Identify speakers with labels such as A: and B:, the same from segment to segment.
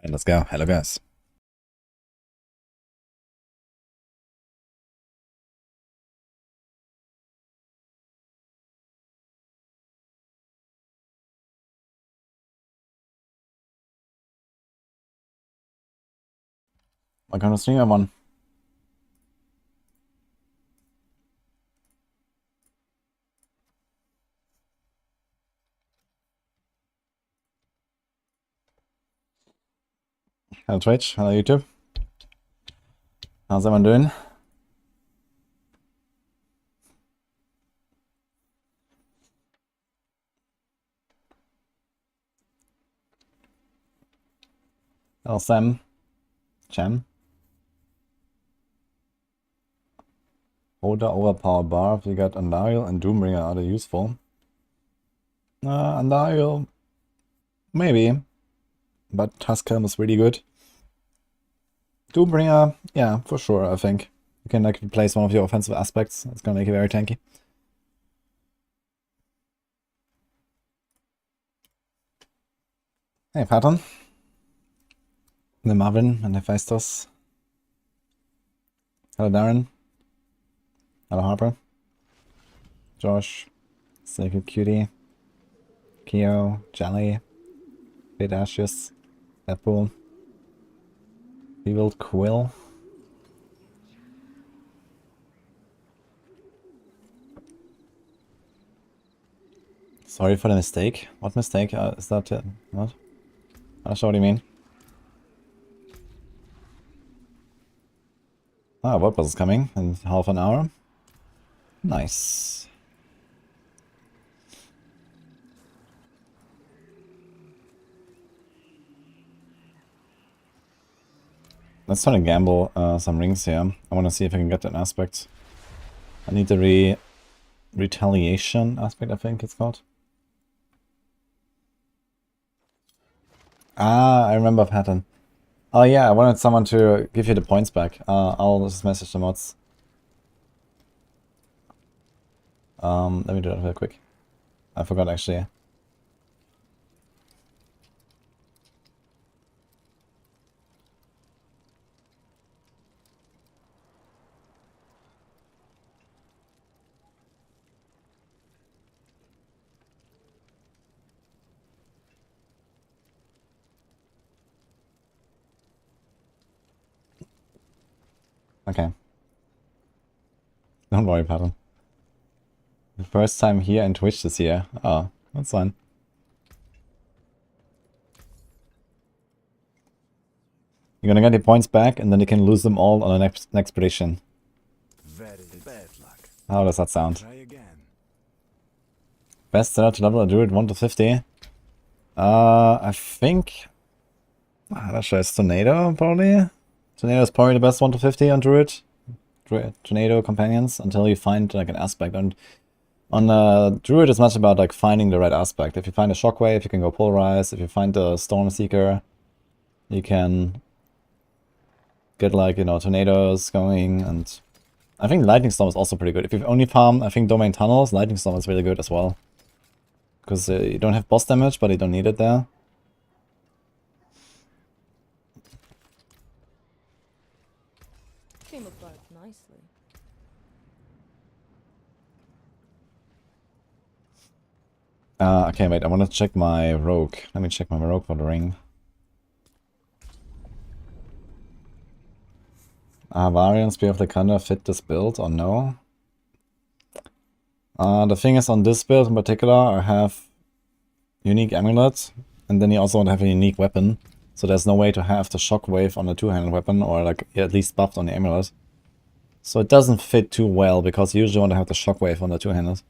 A: And let's go. Hello, guys. What kind of stream I'm on? Hello, Twitch. Hello, YouTube. How's everyone doing? Hello, Sam. Chem. Older overpower bar if you got Andariel and Doombringer, are they useful? Andariel, maybe. But Tuskhelm is really good. Doombringer, yeah, for sure, I think. You can like replace one of your offensive aspects. It's gonna make it very tanky. Hey, Patton. The Marvin and the Hephaestus. Hello, Darren. Hello, Harper. Josh. Sacred Cutie. Keo. Jelly. Bit Ashes. Deadpool. Revealed Quill. Sorry for the mistake. What mistake is that? What? I'm not sure what you mean. Ah, what was coming in half an hour? Nice. Let's try to gamble some rings here. I want to see if I can get that aspect. I need the retaliation aspect, I think it's called. Ah, I remember pattern. Oh yeah, I wanted someone to give you the points back. I'll just message the mods. Let me do that real quick. I forgot actually. Okay. Don't worry, pattern. The first time here in Twitch this year. Oh, that's fine. You're gonna get your points back, and then you can lose them all on the next prediction.
B: Very bad luck.
A: How does that sound?
B: Try again.
A: Best seller to level a Druid 1 to 50. I think... Let's try Tornado, probably? Tornado is probably the best 1 to 50 on Druid. Tornado companions, until you find like an aspect. And on Druid, it's much about like finding the right aspect. If you find a Shockwave, you can go Pulverize. If you find a Storm Seeker, you can get like, you know, tornadoes going. And I think Lightning Storm is also pretty good. If you only farm, I think Domain Tunnels, Lightning Storm is really good as well. Because you don't have boss damage, but you don't need it there.
C: Came apart nicely.
A: Okay, wait, I want to check my rogue. Let me check my rogue for the ring. Varian Spear of the Thunder fit this build or no? The thing is, on this build in particular, I have unique amulet, and then you also want to have a unique weapon. So there's no way to have the shockwave on a two-handed weapon, or like at least buffed on the amulet. So it doesn't fit too well, because you usually want to have the shockwave on the two-handed.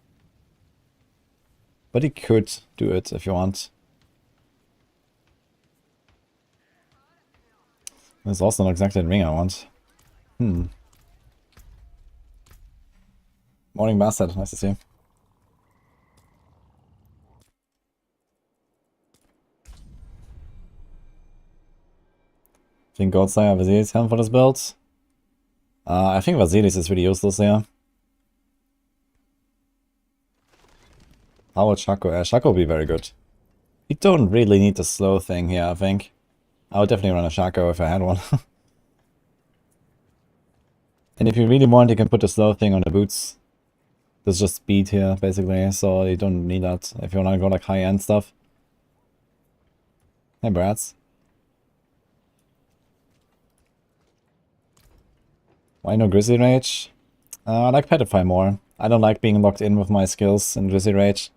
A: But you could do it if you want. It's also not exactly the ring I want. Morning Bastard, nice to see you. Think Godslayer Vasilis help for this build? I think Vasilis is really useless here. How would Shaco? Shaco would be very good. You don't really need the slow thing here, I think. I would definitely run a Shaco if I had one. And if you really want, you can put the slow thing on the boots. There's just speed here, basically, so you don't need that if you want to go like high-end stuff. Hey, brats. Why no Grizzly Rage? I like Petrify more. I don't like being locked in with my skills in Grizzly Rage.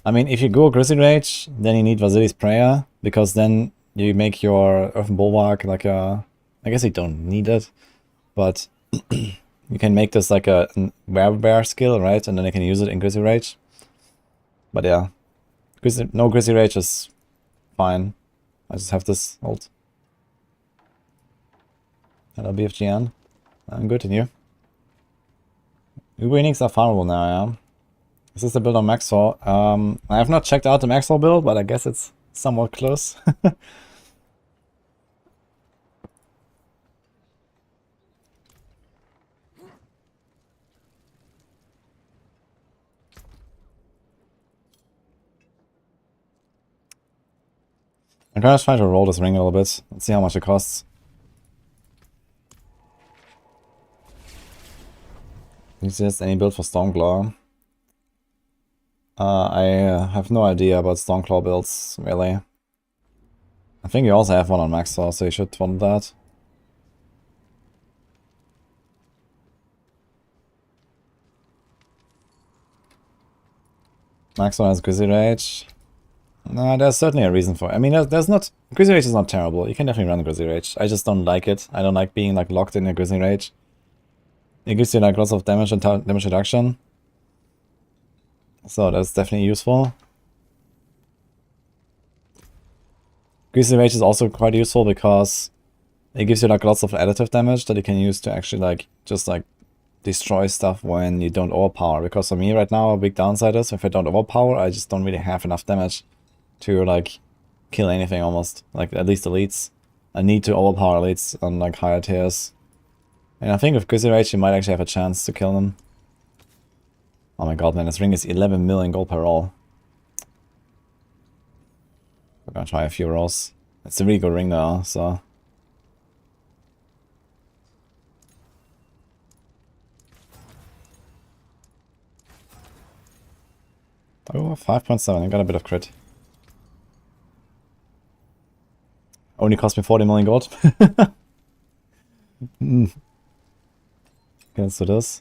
A: I mean, if you go Grizzly Rage, then you need Vasili's Prayer, because then you make your Earthen Bulwark like a... I guess you don't need it, but you can make this like a Werebear skill, right? And then you can use it in Grizzly Rage. But yeah, no Grizzly Rage is fine. I just have this ult. Hello, BFGN. I'm good, and you? Uber Enix are farmable now, yeah? Is this the build on Maxwell? I have not checked out the Maxwell build, but I guess it's somewhat close. I'm gonna try to roll this ring a little bit. Let's see how much it costs. Is there any build for Stormclaw? I have no idea about Stormclaw builds, really. I think you also have one on Maxwell, so you should want that. Maxwell has Grizzly Rage. No, there's certainly a reason for it. I mean, there's not... Grizzly Rage is not terrible. You can definitely run Grizzly Rage. I just don't like it. I don't like being like locked in a Grizzly Rage. It gives you like lots of damage and damage reduction. So that's definitely useful. Grizzly Rage is also quite useful because it gives you like lots of additive damage that you can use to actually like just like destroy stuff when you don't overpower. Because for me right now, a big downside is if I don't overpower, I just don't really have enough damage to like kill anything almost. Like at least elites. I need to overpower elites on like higher tiers. And I think with Grizzly Rage you might actually have a chance to kill them. Oh my god, man, this ring is 11 million gold per roll. We're gonna try a few rolls. It's a really good ring though, so... Oh, 5.7, I got a bit of crit. Only cost me 40 million gold. Okay, let's do this.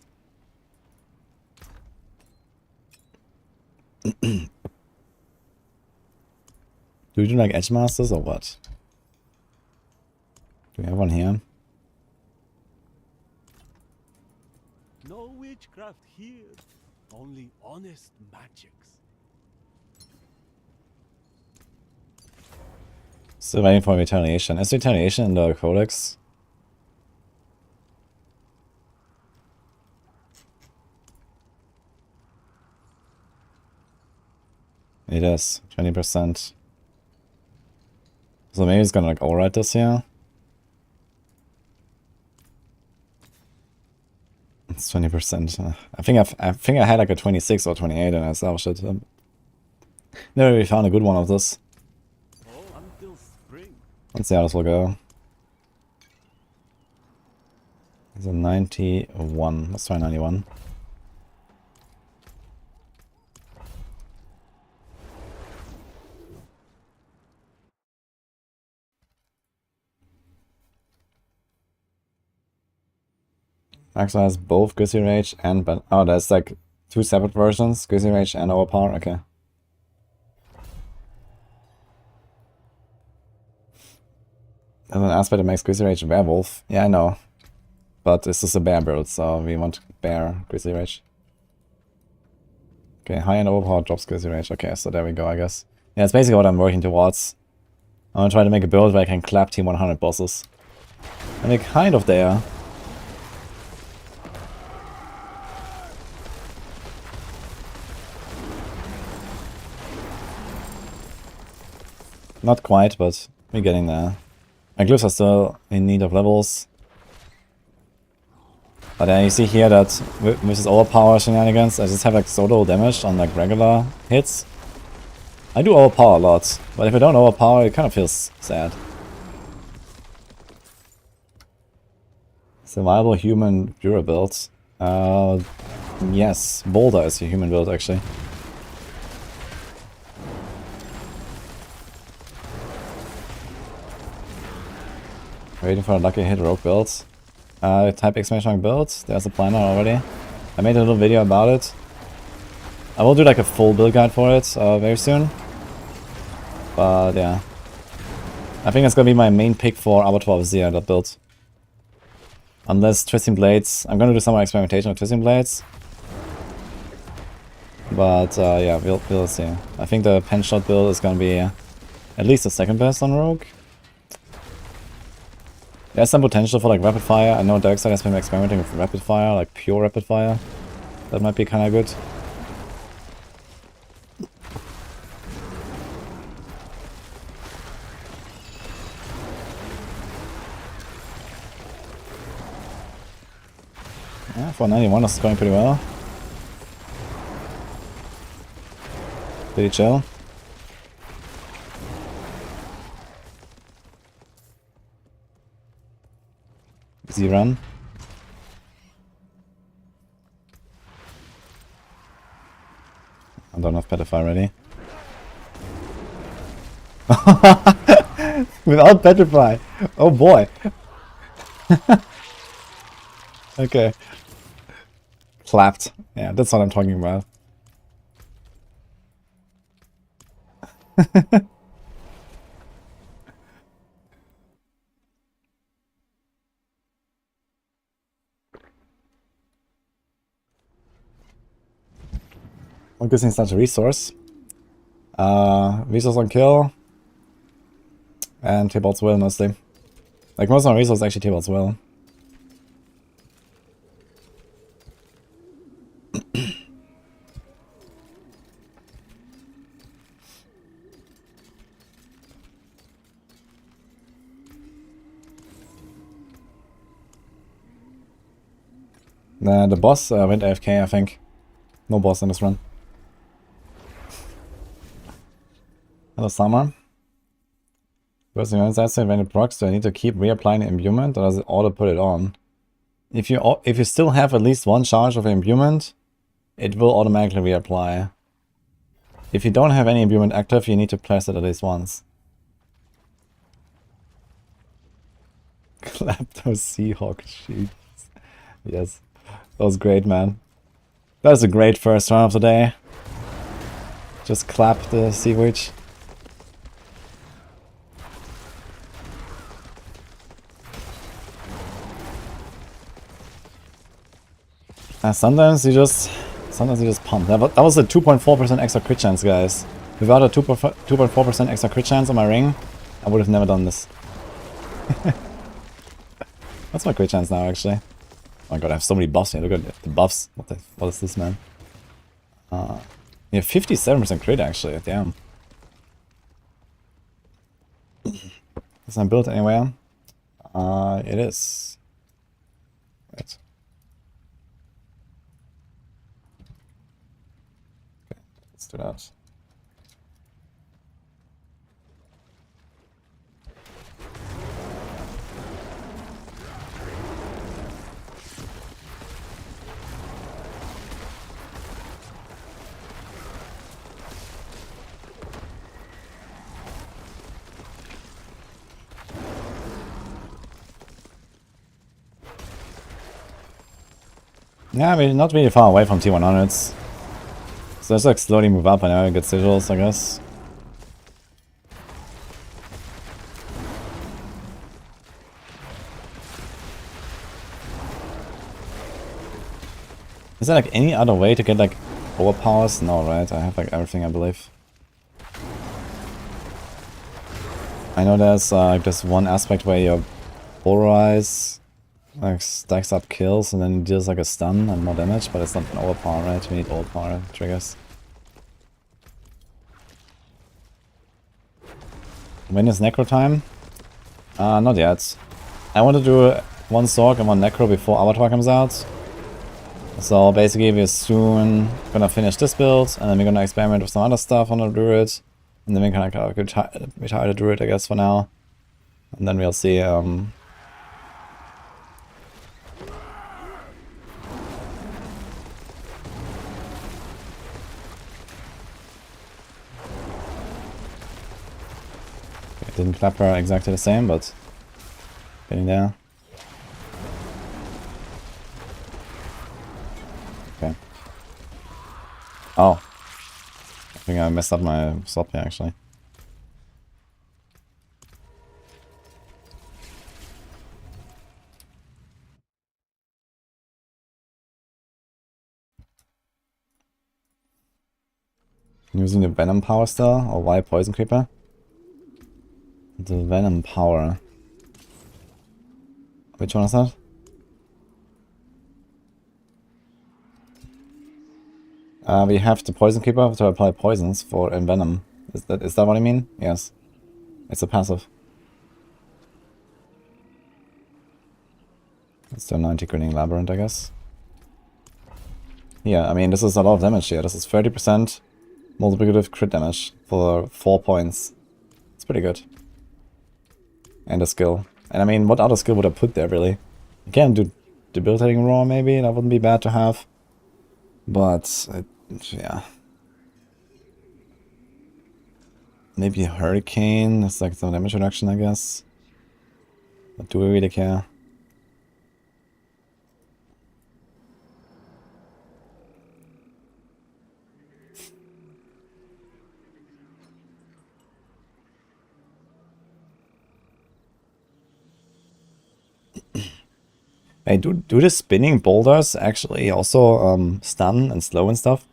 A: Do we do like Edge Masters or what? Do we have one here?
B: No witchcraft here, only honest magics.
A: Still waiting for retaliation. Is retaliation in the codex? It is 20%. So maybe it's gonna like override this here. It's 20%. I think I had like a 26 or 28 and I established it. Never really found a good one of this.
B: Until spring.
A: Let's see how this will go. It's a 91. Let's try 91. Maxwell has both Grizzly Rage and... Oh, there's like two separate versions. Grizzly Rage and Overpower. Okay. There's an aspect that makes Grizzly Rage a werewolf. Yeah, I know. But this is a bear build, so we want bear Grizzly Rage. Okay, high-end Overpower drops Grizzly Rage. Okay, so there we go, I guess. Yeah, it's basically what I'm working towards. I'm gonna try to make a build where I can clap T100 bosses. And we're kind of there. Not quite, but we're getting there. My glyphs are still in need of levels. But then you see here that with this overpower shenanigans, I just have like so little damage on like regular hits. I do overpower a lot, but if I don't overpower, it kind of feels sad. Survival human Dura build. Yes, Boulder is a human build actually. Waiting for a lucky hit rogue build. Type exclamation build. There's a planner already. I made a little video about it. I will do like a full build guide for it very soon. But yeah. I think it's gonna be my main pick for Abattoir Vizier, that build. Unless Twisting Blades. I'm gonna do some more experimentation with Twisting Blades. But yeah, we'll see. I think the pen shot build is gonna be at least the second best on Rogue. There's some potential for like rapid fire. I know Darkside has been experimenting with rapid fire, like pure rapid fire. That might be kinda good. Yeah, 491 is going pretty well. Pretty chill. Easy run. I don't have Petrify ready. Without Petrify! Oh boy! Okay. Clapped. Yeah, that's what I'm talking about. What gives me such a resource? Resource on kill. And Tybalt's Will mostly. Like most of my resources actually Tybalt's Will. The boss went AFK, I think. No boss in this run. Hello, Summer. First thing I say, when it procs, do I need to keep reapplying the imbuement, or does it auto put it on? If you still have at least one charge of imbuement, it will automatically reapply. If you don't have any imbuement active, you need to press it at least once. Clap those Seahawk sheets. Yes. That was great, man. That was a great first round of the day. Just clap the Sea Witch. Sometimes you just pump. That was a 2.4% extra crit chance, guys. Without a 2.4% extra crit chance on my ring, I would have never done this. That's my crit chance now, actually. Oh my god, I have so many buffs here. Look at the buffs. What is this, man? Yeah, 57% crit, actually. Damn. Is that built anywhere? It is. Wait. Okay, let's do that. Yeah, I mean, not really far away from T100s. So let's like slowly move up and I get sigils, I guess. Is there like any other way to get like overpowers? No, right? I have like everything, I believe. I know there's like this one aspect where your Pulverize like stacks up kills and then deals like a stun and more damage, but it's not an overpower, right? We need overpower triggers. When is Necro time? Not yet. I want to do one Sorc and one Necro before Abattoir comes out. So basically we're soon gonna finish this build and then we're gonna experiment with some other stuff on the Druid. And then we can like retire the Druid, I guess, for now. And then we'll see. It didn't clap her exactly the same, but getting there. Okay. Oh. I think I messed up my swap here, actually. Using the Venom power still, or why Poison Creeper? The Venom power. Which one is that? We have the Poison Creeper to apply poisons for Envenom. Is that what I mean? Yes. It's a passive. It's the 90 grinning labyrinth, I guess. Yeah, I mean, this is a lot of damage here. This is 30% multiplicative crit damage for 4 points. It's pretty good. And a skill. And I mean, what other skill would I put there, really? You can do debilitating roar, maybe. That wouldn't be bad to have. But, yeah. Maybe Hurricane. That's like some damage reduction, I guess. But do we really care? Hey, do the spinning boulders actually also stun and slow and stuff?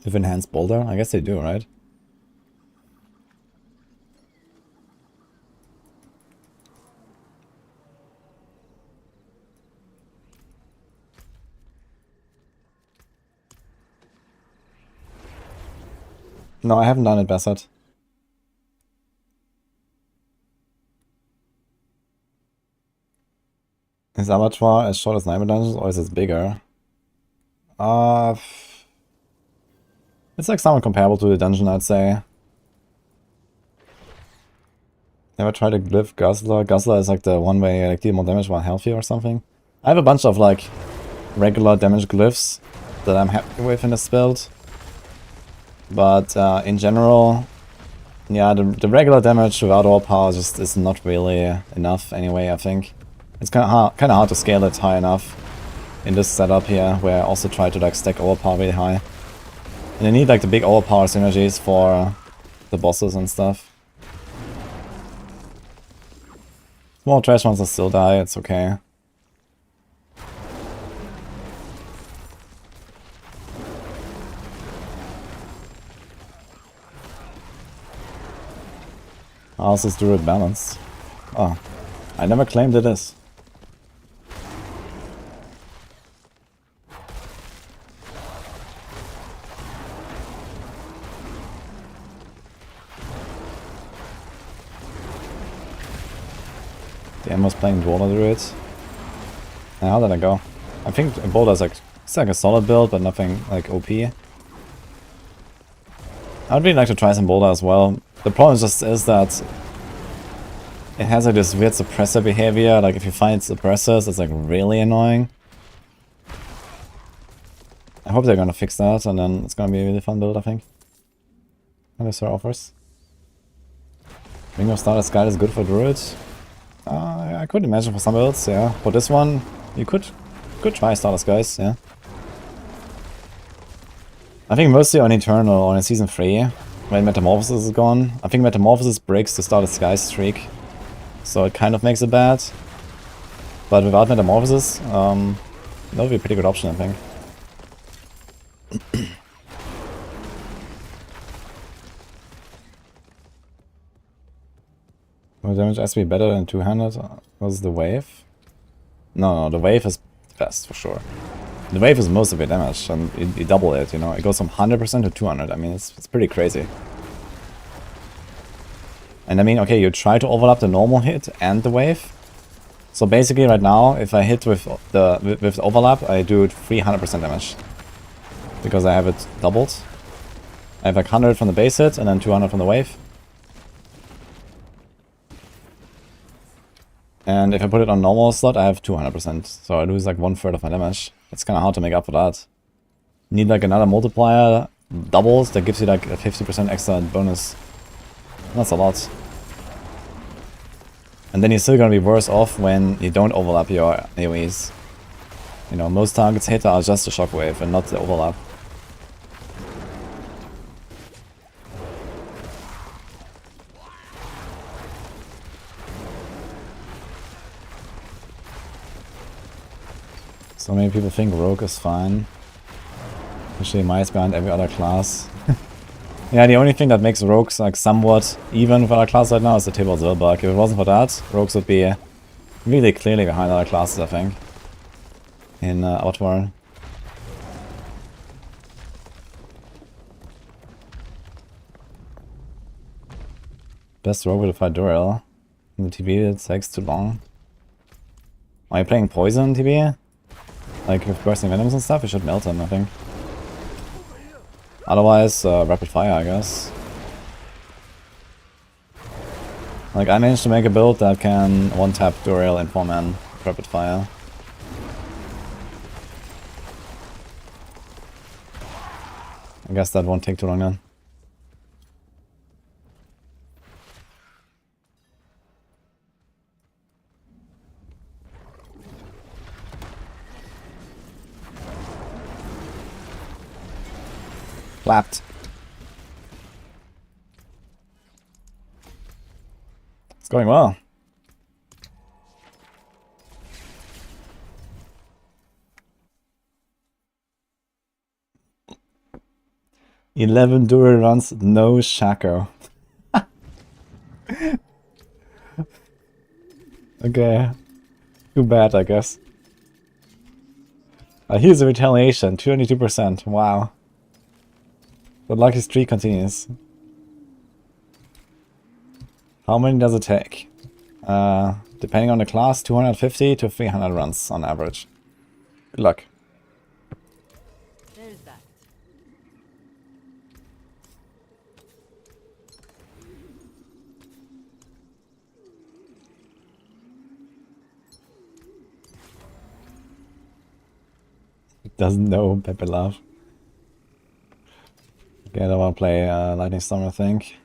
A: With enhanced boulder? I guess they do, right? No, I haven't done it, Bassett. Is Abattoir as short as Nightmare Dungeons, or is it bigger? It's like somewhat comparable to the dungeon, I'd say. Never tried a glyph Guzzler. Guzzler is like the one way you like deal more damage while healthy or something. I have a bunch of like regular damage glyphs that I'm happy with in this build. But in general, yeah, the regular damage without all power just is not really enough anyway, I think. It's kind of hard to scale it high enough in this setup here, where I also try to like stack overpower really high. And I need like the big overpower synergies for the bosses and stuff. Small trash monsters still die, it's okay. How's this Druid balanced? Oh, I never claimed it is. The was playing Boulder Druids. And how did I go? I think Boulder's like, it's like a solid build, but nothing like OP. I'd really like to try some Boulder as well. The problem just is that it has like this weird suppressor behavior. Like if you find suppressors, it's like really annoying. I hope they're gonna fix that, and then it's gonna be a really fun build, I think. What is her offers? Bingo Starter Sky is good for Druid. I could imagine for some builds, yeah. For this one, you could try Starter Skies, yeah. I think mostly on Eternal or in Season 3, when Metamorphosis is gone. I think Metamorphosis breaks the Starter Skies streak, so it kind of makes it bad. But without Metamorphosis, that would be a pretty good option, I think. Will damage has to be better than 200? Was the wave? No, the wave is best for sure. The wave is most of your damage, and you double it, you know. It goes from 100% to 200. I mean, it's pretty crazy. And I mean, okay, you try to overlap the normal hit and the wave. So basically, right now, if I hit with the overlap, I do 300% damage because I have it doubled. I have like 100 from the base hit and then 200 from the wave. And if I put it on normal slot, I have 200%. So I lose like 1/3 of my damage. It's kind of hard to make up for that. Need like another multiplier doubles that gives you like a 50% extra bonus. That's a lot. And then you're still gonna be worse off when you don't overlap your AoEs. You know, most targets hit are just the shockwave and not the overlap. So many people think Rogue is fine. Especially mice behind every other class. Yeah, the only thing that makes Rogues like somewhat even with other classes right now is the Tibalt Zilbug. If it wasn't for that, Rogues would be really clearly behind other classes, I think. In Abattoir. Best rogue to fight Durel. In the TB it takes too long. Are you playing Poison TB? Like with bursting venoms and stuff, you should melt him, I think. Otherwise, rapid fire, I guess. Like I managed to make a build that can one-tap Durel in 4-man rapid fire. I guess that won't take too long then. Clapped. It's going well. "11 Dura runs, no Shaco." Okay. Too bad, I guess. Here's a retaliation, 22%. Wow. The lucky streak continues. How many does it take? Depending on the class, 250 to 300 runs on average. Good luck.
C: There's that.
A: Doesn't know Pepe Love. Okay, I don't want to play Lightning Storm, I think.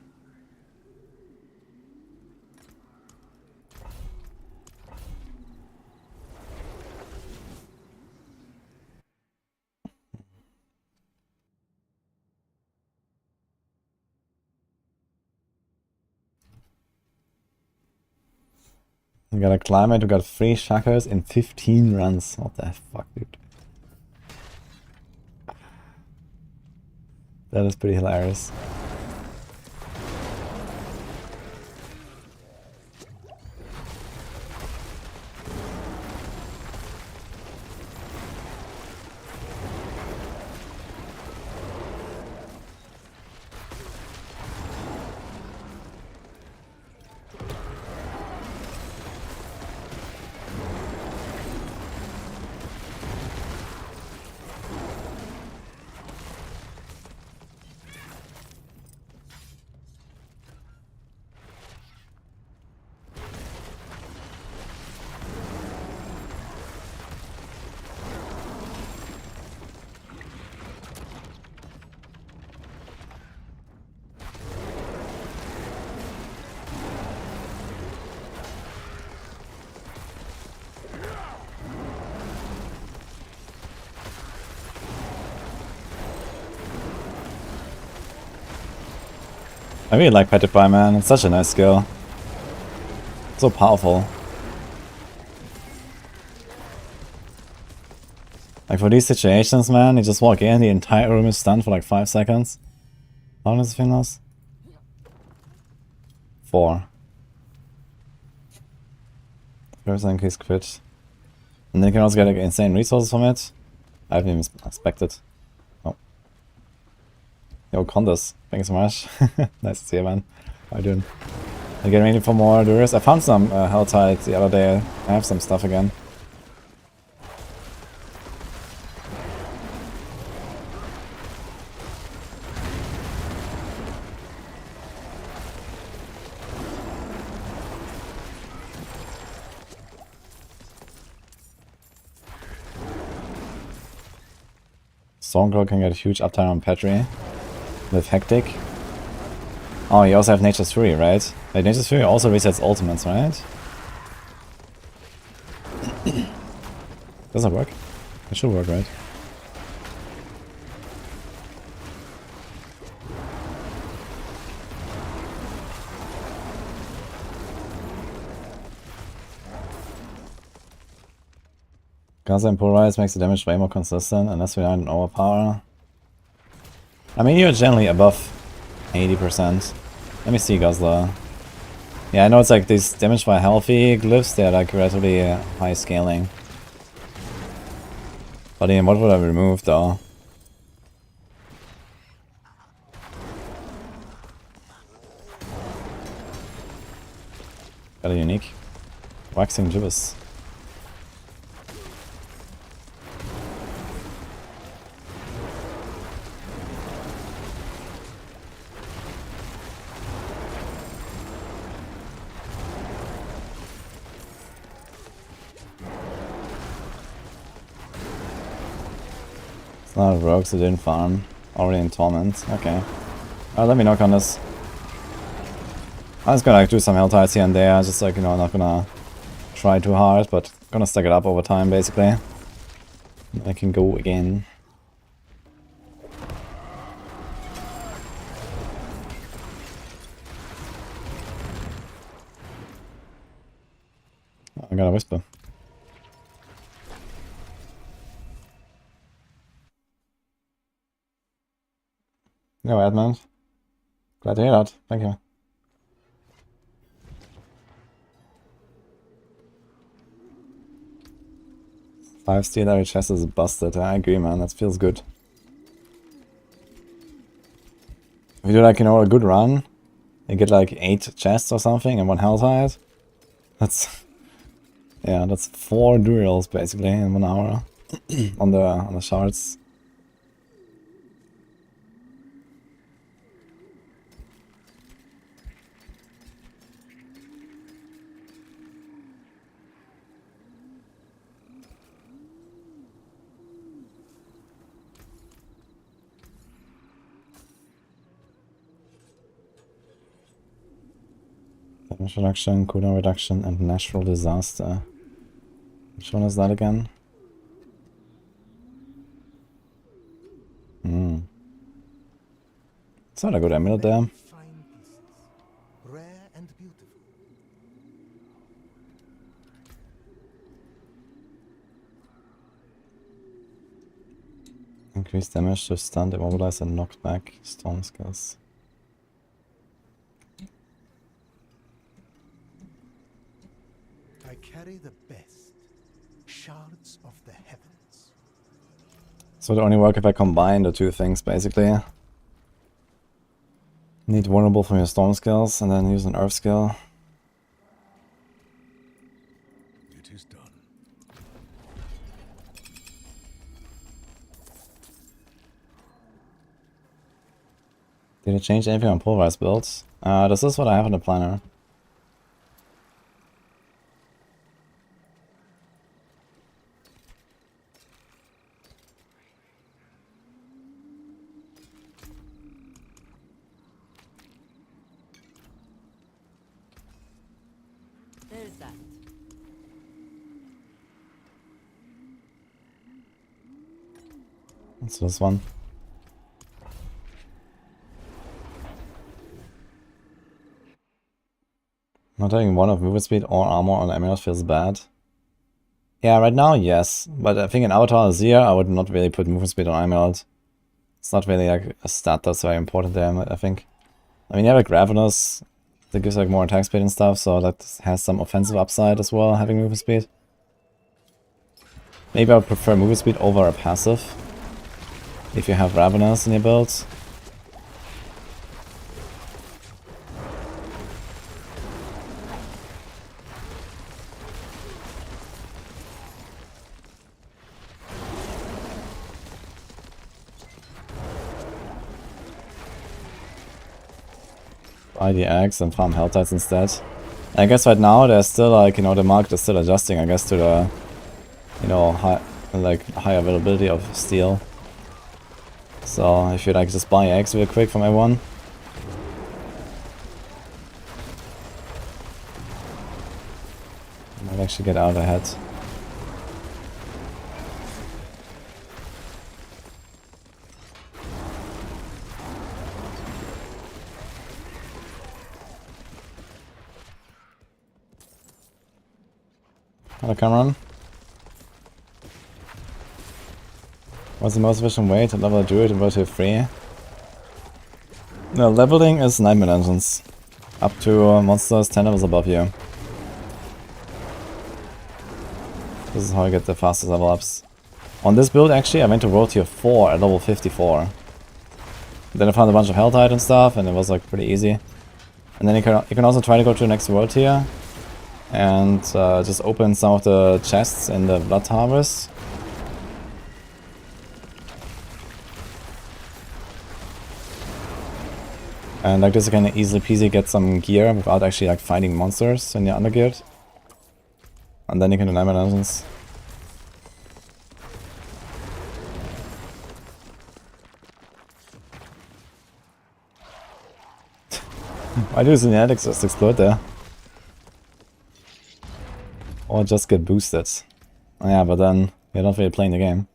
A: We got a climate who got 3 Shakos in 15 runs. What the fuck, dude? That is pretty hilarious. I really like Petrify, man. It's such a nice skill. So powerful. Like for these situations, man, you just walk in, the entire room is stunned for like 5 seconds. How long does the thing last? 4. First increase crit. And then you can also get like, insane resources from it. I haven't even expected. Oh. Yo, Condas, thanks so much. Nice to see you, man. How you doing? I'm getting ready for more Duras. I found some Helltide the other day. I have some stuff again. Stormclaw can get a huge uptime on Petri with Hectic. Oh, you also have Nature's Fury, right? Wait, Nature's Fury also resets ultimates, right? Does that work? It should work, right? Gaza and Pulverize makes the damage way more consistent unless we are in overpower. I mean, you're generally above 80%. Let me see Guzzler. Yeah, I know it's like these damage by healthy glyphs, they're like relatively high scaling. But then what would I remove though? Got a unique. Waxing Gibbous. It's not a rogue, so didn't farm. Already in Torment. Okay. Let me knock on this. I'm just gonna like do some Helltides here and there, just like, you know, not gonna try too hard, but gonna stack it up over time basically. I can go again. Oh, I got a Whisper. No, Edmund. Glad to hear that. Thank you. Five steel every chest is busted. I agree, man. That feels good. If you do like, you know, a good run, you get like 8 chests or something and 1 Helltide. That's... yeah, that's 4 duels basically in 1 hour on the shards. Damage reduction, cooldown reduction, and natural disaster. Which one is that again? It's not a good amulet there.
C: Fine pieces, rare and beautiful.
A: Increase damage to stunned, immobilize, and knocked back storm skills.
C: I carry the best, shards of the heavens.
A: So it only work if I combine the two things, basically. Need vulnerable from your storm skills, and then use an earth skill.
B: It is done.
A: Did it change anything on Pulverize builds? This is what I have in the planner.
D: There's that.
A: What's this one? Not having one of movement speed or armor on amulet feels bad. Yeah, right now, yes. But I think in Abattoir Azir, I would not really put movement speed on amulet. It's not really like a stat that's very important there, I think. I mean, you have like Ravenous that gives like more attack speed and stuff, so that has some offensive upside as well, having movement speed. Maybe I would prefer movement speed over a passive if you have Ravenous in your build. Buy the eggs and farm Helltides instead. I guess right now there's still like, you know, the market is still adjusting, I guess, to the, you know, high availability of steel. So if you like just buy eggs real quick from everyone. You might actually get out ahead. Hello Cameron. What's the most efficient way to level a druid in World War 3? No, leveling is Nightmare Dungeons. Up to monsters 10 levels above you. This is how I get the fastest level ups. On this build actually I went to World Tier 4 at level 54. Then I found a bunch of Hell Tide and stuff and it was like pretty easy. And then you can also try to go to the next World Tier and just open some of the chests in the Blood Harvest. And like this you can easily peasy get some gear without actually like fighting monsters when you're undergeared. And then you can do Nightmare Dungeons. Why do Synetics just explode there? Or just get boosted. Oh, yeah, but then you're not really playing the game.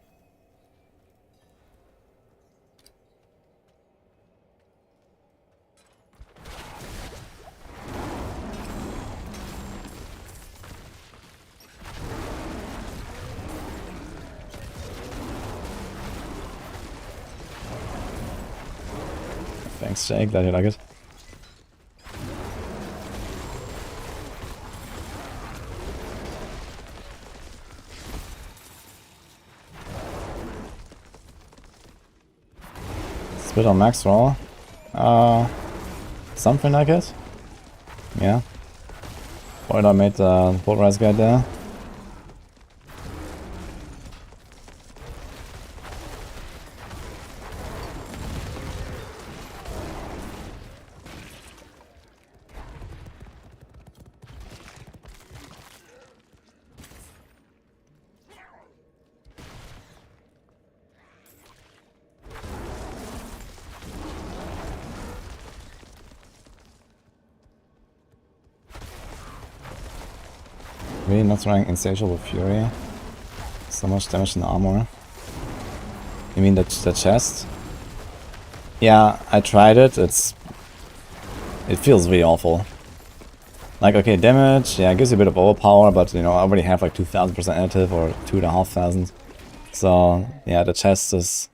A: Thanks, Jake. Glad you like it. Split on max roll. Something like it. Yeah. Boiler made the Pulverize guide there. Really not throwing Insatiable Fury. So much damage in the armor. You mean the chest? Yeah, I tried it. It feels really awful. Like, okay, damage, yeah, it gives you a bit of overpower, but you know, I already have like 2000% additive or 2500. So yeah, the chest is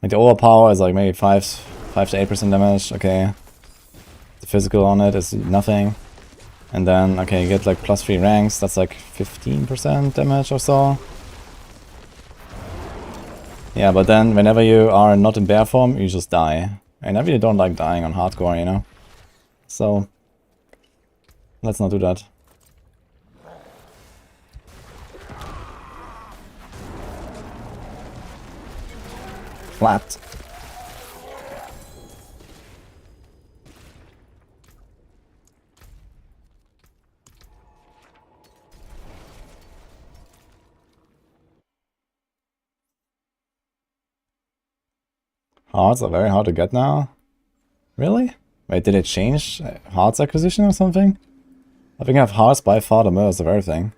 A: like the overpower is like maybe 5 to 8% damage. Okay, the physical on it is nothing. And then, okay, you get like +3 ranks, that's like 15% damage or so. Yeah, but then whenever you are not in bear form, you just die. And I really don't like dying on hardcore, you know? So, let's not do that. Flat. Hearts are very hard to get now? Really? Wait, did it change hearts acquisition or something? I think I have hearts by far the most of everything.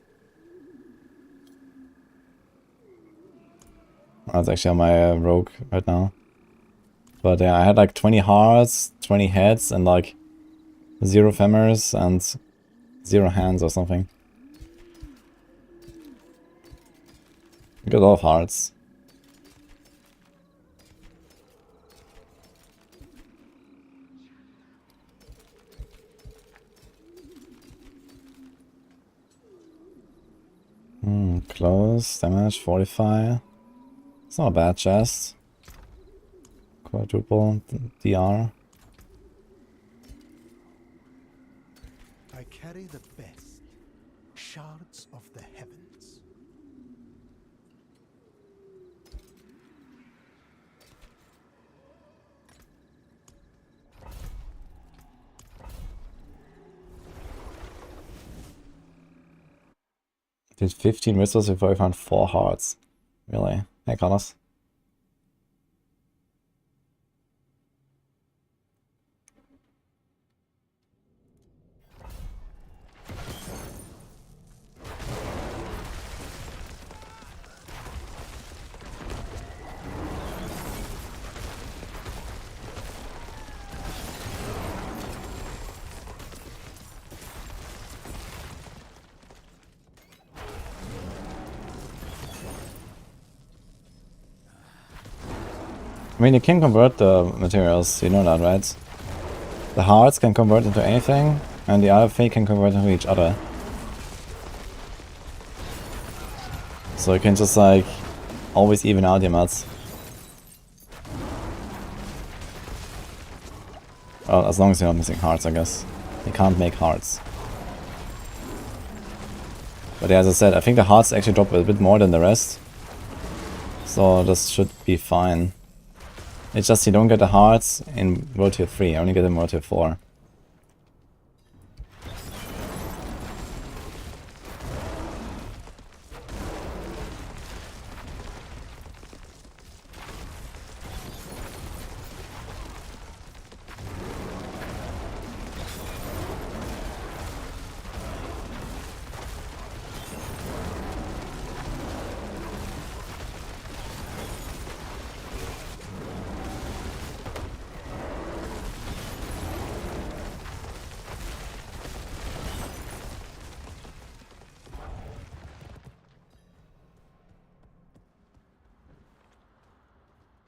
A: That's actually on my rogue right now. But yeah, I had like 20 hearts, 20 heads, and like 0 femurs and 0 hands or something. I got a lot of hearts. Close, damage, 45. It's not a bad chest. Quadruple, DR.
C: I carry the best, shards of the heavens.
A: Did 15 whistles before I found 4 hearts. Really? Hey, Carlos. I mean, you can convert the materials, you know that, right? The hearts can convert into anything, and the other thing can convert into each other. So you can just like always even out your mats. Well, as long as you're not missing hearts, I guess. You can't make hearts. But yeah, as I said, I think the hearts actually drop a bit more than the rest. So this should be fine. It's just you don't get the hearts in World Tier 3, you only get them in World Tier 4.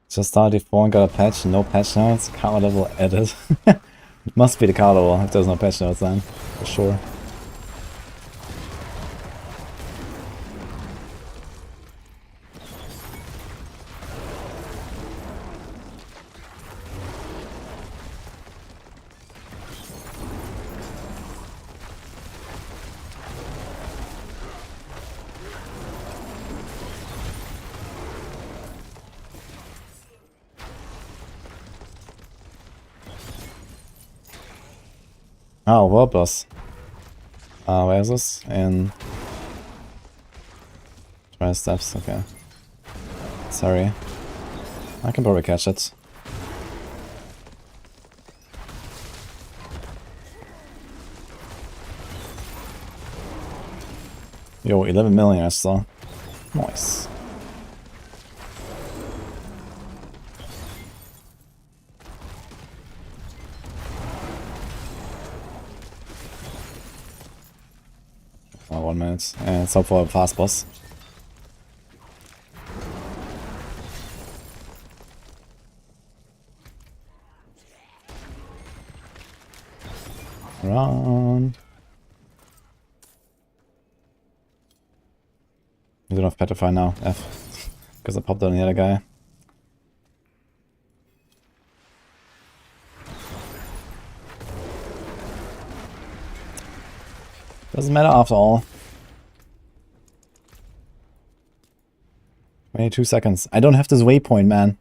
A: Just started 4 and got a patch, no patch notes, card level added. It must be the card level if there's no patch notes then, for sure. Oh, world boss. Where is this? In 20 steps, okay. Sorry. I can probably catch it. Yo, 11 million I saw. Nice. Oh, 1 minute. And it's up for a fast boss. Run. You don't have Petrify now, F. Because I popped on the other guy. Doesn't matter after all. 22 seconds. I don't have this waypoint, man.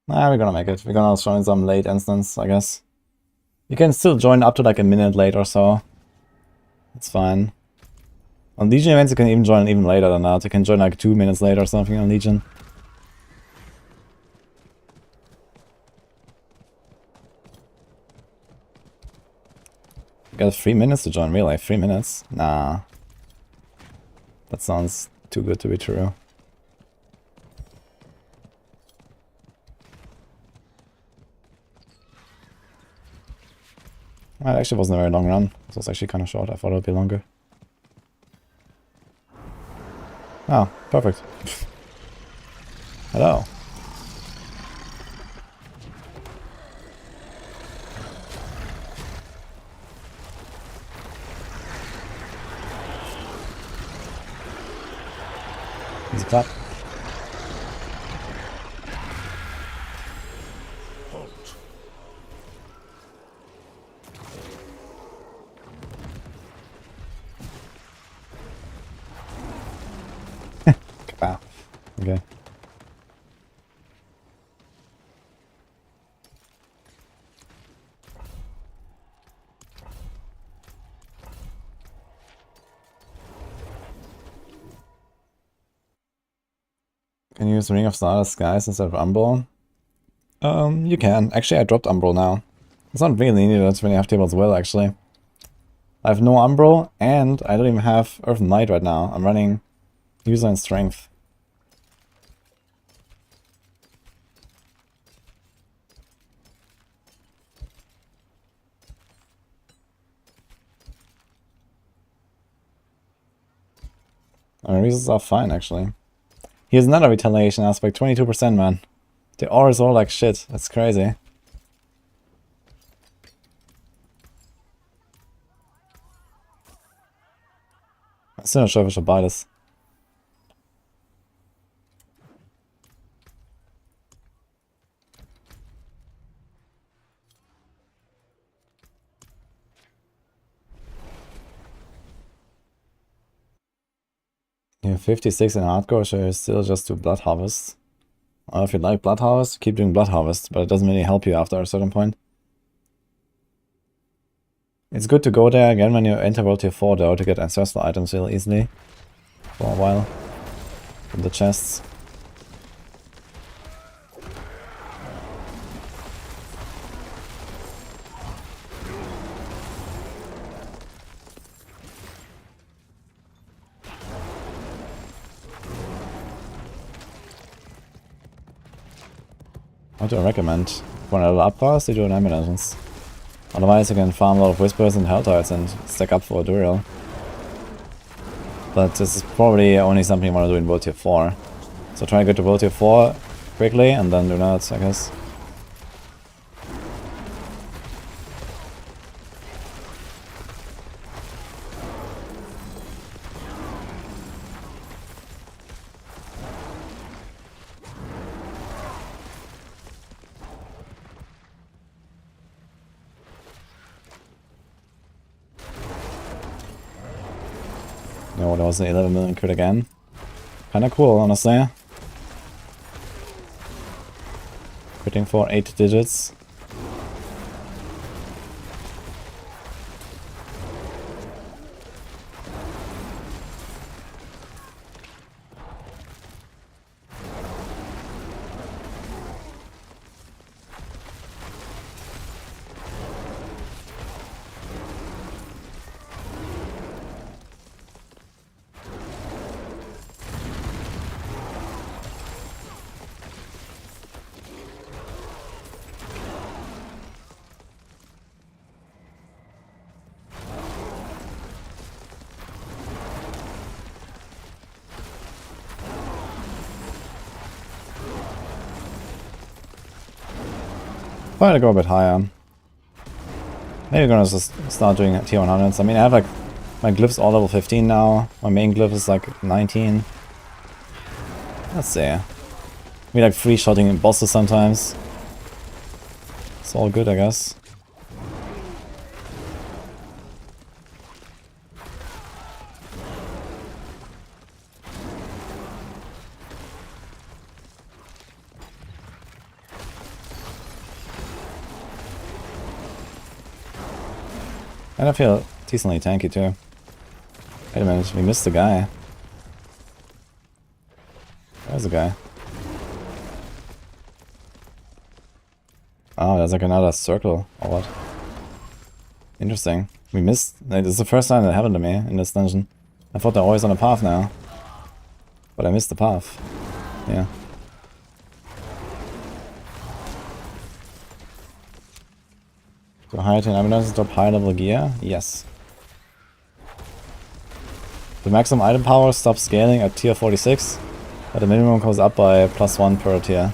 A: Nah, we're gonna make it. We're gonna join some late instance, I guess. You can still join up to like a minute late or so. It's fine. On Legion events you can even join even later than that. You can join like 2 minutes late or something on Legion. You got 3 minutes to join, really? 3 minutes? Nah. That sounds too good to be true. Well, it actually wasn't a very long run. It was actually kind of short. I thought it would be longer. Oh, perfect. Hello. Easy clap.
B: Halt.
A: Wow. Okay. Can you use Ring of Stardust Skies instead of Umbral? You can. Actually, I dropped Umbral now. It's not really needed when you have tables will, actually. I have no Umbral, and I don't even have Earth and Light right now. I'm running User and Strength. Our reasons are fine, actually. Here's another retaliation aspect, 22%, man. The ore is all like shit. That's crazy. I'm still not sure if I should buy this. Yeah, 56 in hardcore, so you still just do blood harvest. Or if you like blood harvest, keep doing blood harvest, but it doesn't really help you after a certain point. It's good to go there again when you enter World Tier 4 though, to get ancestral items real easily. For a while. From the chests. What do I recommend? For another up pass, you do an dungeons. Otherwise you can farm a lot of whispers and helltides and stack up for a duel. But this is probably only something you want to do in World Tier 4. So try to get to World Tier 4 quickly and then do that, I guess. No, that was an 11 million crit again. Kinda cool, honestly. Critting for 8 digits. Probably go a bit higher. Maybe gonna just start doing T100s. I mean, I have like my glyphs all level 15 now. My main glyph is like 19. Let's see. We like free shotting in bosses sometimes. It's all good, I guess. And I feel decently tanky too. Wait a minute, we missed the guy. Where's the guy? Oh, there's like another circle or what? Interesting. We missed. Like, this is the first time that happened to me in this dungeon. I thought they're always on a path now. But I missed the path. Yeah. So high 10 evidence drop high level gear? Yes. The maximum item power stops scaling at tier 46, but the minimum goes up by +1 per tier.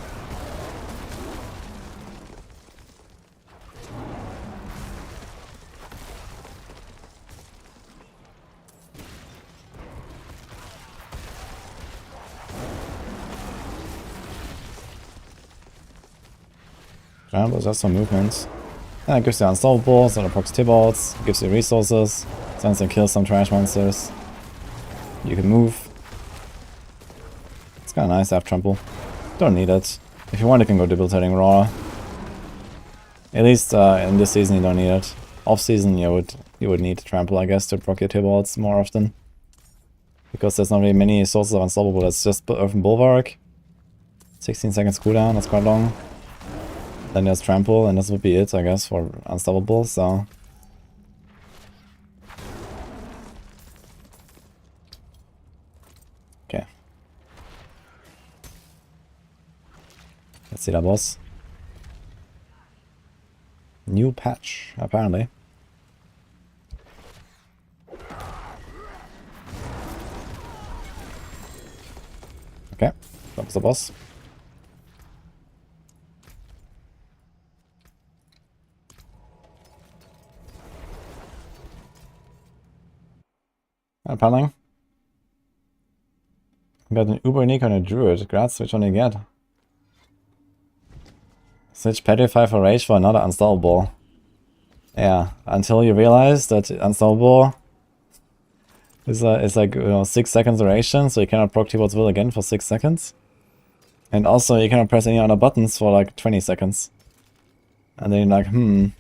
A: But just some movements. And it gives you unstoppables, and procs T-bolts, gives you resources, sends and kills some trash monsters. You can move. It's kinda nice to have trample. Don't need it. If you want, you can go debilitating raw. At least in this season you don't need it. Off season you would need trample, I guess, to proc your T-bolts more often. Because there's not really many sources of unstoppable. It's just Earthen Bulwark. 16 seconds cooldown, that's quite long. Then there's trample, and this would be it, I guess, for unstoppable, so... Okay. Let's see that boss. New patch, apparently. Okay, that was the boss. Paneling. Got an uber unique on a druid. Grats, which one do you get? Switch Petrify for Rage for another unstoppable. Yeah, until you realize that unstoppable is like 6 seconds duration, so you cannot proc T-Bot's will again for 6 seconds. And also you cannot press any other buttons for like 20 seconds. And then you're like,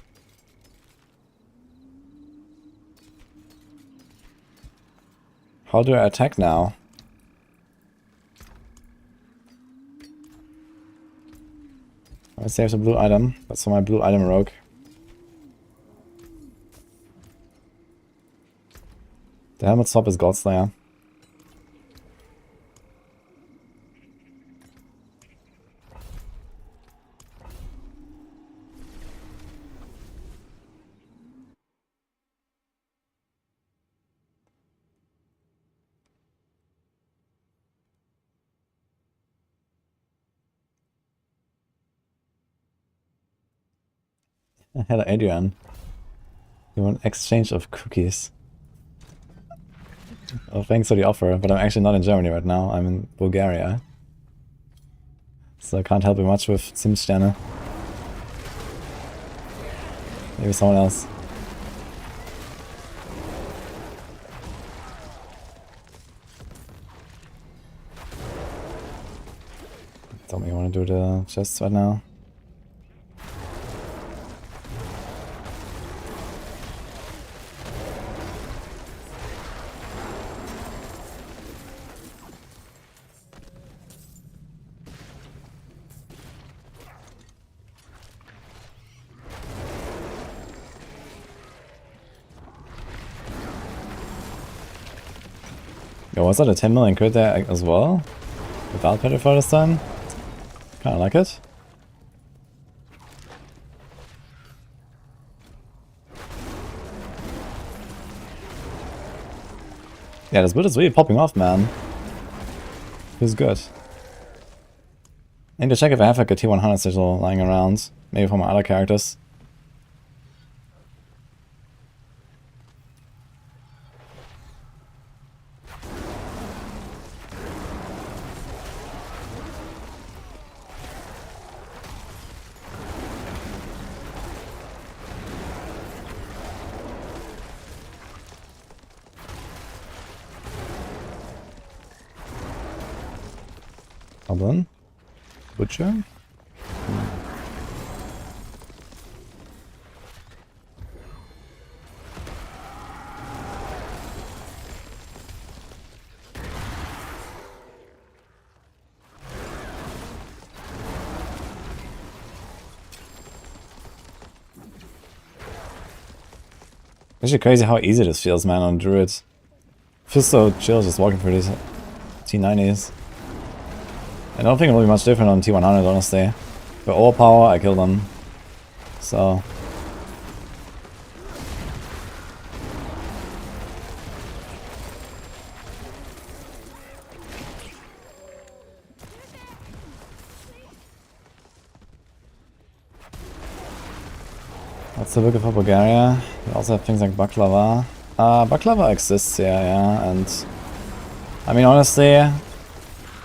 A: how do I attack now? I save the blue item. That's for my blue item rogue. The helmet swap is Godslayer. Hello Adrian. You want exchange of cookies. Oh, thanks for the offer, but I'm actually not in Germany right now. I'm in Bulgaria. So I can't help you much with Zimtsterne. Maybe someone else. Tell me you want to do the chests right now. Yo, was that a 10 million crit there as well? Without Petrify this time? Kinda like it. Yeah, this build is really popping off, man. Feels good. I need to check if I have like a T100 sigil lying around. Maybe for my other characters. Goblin? Butcher? Actually crazy how easy this feels, man, on Druid. Feels so chill just walking through these T90s. I don't think it'll be much different on T100, honestly. But overpower, I kill them. So. What's the looking for Bulgaria? We also have things like baklava. Baklava exists here, yeah, and I mean honestly,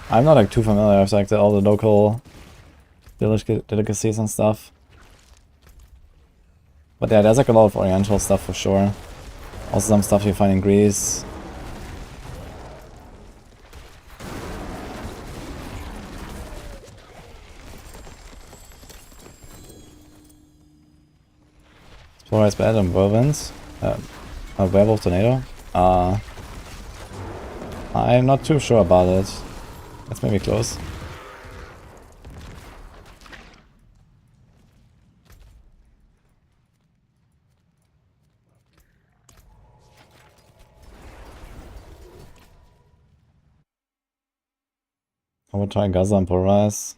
A: I'm not like too familiar with like all the local delicacies and stuff. But yeah, there's like a lot of oriental stuff for sure. Also some stuff you find in Greece. Pulverize bad on whirlwinds. A werewolf tornado. I'm not too sure about it. That's maybe close. I will try Guzzler and Pulverize.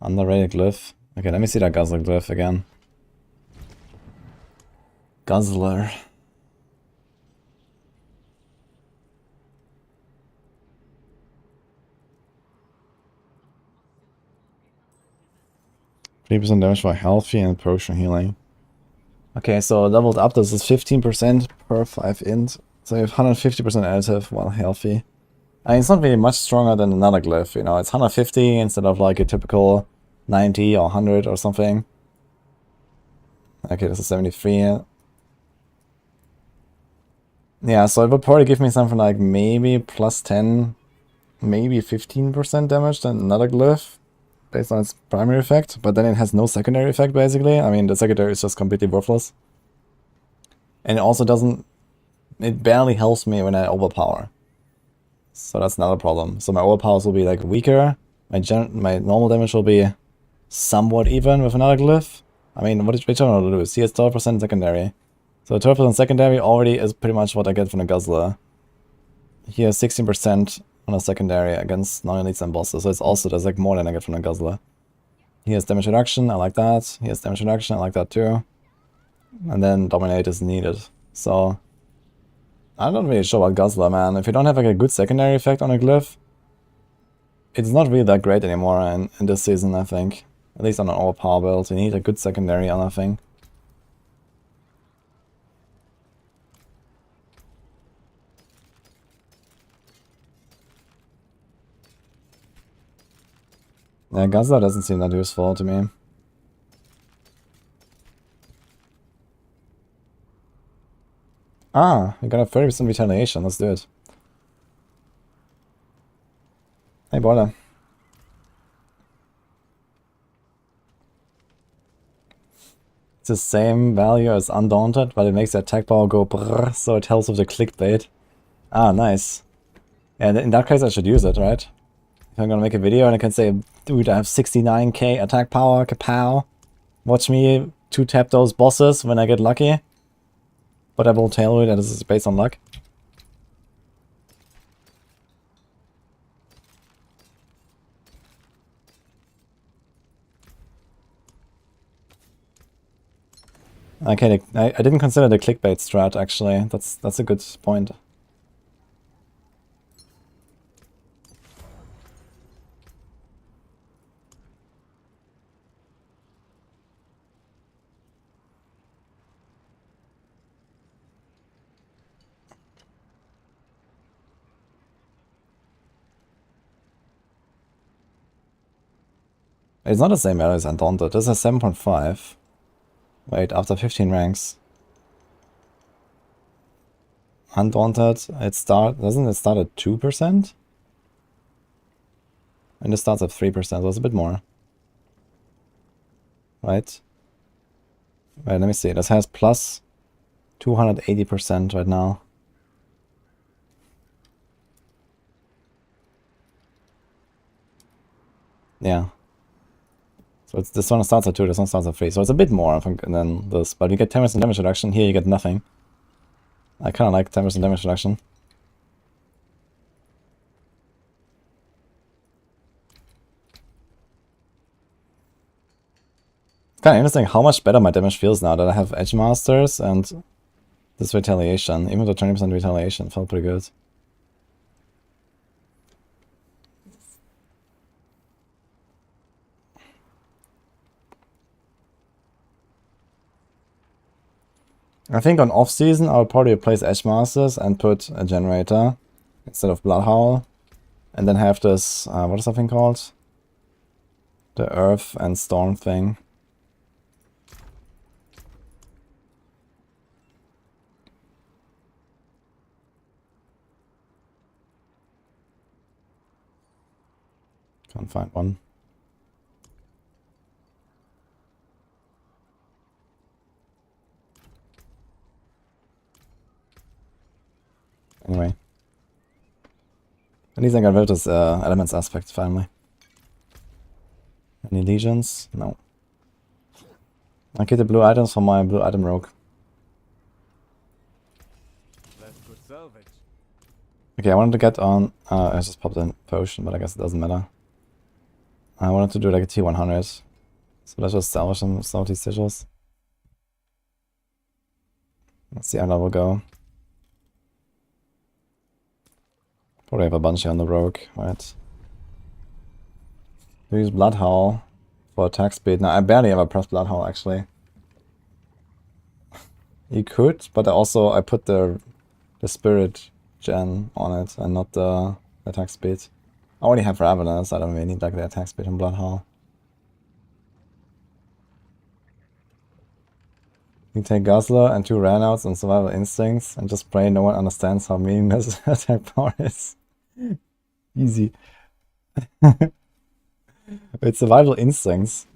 A: Underrated glyph. Okay, let me see that Guzzler glyph again. Guzzler. 3% damage for healthy and potion healing. Okay, so leveled up, this is 15% per 5 int. So you have 150% additive while healthy. I mean, it's not really much stronger than another glyph, you know, it's 150 instead of like a typical 90 or 100 or something. Okay, this is 73. Yeah, so it would probably give me something like maybe plus 10, maybe 15% damage than another glyph, based on its primary effect, but then it has no secondary effect, basically. I mean, the secondary is just completely worthless. And it also doesn't... It barely helps me when I overpower. So that's another problem. So my overpowers will be like weaker, my normal damage will be somewhat even with another glyph. I mean, which one will do? See, it's 12% secondary. So 12% secondary already is pretty much what I get from the Guzzler. Here, 16% on a secondary against non-elites and bosses, so it's also, there's like more than I get from the Guzzler. Here's damage reduction, I like that. Here's damage reduction, I like that too. And then Dominate is needed. So, I'm not really sure about Guzzler, man. If you don't have like a good secondary effect on a glyph, it's not really that great anymore in this season, I think. At least on an overpower build, you need a good secondary on a thing. Yeah, Guzzler doesn't seem that useful to me. Ah, we got a 30% retaliation, let's do it. Hey, boiler. It's the same value as Undaunted, but it makes the attack power go brrr, so it helps with the clickbait. Ah, nice. Yeah, in that case I should use it, right? If I'm gonna make a video and I can say, dude, I have 69k attack power, kapow. Watch me 2-tap those bosses when I get lucky. But I will tell you that this is based on luck. Okay, I didn't consider the clickbait strat, actually. That's a good point. It's not the same value as Undaunted. This is 7.5. Wait, after 15 ranks. Undaunted, doesn't it start at 2%? And it starts at 3%, so it's a bit more. Right? Wait, let me see. This has plus 280% right now. Yeah. So this one starts at 2, this one starts at 3. So it's a bit more than this. But you get 10% damage reduction. Here you get nothing. I kind of like 10% damage reduction. It's kind of interesting how much better my damage feels now that I have Edge Masters and this retaliation. Even the 20% retaliation felt pretty good. I think on off-season I'll probably replace Edge Masters and put a Generator instead of Bloodhowl. And then have this, what is that thing called? The Earth and Storm thing. Can't find one. Anyway. At least I got rid of this elements aspect finally. Any legions? No. I get the blue items for my blue item rogue.
B: That's good salvage.
A: Okay, I wanted to get on... I just popped in potion, but I guess it doesn't matter. I wanted to do like a T100. So let's just salvage some of these sigils. Let's see how that will go. Probably have a bunch here on the rogue, right? We use Bloodhowl. for attack speed. Now I barely ever press Bloodhowl actually. You could, but I put the spirit gen on it and not the attack speed. I already have Ravenous, I don't really need like the attack speed in Bloodhowl. You take Guzzler and 2 Ranouts and Survival Instincts and just pray no one understands how meaningless attack power is. Easy. It's Survival Instincts.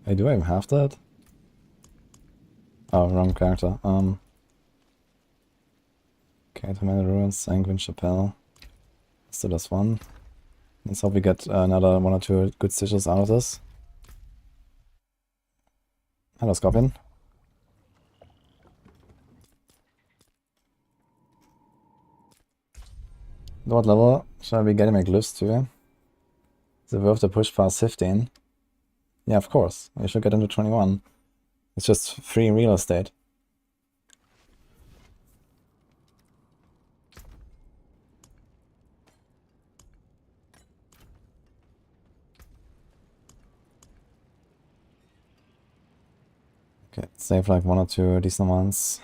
A: Hey, do I even have that? Oh, wrong character. Okay, Tormented Ruins, Sanguine Chapelle. Let's do this one. Let's hope we get another 1 or 2 good stitches out of this. Hello, Scorpion. What level shall we get my glyphs to? Is it worth the push past 15? Yeah, of course. We should get into 21. It's just free real estate. Okay, save like 1 or 2 decent ones.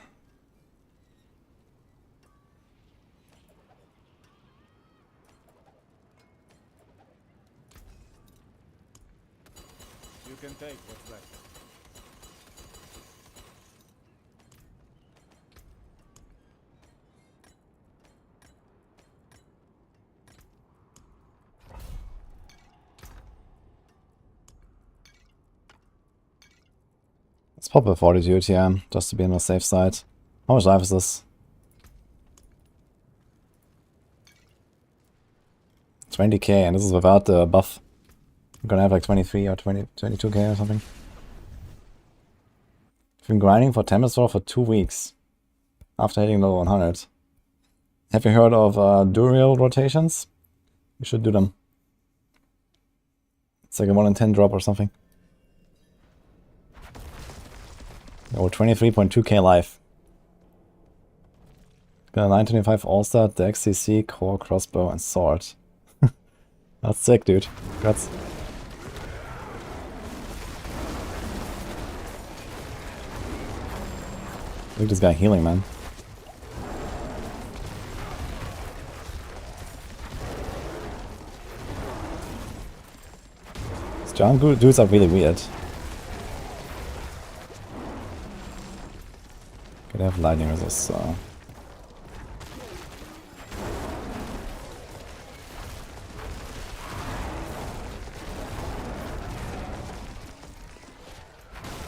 B: You can take what's left.
A: Let's pop a Fortitude here, just to be on the safe side. How much life is this? 20k, and this is without the buff. I'm gonna have like 23 or 22k or something. I've been grinding for Tempestor for 2 weeks after hitting level 100. Have you heard of Duriel rotations? You should do them. It's like a 1 in 10 drop or something. Oh, 23.2k life. Got a 925 All-Star, the XCC, Core, Crossbow, and Sword. That's sick, dude. Congrats. Look at this guy healing, man. These giant dudes are really weird. Could have lightning resist, so...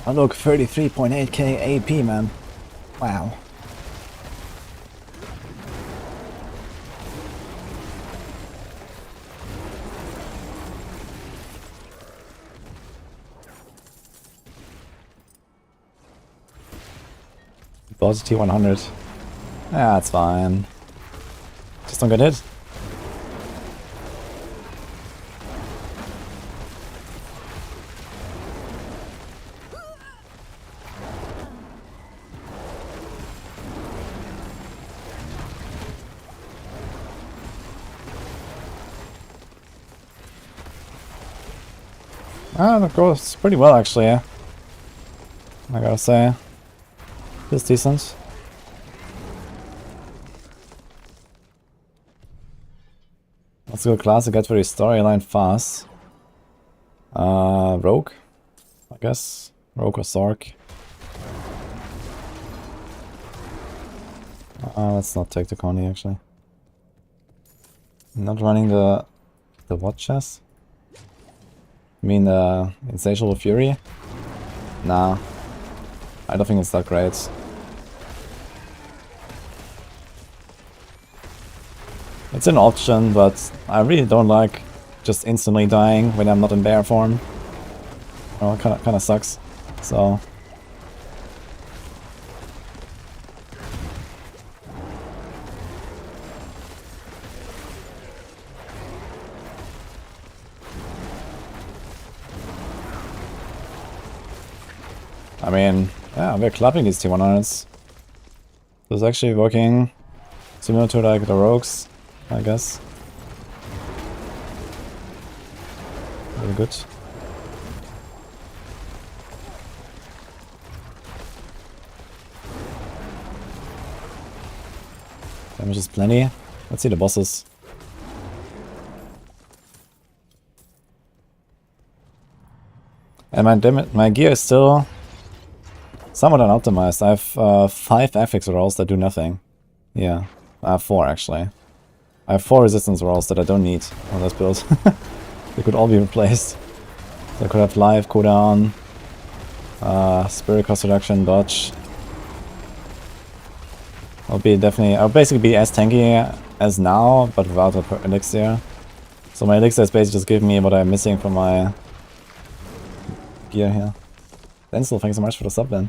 A: Oh look, 33.8k AP, man. Wow. Boss T100. Yeah, it's fine. Just don't get hit. Ah, that goes pretty well actually, yeah. I gotta say. It's decent. Let's go class to get very storyline fast. Rogue, I guess. Rogue or Sark. Let's not take the Connie actually. I'm not running the what chest? I mean Insatiable Fury? Nah. I don't think it's that great. It's an option, but I really don't like just instantly dying when I'm not in bear form. Oh, it kinda sucks. So... I mean, yeah, we're clubbing these T100s. So it's actually working similar to like the rogues, I guess. Very good. Damage is plenty. Let's see the bosses. And my gear is still somewhat unoptimized. I have 5 affix rolls that do nothing. Yeah, I have 4 actually. I have 4 resistance rolls that I don't need on this build. They could all be replaced. So I could have life, cooldown, spirit cost reduction, dodge. I'll basically be as tanky as now, but without an elixir. So my elixir is basically just giving me what I'm missing from my gear here. Denzel, thanks so much for the sub then.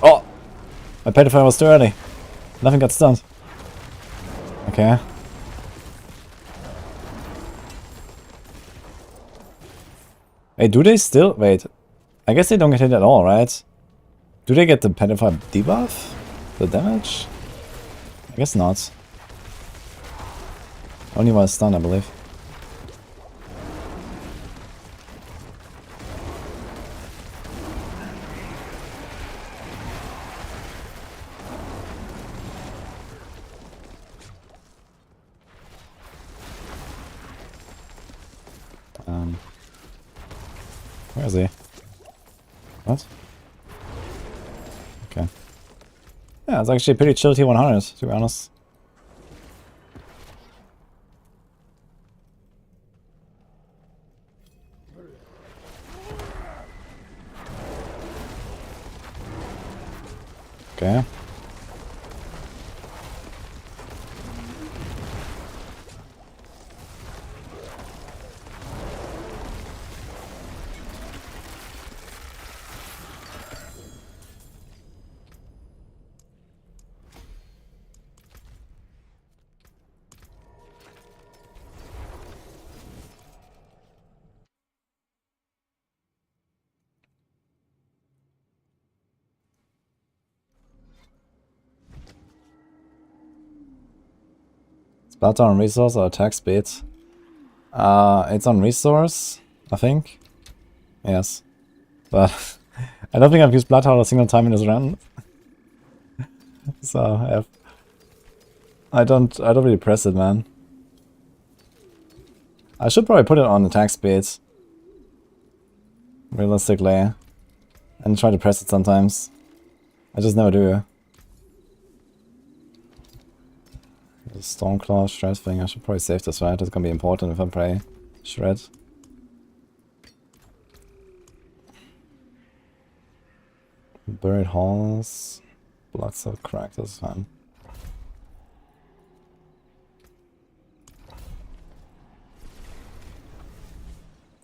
A: Oh! My petrifier was too early. Nothing got stunned. Okay. Hey, do they still... Wait. I guess they don't get hit at all, right? Do they get the petrifier debuff? The damage? I guess not. Only while stunned, I believe. Where is he? What? Okay. Yeah, it's actually a pretty chill T100, to be honest. Okay. Splatter on resource or attack speed? It's on resource, I think. Yes. But I don't think I've used Bloodhound a single time in this run. So I don't really press it, man. I should probably put it on attack speed. Realistically. And try to press it sometimes. I just never do. The Stormclaw Shred thing, I should probably save this, right? That's gonna be important if I play Shred. Buried Halls. Blood Cell Crack, that's fine.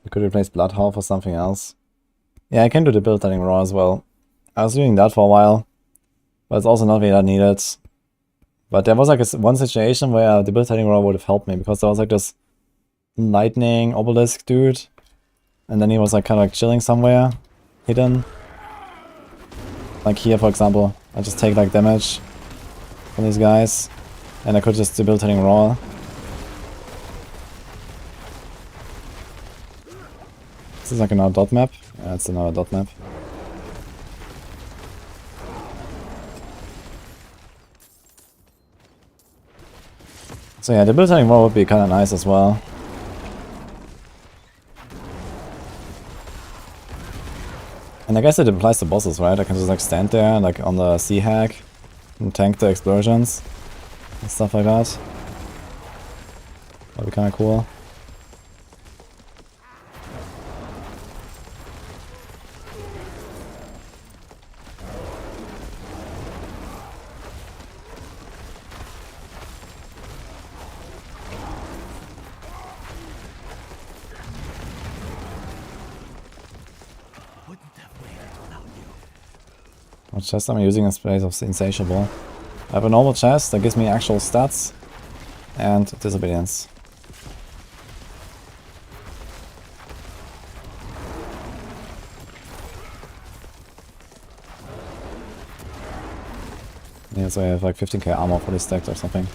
A: You could replace Bloodhound for something else. Yeah, I can do the build turning raw as well. I was doing that for a while, but it's also not really that needed. But there was like one situation where the build turning raw would have helped me, because there was like this lightning obelisk dude, and then he was like kind of like chilling somewhere, hidden. Like here, for example, I just take like damage from these guys, and I could just do build turning raw. This is like another dot map. Yeah, it's another dot map. So yeah, the build turning raw would be kind of nice as well. And I guess it applies to bosses, right? I can just like stand there, like on the sea hack, and tank the explosions and stuff like that. That'd be kind of cool. What chest am I using in place of Insatiable? I have a normal chest that gives me actual stats and disobedience. Yeah, so I have like 15k armor fully stacked or something.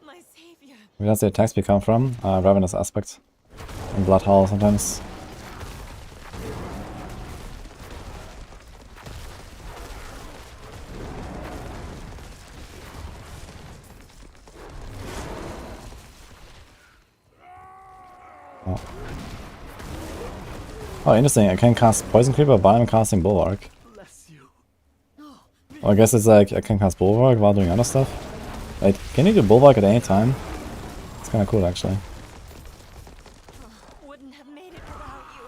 D: My savior.
A: Where does the attacks come from? Ravenous aspects. And Blood Howl sometimes. Oh. Oh, interesting. I can cast Poison Creeper, but I'm casting Bulwark.
C: Bless you.
A: Well, I guess it's like I can cast Bulwark while doing other stuff. Wait, can you do Bulwark at any time? It's kinda cool actually.
D: Wouldn't have made it without you.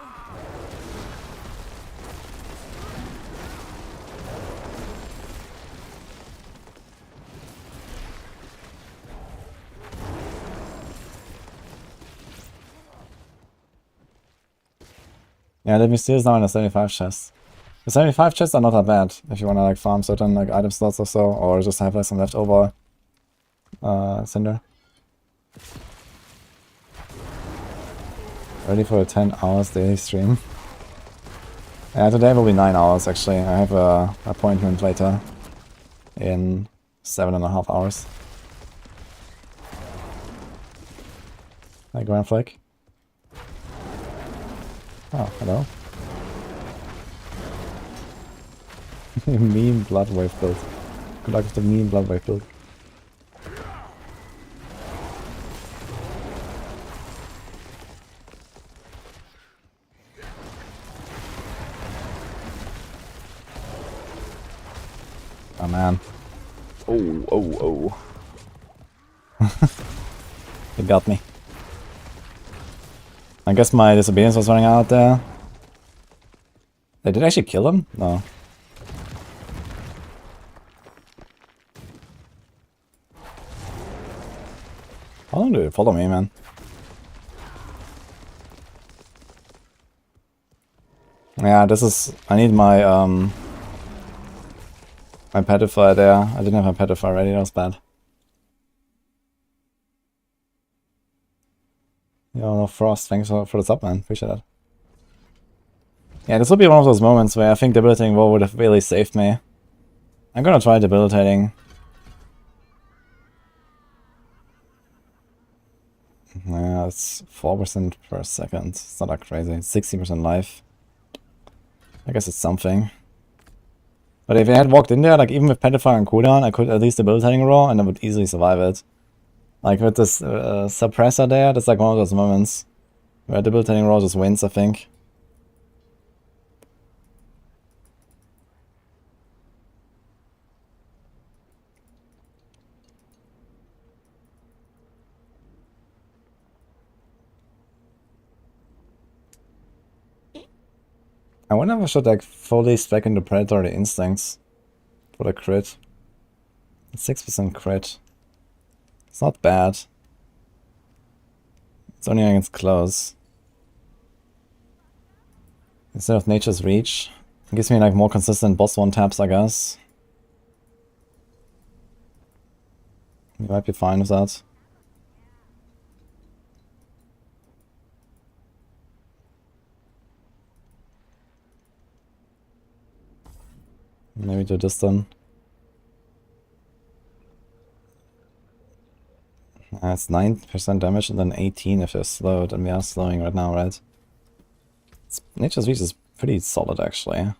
A: Yeah, the Mysterious now in a 75 chest. The 75 chests are not that bad if you wanna like farm certain like item slots or so, or just have like some leftover cinder. Ready for a 10 hours daily stream. Yeah, today will be 9 hours actually. I have a appointment later in 7.5 hours. Hi, Grand Flag. Oh, hello. Mean blood wave build. Good luck with the mean blood wave build. Oh man. Oh. It got me. I guess my disobedience was running out there. They did actually kill him? No. How long do they follow me, man? Yeah, this is... I need my, my Petrifier there. I didn't have my Petrifier ready, that was bad. Yo, no Frost, thanks for the sub, man. Appreciate that. Yeah, this would be one of those moments where I think debilitating War would have really saved me. I'm gonna try debilitating. Yeah, it's 4% per second. It's not that crazy. 60% life. I guess it's something. But if I had walked in there, like even with Petrifier and cooldown, I could at least debilitating roll and I would easily survive it. Like with this suppressor there, that's like one of those moments where debilitating roll just wins, I think. I wonder if I should like fully spec into Predatory Instincts for the crit. 6% crit. It's not bad. It's only against close. Instead of Nature's Reach. It gives me like more consistent boss one taps, I guess. You might be fine with that. Maybe do this then. It's 9% damage and then 18 if you're slowed, and we are slowing right now, right? Nature's Reach is pretty solid actually.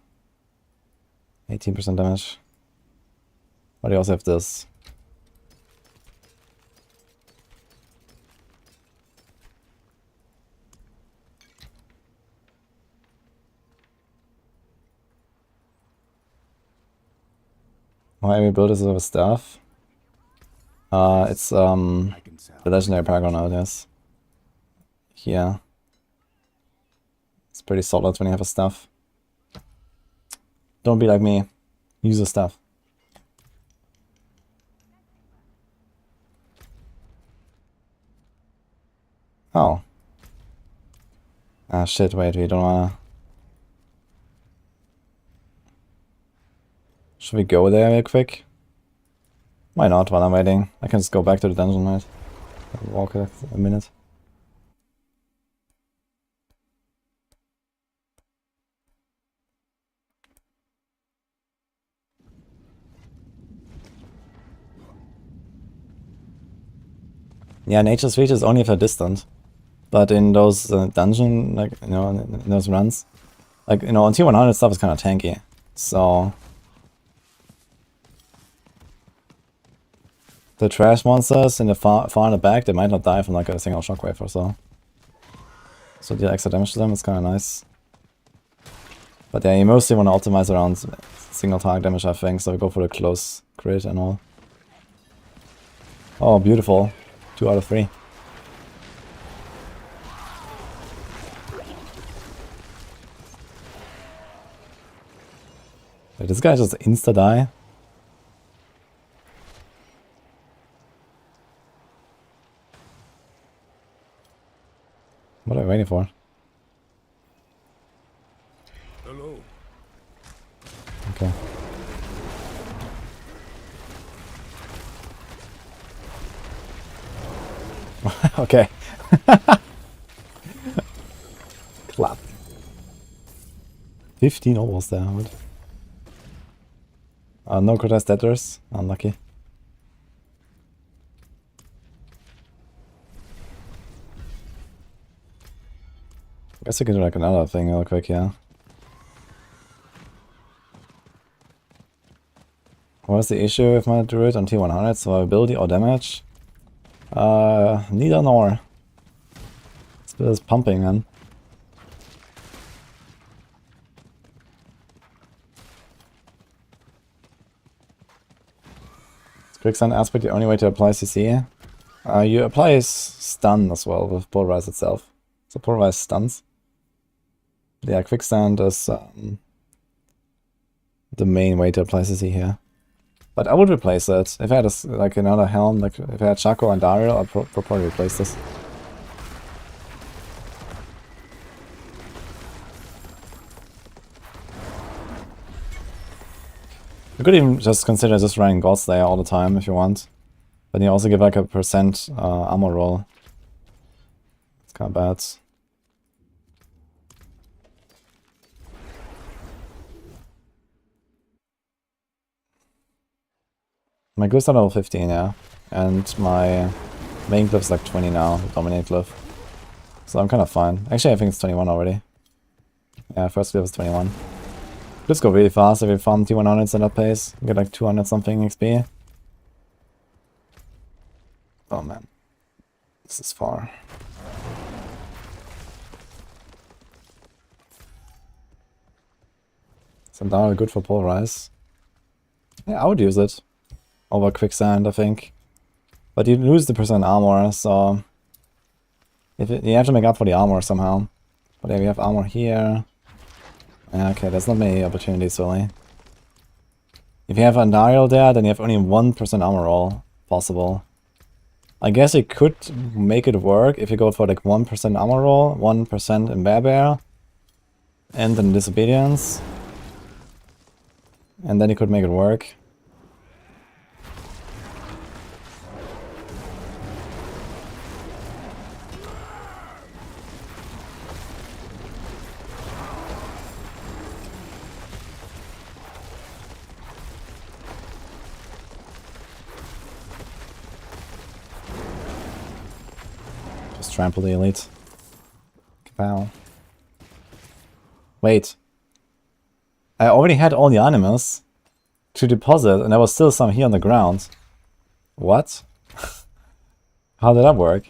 A: 18% damage. But you also have this. Why we build this with staff? It's the legendary Paragon node, yes. Here. It's pretty solid when you have a staff. Don't be like me. Use a staff. Oh. Ah shit, wait, we don't wanna... Should we go there real quick? Why not while I'm waiting? I can just go back to the dungeon, right? Walk a minute. Yeah, nature's reach is only if you're distant. But in those dungeon, like, you know, in those runs, like, you know, on T100 stuff is kind of tanky. So... The trash monsters in the far in the back, they might not die from like a single shockwave or so. So deal extra damage to them is kind of nice. But yeah, you mostly want to optimize around single target damage, I think, so we go for the close crit and all. Oh, beautiful. 2 out of 3. Wait, this guy just insta-die? What are we waiting for?
B: Hello.
A: Okay. Okay. Clap. 15 almost there. What? No contest debtors. Unlucky. Guess we can do like another thing real quick, yeah. What's the issue with my Druid on T100? Survivability or damage? Neither nor. This bit is pumping, man. Is Quicksand aspect the only way to apply CC? You apply stun as well with Pulverize itself. So Pulverize stuns. Yeah, Quicksand is the main way to apply CC here. But I would replace it. If I had like another helm, like if I had Chaco and Dario, I'd probably replace this. You could even just consider just running Godslayer all the time if you want. But you also give like a percent armor roll. It's kind of bad. My glyphs are level 15, yeah. And my main glyph's like 20 now, the dominate glyph. So I'm kind of fine. Actually, I think it's 21 already. Yeah, first glyph is 21. Let's go really fast if we farm T100s at that pace. Get like 200 something XP. Oh man. This is far. Some Dario good for Pulverize. Yeah, I would use it. Over Quicksand, I think. But you lose the percent armor, so... you have to make up for the armor somehow. But yeah, we have armor here. Yeah, okay, there's not many opportunities really. If you have Andariel there, then you have only 1% armor roll possible. I guess you could make it work if you go for like 1% armor roll, 1% in Bear, and then Disobedience. And then you could make it work. Trample the elite. Kapow. Wait. I already had all the animals to deposit and there was still some here on the ground. What? How did that work?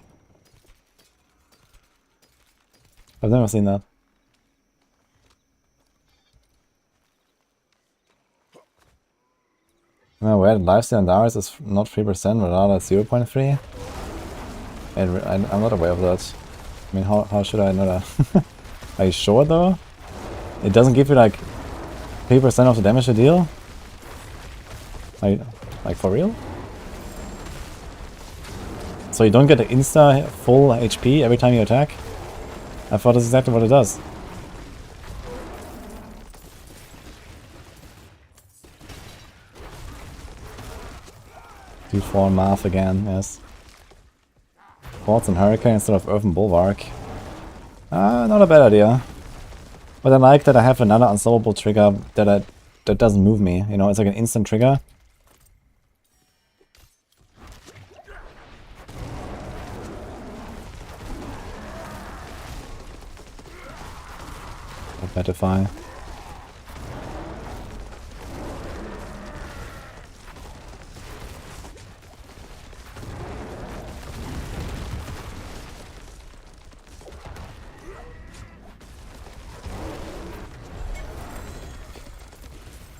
A: I've never seen that. No, where lifesteal and ours is not 3%, but rather 0.3. I'm not aware of that. I mean, how should I know that? Are you sure though? It doesn't give you like 3% of the damage you deal? Like for real? So you don't get the insta full HP every time you attack? I thought that's exactly what it does. D4 math again, yes. Quartz and Hurricane instead of Earthen Bulwark. Not a bad idea. But I like that I have another unstoppable trigger that doesn't move me. You know, it's like an instant trigger. Abattoir.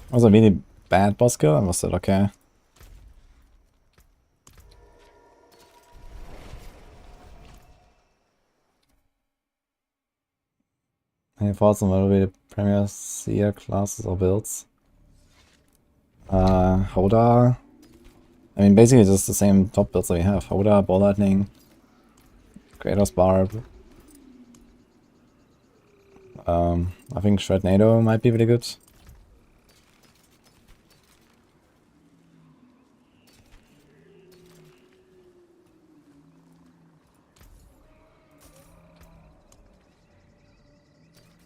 A: Was a really bad boss kill, or was it okay? Any thoughts on what will be the premier seer classes or builds? Hoda. I mean, basically just the same top builds that we have. Hoda, Ball Lightning, Kratos Barb. I think Shrednado might be really good.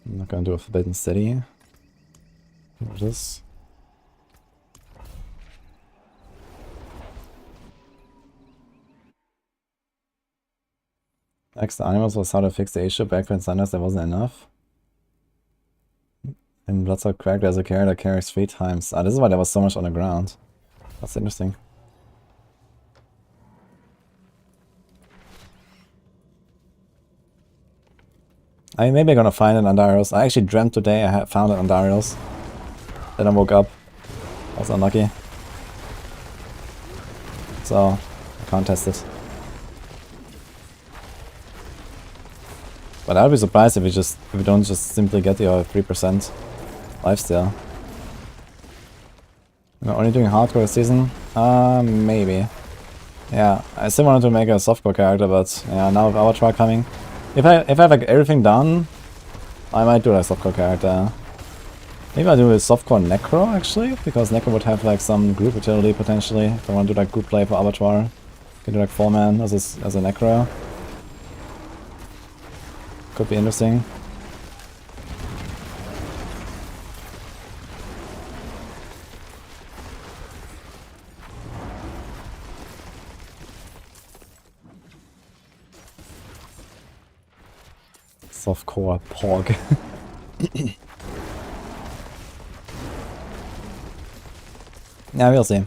A: I'm not gonna do a Forbidden City. What is this? Next, the animals was how to fix the issue. Back when Sanders there wasn't enough. In Bloodstock Crack, there's a carrier that carries 3 times. This is why there was so much on the ground. That's interesting. I mean, maybe I'm gonna find it on Darius. I actually dreamt today I had found it on Darius. Then I woke up. I was unlucky. So, I can't test it. But I'd be surprised if we don't just simply get the 3% lifesteal. We're only doing hardcore this season? Maybe. Yeah, I still wanted to make a softcore character, but yeah, now with Abattoir coming. If I have like everything done, I might do a softcore character. Maybe I'll do a softcore Necro actually, because Necro would have like some group utility potentially. If I want to do like group play for Abattoir, I can do like 4-man as a Necro. Could be interesting. Softcore Porg. Yeah, we'll see.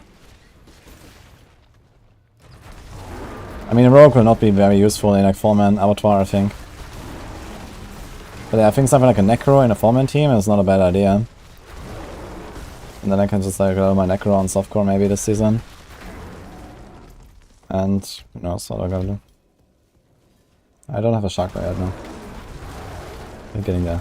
A: I mean, a rogue will not be very useful in like 4-man Abattoir, I think. But yeah, I think something like a Necro in a 4-man team is not a bad idea. And then I can just like roll my Necro on softcore maybe this season. And who knows what I'm gonna do. I don't have a Chakra yet, no. We're getting there.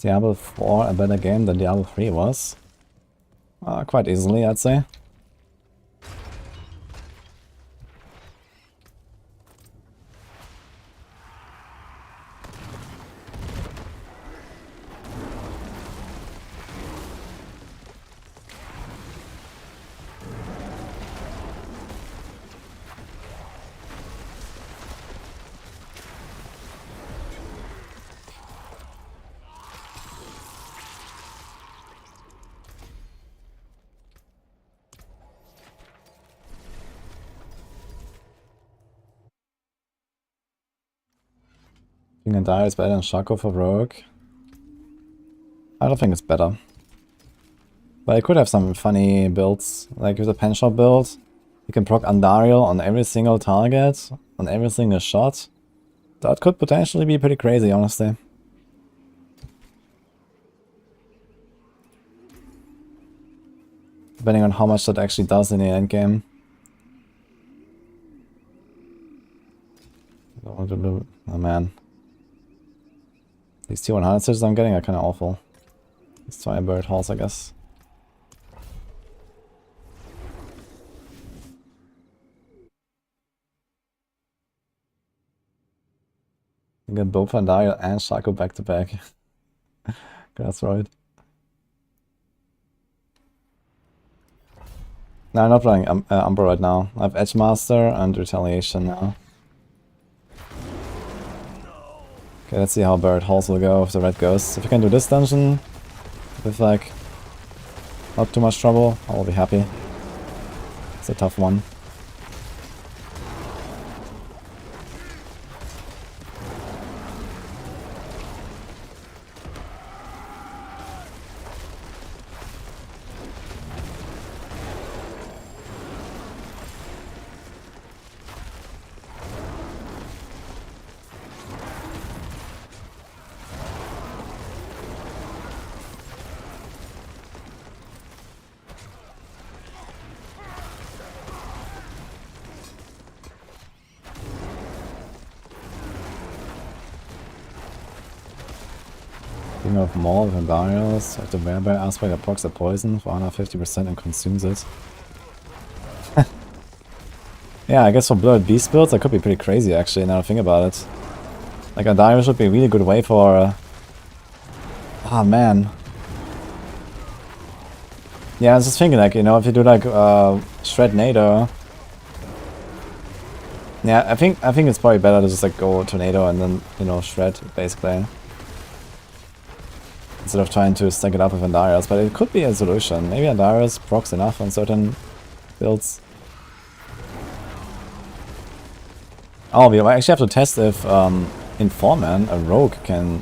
A: Diablo 4 a better game than Diablo 3 was? Quite easily, I'd say. King and Die is better than Shaco for Rogue. I don't think it's better. But it could have some funny builds. Like with the pen shot build, you can proc Andariel on every single target, on every single shot. That could potentially be pretty crazy, honestly. Depending on how much that actually does in the endgame. Oh man. These T100 stitches I'm getting are kinda awful. Let's try a bird horse, I guess. You get both Vandario and Shaco back to back. That's right. No, I'm not playing Umbra right now. I have Edgemaster and Retaliation now. Okay, let's see how Bird Halls will go if the red goes. If I can do this dungeon with like not too much trouble, I will be happy. It's a tough one. King of Maul with Endarios, have the Bear aspect that procs a poison for 150% and consumes it. Yeah, I guess for Blurred Beast builds that could be pretty crazy actually, now I think about it. Like Endarios would be a really good way for... Ah man. Yeah, I was just thinking like, you know, if you do like Shred Nado... Yeah, I think it's probably better to just like go Tornado and then, you know, Shred basically. Instead of trying to stack it up with Endarios, but it could be a solution. Maybe Endarios procs enough on certain builds. Oh, we actually have to test if in 4-man a rogue can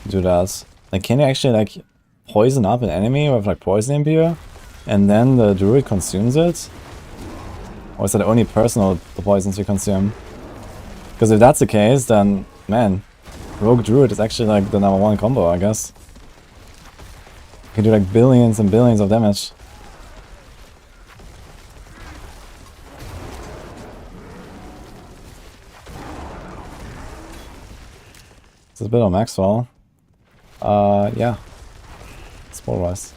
A: do that. Like, can you actually like poison up an enemy with like poison imbuer, and then the druid consumes it? Or is that only personal the poisons we consume? Because if that's the case, then man, rogue druid is actually like the #1 combo, I guess. You can do like billions and billions of damage. It's a bit of Maxwell. Yeah. It's Pulverize.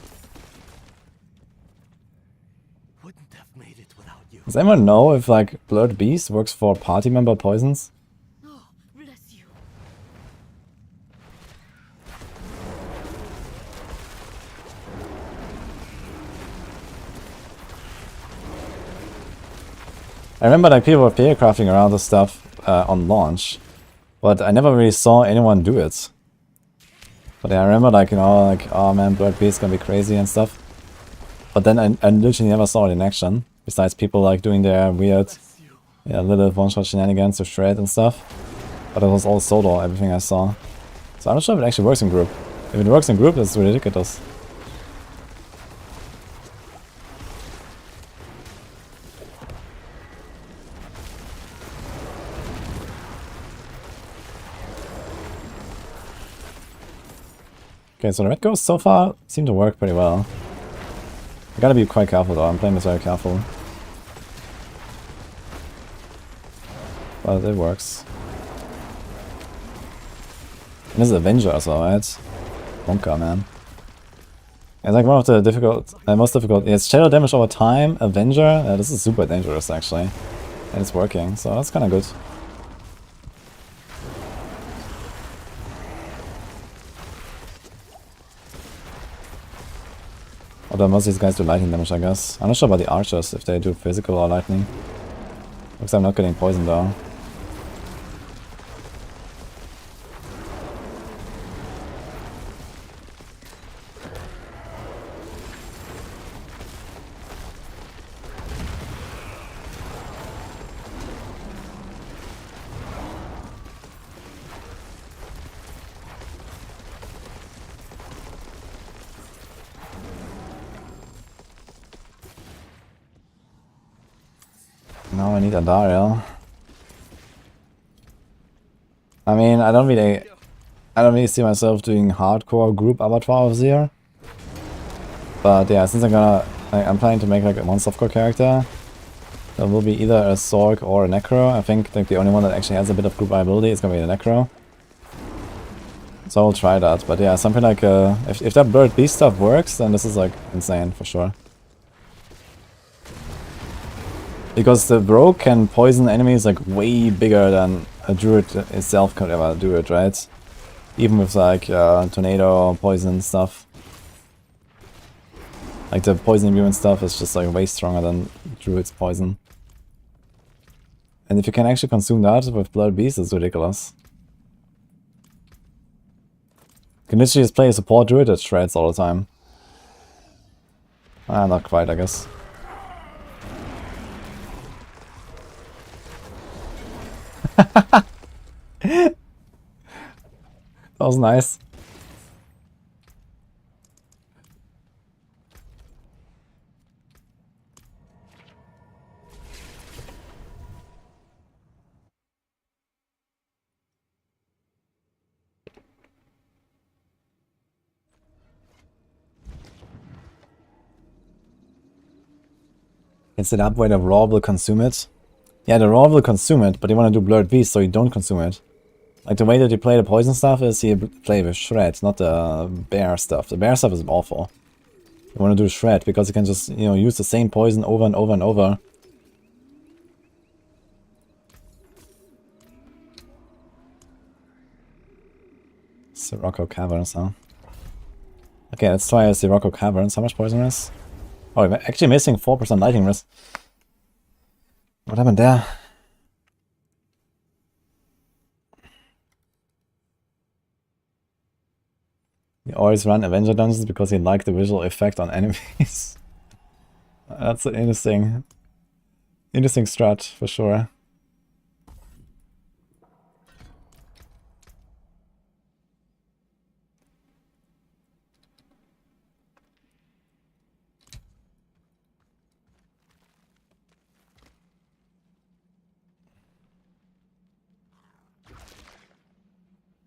C: Wouldn't have made it without you.
A: Does anyone know if like Blurred Beast works for party member poisons?
D: Oh, bless you.
A: I remember like people were theorycrafting around this stuff on launch, but I never really saw anyone do it. But yeah, I remember like, you know, like, oh man, Blurred Beast gonna be crazy and stuff. But then I literally never saw it in action, besides people like doing their weird, yeah, little one-shot shenanigans to Shred and stuff. But it was all solo, everything I saw. So I'm not sure if it actually works in group. If it works in group, that's ridiculous. Okay, so the red ghosts so far seem to work pretty well. I gotta be quite careful though, I'm playing this very careful. But it works. And this is Avenger as well, right? Bonker, man. It's like one of the most difficult. Yeah, it's shadow damage over time, Avenger. Yeah, this is super dangerous actually. And it's working, so that's kinda good. Although most of these guys do lightning damage, I guess. I'm not sure about the archers, if they do physical or lightning. Looks like I'm not getting poisoned though. Now I need a Dario. I mean, I don't really see myself doing hardcore group Abattoir of Zero. But yeah, since I'm I'm planning to make like one softcore character. There will be either a Sorc or a Necro. I think like the only one that actually has a bit of group viability is gonna be the Necro. So I'll try that. But yeah, something like if that Blurred Beast stuff works, then this is like insane for sure. Because the Rogue can poison enemies like way bigger than a Druid itself could ever do it, right? Even with like tornado poison stuff. Like the poison immune stuff is just like way stronger than Druid's poison. And if you can actually consume that with Blood Beast, it's ridiculous. You can literally just play a support Druid that shreds all the time. Ah, not quite, I guess. That was nice. It's set up where the raw will consume it. Yeah, the raw will consume it, but you want to do Blurred Beast so you don't consume it. Like the way that you play the poison stuff is you play with Shred, not the bear stuff. The bear stuff is awful. You want to do Shred because you can just, you know, use the same poison over and over and over. Sirocco Caverns, huh? Okay, let's try a Sirocco Caverns. How much poison risk? Oh, we're actually missing 4% lightning risk. What happened there? You always run Avenger dungeons because you like the visual effect on enemies. That's an interesting strat for sure.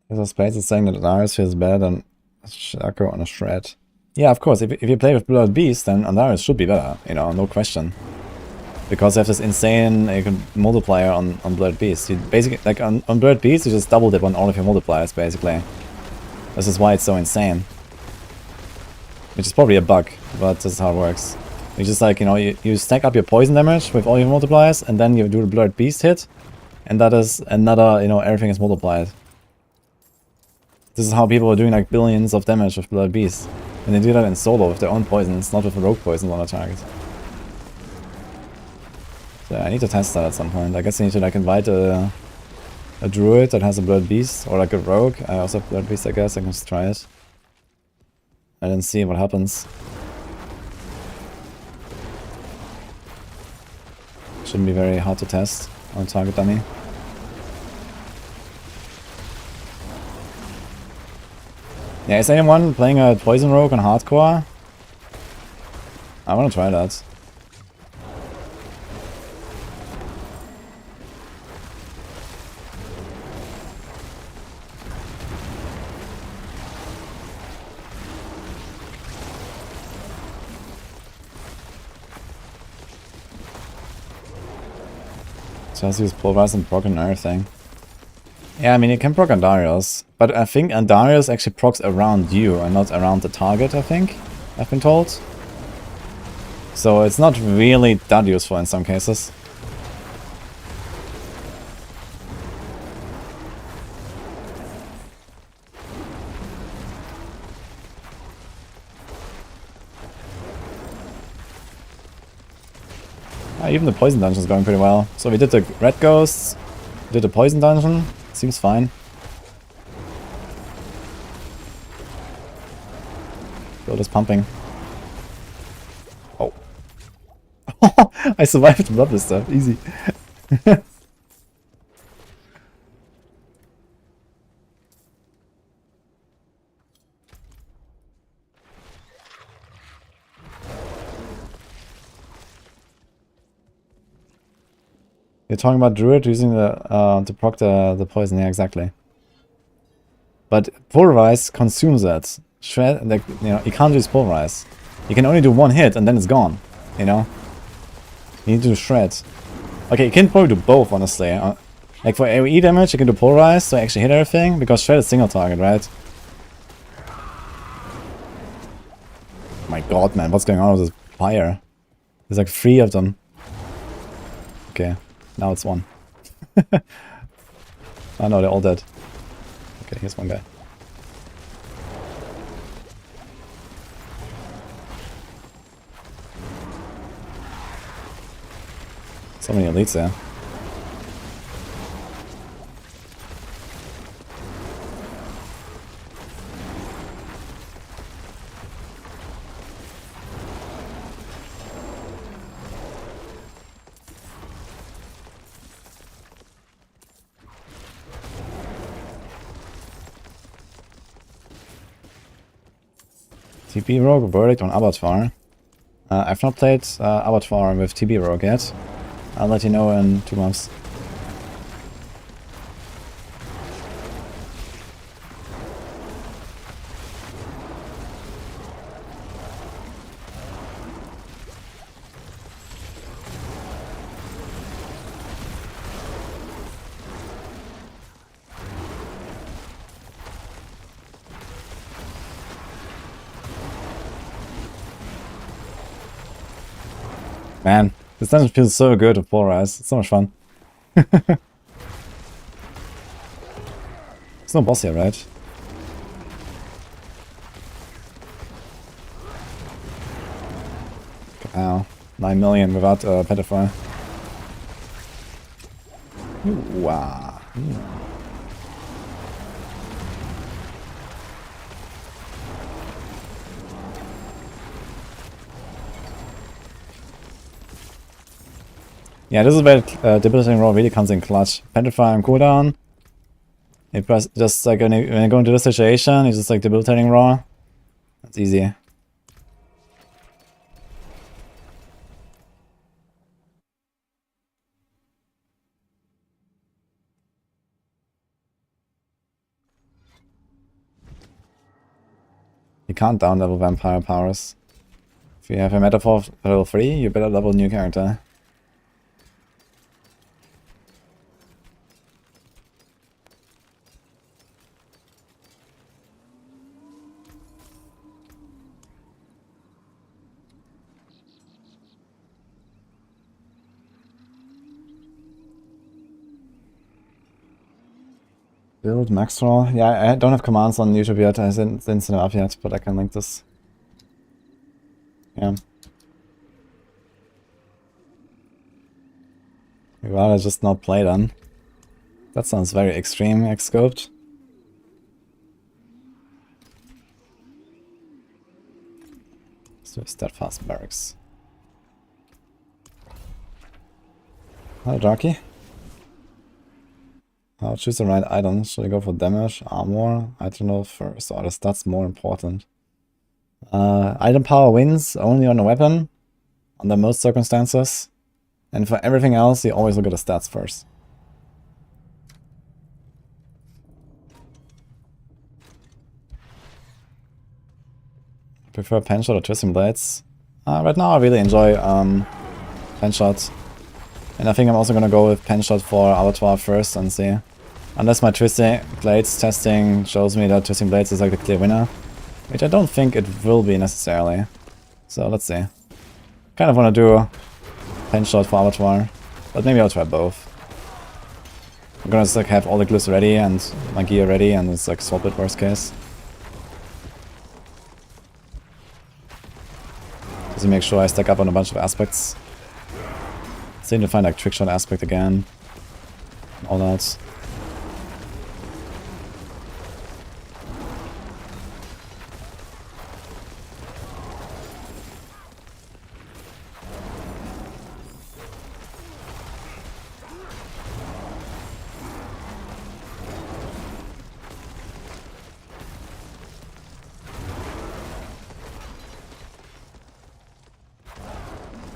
A: There's a space that's saying that Darius feels better than Shaco on a Shred. Yeah, of course, if you play with Blood Beast, then Darius should be better, you know, no question. Because you have this insane multiplier on Blood Beast. You basically, like on Blood Beast, you just doubled it on all of your multipliers, basically. This is why it's so insane. Which is probably a bug, but this is how it works. You just like, you know, you stack up your poison damage with all your multipliers, and then you do the Blood Beast hit, and that is another, you know, everything is multiplied. This is how people are doing like billions of damage with Blood Beast. And they do that in solo with their own poisons, not with rogue poisons on a target. So I need to test that at some point. I guess I need to like invite a Druid that has a Blood Beast, or like a rogue. I also have Blood Beast, I guess. I can just try it. And then see what happens. Shouldn't be very hard to test on target dummy. Yeah, is anyone playing a Poison Rogue on hardcore? I wanna try that. Just use Pulverize and proc and everything. Yeah, I mean, you can proc Andarius, but I think Andarius actually procs around you and not around the target, I think. I've been told. So it's not really that useful in some cases. Even the poison dungeon is going pretty well. So we did the red ghosts, did the poison dungeon. Seems fine. Build is pumping. Oh. I survived the bloodless stuff. Easy. You're talking about Druid using the to proc the poison, yeah, exactly. But Pulverize consumes that. Shred, like, you know, you can't use Pulverize. You can only do one hit and then it's gone, you know? You need to do shred. Okay, you can probably do both, honestly. Like for AoE damage, you can do Pulverize, so actually hit everything, because shred is single target, right? My god, man, what's going on with this fire? There's like 3 of them. Okay, now it's 1. Oh no, they're all dead. Okay, here's one guy. So many elites there. TB Rogue, Verdict on Abattoir. I've not played Abattoir with TB Rogue yet. I'll let you know in 2 months. Man, this dungeon feels so good with Pulverize. It's so much fun. There's no boss here, right? Wow, 9 million without Petrify. Wow. Yeah, this is where debilitating roll really comes in clutch. Petrify on cooldown. You press just like when you go into this situation, you just like debilitating raw. That's easy. You can't down level vampire powers. If you have a metaphor level 3, you better level new character. Build max roll. Yeah, I don't have commands on YouTube yet. I didn't set them up yet, but I can link this. Yeah. I'd rather just not play then. That sounds very extreme, X-scoped. Let's do steadfast barracks. Hello, Darky. I'll choose the right item. Should I go for damage, armor? I don't know first, or the stats more important. Item power wins only on a weapon, under most circumstances. And for everything else, you always look at the stats first. Prefer Penshot or Twisting Blades? Right now I really enjoy Penshot. And I think I'm also gonna go with Penshot for Abattoir first and see. Unless my Twisting Blades testing shows me that Twisting Blades is like the clear winner. Which I don't think it will be necessarily. So let's see. Kind of wanna do Penshot for Abattoir. But maybe I'll try both. I'm gonna just like have all the glyphs ready and my gear ready and it's like swap it worst case. Just to make sure I stack up on a bunch of aspects. Still need to find like trickshot aspect again. All that.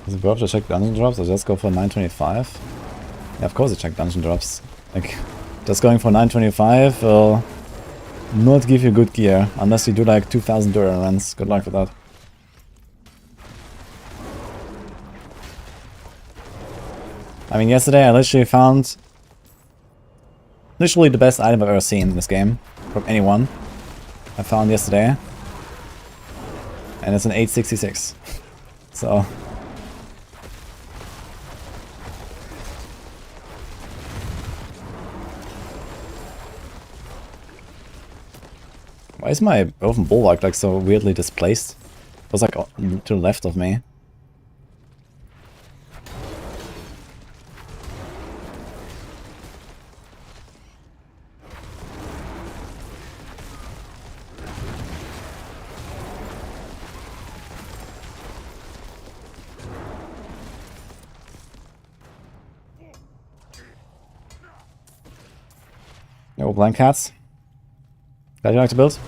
A: Is it worth to check dungeon drops or just go for 925? Yeah, of course you check dungeon drops. Like, just going for 925 will not give you good gear, unless you do like 2000 Duran runs. Good luck with that. I mean, yesterday I literally found literally the best item I've ever seen in this game from anyone. I found yesterday. And it's an 866. So... Why is my open bulwark like so weirdly displaced? It was like to the left of me. No blind cats. Glad you like to build.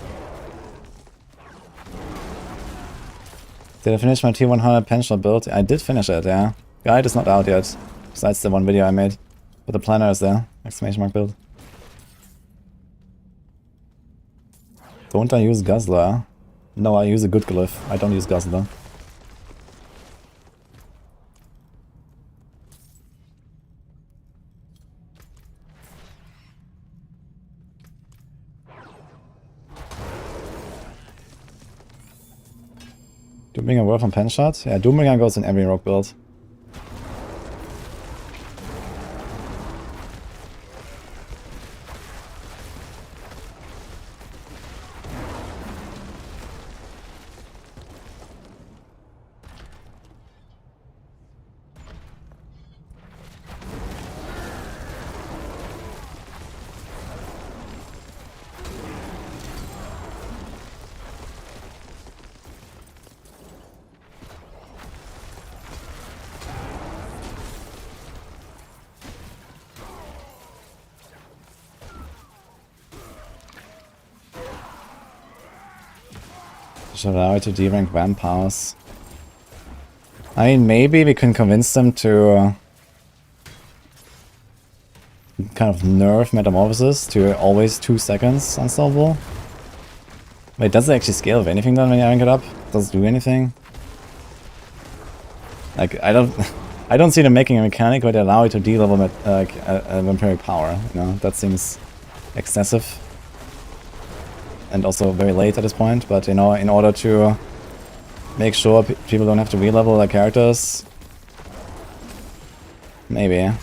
A: Did I finish my T100 pensional build? I did finish it, yeah. Guide is not out yet. Besides the one video I made. But the planner is there. Exclamation mark build. Don't I use Guzzler? No, I use a good glyph. I don't use Guzzler. Doombringer worth on pen shot? Yeah, Doombringer goes in every rogue build. Should allow it to D-rank vampires. I mean, maybe we can convince them to kind of nerf Metamorphosis to always 2 seconds unstoppable. Wait, does it actually scale with anything then when you rank it up? Does it do anything? Like, I don't see them making a mechanic where they allow it to D-level a vampiric power. You know, that seems excessive. And also very late at this point, but you know, in order to make sure people don't have to re-level their characters, maybe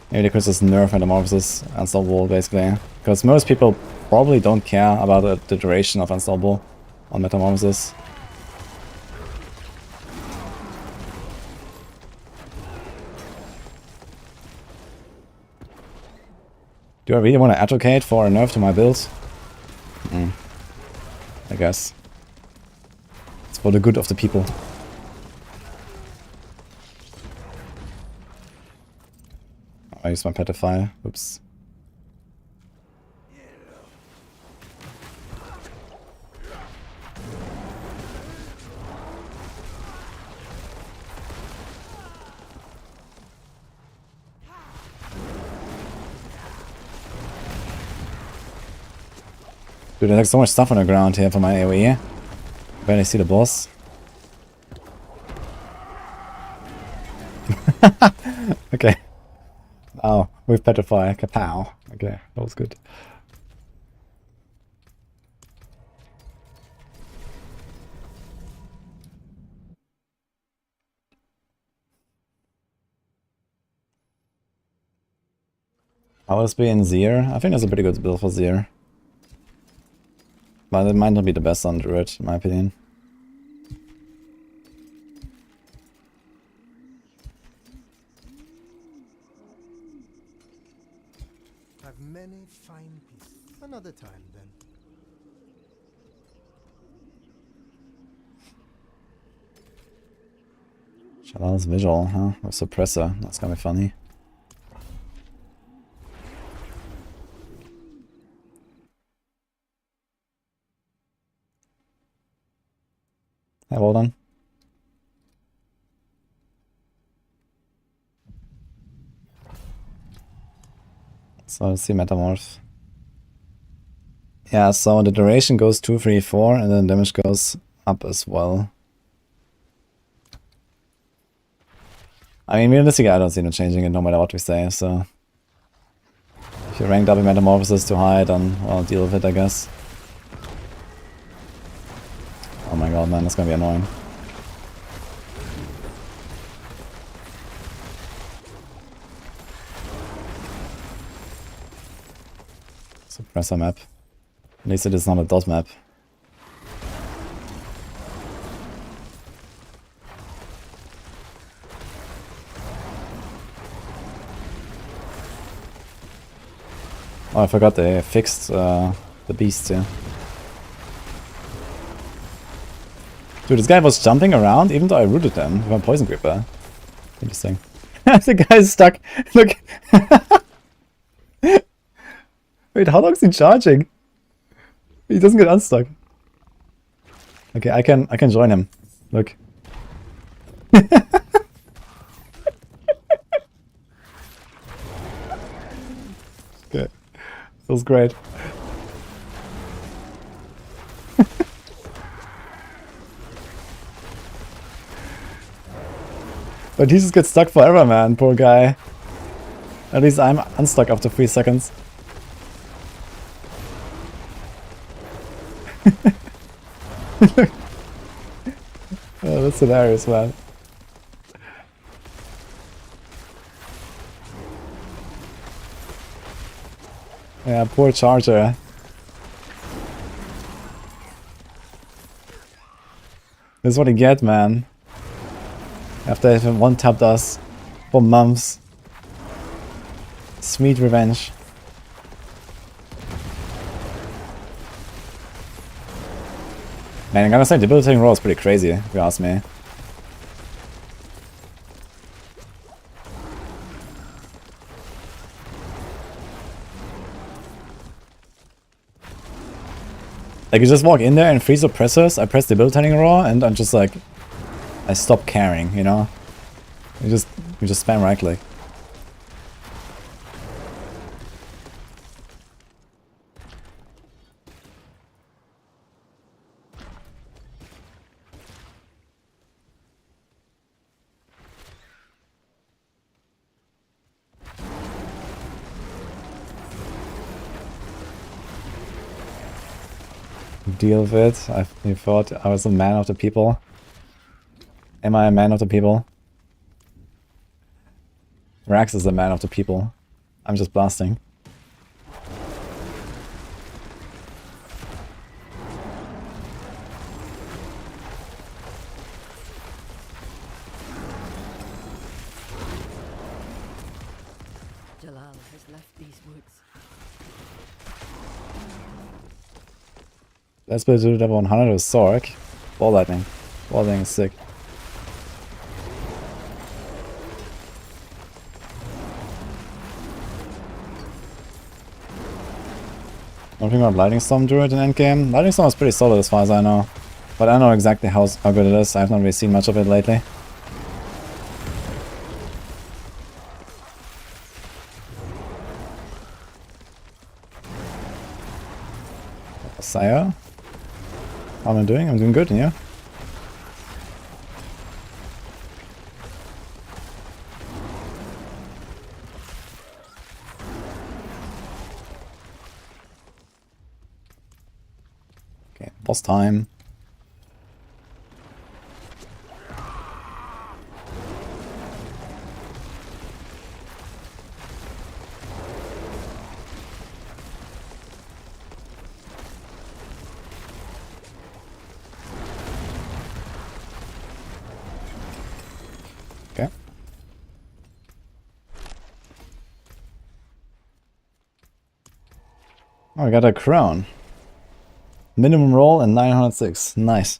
A: they could just nerf Metamorphosis Unstoppable, basically. Because most people probably don't care about the duration of Unstoppable on Metamorphosis. Do I really want to advocate for a nerf to my build? I guess. It's for the good of the people. Oh, I used my petrifier. Oops. Dude, there's so much stuff on the ground here for my AoE. Barely see the boss. Okay. Oh, with Petrify. Kapow. Okay, that was good. OSB and Zir. I think that's a pretty good build for Zir. But it might not be the best on Druid, in my opinion.
C: I've many fine pieces. Another time, then.
A: Shalal's visual, huh? With suppressor. That's gonna be funny. Hey, well done. So let's see Metamorph. Yeah, so the duration goes 2, 3, 4, and then damage goes up as well. I mean, realistically, I don't see them changing it no matter what we say, so... If you ranked up in Metamorphosis too high, then, well, deal with it, I guess. Oh my god, man, that's gonna be annoying. Suppressor map. At least it is not a dot map. Oh, I forgot they fixed the beasts here. Dude, this guy was jumping around even though I rooted them with a poison gripper. Interesting. The guy's stuck. Look. Wait, how long is he charging? He doesn't get unstuck. Okay, I can join him. Look. Okay. Feels great. But he just gets stuck forever, man, poor guy. At least I'm unstuck after 3 seconds. Oh, that's hilarious, man. Yeah, poor charger. This is what you get, man. After having one-tapped us for months. Sweet revenge. Man, I'm gonna say debilitating roll is pretty crazy, if you ask me. Like, you just walk in there and 3 suppressors, I press debilitating roll, and I'm just like... I stop caring, you know? You just spam right click. Deal with it. You thought I was a man of the people. Am I a man of the people? Rax is a man of the people. I'm just blasting.
D: Jalal has left these woods.
A: Let's build to level 100 with Sork. Ball lightning. Ball lightning is sick. Nothing about Lightning Storm Druid in Endgame. Lightning Storm is pretty solid as far as I know. But I don't know exactly how good it is. I have not really seen much of it lately. Sire? How am I doing? I'm doing good, and you? Okay, boss time. Okay. Oh, I got a crown. Minimum roll and 906. Nice.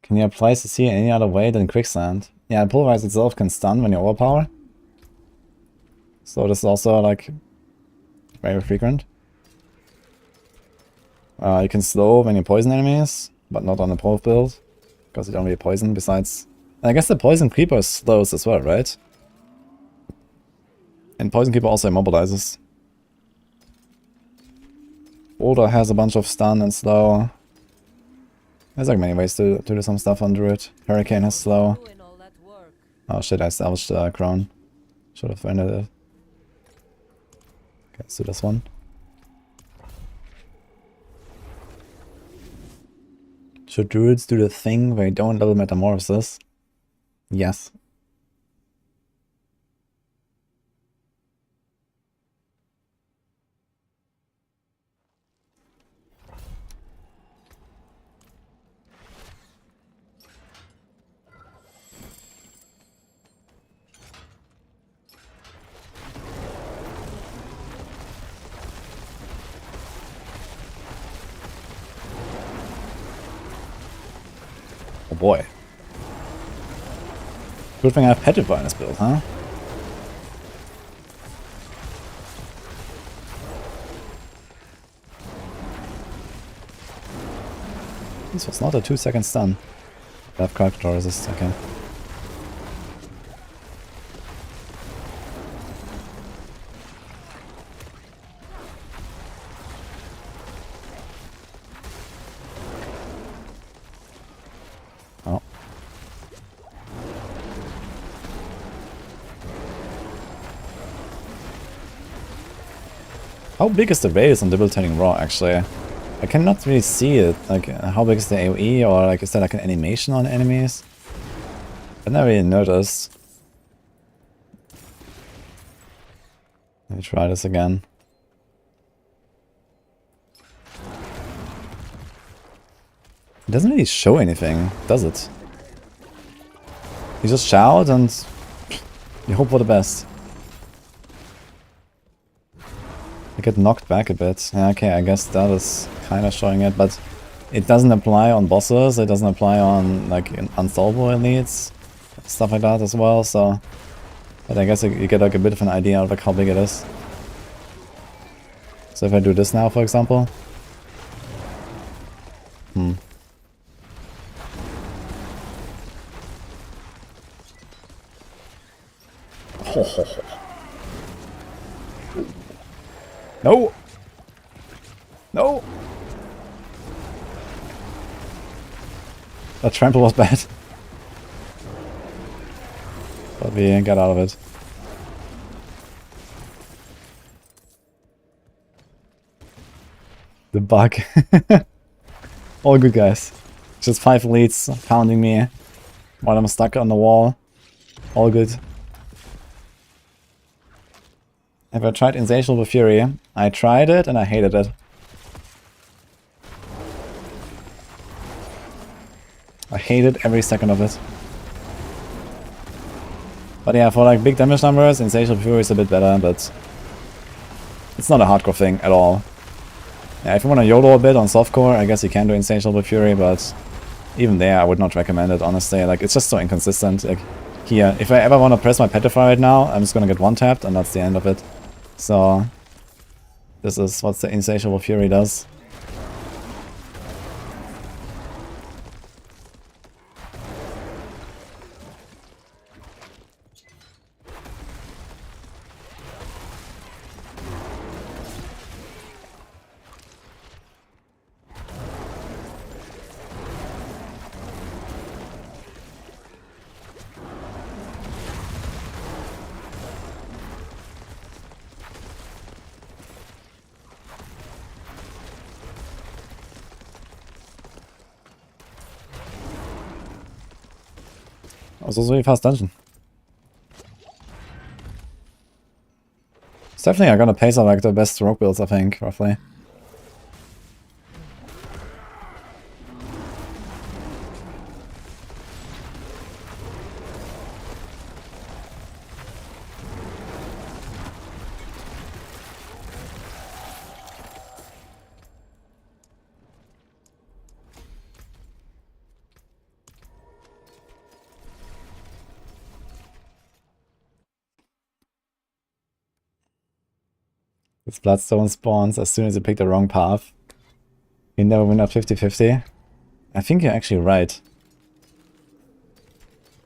A: Can you apply CC in any other way than quicksand? Yeah, Pulverize itself can stun when you overpower. So this is also like very frequent. You can slow when you poison enemies, but not on the Pulv build. Because you don't really poison besides... I guess the Poison Creeper slows as well, right? And Poison Creeper also immobilizes. Boulder has a bunch of stun and slow. There's like many ways to do some stuff on Druid. Hurricane is slow.
D: Doing all that work.
A: Oh shit, I salvaged Crown. Should have ended it. Okay, let's do this one. Should Druids do the thing where you don't level Metamorphosis? Yes. Oh boy. Good thing I have Petrify in this build, huh? This was not a 2-second stun. I have character resist, okay. Oh. How big is the radius on debilitating raw actually? I cannot really see it. Like, how big is the AoE, or like, is there like an animation on enemies? I never really noticed. Let me try this again. It doesn't really show anything, does it? You just shout and you hope for the best. I get knocked back a bit. Yeah, okay, I guess that is kind of showing it, but it doesn't apply on bosses, it doesn't apply on like unsolvable elites, stuff like that as well, so... But I guess you get like a bit of an idea of like how big it is. So if I do this now, for example... No! No! That trample was bad. But we got out of it. The bug. All good, guys. Just 5 elites pounding me while I'm stuck on the wall. All good. Have I tried Insatiable Fury? I tried it and I hated it. I hated every second of it. But yeah, for like big damage numbers, Insatiable Fury is a bit better, but it's not a hardcore thing at all. Yeah, if you want to YOLO a bit on softcore, I guess you can do Insatiable Fury, but even there I would not recommend it, honestly. Like, it's just so inconsistent. Like, here, if I ever want to press my Petrify right now, I'm just gonna get one-tapped and that's the end of it. So, this is what the Insatiable Fury does. It's also a fast dungeon. It's definitely gonna pace out like the best rogue builds, I think, roughly. This Bloodstone spawns as soon as you pick the wrong path. You never win at 50-50. I think you're actually right.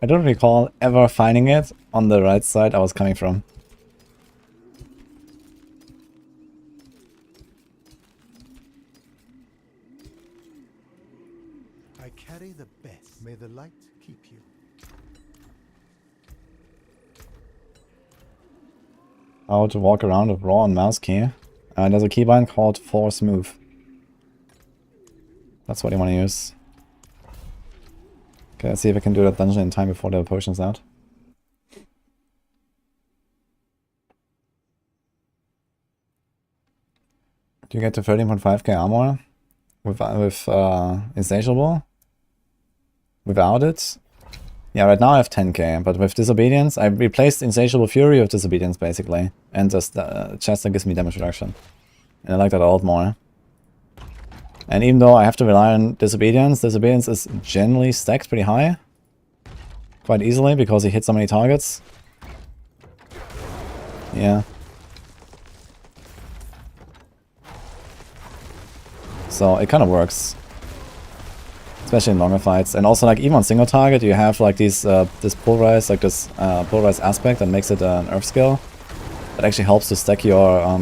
A: I don't recall ever finding it on the right side I was coming from.
C: Carry the best. May the light keep you.
A: How to walk around with raw and mouse key. There's a keybind called Force Move. That's what you want to use. Okay, let's see if I can do that dungeon in time before the potion's out. Do you get to 13.5k armor with Insatiable? Without it? Yeah, right now I have 10k, but with Disobedience, I replaced Insatiable Fury with Disobedience basically. And just chest that gives me damage reduction. And I like that a lot more. And even though I have to rely on Disobedience, Disobedience is generally stacked pretty high. Quite easily, because he hits so many targets. Yeah. So it kind of works. Especially in longer fights. And also like even on single target you have like these this Pulverize, like this Pulverize aspect that makes it an earth skill. That actually helps to stack your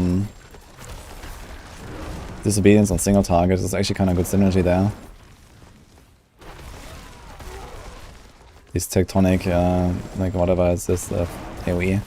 A: Disobedience on single target. There's actually kind of good synergy there. These tectonic, like whatever is this, AoE.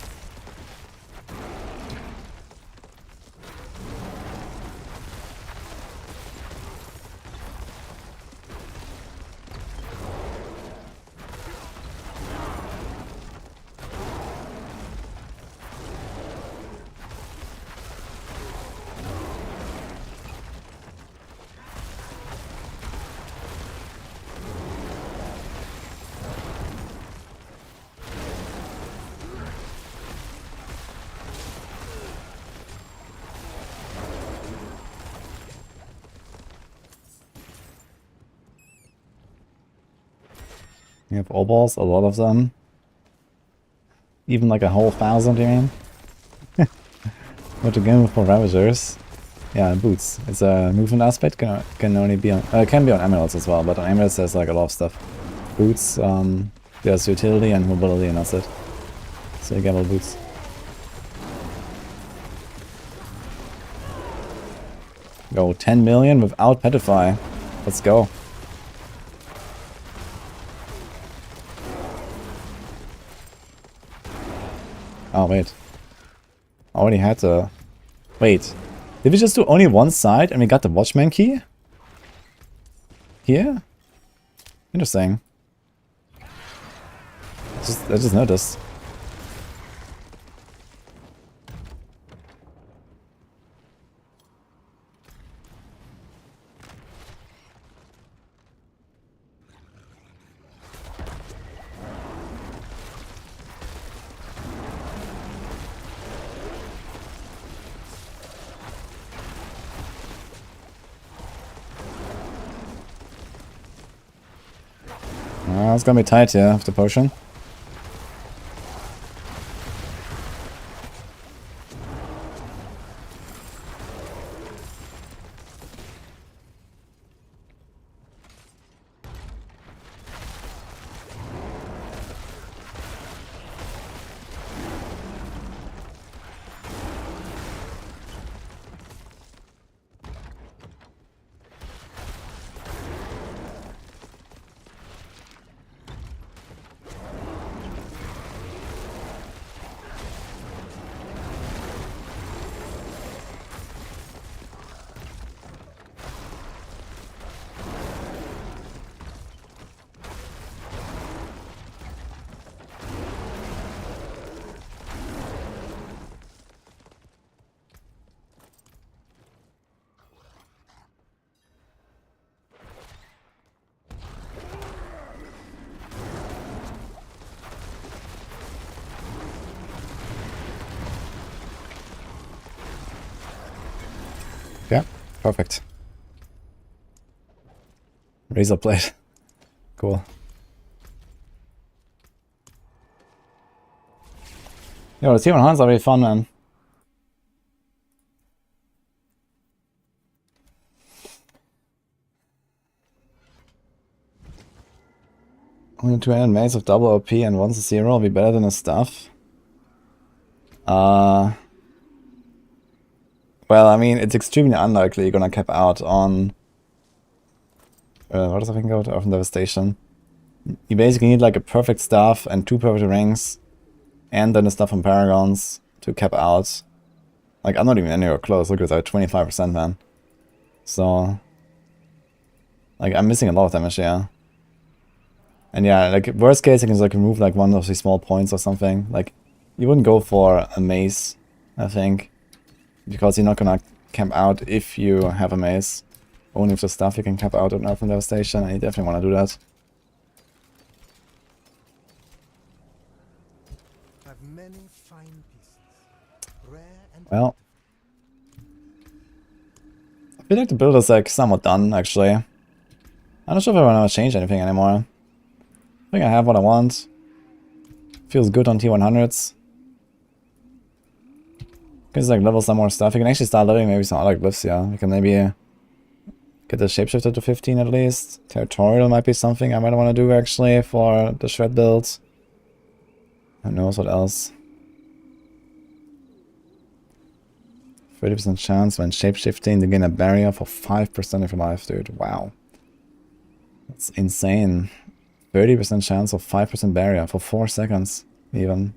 A: You have obols, a lot of them. Even like a whole 1,000, you mean? What to go for Ravagers? Yeah, boots. It's a movement aspect, can only be on... it can be on amulets as well, but on amulets there's like a lot of stuff. Boots, there's utility and mobility and that's it. So you get all boots. Go 10 million without Petrify. Let's go. Oh, wait. I already had the... Wait. Did we just do only one side and we got the Watchman key? Here? Interesting. I just noticed. It's gonna be tight here with the potion. Yeah, perfect. Razor blade. Cool. Yo, the T100s are really fun, man. Only 200 maze of double OP and once a 0 will be better than his stuff. Well, I mean, it's extremely unlikely you're gonna cap out on what does I think called? Orphan Devastation. You basically need like a perfect staff and 2 perfect rings, and then the stuff from Paragons to cap out. Like, I'm not even anywhere close. Look at that, 25%, man. So, like, I'm missing a lot of damage here. And yeah, like, worst case, I can just like remove like one of these small points or something. Like, you wouldn't go for a mace, I think, because you're not gonna camp out if you have a mace. Only if the stuff you can cap out an Orphan Devastation, and you definitely want to do that.
C: Have many fine pieces, rare and
A: Well, I feel like the build is like somewhat done, actually. I'm not sure if I want to change anything anymore. I think I have what I want. Feels good on T100s. You can just like level some more stuff. You can actually start leveling maybe some other glyphs, yeah. You can maybe get the shapeshifter to 15 at least. Territorial might be something I might want to do actually for the shred build. Who knows what else. 30% chance when shapeshifting to gain a barrier for 5% of your life, dude. Wow. That's insane. 30% chance of 5% barrier for 4 seconds, even.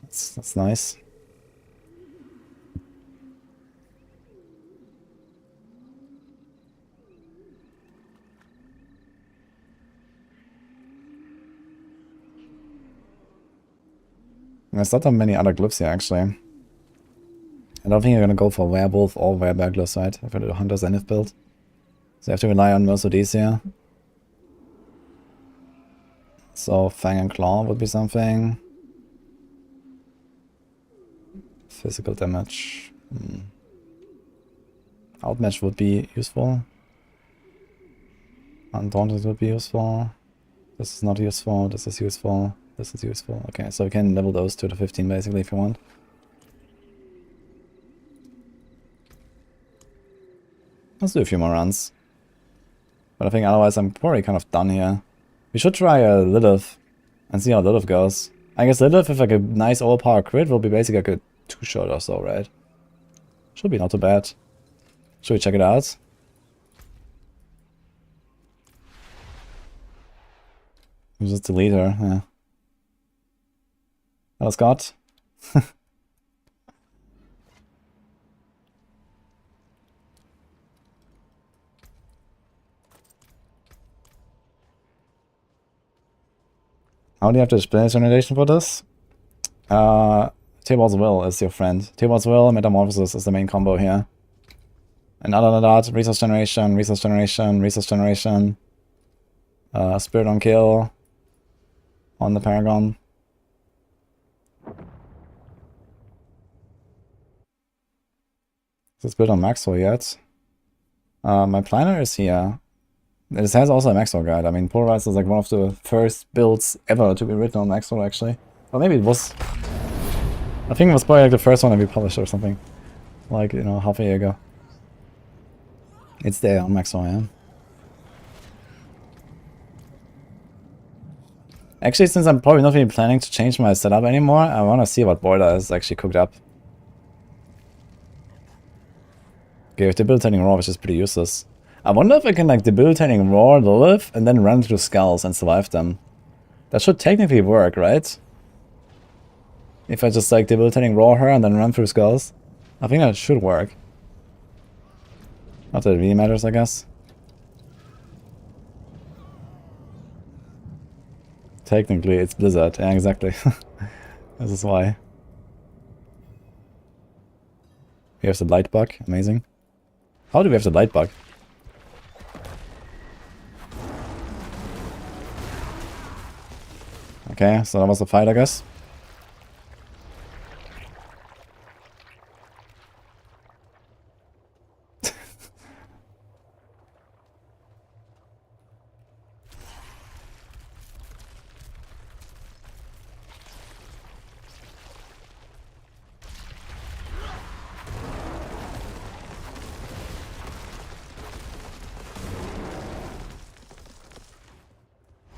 A: That's nice. There's not that many other glyphs here, actually. I don't think you're gonna go for werewolf or werebear glyphs, right? If you do hunter zenith build. So you have to rely on most of these here. So Fang and Claw would be something. Physical damage. Outmatch would be useful. Undaunted would be useful. This is not useful, this is useful, this is useful. Okay, so we can level those to the 15 basically if you want. Let's do a few more runs. But I think otherwise I'm probably kind of done here. We should try a Lilith and see how Lilith goes. I guess Lilith with like a nice overpower crit will be basically like a 2-shot or so, right? Should be not too bad. Should we check it out? We'll just delete her, yeah. Hello, Scott. How do you have to display generation for this? Tabor's Will is your friend. Tabor's Will and Metamorphosis is the main combo here. And other than that, resource generation, resource generation, resource generation. Spirit on kill on the Paragon. Is this built on Maxwell yet? My planner is here. This has also a Maxwell guide. I mean, Pulverize is like one of the first builds ever to be written on Maxwell, actually. Or maybe it was... I think it was probably like the first one that we published or something. Like, you know, half a year ago. It's there on Maxwell, yeah. Actually, since I'm probably not really planning to change my setup anymore, I want to see what Boiler is actually cooked up. Okay, with debilitating raw, which is pretty useless. I wonder if I can like debilitating raw Lilith and then run through skulls and survive them. That should technically work, right? If I just like debilitating raw her and then run through skulls. I think that should work. Not that it really matters, I guess. Technically, it's Blizzard. Yeah, exactly. This is why. Here's the light bug. Amazing. How do we have the light bug? Okay, so that was the fight, I guess.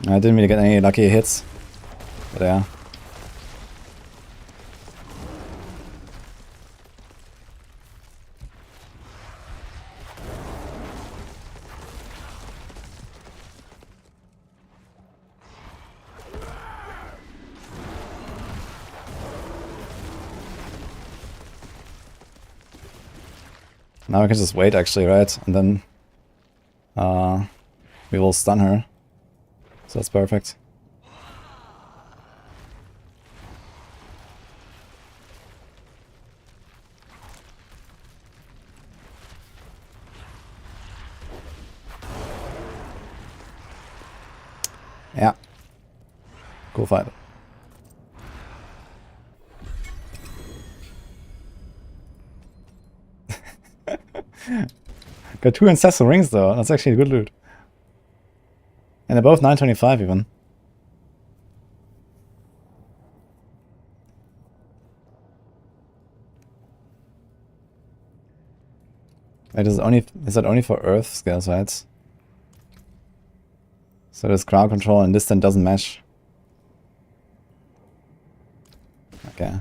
A: I didn't really get any lucky hits. But yeah. Now we can just wait actually, right? And then we will stun her. So that's perfect. Yeah. Cool fight. Got 2 ancestral rings though. That's actually a good loot. And they're both 925 even. Is that only for Earth skills, right? So this crowd control and distant doesn't match. Okay.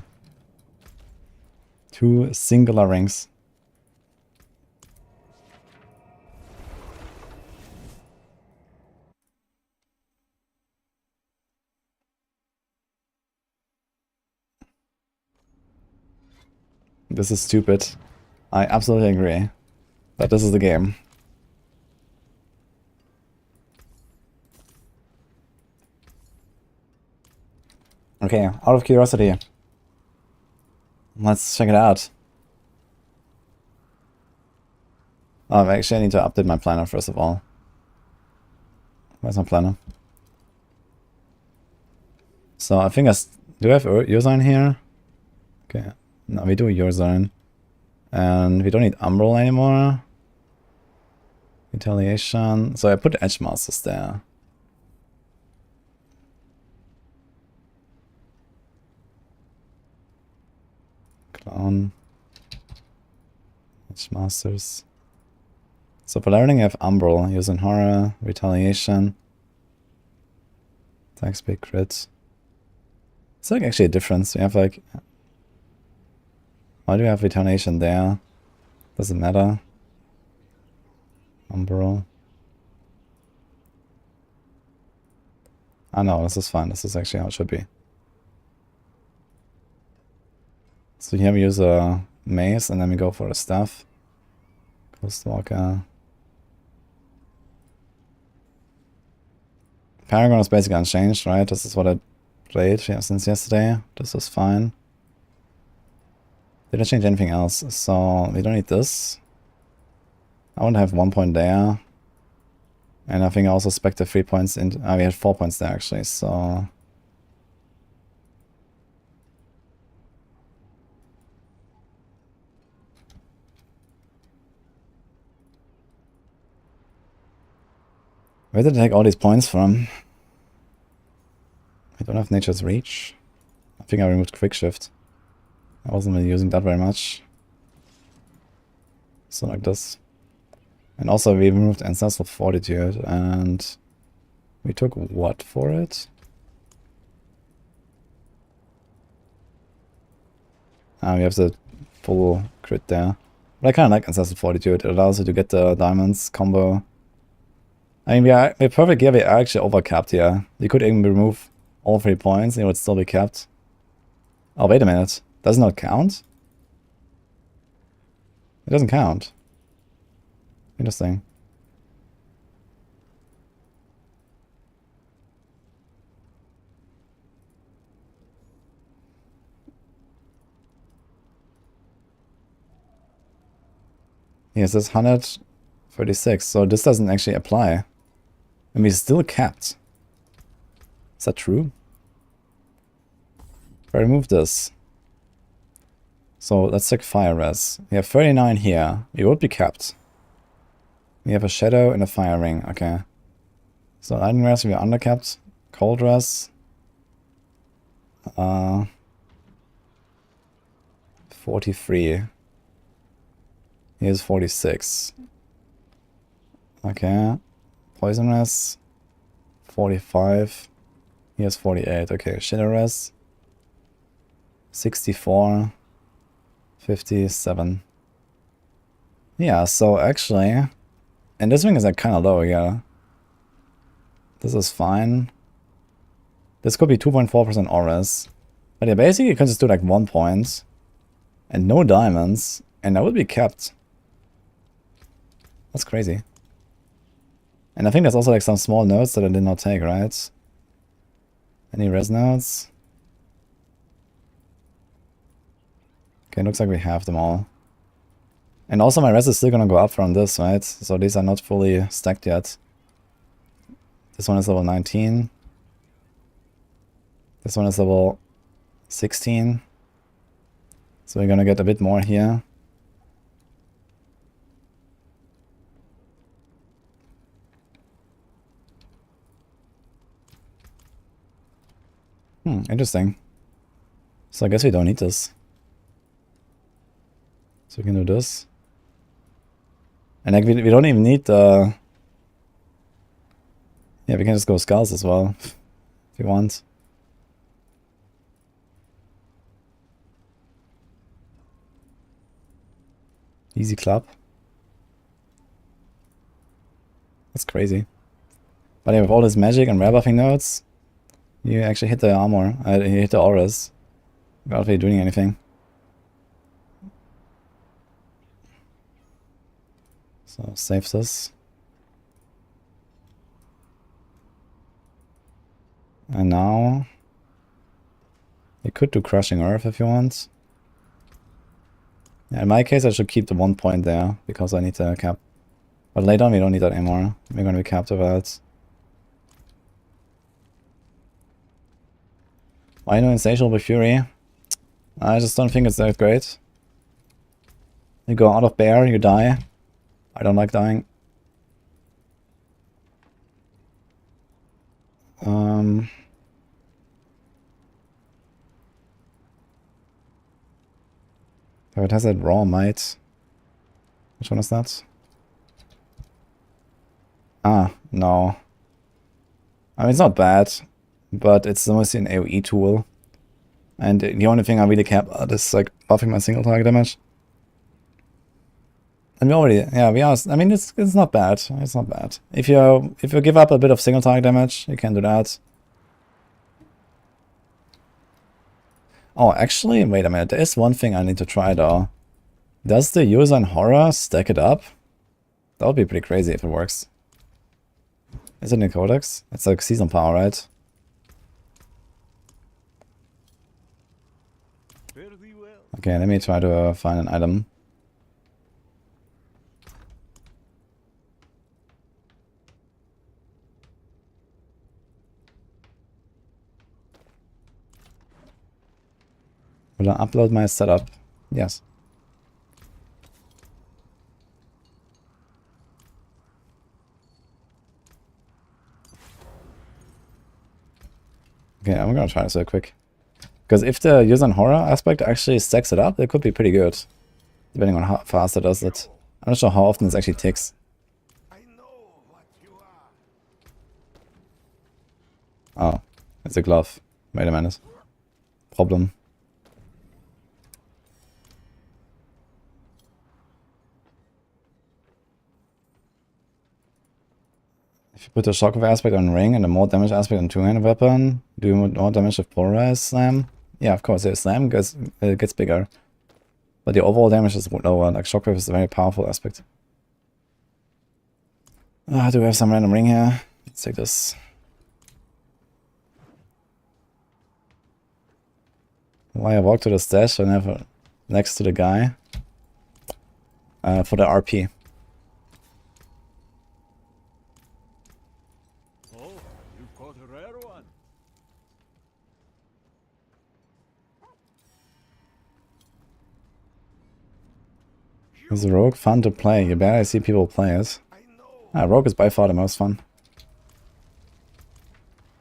A: 2 singular rings. This is stupid. I absolutely agree. But this is the game. Okay, out of curiosity. Let's check it out. Oh, actually I need to update my planner first of all. Where's my planner? So I think do I have Urzine here? Okay, no, we do Urzine. And we don't need Umbral anymore. Retaliation. So I put Edge Masters there. Clown. Edge Masters. So for learning I have Umbral, using Horror, Retaliation. Attack Speed Crit. It's like actually a difference. We have like... Why do we have Retaliation there? Doesn't matter. Umbral. Ah no, this is fine. This is actually how it should be. So here we use a mace and then we go for a staff. Ghostwalker. Paragon is basically unchanged, right? This is what I played since yesterday. This was fine. Did I change anything else? So we don't need this. I want to have 1 point there. And I think I also spec the 3 points in. We had 4 points there actually, so. Where did I take all these points from? I don't have Nature's Reach. I think I removed Quick Shift. I wasn't really using that very much. So like this. And also we removed Ancestral Fortitude and we took what for it? We have the full crit there. But I kind of like Ancestral Fortitude. It allows you to get the diamonds combo. I mean, we're perfect here. We are actually overcapped here. You could even remove all 3 points and it would still be capped. Oh, wait a minute. Does it not count? It doesn't count. Interesting. Yes, it's 136, so this doesn't actually apply. And we're still capped. Is that true? If I remove this. So let's check Fire Res. We have 39 here. We would be capped. We have a Shadow and a Fire Ring. Okay. So Lightning Res, we are undercapped. Cold Res. 43. Here's 46. Okay. Poison Res. 45. Here's 48. Okay. Shadow Res. 64. 57. Yeah, so actually... And this wing is like kind of low, yeah. This is fine. This could be 2.4% auras. But yeah, basically you can just do like 1 point. And no diamonds. And I would be capped. That's crazy. And I think there's also like some small notes that I did not take, right? Any res notes? Okay, looks like we have them all. And also my res is still gonna go up from this, right? So these are not fully stacked yet. This one is level 19. This one is level 16. So we're gonna get a bit more here. Interesting. So I guess we don't need this. So we can do this. And like we don't even need the... Yeah, we can just go skulls as well, if you want. Easy club. That's crazy. But yeah, with all this magic and rare buffing nodes, you actually hit the armor, you hit the auras, without really doing anything. So save this. And now you could do Crushing Earth if you want. Yeah, in my case I should keep the 1 point there, because I need the cap. But later on we don't need that anymore. We're gonna be capped over that. Why no Insatiable Fury? I just don't think it's that great. You go out of bear, you die. I don't like dying. If it has that raw might. Which one is that? Ah, no. I mean, it's not bad, but it's mostly an AoE tool. And the only thing I really care about is like buffing my single target damage. And we already, yeah, we are. I mean, it's not bad. It's not bad. If you give up a bit of single target damage, you can do that. Oh, actually, wait a minute. There is one thing I need to try though. Does the user in horror stack it up? That would be pretty crazy if it works. Is it in the codex? It's like season power, right? Okay, let me try to find an item. Will I upload my setup? Yes. Okay, I'm gonna try this real quick. Because if the user and horror aspect actually stacks it up, it could be pretty good. Depending on how fast it does it. I'm not sure how often this actually ticks. Oh, it's a glove. Wait a minute. Problem. If you put the shockwave aspect on ring and the more damage aspect on two-handed weapon, do more damage with Pulverize slam? Yeah, of course, the slam gets bigger. But the overall damage is lower. Like shockwave is a very powerful aspect. Do we have some random ring here? Let's take this. Why I walk to the stash and have next to the guy? For the RP.
B: Oh, you caught a rare one.
A: Is the rogue fun to play? You barely see people play it. Rogue is by far the most fun.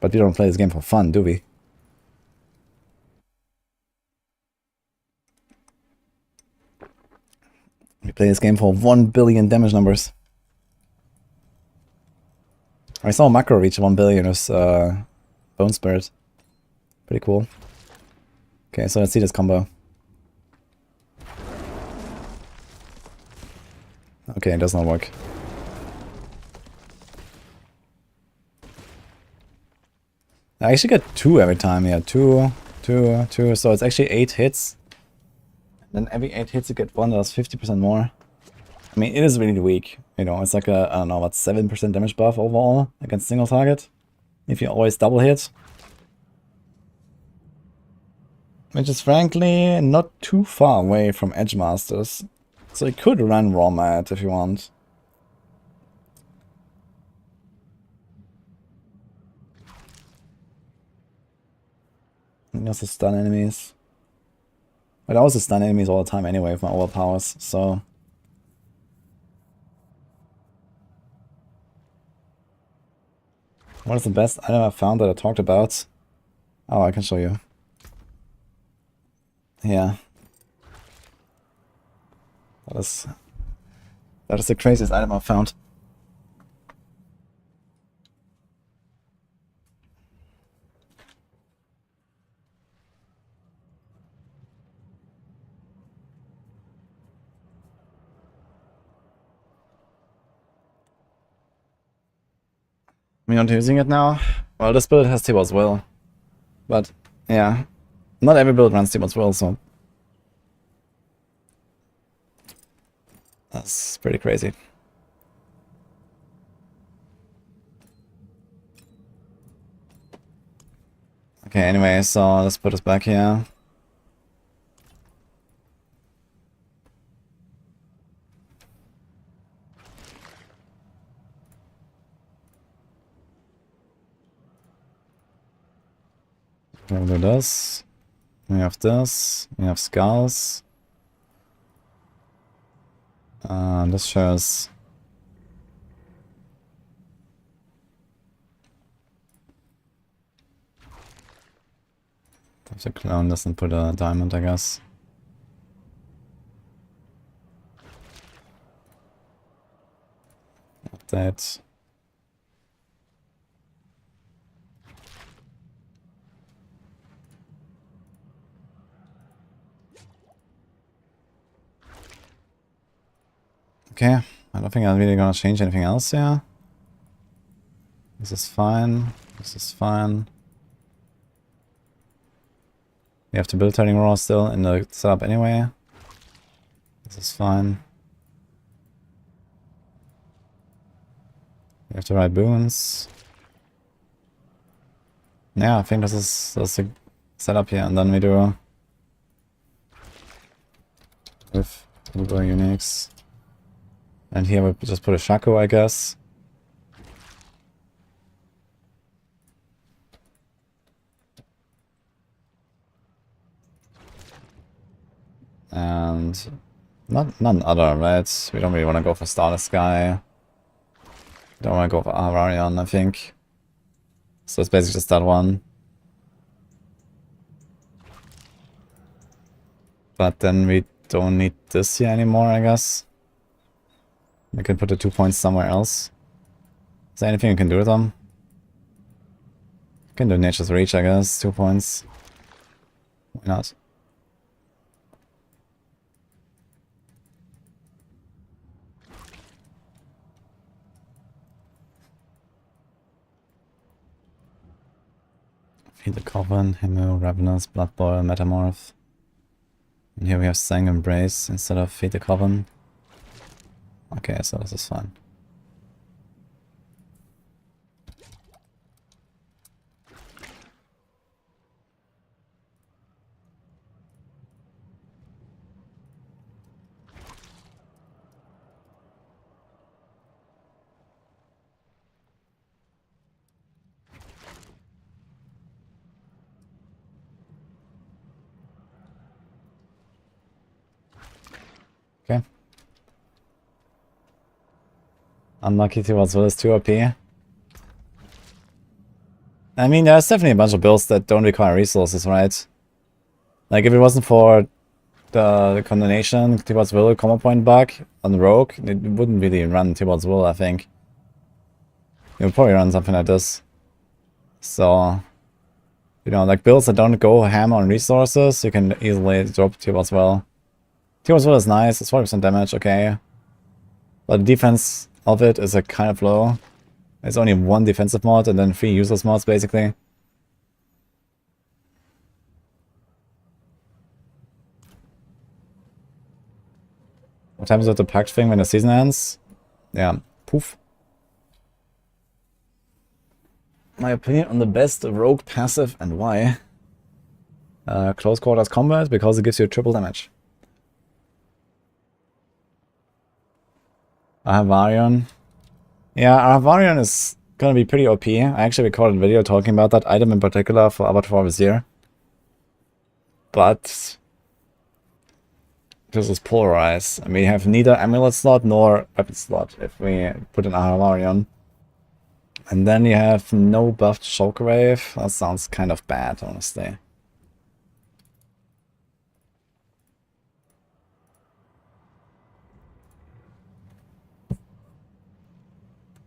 A: But we don't play this game for fun, do we? We play this game for 1 billion damage numbers. I saw Macro reach 1 billion with Bone Spirit. Pretty cool. Okay, so let's see this combo. Okay, it does not work. I actually get 2 every time, yeah, 2, so it's actually 8 hits. And then every 8 hits you get one that does 50% more. I mean, it is really weak. You know, it's like a, I don't know, what, 7% damage buff overall against single target. If you always double hit. Which is frankly not too far away from Edge Masters. So you could run Raw Mat if you want. And also stun enemies. But I also stun enemies all the time anyway with my overpowers, so... What is the best item I found that I talked about? Oh, I can show you. Yeah. That is the craziest item I've found. I'm not using it now. Well, this build has T-Bot's Will. But, yeah. Not every build runs T-Bot's Will, so... That's pretty crazy. Okay, anyway, so let's put us back here. We'll do this. We have this. We have skulls. This shows... Have to clone this and put a diamond, I guess. Update. Okay, I don't think I'm really gonna change anything else here. This is fine. This is fine. We have to build turning raw still in the setup anyway. This is fine. We have to write boons. Yeah, I think that's the setup here, and then we do with Uber Unix. And here we just put a Shaco, I guess. And none other, right? We don't really want to go for Starless Sky. Don't want to go for Ararion, I think. So it's basically just that one. But then we don't need this here anymore, I guess. We can put the 2 points somewhere else. Is there anything you can do with them? You can do Nature's Reach, I guess. 2 points. Why not? Feed the Coven, Hemu, Ravenous, Blood Boil, Metamorph. And here we have Sang Embrace instead of Feed the Coven. Okay, so this is fine. Okay. Unlucky towards Will is 2 OP. I mean, there's definitely a bunch of builds that don't require resources, right? Like, if it wasn't for the Condemnation, T-Bot's Will combo point bug on Rogue, it wouldn't really run T-Bot's Will, I think. It would probably run something like this. So, you know, like builds that don't go ham on resources, you can easily drop T-Bot's Will. T-Bot's Will is nice, it's 40% damage, okay. But the defense of it is like kind of low. It's only 1 defensive mod and then 3 useless mods basically. What happens with the pact thing when the season ends? Yeah, poof. My opinion on the best rogue passive and why? Close quarters combat, because it gives you triple damage. Ahavarion. Yeah, Ahavarion is gonna be pretty OP. I actually recorded a video talking about that item in particular for Abattoir Vizier. But this is Pulverize. And we have neither amulet slot nor weapon slot if we put an Ahavarion. And then you have no buffed Shockwave. That sounds kind of bad, honestly.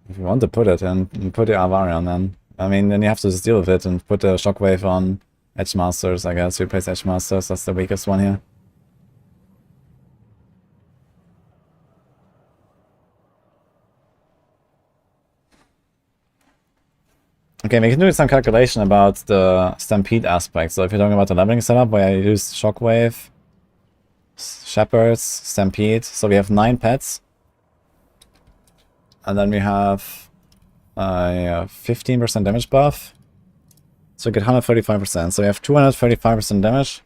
A: If you want to put it in, put the Ahavarion then. I mean, then you have to just deal with it and put the Shockwave on Edge Masters, I guess. Replace Edge Masters, that's the weakest one here. Okay, we can do some calculation about the Stampede aspect. So if you're talking about the leveling setup where I use Shockwave, Shepherds, Stampede. So we have 9 pets. And then we have a 15% damage buff. So we get 135%. So we have 235% damage.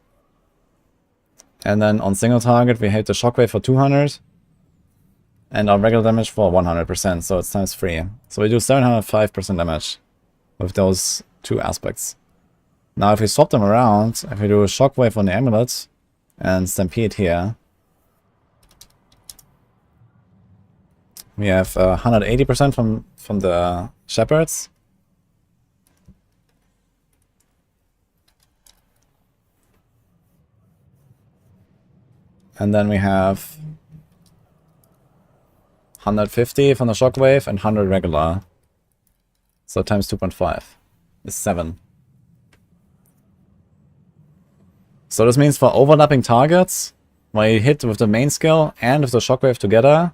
A: And then on single target we hit the Shockwave for 200. And our regular damage for 100%. So it's times 3. So we do 705% damage with those 2 aspects. Now if we swap them around, if we do a Shockwave on the amulet and Stampede here, we have 180% from the Shepherds. And then we have 150 from the Shockwave and 100 regular. So times 2.5 is 7. So this means for overlapping targets, when you hit with the main skill and with the Shockwave together,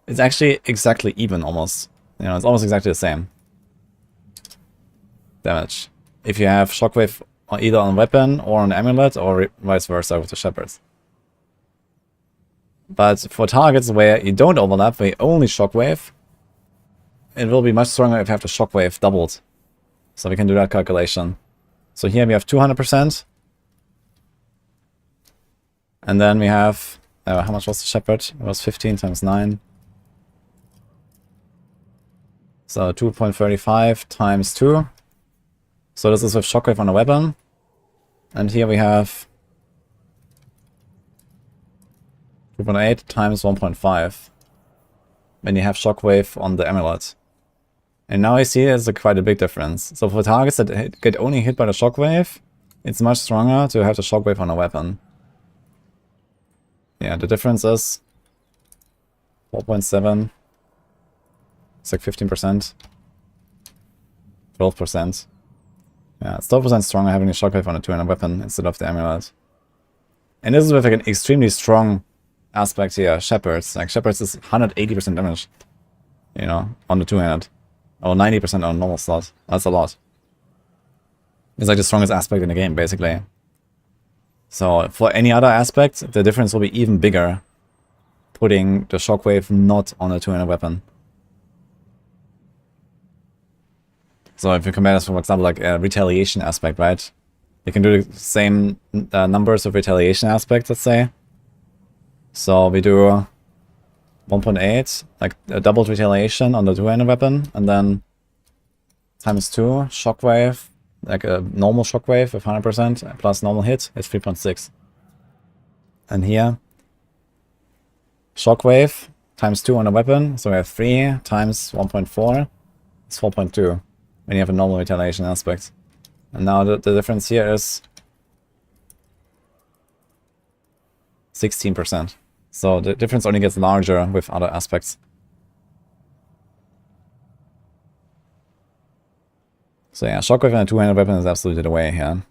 A: it's actually exactly even almost. You know, it's almost exactly the same damage. If you have Shockwave either on weapon or on amulet or vice versa with the Shepherds. But for targets where you don't overlap, where you only Shockwave, it will be much stronger if you have the Shockwave doubled. So we can do that calculation. So here we have 200%. And then we have, how much was the Shepherd? It was 15 times 9. So 2.35 times 2. So this is with Shockwave on a weapon. And here we have 2.8 times 1.5. When you have Shockwave on the amulet. And now I see there's quite a big difference. So for targets that get only hit by the Shockwave, it's much stronger to have the Shockwave on a weapon. Yeah, the difference is 4.7. It's like 15%. 12%. Yeah, it's 12% stronger having a Shockwave on a 200 weapon instead of the amulet. And this is with like an extremely strong aspect here, Shepherds. Like Shepherds is 180% damage. You know, on the 200. Or 90% on normal slot. That's a lot. It's like the strongest aspect in the game, basically. So for any other aspect, the difference will be even bigger. Putting the Shockwave not on a 200 weapon. So if you compare this, for example, like a retaliation aspect, right? You can do the same numbers of retaliation aspects, let's say. So we do 1.8, like a doubled retaliation on the 200 weapon, and then times 2, Shockwave, like a normal Shockwave with 100% plus normal hit is 3.6. And here, Shockwave times 2 on a weapon, so we have 3 times 1.4 is 4.2 when you have a normal retaliation aspect. And now the difference here is 16%. So the difference only gets larger with other aspects. So yeah, Shockwave on a 200 weapon is absolutely the way here.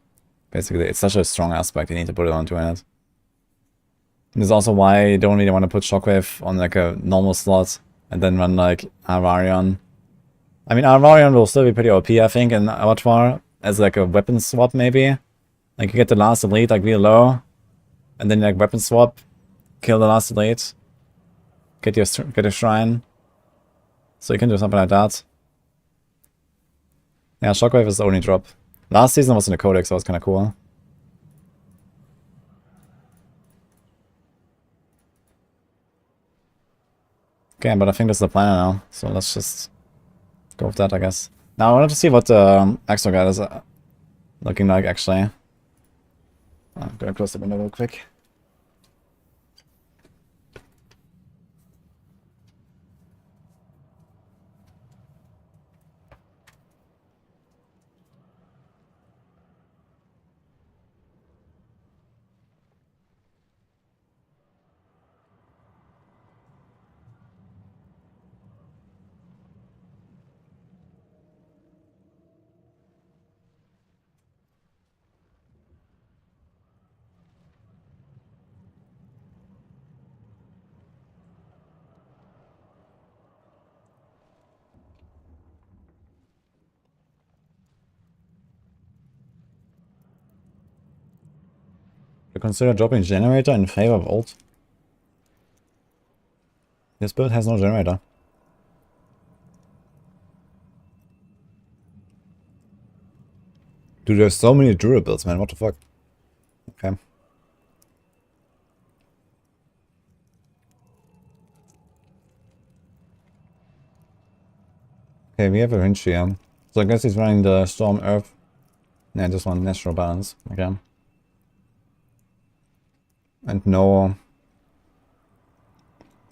A: Basically, it's such a strong aspect, you need to put it on 200. This is also why you don't really want to put Shockwave on like a normal slot and then run like Ahavarion. I mean, Ahavarion will still be pretty OP, I think, in Abattoir as like a weapon swap maybe. Like you get the last elite like real low, and then like weapon swap, kill the last elite, get a shrine. So you can do something like that. Yeah, Shockwave is the only drop. Last season was in the Codex, so it was kind of cool. Okay, but I think that's the plan now, so let's just go with that, I guess. Now I wanted to see what the Exo guide is looking like, actually. I'm gonna close the window real quick. You consider dropping generator in favor of ult? This build has no generator. Dude, there's so many Druid builds, man. What the fuck? Okay. Okay, we have a Rinchi here. So I guess he's running the Storm Earth. Yeah, just one natural balance. Okay. And no...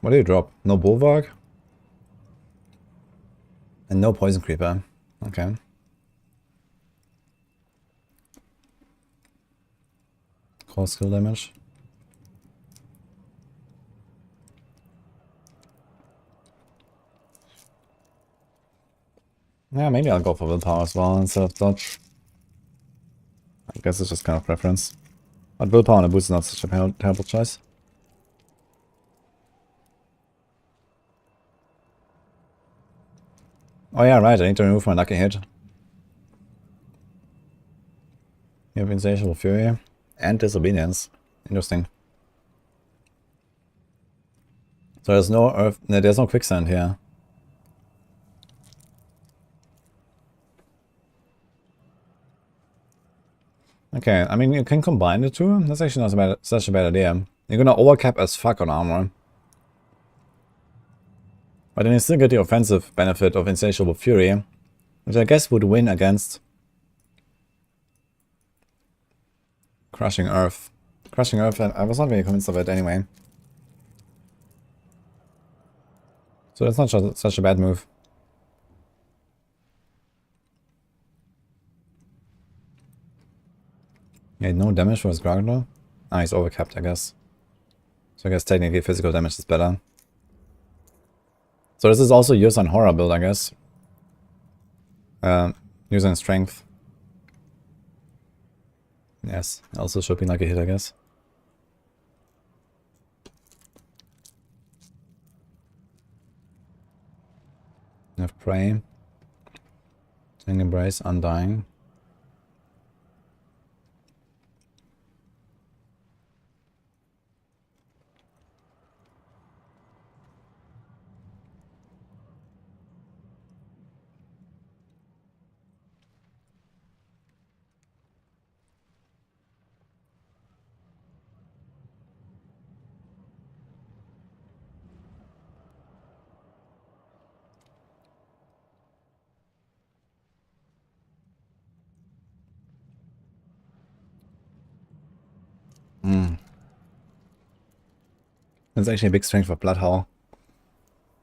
A: What do you drop? No Bulwark? And no Poison Creeper. Okay. Core skill damage. Yeah, maybe I'll go for willpower as well instead of dodge. I guess it's just kind of preference. But willpower on a boost is not such a terrible choice. Oh yeah, right, I need to remove my lucky hit. You have Insatiable Fury and Disobedience. Interesting. So there's no earth, no, there's no quicksand here. Okay, I mean you can combine the two. That's actually not such a bad idea. You're gonna overcap as fuck on armor. But then you still get the offensive benefit of Insatiable Fury, which I guess would win against Crushing Earth. Crushing Earth, I was not very convinced of it anyway. So that's not such a bad move. Yeah, no damage for his Gargler? Ah, he's overcapped, I guess. So I guess technically physical damage is better. So this is also used on Horror build, I guess. Using Strength. Yes, also should be like a hit, I guess. Have Prey. Tank Embrace, Undying. That's actually a big strength for Bloodhowl.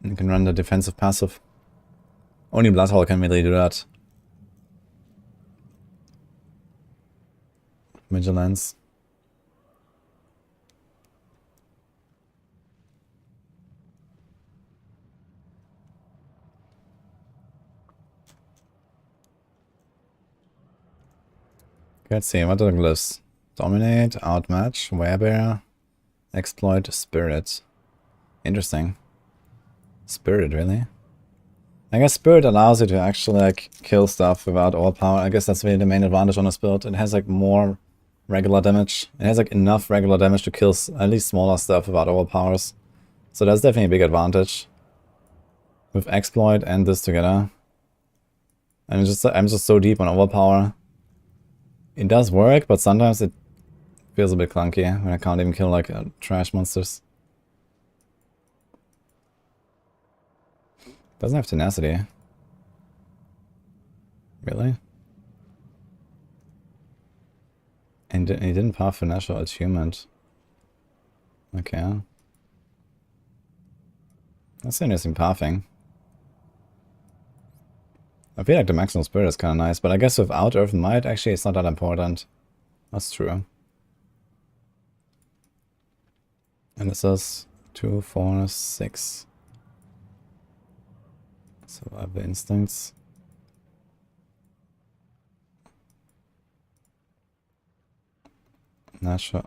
A: You can run the defensive passive. Only Bloodhowl can really do that. Vigilance. Let's see, what are the glyphs? Dominate, Outmatch, Werebear, Exploit, Spirit. Interesting. Spirit, really? I guess Spirit allows you to actually like kill stuff without overpower. I guess that's really the main advantage on this build. It has like more regular damage. It has like enough regular damage to kill at least smaller stuff without overpowers. So that's definitely a big advantage. With exploit and this together. And I'm just so deep on overpower. It does work, but sometimes it feels a bit clunky when I can't even kill like trash monsters. Doesn't have tenacity. Really? And he didn't path financial attunement. Okay. That's interesting pathing. I feel like the maximum spirit is kind of nice, but I guess without Earth and Might, actually, it's not that important. That's true. And this is 2, 4, 6. Survival instincts. Nature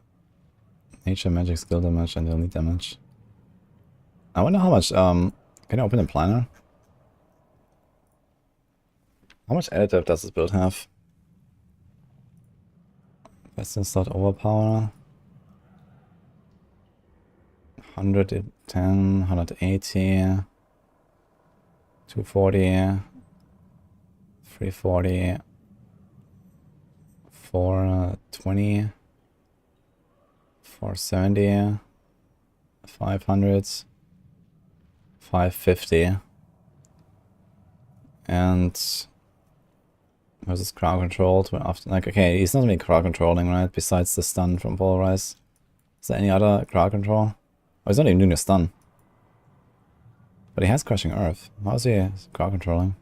A: magic, skill damage, and elite damage. I wonder how much, can I open the planner? How much additive does this build have? Best in slot overpower. 110, 180, 240, 340, 420, 470, 500, 550. And versus crowd controlled. After, like, okay, he's not really crowd controlling, right? Besides the stun from Pulverize. Is there any other crowd control? Oh, he's not even doing a stun. But he has Crushing Earth. How is he crowd controlling?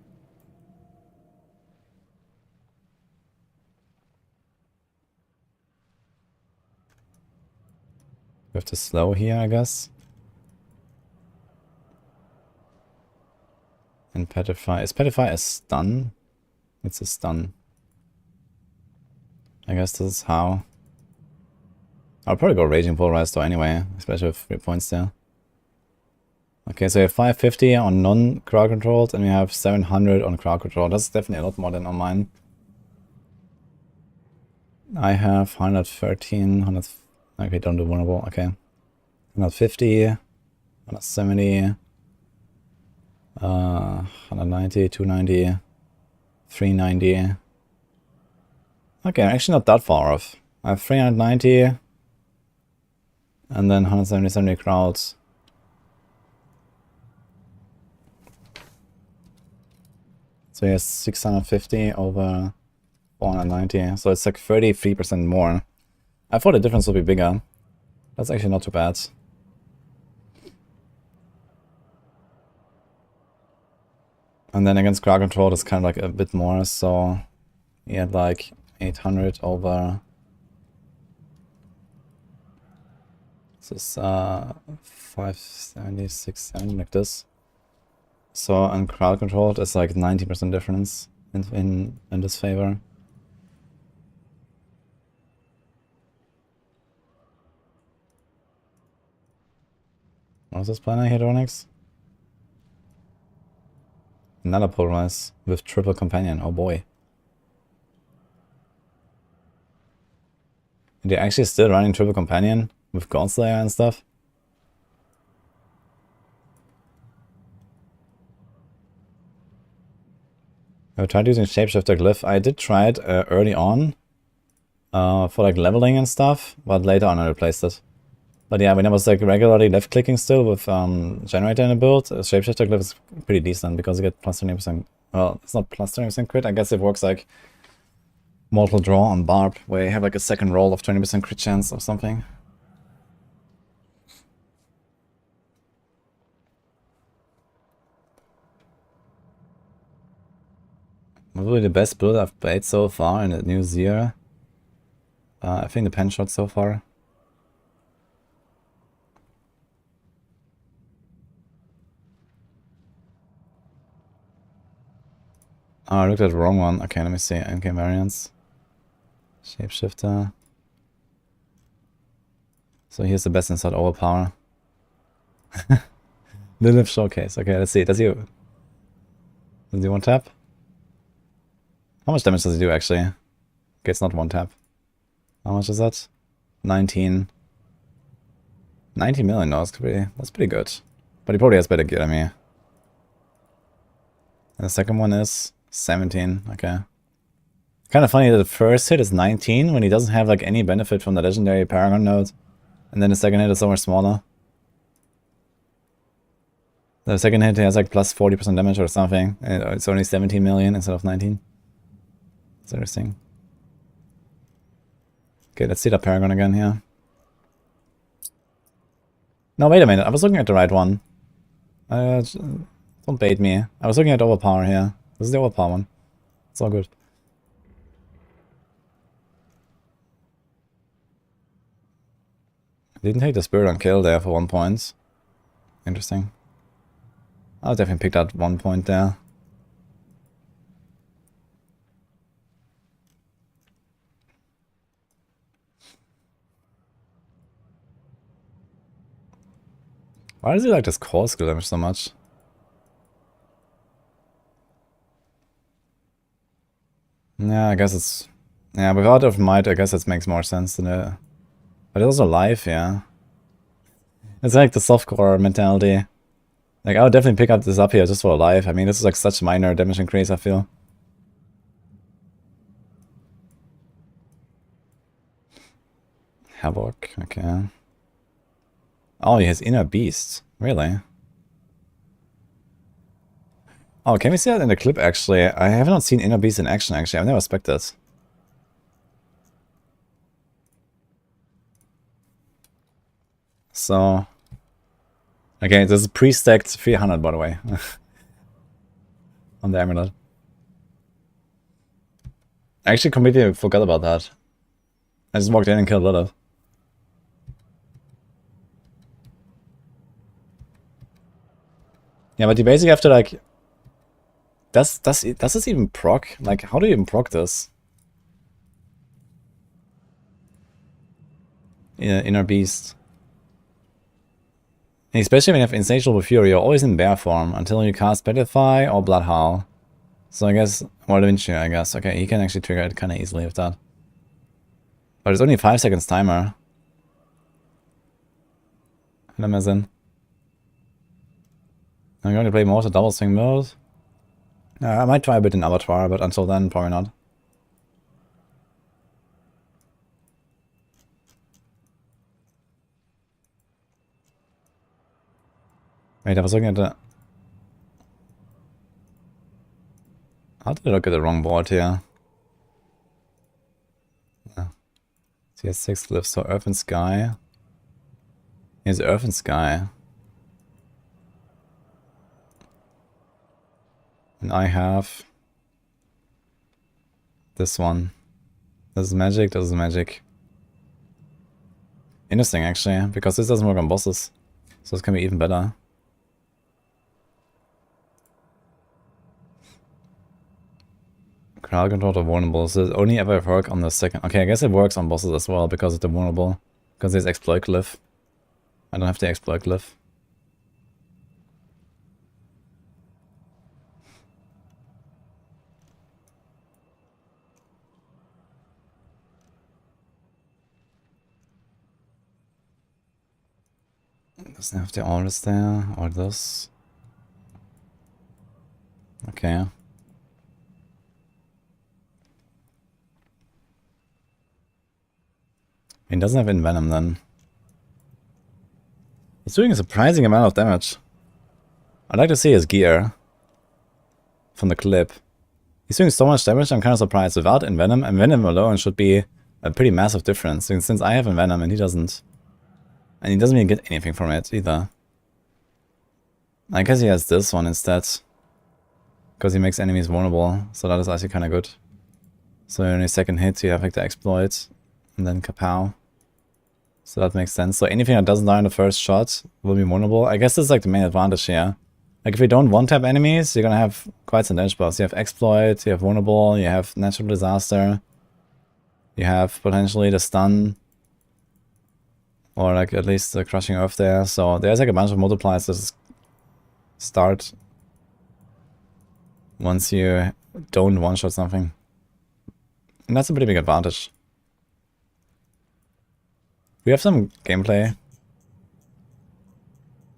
A: We have to slow here, I guess. And Petrify. Is Petrify a stun? It's a stun. I guess this is how. I'll probably go Raging Pulverize though anyway, especially with 3 points there. Okay, so we have 550 on non-crowd controlled, and we have 700 on crowd control. That's definitely a lot more than on mine. I have 113, 100... Okay, don't do vulnerable, okay. 150, 170, 190, 290, 390. Okay, I'm actually not that far off. I have 390, and then 170, 70 crowds. So he has 650 over 490, so it's like 33% more. I thought the difference would be bigger. That's actually not too bad. And then against crowd control, it's kind of like a bit more, so he had like 800 over... This is 570, 670, like this. So on crowd controlled, it's like 90% difference in this favor. What's this planner here, Donix? Another Pulverize with triple companion. Oh boy. And they're actually still running triple companion with Godslayer and stuff. I tried using Shapeshifter Glyph. I did try it early on for like leveling and stuff, but later on I replaced it. But yeah, when I was like regularly left clicking still with Generator in a build, Shapeshifter Glyph is pretty decent because you get plus 20%. Well, it's not plus 20% crit. I guess it works like Mortal Draw on Barb, where you have like a second roll of 20% crit chance or something. Probably the best build I've played so far in the new Zero. I think the pen shot so far. Oh, I looked at the wrong one. Okay, let me see. Endgame variants. Shapeshifter. So here's the best inside overpower. Lilith Showcase. Okay, let's see. Does he one tap? How much damage does he do actually? Okay, it's not one tap. How much is that? 19. 90 million, that's pretty good. But he probably has better gear than me. And the second one is 17, okay. Kind of funny that the first hit is 19 when he doesn't have like any benefit from the legendary Paragon node. And then the second hit is somewhere smaller. The second hit has like plus 40% damage or something. And it's only 17 million instead of 19. That's interesting. Okay, let's see the Paragon again here. No, wait a minute. I was looking at the right one. Don't bait me. I was looking at Overpower here. This is the Overpower one. It's all good. Didn't take the Spirit on kill there for 1 point. Interesting. I'll definitely pick that 1 point there. Why does he like this core skill damage so much? Yeah, I guess it's... Yeah, without of might, I guess it makes more sense than it. But it's also life, yeah. It's like the softcore mentality. Like, I would definitely pick up this up here just for life. I mean, this is like such minor damage increase, I feel. Havoc, okay. Oh, he has Inner Beast. Really? Oh, can we see that in the clip, actually? I have not seen Inner Beast in action, actually. I've never expected this. So... Okay, this is pre-stacked 300, by the way. On the amulet. I actually completely forgot about that. I just walked in and killed Lilith. Yeah, but you basically have to like... Does this even proc? Like, how do you even proc this? Yeah, Inner Beast. And especially when you have Insatiable Fury, you're always in bear form until you cast Petrify or Blood Howl. So I guess, or Da Vinci, I guess. Okay, he can actually trigger it kind of easily with that. But it's only a 5 seconds timer. Amazon. I'm going to play more of the double swing mode. I might try a bit in Abattoir, but until then, probably not. Wait, I was looking at the... How did I look at the wrong board here? So he has 6 glyphs, so Earth and Sky. He has Earth and Sky. And I have... this one. This is magic, this is magic. Interesting, actually, because this doesn't work on bosses. So it's gonna be even better. Crowd control of vulnerable, so it only ever work on the second... Okay, I guess it works on bosses as well, because of the vulnerable. Because there's exploit glyph. I don't have the exploit glyph. Doesn't have the orders there, or this. Okay. He doesn't have Envenom then. He's doing a surprising amount of damage. I'd like to see his gear from the clip. He's doing so much damage, I'm kind of surprised. Without Envenom, Envenom alone should be a pretty massive difference. Since I have Envenom and he doesn't. And he doesn't even get anything from it either. I guess he has this one instead. Because he makes enemies vulnerable, so that is actually kind of good. So in his second hit you have like the exploit, and then kapow. So that makes sense. So anything that doesn't die in the first shot will be vulnerable. I guess this is like the main advantage here. Like if you don't one-tap enemies, you're gonna have quite some damage buffs. You have exploit, you have vulnerable, you have natural disaster. You have potentially the stun. Or like at least the crushing earth there. So there's like a bunch of multipliers that start once you don't one-shot something. And that's a pretty big advantage. We have some gameplay.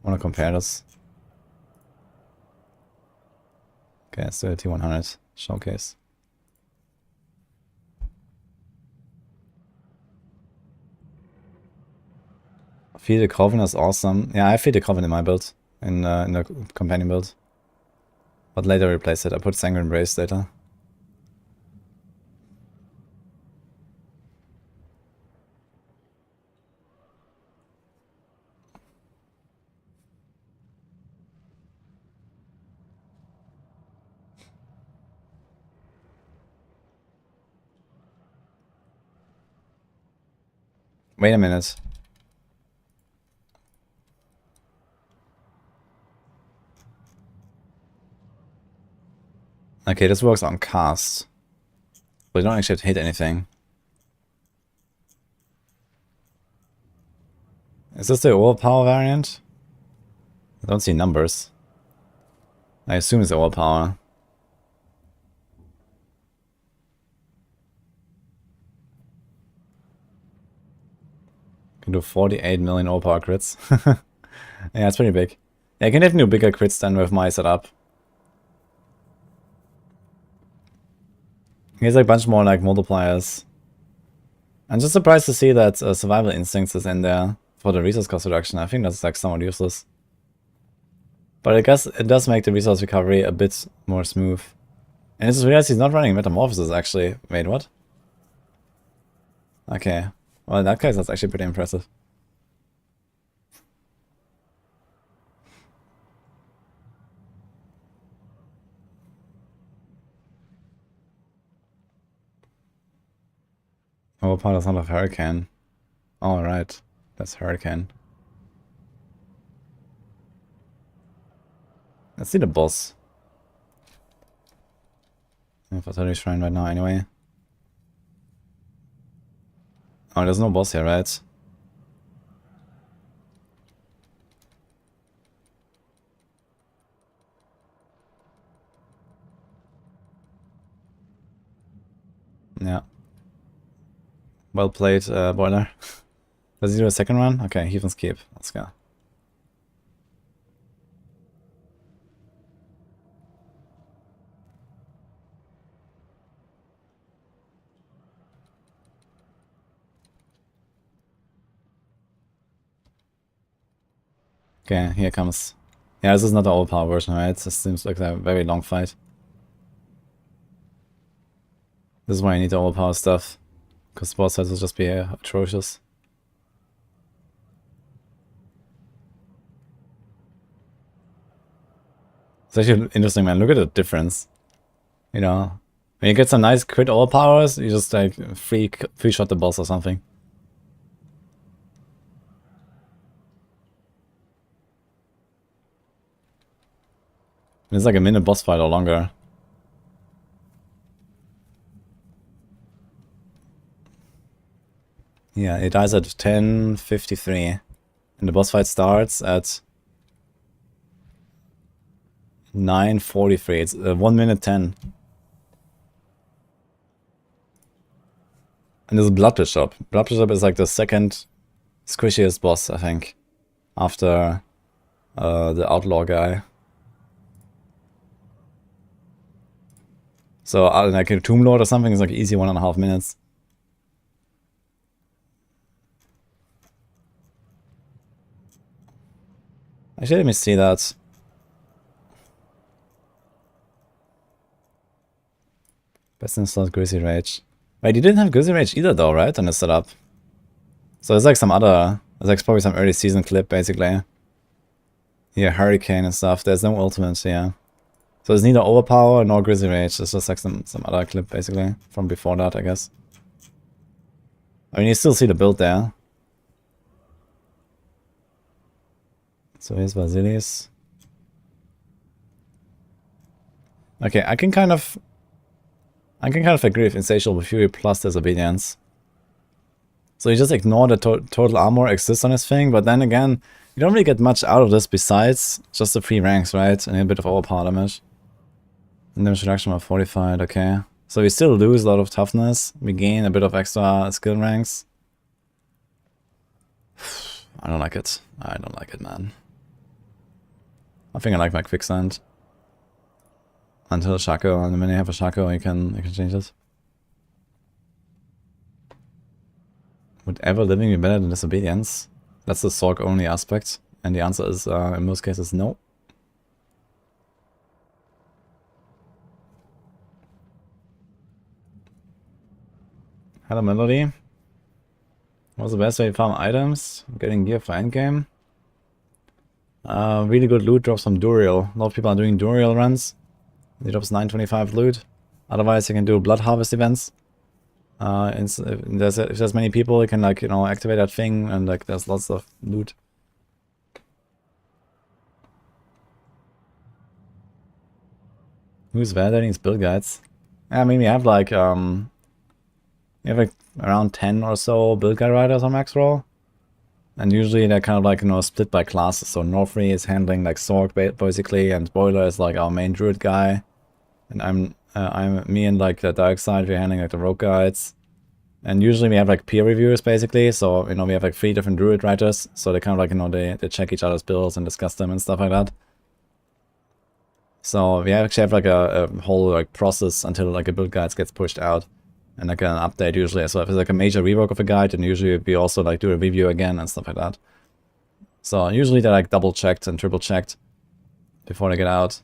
A: wanna compare this. Okay, let's do a T100 showcase. Feed the Coven is awesome. Yeah, I feed the Coven in my build, in the companion build. But later replace it. I put Sanguine Brace later. Wait a minute. Okay, this works on cast. But you don't actually have to hit anything. Is this the overpower variant? I don't see numbers. I assume it's overpower. Can do 48 million overpower crits. Yeah, it's pretty big. Yeah, I can definitely do bigger crits than with my setup. Here's like a bunch more like multipliers. I'm just surprised to see that Survival Instincts is in there for the resource cost reduction. I think that's like somewhat useless. But I guess it does make the resource recovery a bit more smooth. And I just realized he's not running Metamorphosis actually. Wait, what? Okay. Well, in that case, that's actually pretty impressive. Overpower does not have Hurricane. Alright. That's Hurricane. Let's see the boss. I'm Fatality Shrine right now anyway. Oh, there's no boss here, right? Yeah. Well played, Boiler. Does he do a second run? Okay, Heathen's Keep. Let's go. Okay, here comes. Yeah, this is not the overpower version, right? This seems like a very long fight. This is why I need the overpower stuff. Because boss fights will just be atrocious. It's actually interesting, man. Look at the difference. You know, when you get some nice crit overpowers, you just like free shot the boss or something. It's like a minute boss fight or longer. Yeah, it dies at 10:53. And the boss fight starts at 9:43. It's 1 minute 10. And there's Blood Bishop. Blood Bishop is like the second squishiest boss, I think. After the Outlaw guy. So like a Tomb Lord or something is like easy 1.5 minutes. Actually, let me see that. Best in slot Grizzly Rage. Wait, you didn't have Grizzly Rage either though, right? On the setup. So there's like some other... There's like probably some early season clip, basically. Yeah, Hurricane and stuff. There's no ultimate, yeah. So there's neither Overpower nor Grizzly Rage. It's just like some other clip, basically. From before that, I guess. I mean, you still see the build there. So here's Basilius. Okay, I can kind of agree with Insatiable Fury plus Disobedience. So you just ignore the total armor exists on this thing, but then again, you don't really get much out of this besides just the free ranks, right? And a bit of overpower damage. And damage reduction of 45, okay. So we still lose a lot of toughness. We gain a bit of extra skill ranks. I don't like it. I don't like it, man. I think I like my quicksand. Until Shaco, and when you have a Shaco, you can change it. Would ever living be better than disobedience? That's the Sorc only aspect, and the answer is in most cases no. Hello Melody. What's the best way to farm items? Getting gear for endgame. Really good loot drops from Duriel. A lot of people are doing Duriel runs. It drops 925 loot. Otherwise you can do blood harvest events. If there's many people, you can like, you know, activate that thing and like there's lots of loot. Who's validating his build guides? I mean, we have like around 10 or so build guide writers on max roll. And usually they're kind of like, you know, split by classes. So Norfree is handling like Sorc basically, and Boiler is like our main Druid guy. And me and like the dark side, we're handling like the rogue guides. And usually we have like peer reviewers basically. So, you know, we have like 3 different Druid writers. So they kind of like, you know, they check each other's builds and discuss them and stuff like that. So we actually have like a whole like process until like a build guide gets pushed out. And like an update usually. So if it's like a major rework of a guide, then usually we also like do a review again and stuff like that. So usually they're like double checked and triple checked before they get out.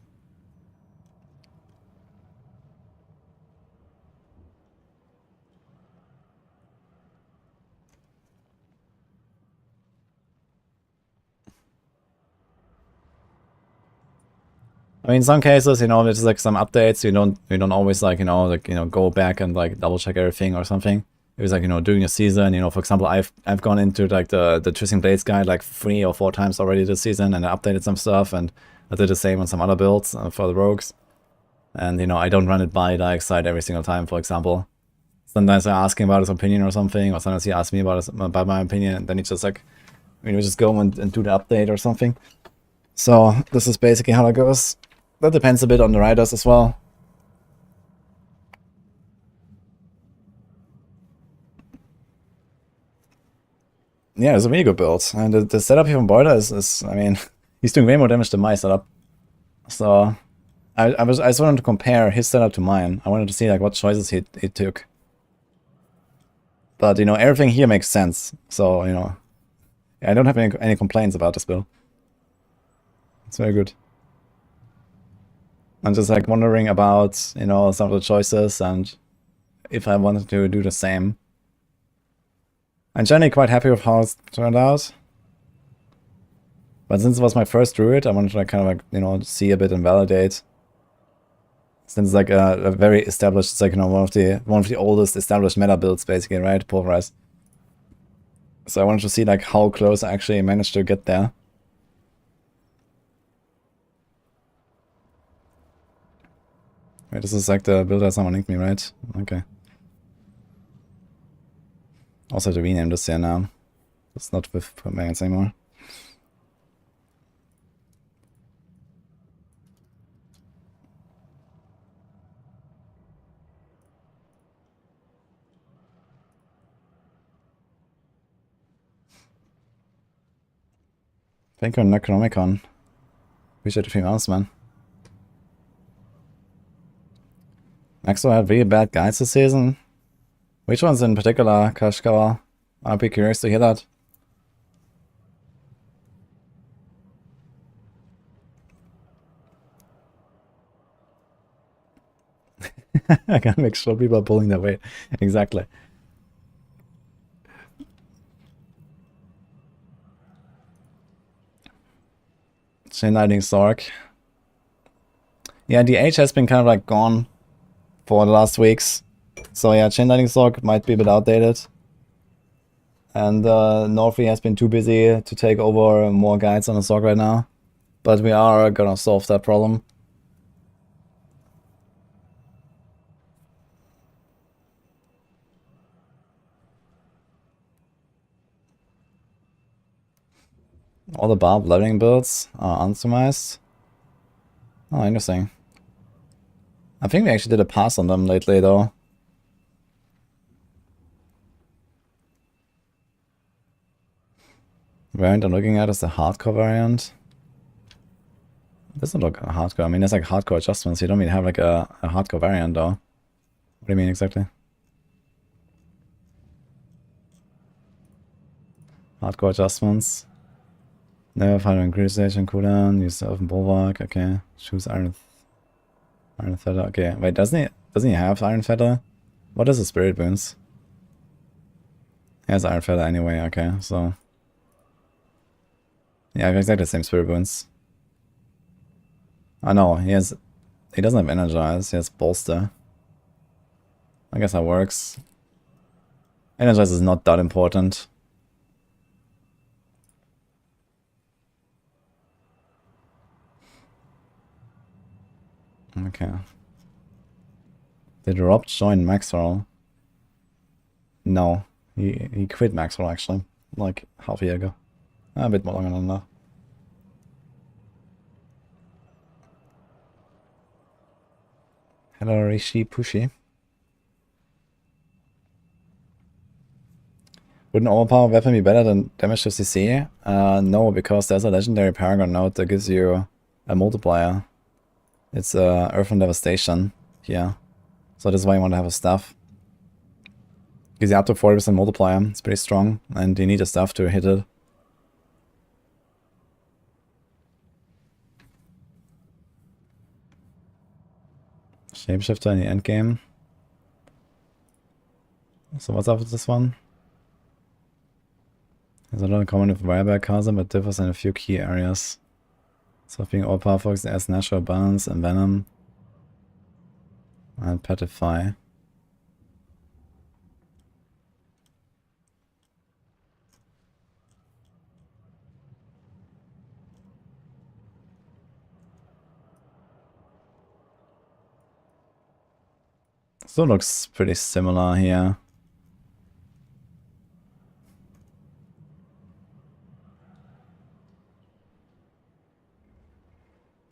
A: I mean, in some cases, you know, there's like some updates. We don't always like, you know, go back and like double check everything or something. It was like, you know, during a season, you know, for example, I've gone into like the Twisting Blades guide like 3 or 4 times already this season, and I updated some stuff, and I did the same on some other builds for the rogues. And you know, I don't run it by Dark Side every single time, for example. Sometimes I ask him about his opinion or something, or sometimes he asks me about my opinion, and then he just like, we just go and do the update or something. So this is basically how it goes. That depends a bit on the writers as well. Yeah, it's a really good build. And the setup here from Boiler is, I mean, he's doing way more damage than my setup. So I just wanted to compare his setup to mine. I wanted to see like what choices he took. But you know, everything here makes sense. So, you know, I don't have any complaints about this build. It's very good. I'm just like wondering about, you know, some of the choices and if I wanted to do the same. I'm generally quite happy with how it's turned out. But since it was my first Druid, I wanted to like, kind of like, you know, see a bit and validate. Since it's like a very established, it's like, you know, one of the oldest established meta builds basically, right? Pulverize. So I wanted to see like how close I actually managed to get there. Wait, this is like the build that someone linked me, right? Okay. Also have to rename this here now. It's not with Pulverize anymore. Thank you, Necronomicon. Appreciate the 3 months, man. Maxwell had really bad guides this season. Which ones in particular, Kashkawa? I'd be curious to hear that. I gotta make sure people are pulling their weight. Exactly. Chain Lightning Sorc. Yeah, the age has been kind of like gone for the last weeks. So yeah, Chain Lightning Sorc might be a bit outdated. And Norfree has been too busy to take over more guides on the Sorc right now. But we are gonna solve that problem. All the barb leveling builds are unoptimized. Oh, interesting. I think we actually did a pass on them lately, though. Variant I'm looking at is the hardcore variant. Doesn't look hardcore. I mean, there's like hardcore adjustments. You don't even have like a hardcore variant though. What do you mean exactly? Hardcore adjustments. Never find an increase station cooldown. Use the open bulwark. Okay. Choose iron feather. Okay. Wait, doesn't he have iron feather? What is the spirit boons? He has iron feather anyway. Okay, so yeah, exactly the same spirit boons. Oh no, he doesn't have energize. He has bolster. I guess that works. Energize is not that important. Okay. Did Rob join Maxwell? No. He quit Maxwell actually. Like half a year ago. A bit more longer than that. Hello Rishi Pushy. Would an overpower weapon be better than damage to CC? No, because there's a legendary Paragon node that gives you a multiplier. It's Earth and Devastation here. So this is why you want to have a staff. Gives you up to 40% multiplier. It's pretty strong, and you need a staff to hit it. Shapeshifter in the endgame. So what's up with this one? Has a lot in common with Wirebear Chasm, but differs in a few key areas. So being all powerful, it has natural balance and venom. And petrify. Still looks pretty similar here.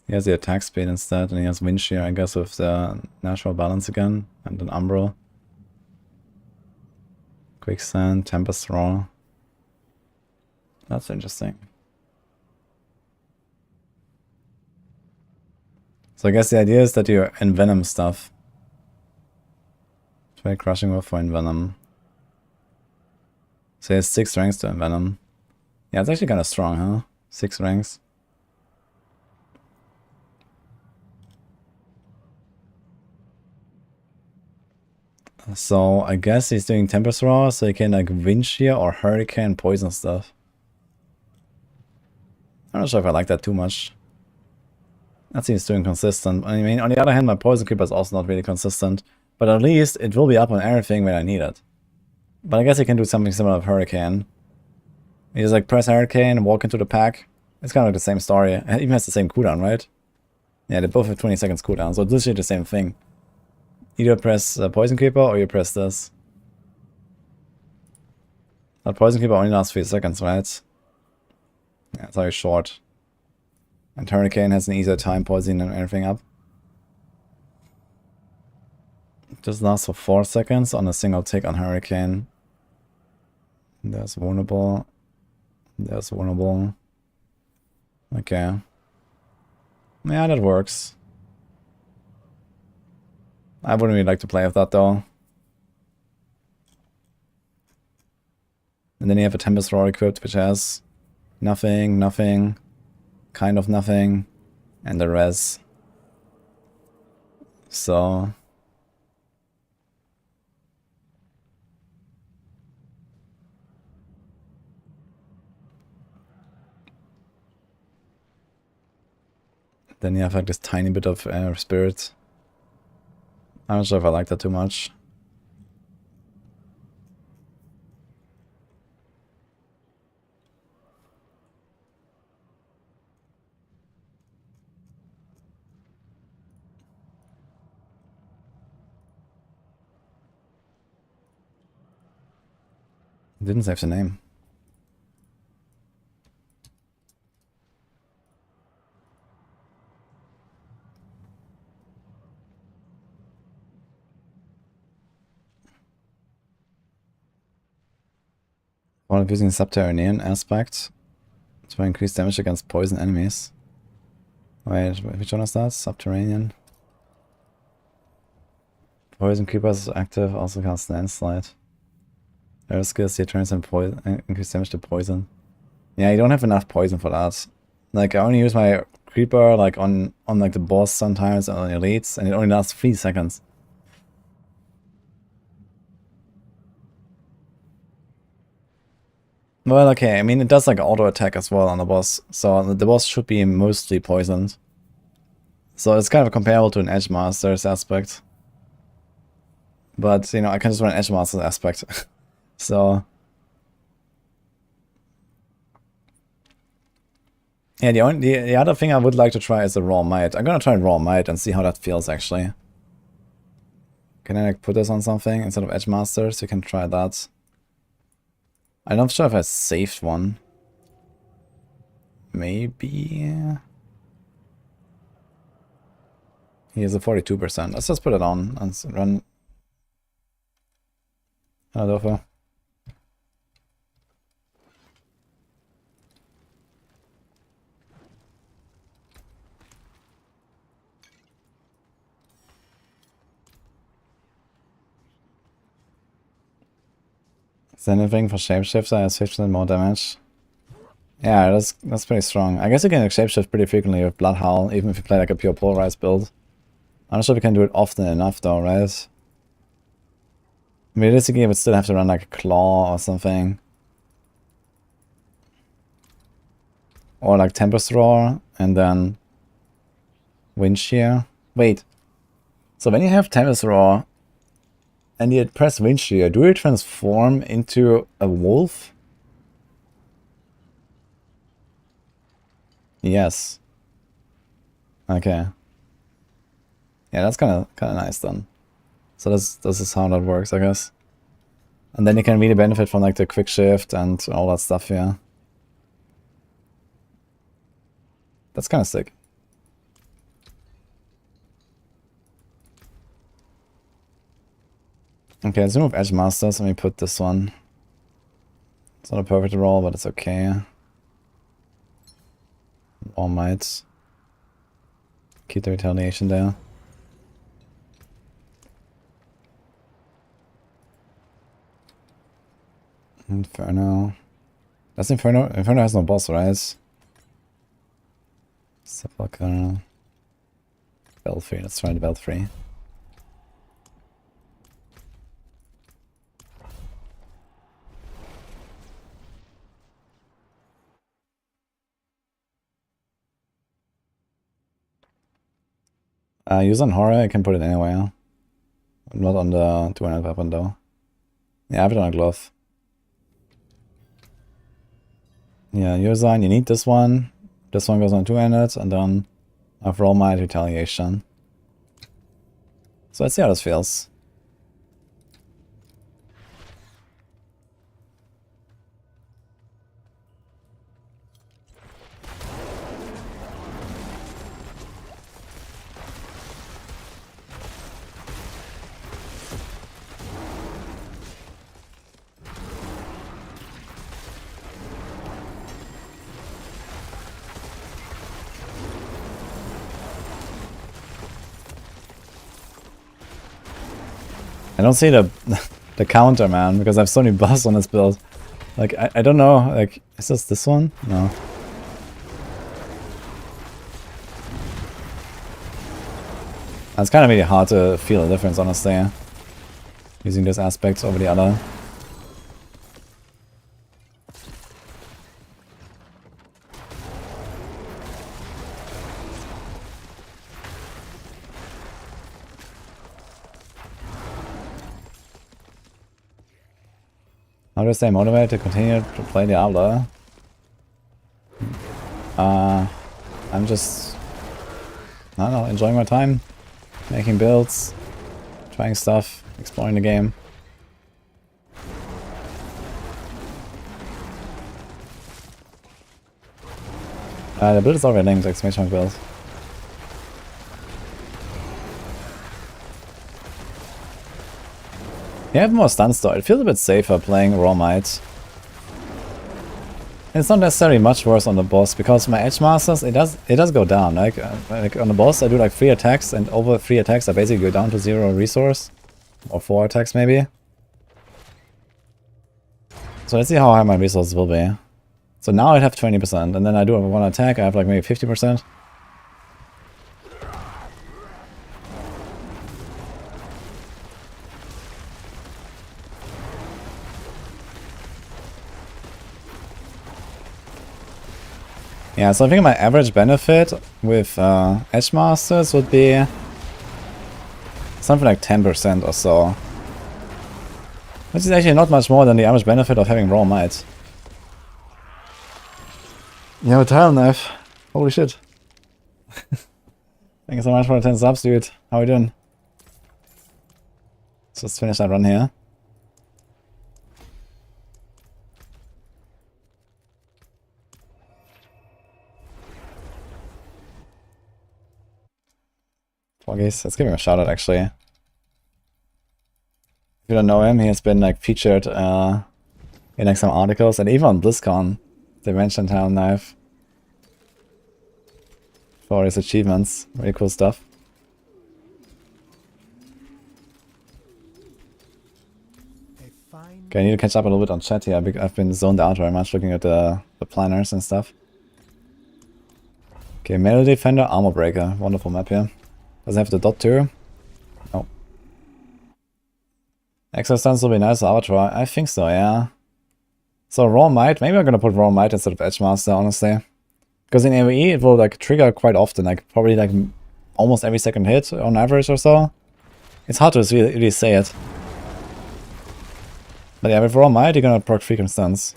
A: He has the attack speed instead, and he has wind shear, I guess, with the natural balance again, and an umbral. Quicksand, Tempest Roar. That's interesting. So I guess the idea is that you envenom stuff. Try crushing wolf for envenom. So he has 6 ranks to envenom. Yeah, it's actually kind of strong, huh? 6 ranks. So I guess he's doing Tempest Roar, so he can like wind shear or hurricane poison stuff. I'm not sure if I like that too much. That seems too inconsistent. I mean, on the other hand, my Poison Creeper is also not really consistent. But at least it will be up on everything when I need it. But I guess he can do something similar with Hurricane. You just like press Hurricane, walk into the pack. It's kind of like the same story. It even has the same cooldown, right? Yeah, they both have 20 seconds cooldown, so it's literally the same thing. Either press Poison Creeper or you press this. That Poison Creeper only lasts 3 seconds, right? Yeah, it's very short. And Hurricane has an easier time poisoning everything up. Just lasts for 4 seconds on a single tick on Hurricane. There's vulnerable. There's vulnerable. Okay. Yeah, that works. I wouldn't really like to play with that though. And then you have a Tempest Roar equipped, which has nothing, nothing, kind of nothing, and the res. So then you have like this tiny bit of spirit. I'm not sure if I like that too much. Didn't save the name. While using Subterranean aspect to increase damage against poison enemies. Wait, which one is that? Subterranean. Poison Creepers is active, also casts Landslide. Air skills, he turns and increase damage to poison. Yeah, you don't have enough poison for that. Like, I only use my Creeper like on like the boss sometimes and on elites, and it only lasts 3 seconds. Well, okay, I mean, it does like auto attack as well on the boss, so the boss should be mostly poisoned. So it's kind of comparable to an Edge Master's aspect. But, you know, I can just run an Edge Master's aspect. So... yeah, the other thing I would like to try is the Raw Might. I'm gonna try Raw Might and see how that feels, actually. Can I like put this on something instead of Edge Masters? You can try that. I'm not sure if I saved one. Maybe... he has a 42%. Let's just put it on and run... Hello, Is there anything for Shapeshifter has 50% more damage? Yeah, that's pretty strong. I guess you can like, Shapeshift pretty frequently with Blood Howl, even if you play like a pure Pulverize build. I'm not sure if you can do it often enough though, right? Realistically, you would still have to run like a Claw or something. Or like Tempest Roar, and then Wind Shear. Wait. So when you have Tempest Roar, and you press Wind Shear, do you transform into a wolf? Yes. Okay. Yeah, that's kind of nice then. So this is how that works, I guess. And then you can really benefit from like the quick shift and all that stuff, yeah. That's kind of sick. Okay, let's remove Edge Masters. Let me put this one. It's not a perfect roll, but it's okay. All Might. Keep the retaliation there. Inferno. That's Inferno. Inferno has no boss, right? Sepulchre. Belfry. Let's try the Belfry. Use on Horror, I can put it anywhere. Not on the 200 weapon though. Yeah, I have it on a glove. Yeah, use on, you need this one. This one goes on 200, and then I have Roll Might Retaliation. So let's see how this feels. I don't see the the counter, man, because I have so many buffs on this build. Like, I don't know, like, is this one? No. It's kind of really hard to feel the difference, honestly, using this aspect over the other. How do I stay motivated to continue to play Diablo? I'm just, I don't know, enjoying my time, making builds, trying stuff, exploring the game. The build is already named exclamation mark build. Yeah, I have more stuns though. It feels a bit safer playing Raw Might. It's not necessarily much worse on the boss because my edge masters it does go down. Like on the boss I do like 3 attacks, and over 3 attacks I basically go down to 0 resource. Or 4 attacks maybe. So let's see how high my resources will be. So now I have 20%, and then I do 1 attack, I have like maybe 50%. Yeah, so I think my average benefit with Edge Masters would be something like 10% or so. Which is actually not much more than the average benefit of having Raw Might. You have a tile knife. Holy shit. Thank you so much for the 10 subs, dude. How are you doing? Let's just finish that run here. Foggies, let's give him a shout out actually. If you don't know him, he has been like featured in like some articles, and even on BlizzCon they mentioned Tile Knife for his achievements. Really cool stuff. Okay, I need to catch up a little bit on chat here. I've been zoned out very much looking at the planners and stuff. Okay, Metal Defender, Armor Breaker. Wonderful map here. Doesn't have the dot too. No. Extra stance will be nice for Abattoir. I think so, yeah. So Raw Might, maybe I'm gonna put Raw Might instead of Edge Master, honestly. Because in AoE it will like trigger quite often, like probably like almost every second hit on average or so. It's hard to really say it. But yeah, with Raw Might you're gonna proc frequent stuns.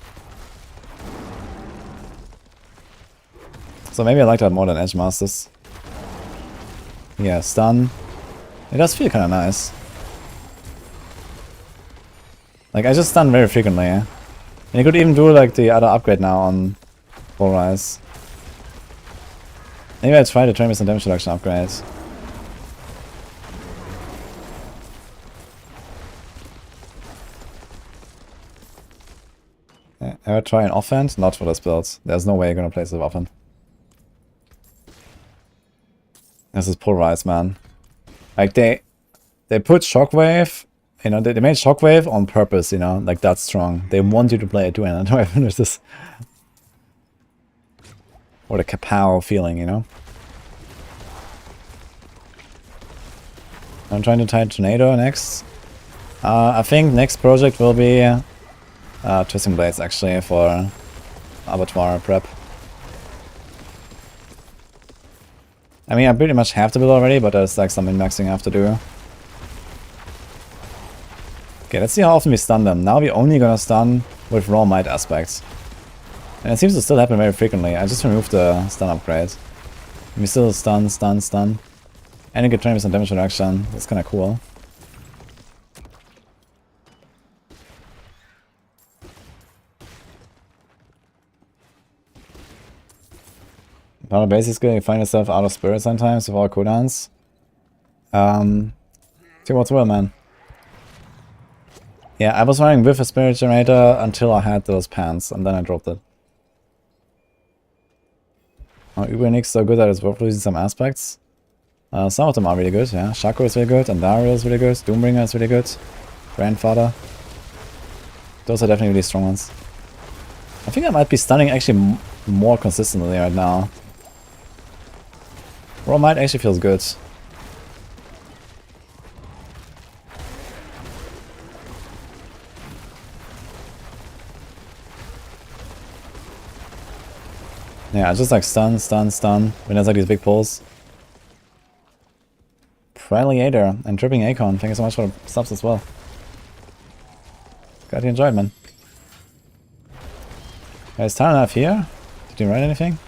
A: So maybe I like that more than Edge Masters. Yeah, stun. It does feel kinda nice. Like I just stun very frequently, yeah? And you could even do like the other upgrade now on Pulverize. Maybe I try the 20% damage reduction upgrade. Yeah, ever try an offhand? Not for this build. There's no way you're gonna place it with offhand. This is Pulverize, man. Like they put Shockwave, you know, they made Shockwave on purpose, you know, like that's strong. They want you to play it too, and I finish this. Or the kapow feeling, you know. I'm trying to tie Tornado next. I think next project will be Twisting Blades actually for Abattoir prep. I mean, I pretty much have to build already, but there's like some min-maxing I have to do. Okay, let's see how often we stun them. Now we're only gonna stun with Raw Might aspects. And it seems to still happen very frequently. I just removed the stun upgrade. We still stun, stun, stun. And you get 20% damage reduction. That's kinda cool. On a basic skill, you find yourself out of spirit sometimes with all cooldowns. See what's well, man. Yeah, I was running with a spirit generator until I had those pants, and then I dropped it. Oh, Ubernix is so good that it's worth losing some aspects. Some of them are really good, yeah. Shaco is really good, and Dario is really good, Doombringer is really good, Grandfather. Those are definitely really strong ones. I think I might be stunning actually more consistently right now. Raw Might actually feels good. Yeah, I just like stun, stun, stun when there's like these big pulls. Preliator and Dripping Acorn, thank you so much for the subs as well. Glad you enjoyed, man. Is Tile Knife here? Did you write anything?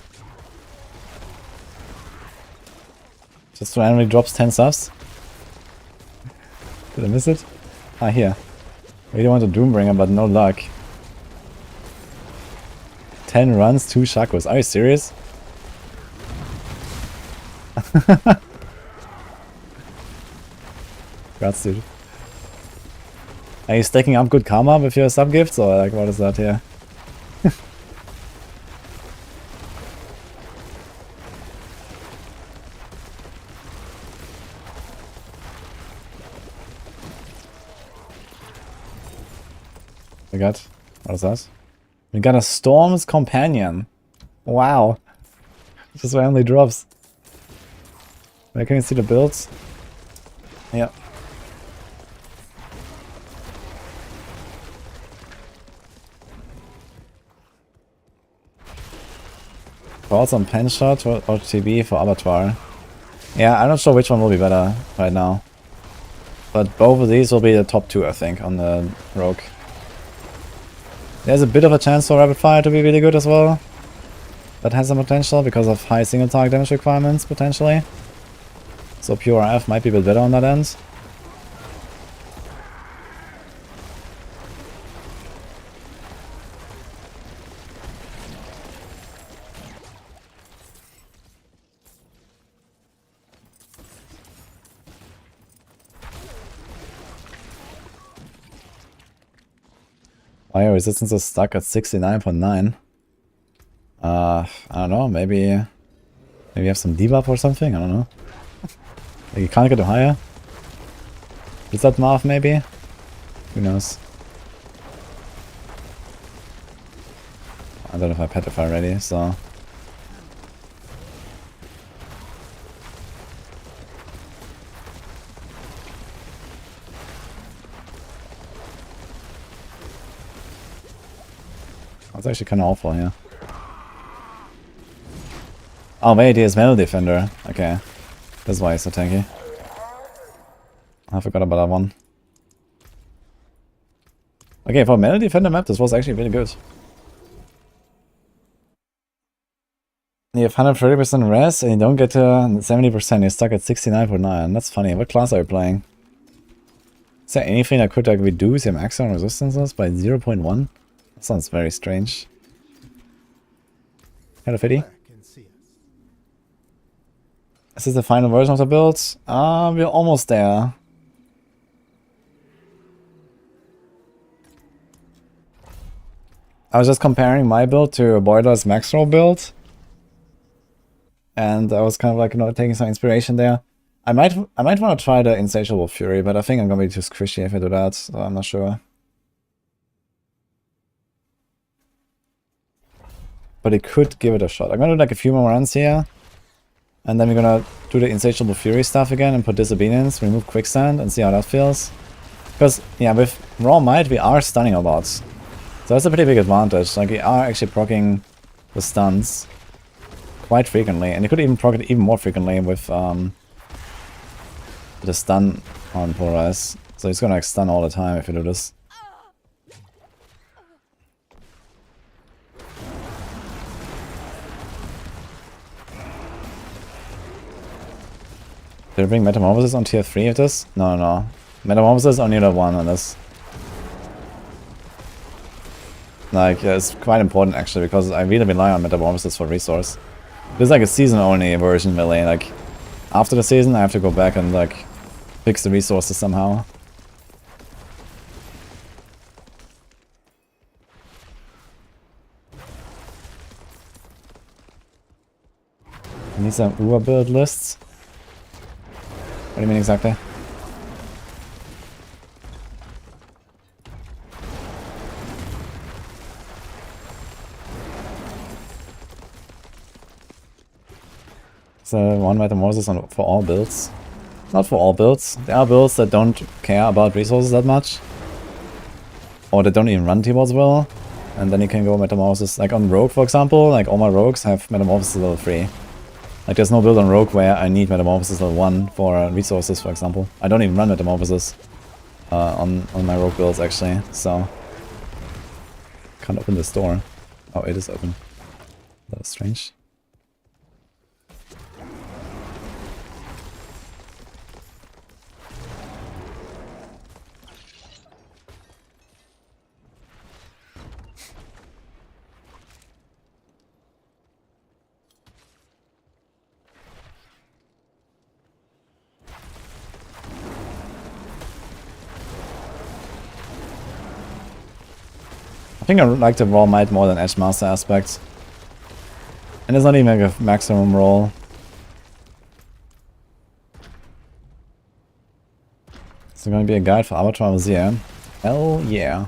A: Just randomly drops 10 subs. Did I miss it? Ah, here. Really want a Doombringer, but no luck. 10 runs, 2 Shakos. Are you serious? Congrats, dude. Are you stacking up good karma with your sub gifts, or like what is that here? We got... What is that? We got a Storm's Companion. Wow. Just randomly drops. Where can you see the builds? Yeah. Thoughts on pen shot or TB for Abattoir? Yeah, I'm not sure which one will be better right now. But both of these will be the top 2, I think, on the Rogue. There's a bit of a chance for Rapid Fire to be really good as well. That has some potential because of high single target damage requirements, potentially. So Pure RF might be a bit better on that end. Fire resistance is stuck at 69.9. I don't know, maybe you have some debuff or something, I don't know. Like you can't get to higher? Is that Marth maybe? Who knows? I don't know if I petrify already, so... That's actually kind of awful, yeah. Oh wait, he is Metal Defender. Okay. That's why he's so tanky. I forgot about that one. Okay, for Metal Defender map, this was actually really good. You have 130% res and you don't get to 70%. You're stuck at 69.9. That's funny. What class are you playing? Is there anything that could like reduce your maximum resistances by 0.1? That sounds very strange. Hello, Fiddy. Is this the final version of the build? We're almost there. I was just comparing my build to Boiler's max roll build. And I was kind of like, you know, taking some inspiration there. I might want to try the Insatiable Fury, but I think I'm gonna be too squishy if I do that, so I'm not sure. But it could give it a shot. I'm gonna do like a few more runs here. And then we're gonna do the Insatiable Fury stuff again and put Disobedience, remove Quicksand, and see how that feels. Because, yeah, with Raw Might we are stunning a lot. So that's a pretty big advantage. Like, we are actually proccing the stuns quite frequently. And you could even proc it even more frequently with the stun on Pulverize. So he's gonna like stun all the time if you do this. Did I bring Metamorphosis on tier 3 of this? No, no. Metamorphosis on tier 1 on this. Like, yeah, it's quite important actually, because I really rely on Metamorphosis for resource. This is like a season-only version, really. Like, after the season, I have to go back and, like, fix the resources somehow. I need some Uber build lists. What do you mean exactly? So one Metamorphosis on for all builds. Not for all builds. There are builds that don't care about resources that much. Or that don't even run T-Bots well. And then you can go Metamorphosis. Like on Rogue, for example, like all my Rogues have Metamorphosis level 3. Like there's no build on Rogue where I need Metamorphosis level 1 for resources, for example. I don't even run Metamorphosis on my Rogue builds actually, so... Can't open this door. Oh, it is open. That is strange. I think I like the Raw Might more than Edge Master aspect. And it's not even like a maximum roll. Is there gonna be a guide for Abattoir Museum? Hell yeah.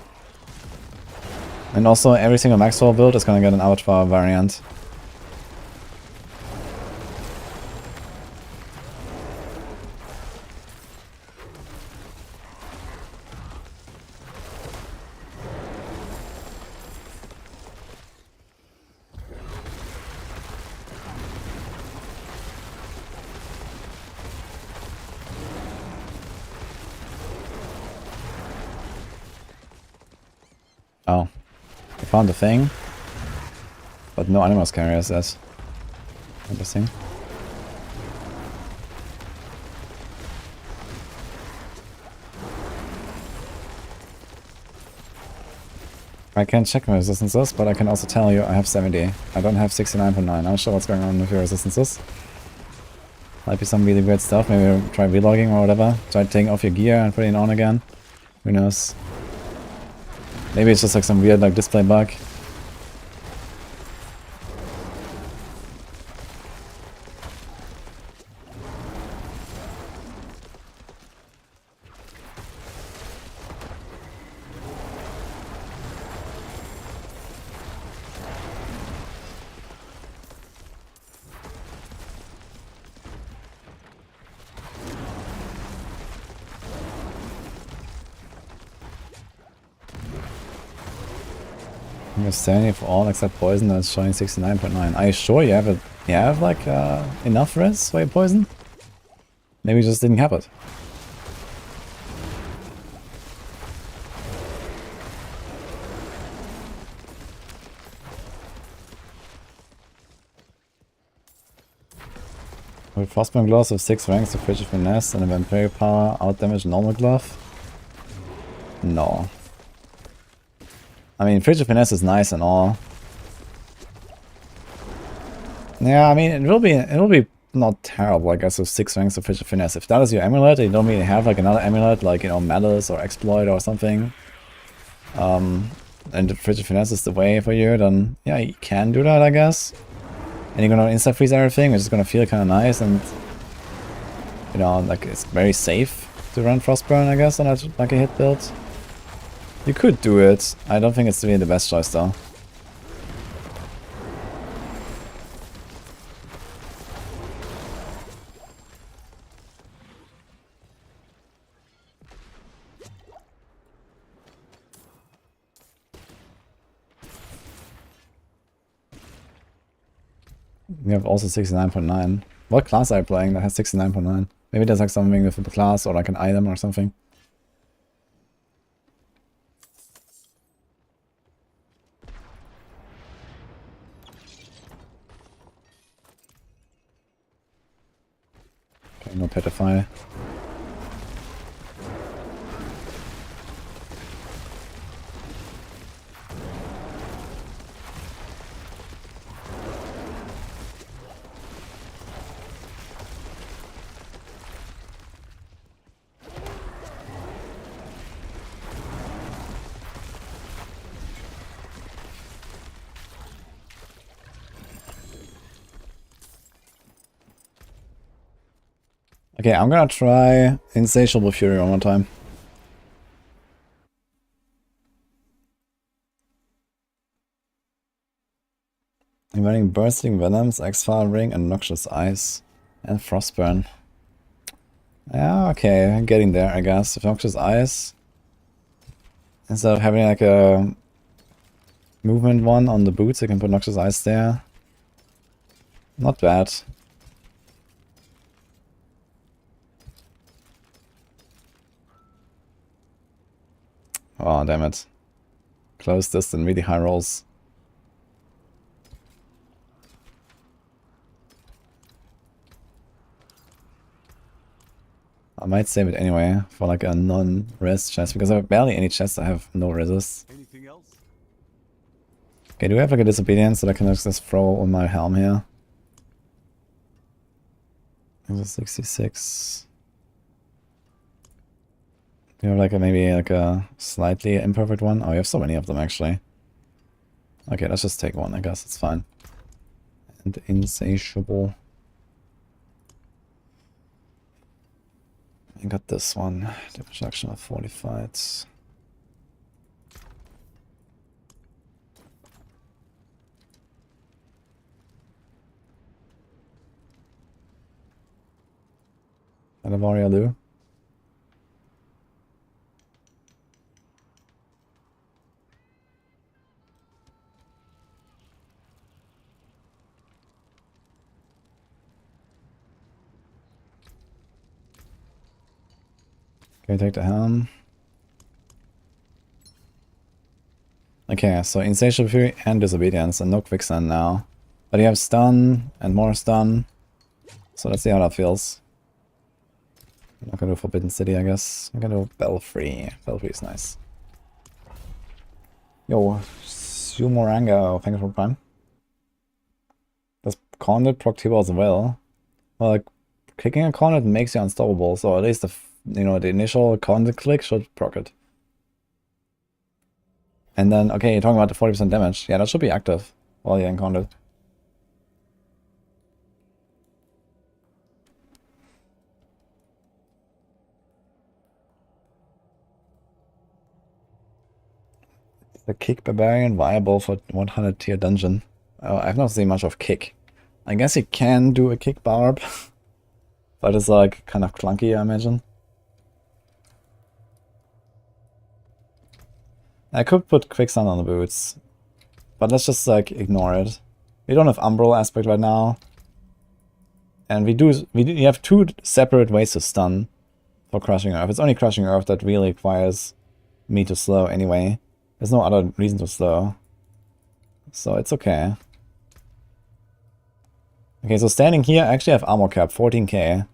A: And also every single Maxwell build is gonna get an Abattoir variant. Oh. I found the thing. But no animals carriers, that's interesting. I can check my resistances, but I can also tell you I have 70. I don't have 69.9. I'm not sure what's going on with your resistances. Might be some really weird stuff. Maybe try vlogging or whatever. Try taking off your gear and putting it on again. Who knows? Maybe it's just like some weird like display bug. You're standing for all except poison that's showing 69.9. Are you sure you have it? You have like enough res for your poison? Maybe you just didn't have it. With Frostburn Gloves with 6 ranks of Frigid Finesse and a Vampiric Power, outdamage normal glove? No. I mean, Frigid Finesse is nice and all. Yeah, I mean, it will be not terrible, I guess, with 6 ranks of Frigid Finesse. If that is your amulet, and you don't really have like another amulet, like, you know, Malice or Exploit or something, and the Frigid Finesse is the way for you, then yeah, you can do that, I guess. And you're gonna insta-freeze everything, which is gonna feel kind of nice, and you know, like, it's very safe to run Frostburn, I guess, on a, like a hit build. You could do it. I don't think it's really the best choice, though. We have also 69.9. What class are you playing that has 69.9? Maybe there's like something with the class or like an item or something. Okay, no petrify. Okay, I'm gonna try Insatiable Fury one more time. I'm running Bursting Venoms, X-File Ring, and Noxious Ice, and Frostburn. Yeah, okay, I'm getting there, I guess. With Noxious Ice, instead of having like a movement one on the boots, I can put Noxious Ice there. Not bad. Oh, damn it. Close distance, really high rolls. I might save it anyway for like a non-res chest, because I have barely any chests I have no resist.
B: Anything else?
A: Okay, do we have like a disobedience that I can just throw on my helm here? This is 66. Do you have like a maybe like a slightly imperfect one? Oh, you have so many of them actually. Okay, let's just take one, I guess it's fine. And Insatiable. I got this one. The reduction of fortified. And a warrior do. Okay, take the helm. Okay, so Insatiable Fury and Disobedience and no Quicksand now. But you have stun and more stun. So let's see how that feels. I'm not gonna do Forbidden City, I guess. I'm gonna do Belfry. Belfry is nice. Yo, Sumorango, thanks for Prime. Does Cornet proc T-Ball as well? Well, like, kicking a Cornet makes you unstoppable, so at least the initial Cornet click should proc it. And then, okay, you're talking about the 40% damage. Yeah, that should be active while you're in Cornet. The Kick Barbarian viable for 100 tier dungeon. Oh, I've not seen much of Kick. I guess you can do a Kick Barb, but it's like kind of clunky, I imagine. I could put Quicksand on the boots, but let's just like ignore it. We don't have Umbral aspect right now, and we have two separate ways to stun for Crushing Earth. It's only Crushing Earth that really requires me to slow anyway. There's no other reason to slow. So it's okay. Okay, so standing here, I actually have armor cap, 14k.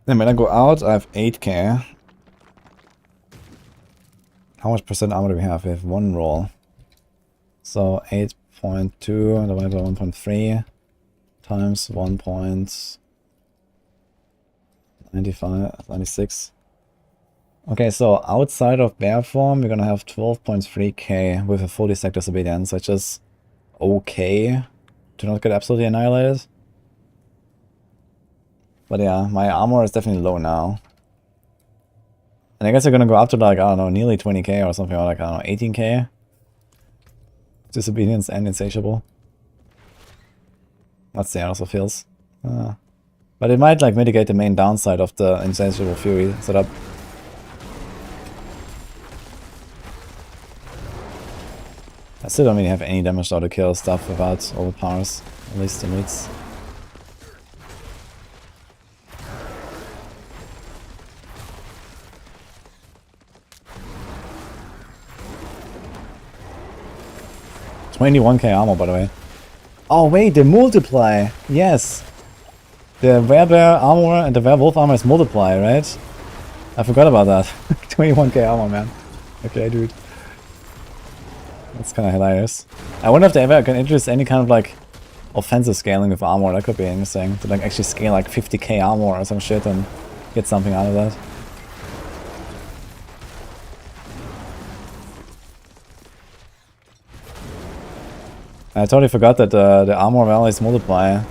A: Then when I go out, I have 8k. How much percent armor do we have? We have one roll. So 8.2 divided by 1.3 times 1.95, 96. Okay, so outside of bear form, we're gonna have 12.3k with a fully stacked disobedience, which is okay to not get absolutely annihilated. But yeah, my armor is definitely low now. And I guess we're gonna go up to like, I don't know, nearly 20k or something, or like, I don't know, 18k. Disobedience and Insatiable. Let's see how it also feels. But it might like mitigate the main downside of the Insatiable Fury setup. I still don't really have any damage though to kill stuff without overpowers, at least the meats. $21k armor, by the way. Oh wait, they multiply! Yes! The Werebear armor and the Werewolf armor is multiply, right? I forgot about that. 21k armor, man. Okay, dude. That's kind of hilarious. I wonder if they ever can introduce any kind of like offensive scaling with armor. That could be interesting. To like actually scale like 50k armor or some shit and get something out of that. I totally forgot that the armor values multiply.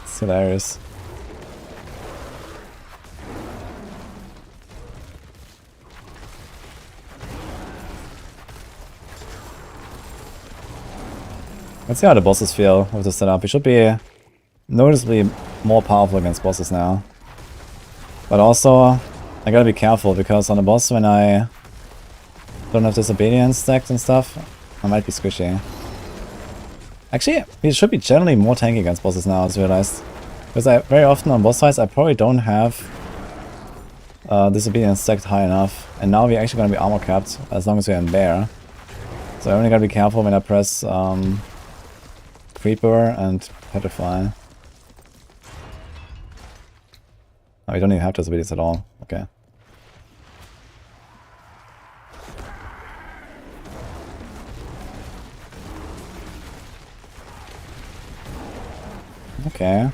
A: It's hilarious. Let's see how the bosses feel with the setup. We should be noticeably more powerful against bosses now. But also, I gotta be careful because on the boss when I don't have disobedience stacked and stuff, I might be squishy. Actually, we should be generally more tanky against bosses now, I just realized. Because very often on boss fights I probably don't have disobedience stacked high enough. And now we're actually gonna be armor capped as long as we're in bear. So I only gotta be careful when I press Creeper and Petrify. Oh, we don't even have disobedience at all. Okay. Okay.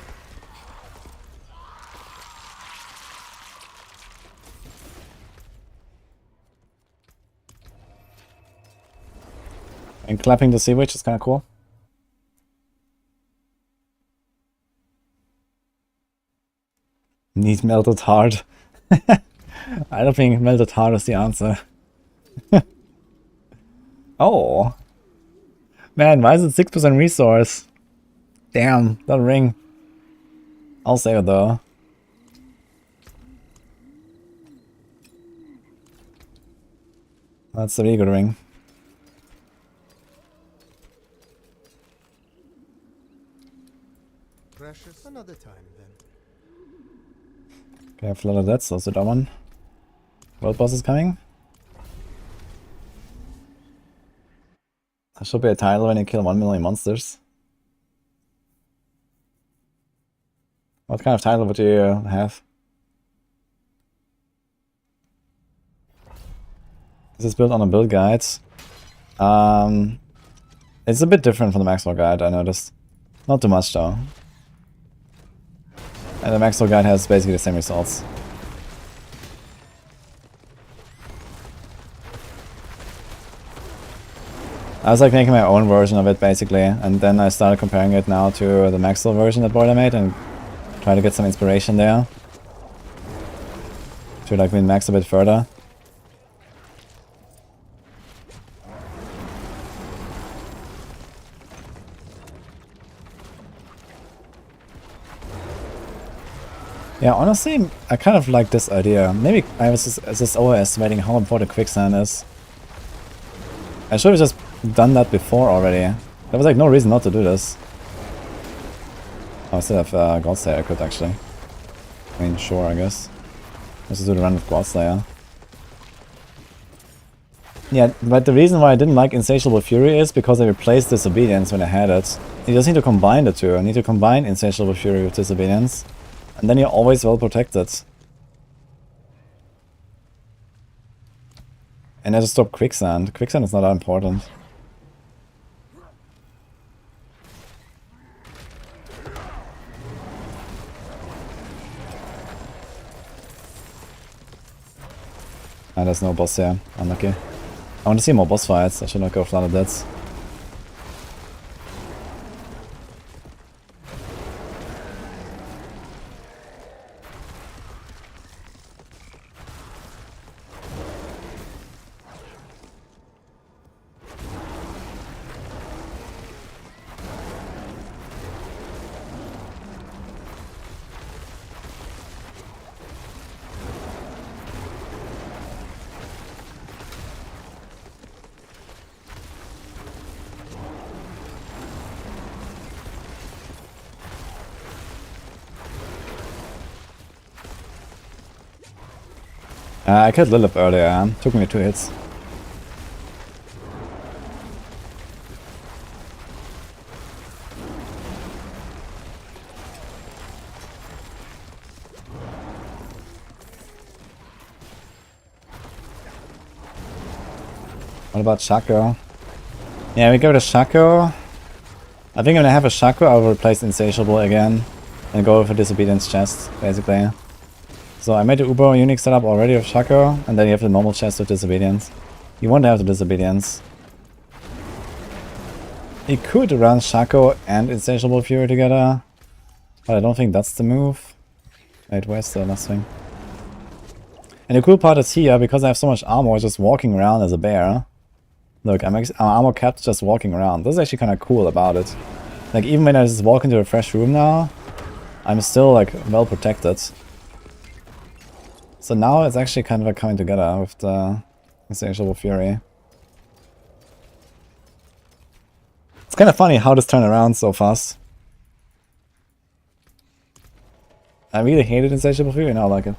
A: And clapping the sea witch is kind of cool. Need melted heart. I don't think melted heart is the answer. Oh. Man, why is it 6% resource? Damn, that ring. I'll save it though. That's a really good ring.
C: Precious. Another time then.
A: Okay, I've flooded that, so also that one. World boss is coming. That should be a title when you kill 1 million monsters. What kind of title would you have? This is built on a build guide. It's a bit different from the Maxwell guide, I noticed. Not too much though. And the Maxwell guide has basically the same results. I was like making my own version of it basically, and then I started comparing it now to the Maxwell version that Boiler made and try to get some inspiration there. To like min-max a bit further. Yeah, honestly, I kind of like this idea. Maybe I was just overestimating how important quicksand is. I should have just done that before already. There was like no reason not to do this. Oh, I still have Godslayer I could actually. I mean, sure, I guess. Let's just do the run with Godslayer. Yeah, but the reason why I didn't like Insatiable Fury is because I replaced Disobedience when I had it. You just need to combine the two. You need to combine Insatiable Fury with Disobedience. And then you're always well protected. And I just stop Quicksand. Quicksand is not that important. Ah, there's no boss here. Unlucky. I want to see more boss fights. I should not go Flooded Deaths. I killed Lilith earlier, took me 2 hits. What about Shaco? Yeah, we go to Shaco. I think when I have a Shaco, I will replace Insatiable again and go for Disobedience chest, basically. So I made the Uber unique setup already of Shaco, and then you have the normal chest with Disobedience. You want to have the Disobedience. You could run Shaco and Insatiable Fury together, but I don't think that's the move. Wait, where's the last thing? And the cool part is here, because I have so much armor, just walking around as a bear. Look, I'm armor capped just walking around. This is actually kind of cool about it. Like, even when I just walk into a fresh room now, I'm still, like, well protected. So now it's actually kind of like coming together with the Insatiable Fury. It's kind of funny how this turned around so fast. I really hated Insatiable Fury, now I like it.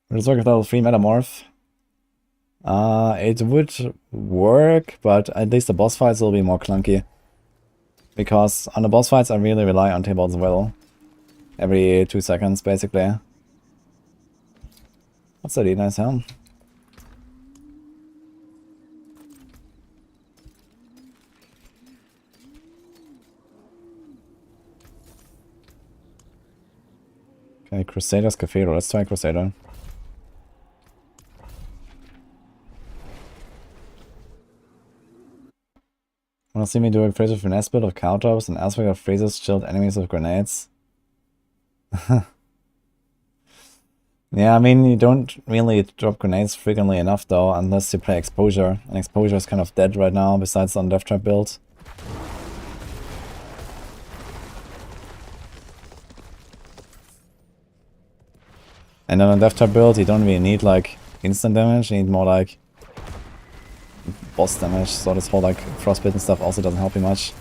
A: Let's work with level 3 Metamorph. It would work, but at least the boss fights will be more clunky. Because on the boss fights I really rely on Tables Will. Every 2 seconds, basically. That's a really nice helm. Okay, Crusader's Cathedral. Let's try Crusader. Wanna see me do a Fraser finesse build of counters and aspect of Fraser's shield enemies with grenades? Yeah, I mean, you don't really drop grenades frequently enough though, unless you play Exposure. And Exposure is kind of dead right now, besides on Death Trap build. And then on Death Trap build, you don't really need like instant damage, you need more like boss damage, so this whole like frostbitten stuff also doesn't help you much.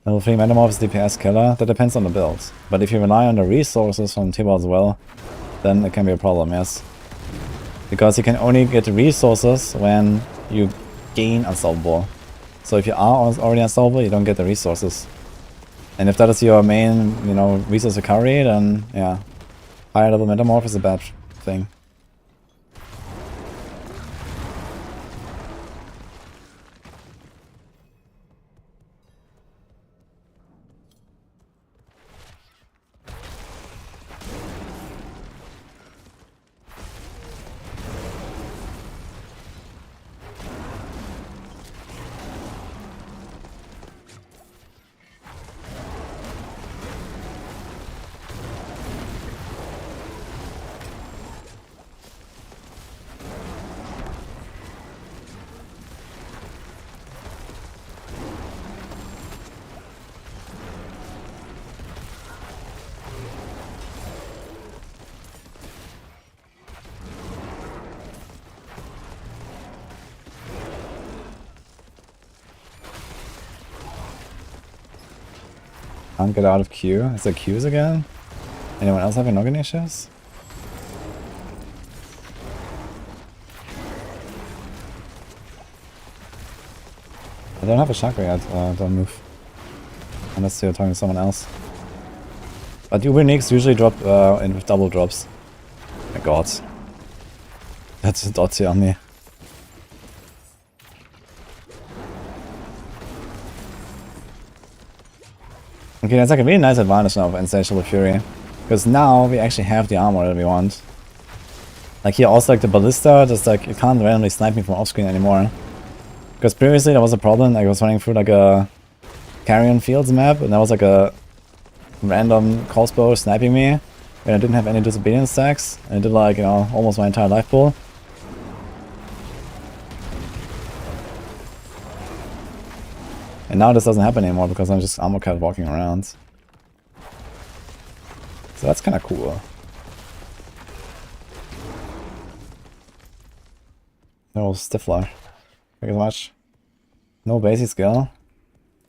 A: Level 3 Metamorph is DPS killer, that depends on the build. But if you rely on the resources from T100 as well, then it can be a problem, yes. Because you can only get the resources when you gain Unstoppable. So if you are already Unstoppable, you don't get the resources. And if that is your main, you know, resource recovery, then yeah, higher level Metamorph is a bad thing. Can't get out of queue. Is there queues again? Anyone else having noggin issues? I don't have a chakra yet, don't move. Unless you're talking to someone else. But uniques usually drop in with double drops. My god. That's a dotty on me. Okay, that's like a really nice advantage now of Insatiable Fury. Because now we actually have the armor that we want. Like here also like the ballista, just like you can't randomly snipe me from off screen anymore. Because previously there was a problem, like I was running through like a Carrion Fields map and there was like a random crossbow sniping me. And I didn't have any disobedience stacks. And I did like, you know, almost my entire life pool. And now this doesn't happen anymore because I'm just armor cat walking around. So that's kind of cool. No Stifler. Thank you so much. No basic skill.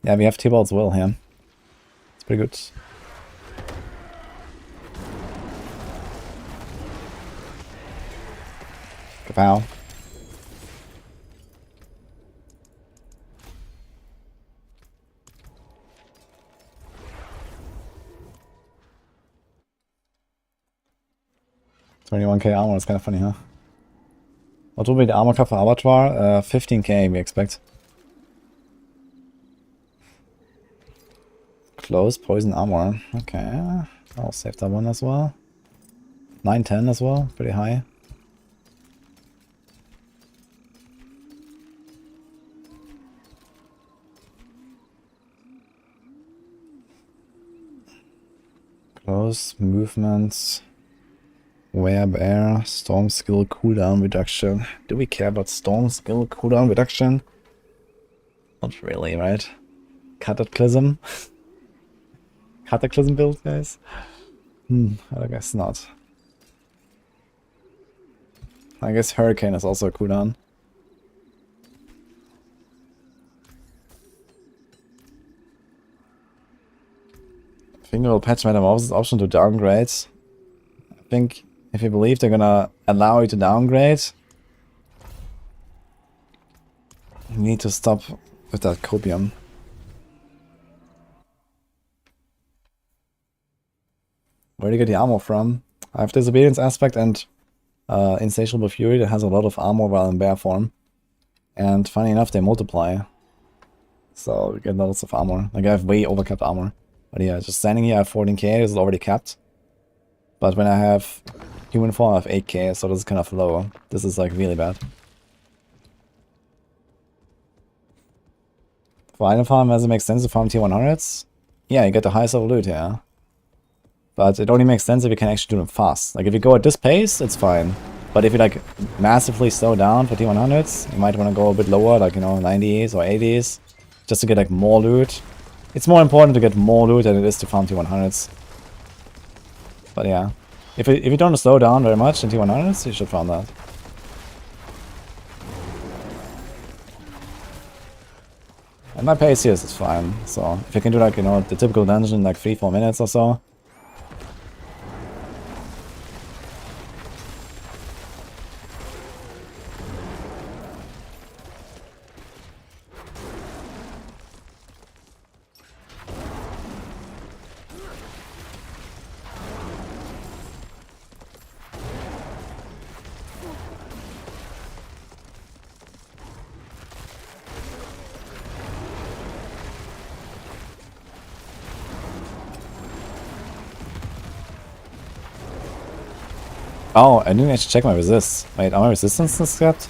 A: Yeah, we have T-Bolt's Will here. It's pretty good. Kapow. $21k armor is kind of funny, huh? What will be the armor cap for Abattoir? 15k we expect. Close poison armor. Okay. I'll save that one as well. 910 as well. Pretty high. Close movements. Web air, storm skill cooldown reduction. Do we care about storm skill cooldown reduction? Not really, right? Cataclysm? Cataclysm build, guys? I guess not. I guess Hurricane is also a cooldown. I think we'll patch Metamorphosis option to downgrade. I think if you believe they're gonna allow you to downgrade, you need to stop with that copium. Where do you get the armor from? I have Disobedience Aspect and Insatiable Fury that has a lot of armor while in bear form. And funny enough, they multiply. So we get lots of armor. Like I have way overcapped armor. But yeah, just standing here at 14k, this is already capped. But when I have human form, I have 8k, so this is kind of low. This is like really bad. For item farm, does it make sense to farm T100s? Yeah, you get the highest level loot here. But it only makes sense if you can actually do them fast. Like if you go at this pace, it's fine. But if you like massively slow down for T100s, you might want to go a bit lower, like, you know, 90s or 80s, just to get like more loot. It's more important to get more loot than it is to farm T100s. But yeah, if you don't slow down very much in T100s, you should farm that. And my pace here is fine, so if you can do like, you know, the typical dungeon in like 3-4 minutes or so. Oh, I didn't actually check my resist. Wait, are my resistances scrapped?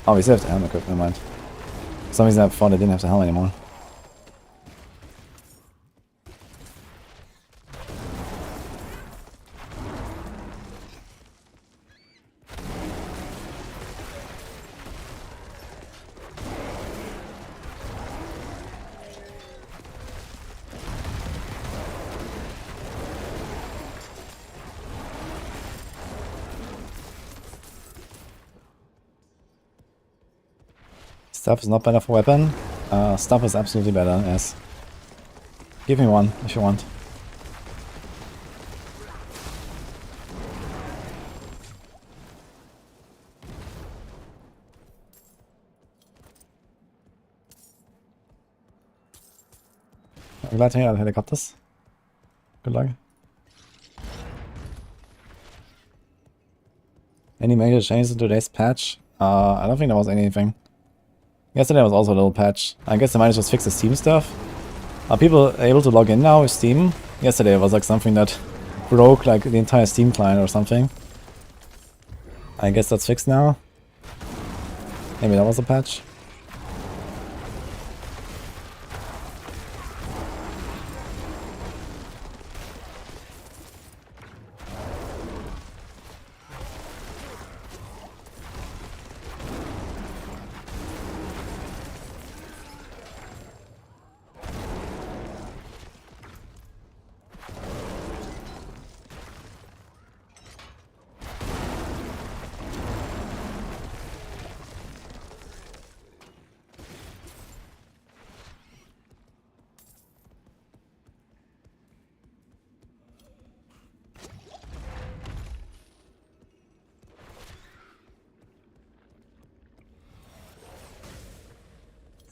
A: Oh, we still have the helmet equipped, never mind. For some reason I thought I didn't have the helmet anymore. Stuff is not better for weapon. Stuff is absolutely better, yes. Give me one, if you want. I'm glad to hear the helicopters. Good luck. Any major changes in today's patch? I don't think there was anything. Yesterday was also a little patch. I guess they might just fix the Steam stuff. Are people able to log in now with Steam? Yesterday it was like something that broke like the entire Steam client or something. I guess that's fixed now. Maybe that was a patch.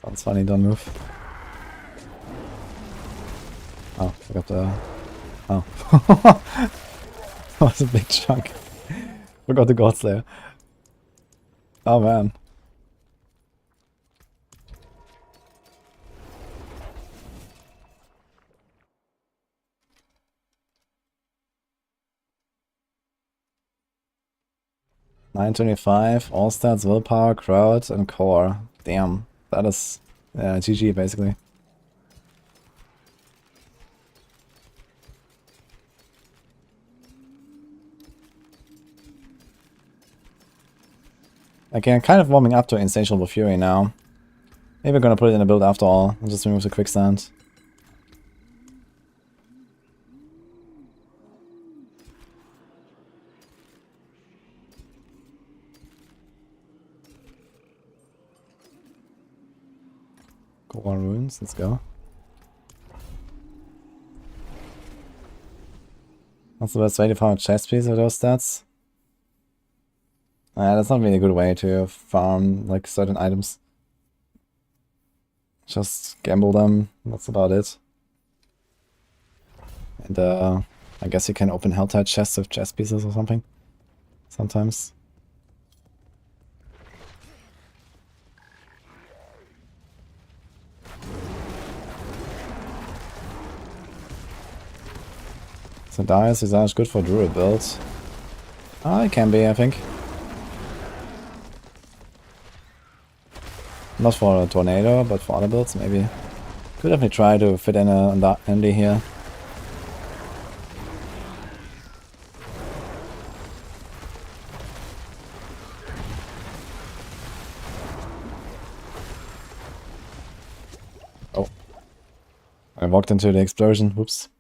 A: Sounds funny, don't move. Oh, I got the... Oh. That was a big chunk. Forgot the God Slayer. Oh man. $925, all stats, willpower, crowd, and core. Damn. That is GG basically. Okay, I'm kind of warming up to Insatiable Fury now. Maybe we're gonna put it in a build after all and just remove the quicksand. Go on runes, let's go. What's the best way to farm a chest piece with those stats? That's not really a good way to farm like certain items. Just gamble them, that's about it. And I guess you can open Helltide chests with chest pieces or something. Sometimes. So Dice is good for Druid builds. It can be, I think. Not for a Tornado, but for other builds, maybe. Could definitely try to fit in a MD here. I walked into the explosion. Whoops.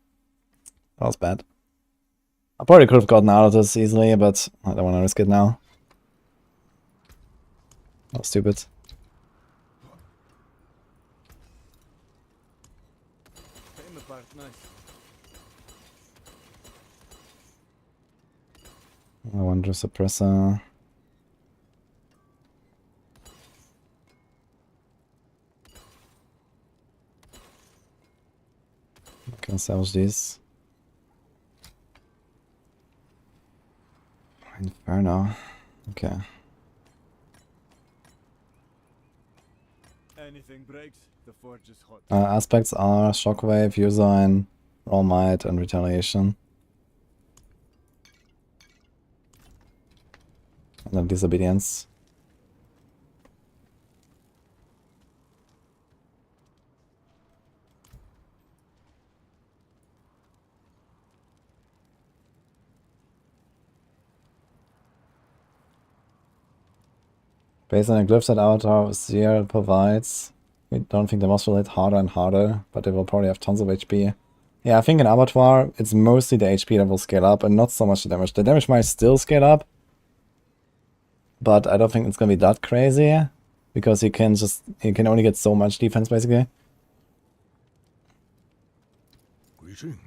A: That was bad. I probably could have gotten out of this easily, but I don't want to risk it now. That was stupid.
B: Came apart nice.
A: I wonder suppressor. Can salvage these. Inferno. Okay.
B: Anything breaks, the forge is hot.
A: Aspects are Shockwave, Usign, Raw Might, and Retaliation. And then Disobedience. Based on the glyphs that Abattoir provides, we don't think the boss will hit harder and harder, but they will probably have tons of HP. Yeah, I think in Abattoir, it's mostly the HP that will scale up and not so much the damage. The damage might still scale up, but I don't think it's gonna be that crazy, because he can only get so much defense basically.
E: Greetings.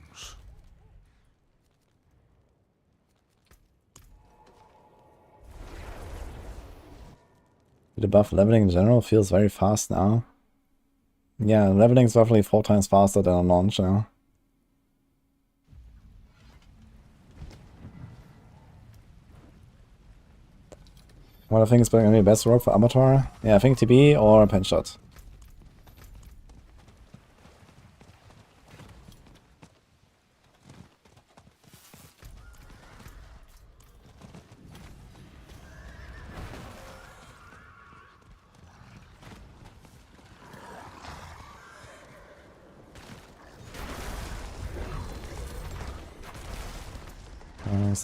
A: The buff leveling in general feels very fast now. Yeah, leveling is roughly 4 times faster than on launch now. What I think is going to be the best rogue for Abattoir? Yeah, I think TB or pen shot.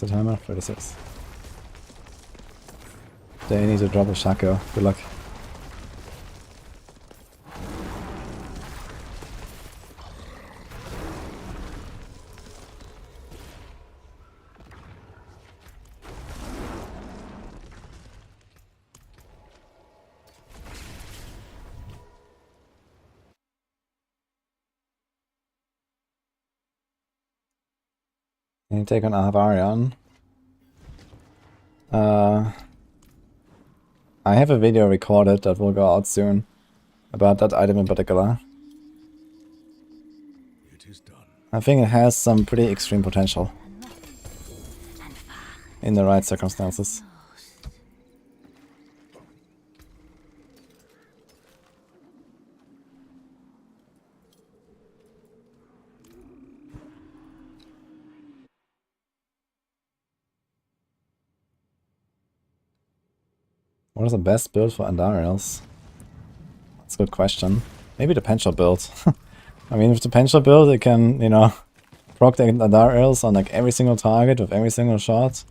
A: What's the timer? 36. They need to drop a Shaco. Good luck. Any take on Ahavarion? I have a video recorded that will go out soon about that item in particular.
E: It is done.
A: I think it has some pretty extreme potential in the right circumstances. What is the best build for Andariels? That's a good question. Maybe the Penchal build. I mean, with the Penchal build, it can, you know, proc the Andariels on like every single target with every single shot.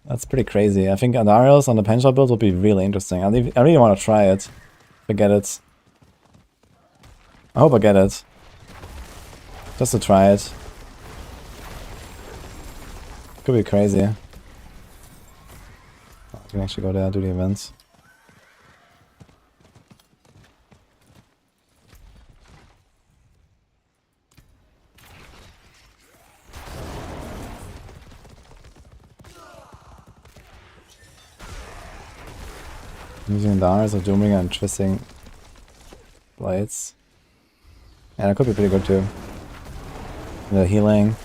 A: That's pretty crazy. I think Andariels on the Penchal build would be really interesting. I really want to try it. If I get it. I hope I get it. Just to try it. Could be crazy. I can actually go there, do the events. Using the arms of Dooming and twisting blades. Yeah, that could be pretty good too. The healing.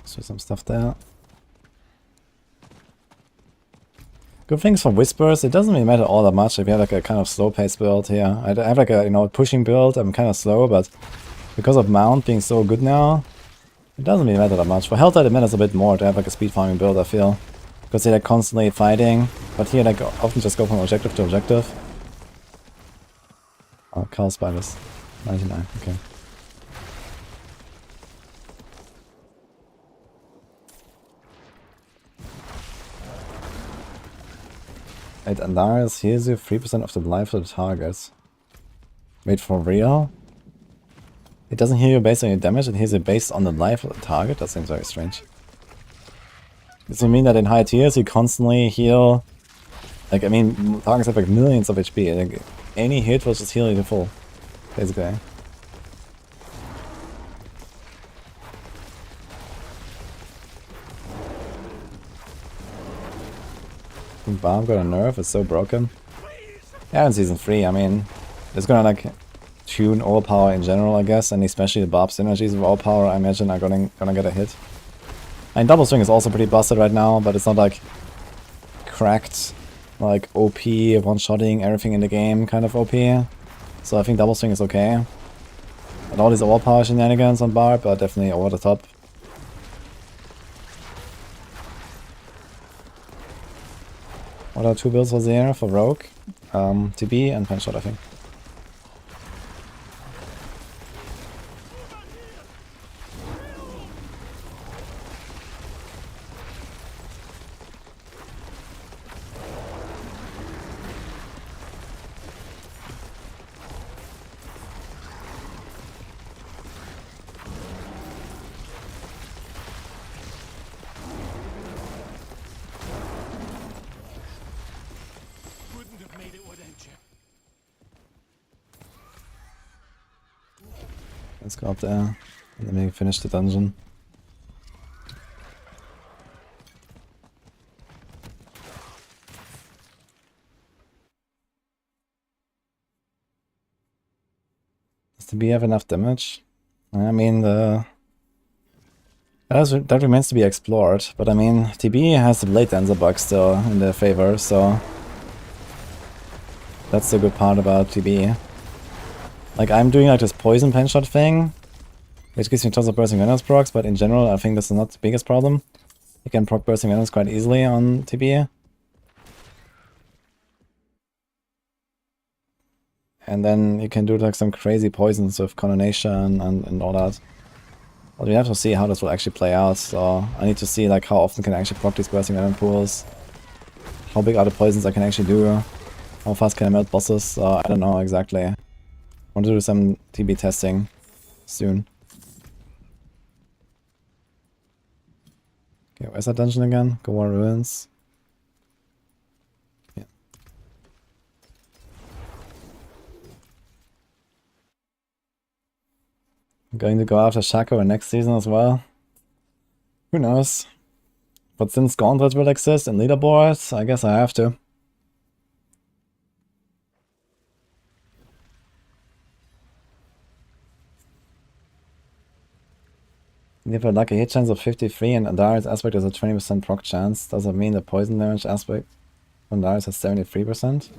A: So some stuff there. Good things for Whispers, it doesn't really matter all that much if you have like a kind of slow pace build here. I have like a, you know, pushing build, I'm kind of slow, but because of Mount being so good now, it doesn't really matter that much. For health it matters a bit more to have like a speed farming build, I feel. Because they're like constantly fighting, but here like often just go from objective to objective. Oh, Carl Spiders. 99, okay. Wait, Andarius heals you 3% of the life of the target. Wait, for real? It doesn't heal you based on your damage, it heals you based on the life of the target? That seems very strange. Does it mean that in high tiers you constantly heal? Like, I mean, targets have like millions of HP. Like, any hit will just heal you to full, basically. Bomb got a nerf, it's so broken. Yeah, in Season 3, I mean, it's gonna like tune overpower in general, I guess, and especially the Bob synergies of overpower, I imagine, are gonna get a hit. I mean, Double Swing is also pretty busted right now, but it's not like cracked, like OP, one-shotting everything in the game kind of OP. So I think Double Swing is okay. And all these overpower shenanigans on Barb are definitely over the top. What are 2 builds for there for Rogue? TB and Penshot, I think. Let's go up there and then maybe finish the dungeon. Does the bee have enough damage? I mean, that remains to be explored, but I mean, TB has the Blade Dancer bug still in their favor, so that's the good part about TB. Like, I'm doing like this poison penshot thing, which gives me tons of bursting venomous procs, but in general I think this is not the biggest problem. You can proc bursting venomous quite easily on TB. And then you can do like some crazy poisons with Coronation and all that. But we have to see how this will actually play out, so I need to see like how often can I actually proc these bursting venom pools. How big are the poisons I can actually do. How fast can I melt bosses, I don't know exactly. I want to do some TB testing soon. Okay, where's that dungeon again? Goa Ruins. Yeah. I'm going to go after Shaco in next season as well. Who knows? But since Gauntlet will exist in leaderboards, I guess I have to. You have a lucky hit chance of 53 and Andarius aspect has a 20% proc chance. Does that mean the poison damage aspect on Andarius has 73%?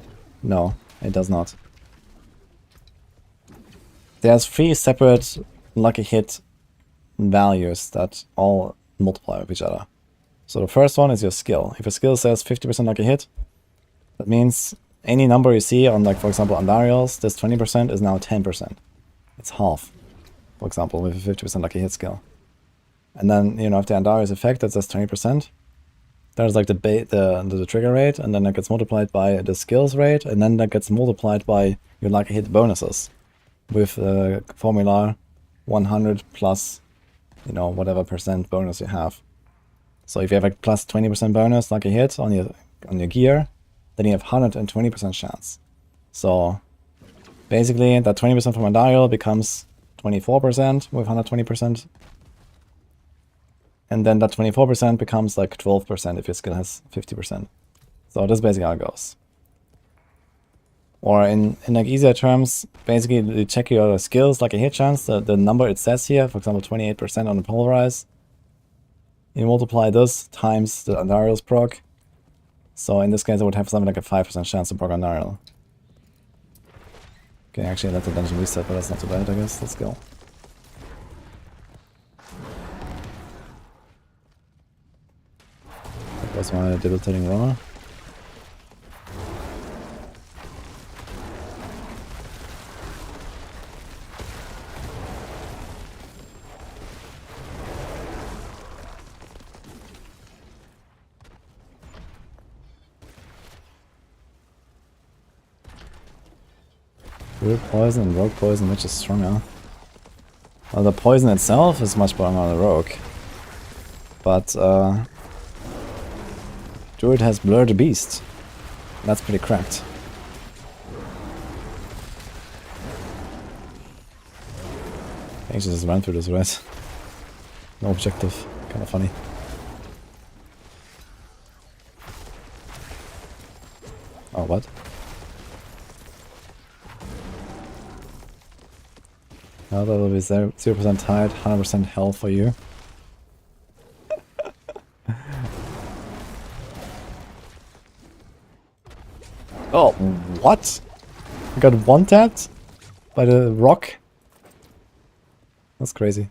A: No, it does not. There's 3 separate lucky hit values that all multiply with each other. So the first one is your skill. If your skill says 50% lucky hit, that means any number you see on, like, for example, Andarius, this 20% is now 10%. It's half, for example, with a 50% lucky hit skill. And then, you know, if the Andarius effect that says 20%, there's like the trigger rate, and then that gets multiplied by the skills rate, and then that gets multiplied by your lucky hit bonuses with the formula 100 plus, you know, whatever percent bonus you have. So if you have like plus 20% bonus lucky hit on your gear, then you have 120% chance. So basically that 20% from Andariel becomes 24% with 120%. And then that 24% becomes like 12% if your skill has 50%. So that's basically how it goes. Or in like easier terms, basically you check your skills like a hit chance, the number it says here, for example 28% on the Pulverize. You multiply this times the Andariel's proc. So in this case I would have something like a 5% chance to proc Andariel. Okay, actually let the dungeon reset, but that's not too bad I guess. Let's go. That was my debilitating roar. Druid poison and rogue poison, which is stronger? Well, the poison itself is much stronger on the rogue. But, Druid has Blur the Beast. That's pretty cracked. I think just run through this, right? No objective. Kinda funny. Oh, what? Now that will be 0% tide, 100% health for you. Oh, what? I got one-tapped by the rock? That's crazy.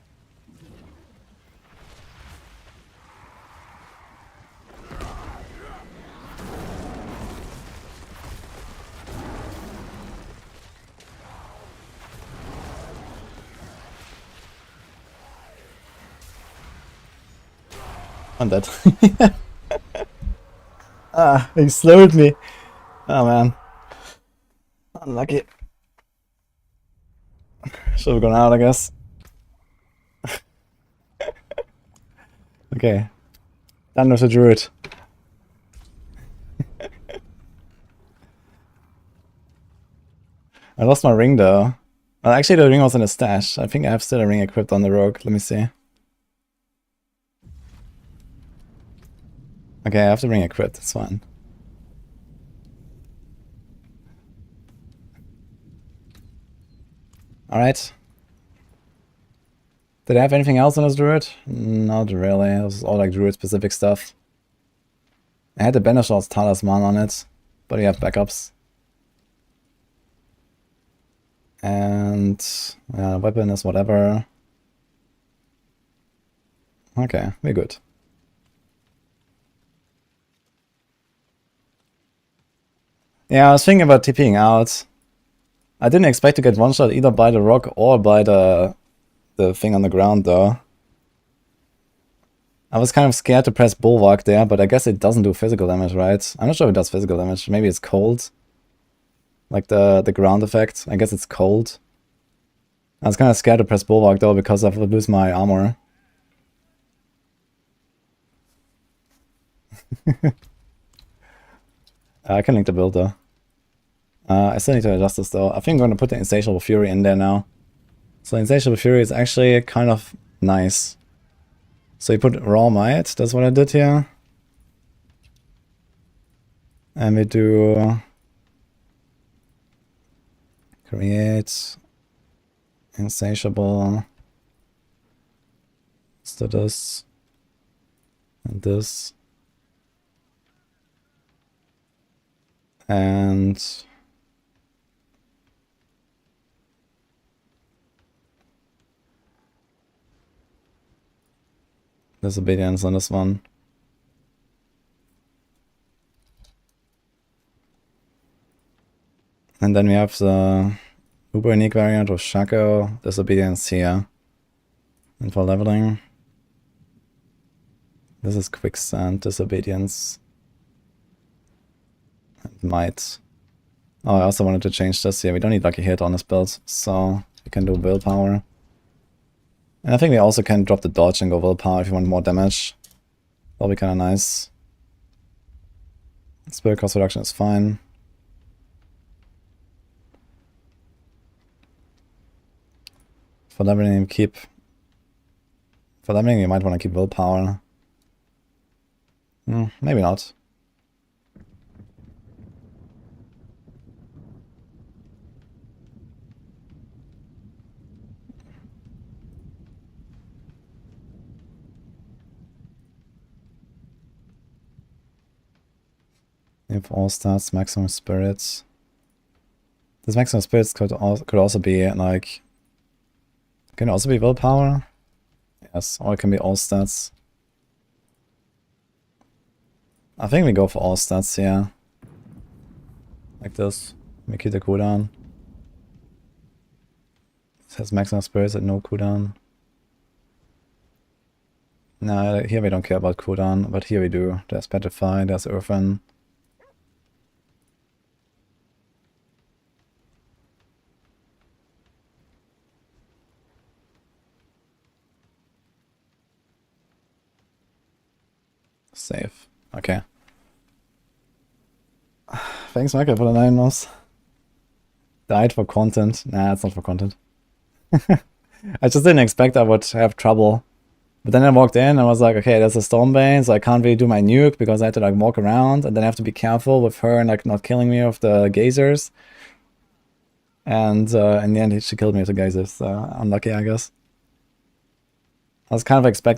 A: I'm dead. Ah, he slowed me. Oh man. Unlucky. Should have gone out, I guess. Okay. Done with the Druid. I lost my ring though. Well, actually the ring was in a stash. I think I have still a ring equipped on the rogue. Let me see. Okay, I have the ring equipped. It's fine. Alright. Did I have anything else on this Druid? Not really. It was all like Druid specific stuff. I had the Banishor's Talisman on it, but you have backups. And weapon is whatever. Okay, we're good. Yeah, I was thinking about TPing out. I didn't expect to get one shot either by the rock or by the thing on the ground though. I was kind of scared to press Bulwark there, but I guess it doesn't do physical damage, right? I'm not sure if it does physical damage. Maybe it's cold. Like the ground effect. I guess it's cold. I was kind of scared to press Bulwark though because I would lose my armor. I can link the build though. I still need to adjust this though. I think I'm going to put the Insatiable Fury in there now. So Insatiable Fury is actually kind of nice. So you put Raw Might, that's what I did here. And we do create Insatiable. Let's do this and this. And Disobedience on this one. And then we have the uber unique variant of Shaco, Disobedience here. And for leveling, this is Quicksand, Disobedience, and Might. Oh, I also wanted to change this here. We don't need Lucky Hit on this build, so we can do Willpower. And I think we also can drop the dodge and go Willpower if you want more damage. That'll be kind of nice. Spirit cost reduction is fine. For leveling, you might want to keep Willpower. Maybe not. If all stats, maximum spirits. This maximum spirits could also be like... Can it also be willpower? Yes, or it can be all stats. I think we go for all stats here. Like this. Make it a cooldown. It has maximum spirits and no cooldown. No, here we don't care about cooldown, but here we do. There's Petrify, there's Earthen. Save. Okay. Thanks, Michael, for the 9 months. Died for content. Nah, it's not for content. I just didn't expect I would have trouble. But then I walked in and I was like, okay, there's a Stormbane, so I can't really do my nuke because I have to like walk around and then I have to be careful with her and like not killing me with the gazers. And in the end, she killed me with the gazers, so unlucky, I guess. I was kind of I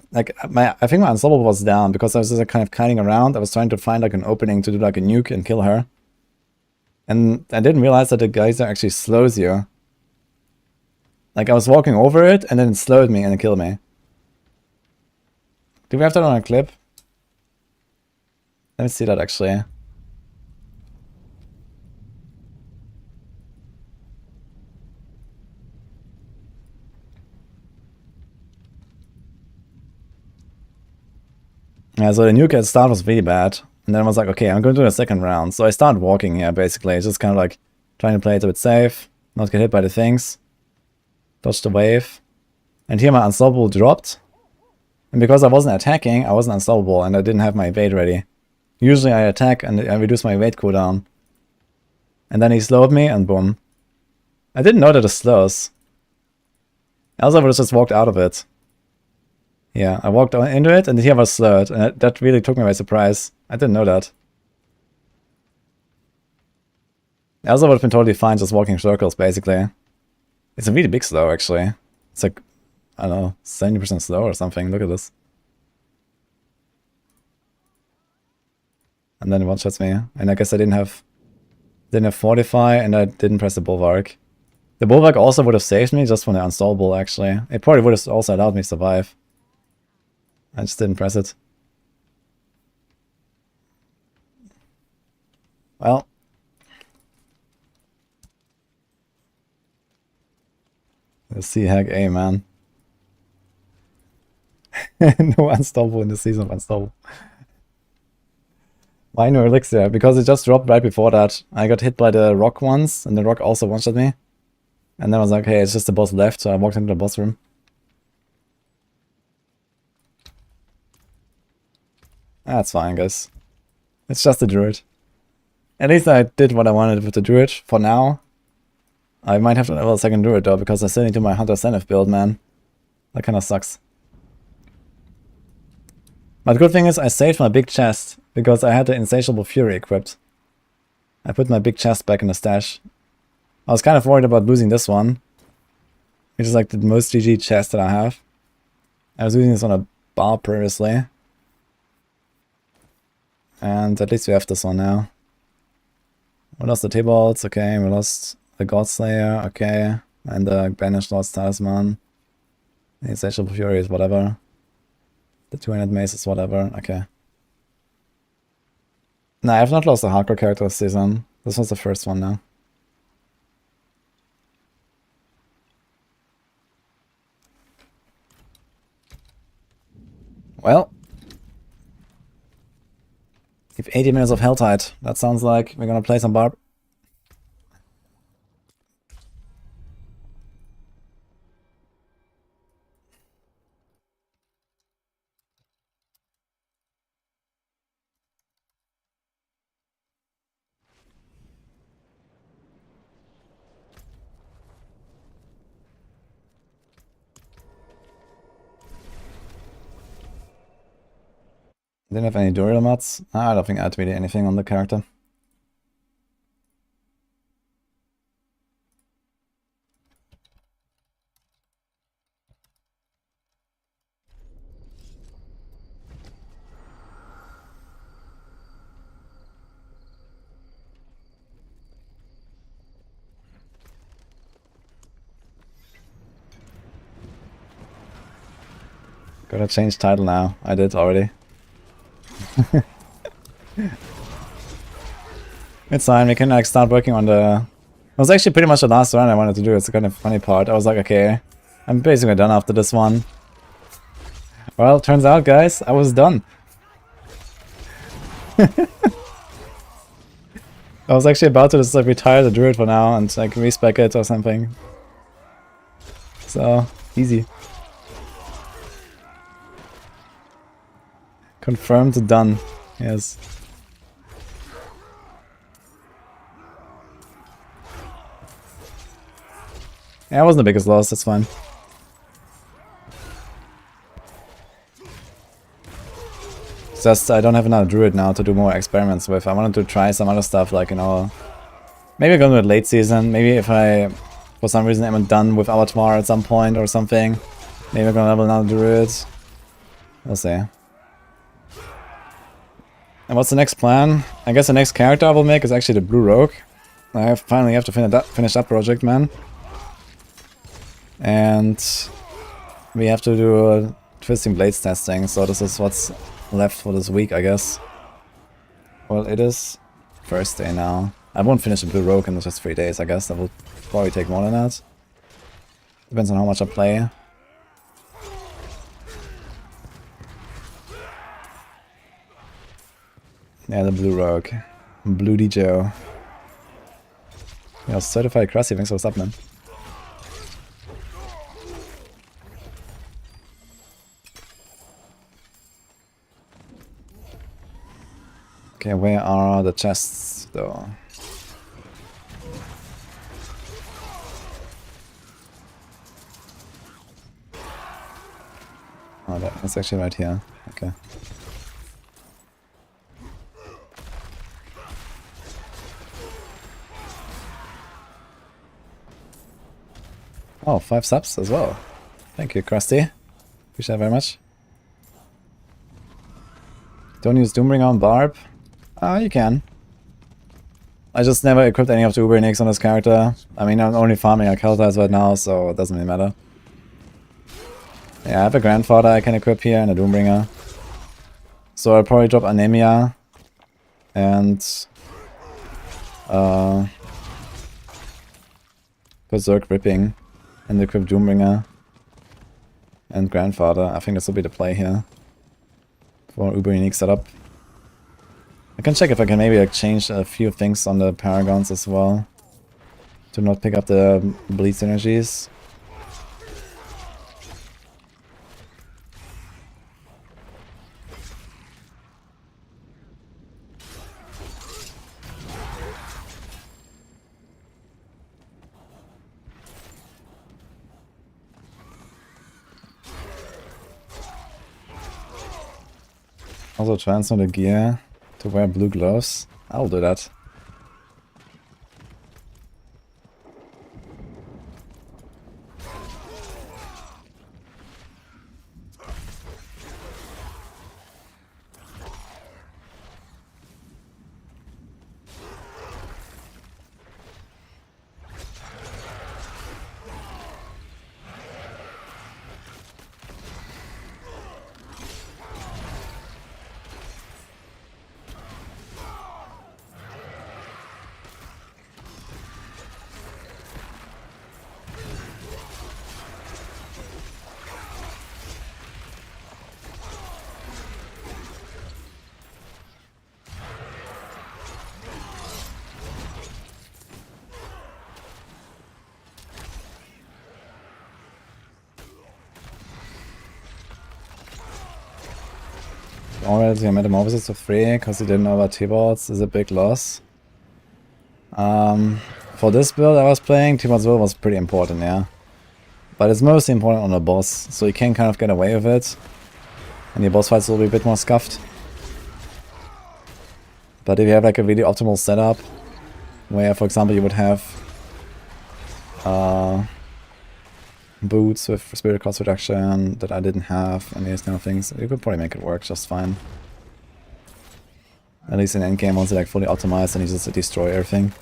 A: think my unstoppable was down because I was just like, kind of kiting around. I was trying to find like an opening to do like a nuke and kill her. And I didn't realize that the geyser actually slows you. Like I was walking over it and then it slowed me and it killed me. Do we have that on a clip? Let me see that actually. Yeah, so the nuke at start was really bad. And then I was like, okay, I'm going to do a second round. So I started walking here, basically. Just kind of like trying to play it a bit safe. Not get hit by the things. Dodge the wave. And here my unstoppable dropped. And because I wasn't attacking, I wasn't unstoppable. And I didn't have my evade ready. Usually I attack and I reduce my evade cooldown. And then he slowed me and boom. I didn't know that it slows. Else I would have just walked out of it. Yeah, I walked into it and here was slowed. And that really took me by surprise. I didn't know that. Else I would have been totally fine just walking circles, basically. It's a really big slow, actually. It's like, I don't know, 70% slow or something. Look at this. And then it one-shots me. And I guess I didn't have Fortify and I didn't press the Bulwark. The Bulwark also would have saved me just from the unstoppable, actually. It probably would have also allowed me to survive. I just didn't press it. Well. Let's see Hack A, man. No unstoppable in the season of unstoppable. Minor elixir, because it just dropped right before that. I got hit by the rock once, and the rock also one-shot me. And then I was like, hey, it's just the boss left, so I walked into the boss room. That's fine, guys. It's just a druid. At least I did what I wanted with the druid, for now. I might have to level a second druid though, because I still need to do my Hunter Senif build, man. That kinda sucks. But the good thing is I saved my big chest, because I had the Insatiable Fury equipped. I put my big chest back in the stash. I was kind of worried about losing this one, which is like the most GG chest that I have. I was using this on a bar previously. And at least we have this one now. We lost the T-Bolts, okay, we lost the Godslayer, okay, and the Banished Lord's Talisman. The Insatiable Fury is whatever. The 200 Mace is whatever, okay. No, I have not lost a hardcore character this season. This was the first one now. Well. We have 80 minutes of Helltide. That sounds like we're gonna play some Barb. Didn't have any Duriel mods. I don't think I had really anything on the character. Gotta change title now. I did already. It's fine, we can like start working on the... It was actually pretty much the last run I wanted to do. It's the kind of funny part. I was like, okay, I'm basically done after this one. Well, turns out, guys, I was done. I was actually about to just like retire the Druid for now and like respec it or something. So, easy. Confirmed done. Yes. Yeah, it wasn't the biggest loss, that's fine. It's just I don't have another Druid now to do more experiments with. I wanted to try some other stuff like, you know... Maybe I'm gonna do it late season. Maybe if I, for some reason, am done with Abattoir at some point or something. Maybe I'm gonna level another Druid. We'll see. And what's the next plan? I guess the next character I will make is actually the Blue Rogue. I finally have to finish that project, man. And we have to do a Twisting Blades testing, so this is what's left for this week, I guess. Well, it is Thursday now. I won't finish the Blue Rogue in just 3 days, I guess. That will probably take more than that. Depends on how much I play. Yeah, the Blue Rogue. Bloody Joe. Yeah, certified Krusty, thanks for what's up, man. Okay, where are the chests, though? Oh, that's actually right here. Okay. Oh, 5 subs as well. Thank you, Krusty. Appreciate it very much. Don't use Doombringer on Barb. You can. I just never equipped any of the Uber Nicks on this character. I mean, I'm only farming Alcaltas right now, so it doesn't really matter. Yeah, I have a Grandfather I can equip here and a Doombringer. So I'll probably drop Anemia and Berserk Ripping and equip Doombringer and Grandfather. I think this will be the play here for Uber Unique setup. I can check if I can maybe like change a few things on the Paragons as well to not pick up the bleed synergies. Also transfer the gear to wear blue gloves. I'll do that. Already Metamorphosis to 3 because he didn't know about T-Bots is a big loss. For this build I was playing, T-Bots build was pretty important, yeah. But it's mostly important on the boss, so you can kind of get away with it. And your boss fights will be a bit more scuffed. But if you have like a really optimal setup, where for example you would have boots with spirit cost reduction that I didn't have, and these kind of things, you could probably make it work just fine. At least in Endgame, once it's like fully optimized and you just destroy everything.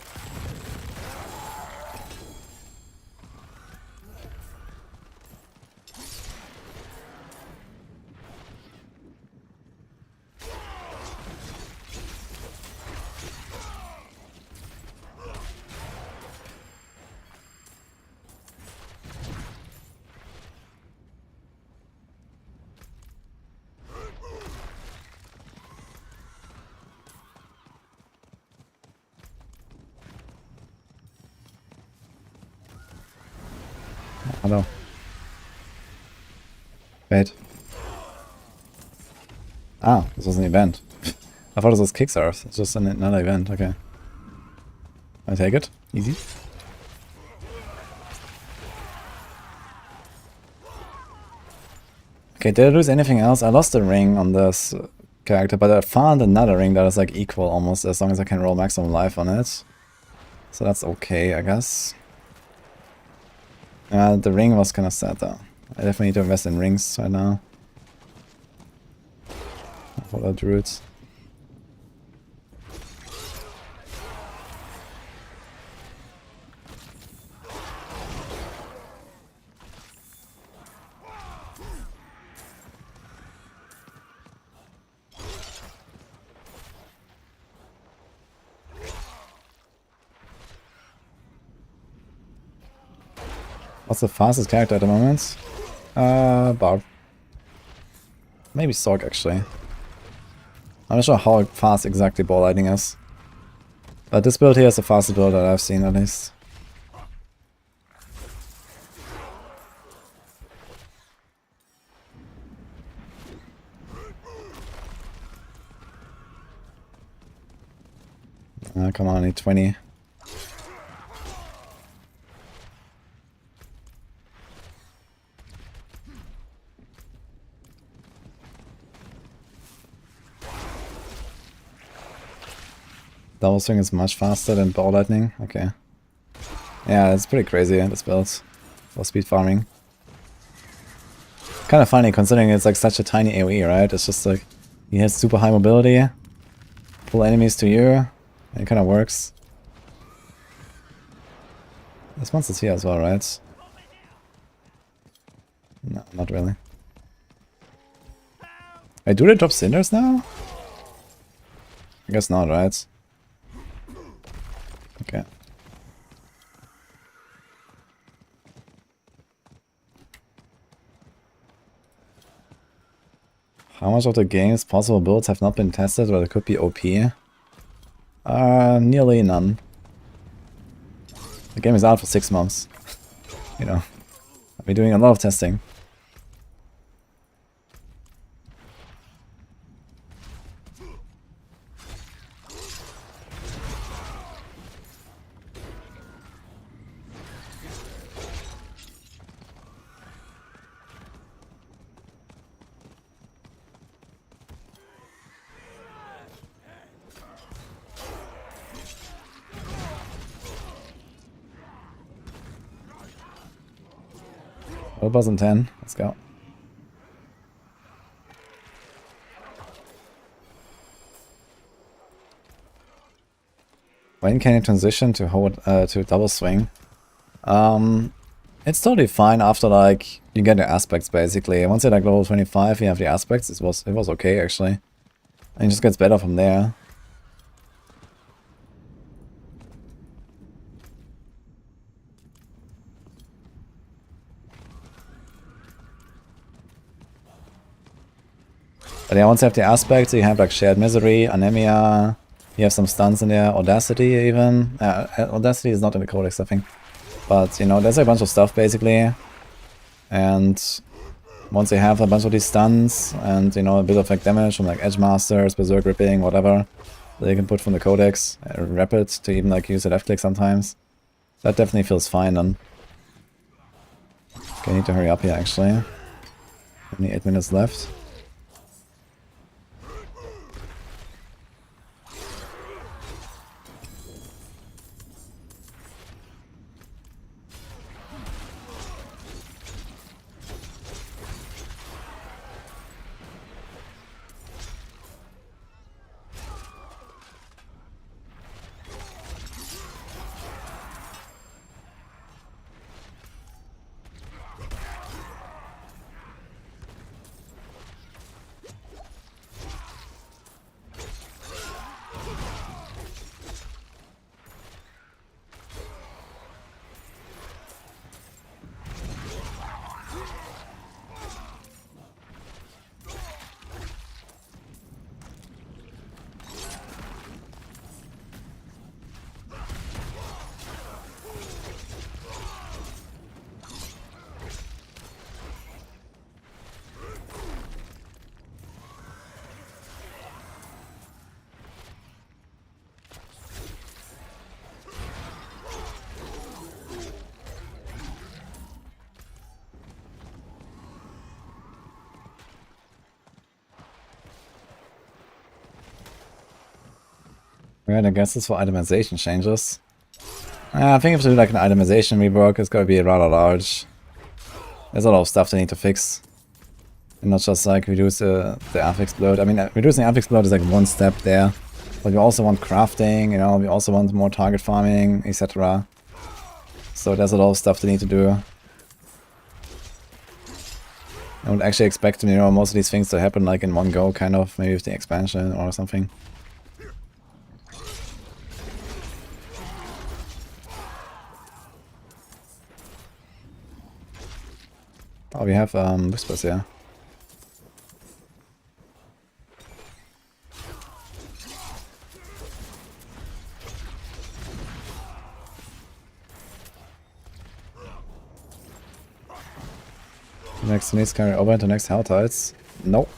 A: Hello. Wait. Ah, this was an event. I thought it was Kickstarter. It's just another event. Okay. I take it. Easy. Okay, did I lose anything else? I lost a ring on this character, but I found another ring that is like equal almost, as long as I can roll maximum life on it. So that's okay, I guess. The ring was kind of sad though. I definitely need to invest in rings right now. For the druids. What's the fastest character at the moment? Barb. Maybe Sorg actually. I'm not sure how fast exactly ball lightning is. But this build here is the fastest build that I've seen at least. Come on, I need 20. Double swing is much faster than ball lightning. Okay. Yeah, it's pretty crazy, this build for speed farming. Kind of funny considering it's like such a tiny AoE, right? It's just like he has super high mobility, pull enemies to you, and it kind of works. This monster's here as well, right? No, not really. Wait, do they drop cinders now? I guess not, right? Okay. How much of the game's possible builds have not been tested, but it could be OP? Nearly none. The game is out for 6 months. You know, I've been doing a lot of testing. What was in 10? Let's go. When can you transition to hold to double swing? It's totally fine after like you get the aspects basically. Once you're like level 25, you have the aspects. It was okay actually, and it just gets better from there. But yeah, once you have the aspects, you have like shared misery, anemia. You have some stuns in there, audacity even. Audacity is not in the codex, I think. But you know, there's a bunch of stuff basically. And once you have a bunch of these stuns and you know a bit of like damage from like edge masters, berserk ripping, whatever, that you can put from the codex, rapid to even like use a left click sometimes. That definitely feels fine then. Okay, I need to hurry up here actually. Only 8 minutes left. Right, I guess it's for itemization changes. I think if to do like an itemization rework, it's gonna be rather large. There's a lot of stuff they need to fix. And not just like reduce the affix bloat. I mean, reducing affix bloat is like one step there. But we also want crafting, you know, we also want more target farming, etc. So there's a lot of stuff they need to do. I would actually expect, you know, most of these things to happen like in one go, kind of, maybe with the expansion or something. Oh, we have whispers here. Next needs carry over into next Hell Tides. Nope.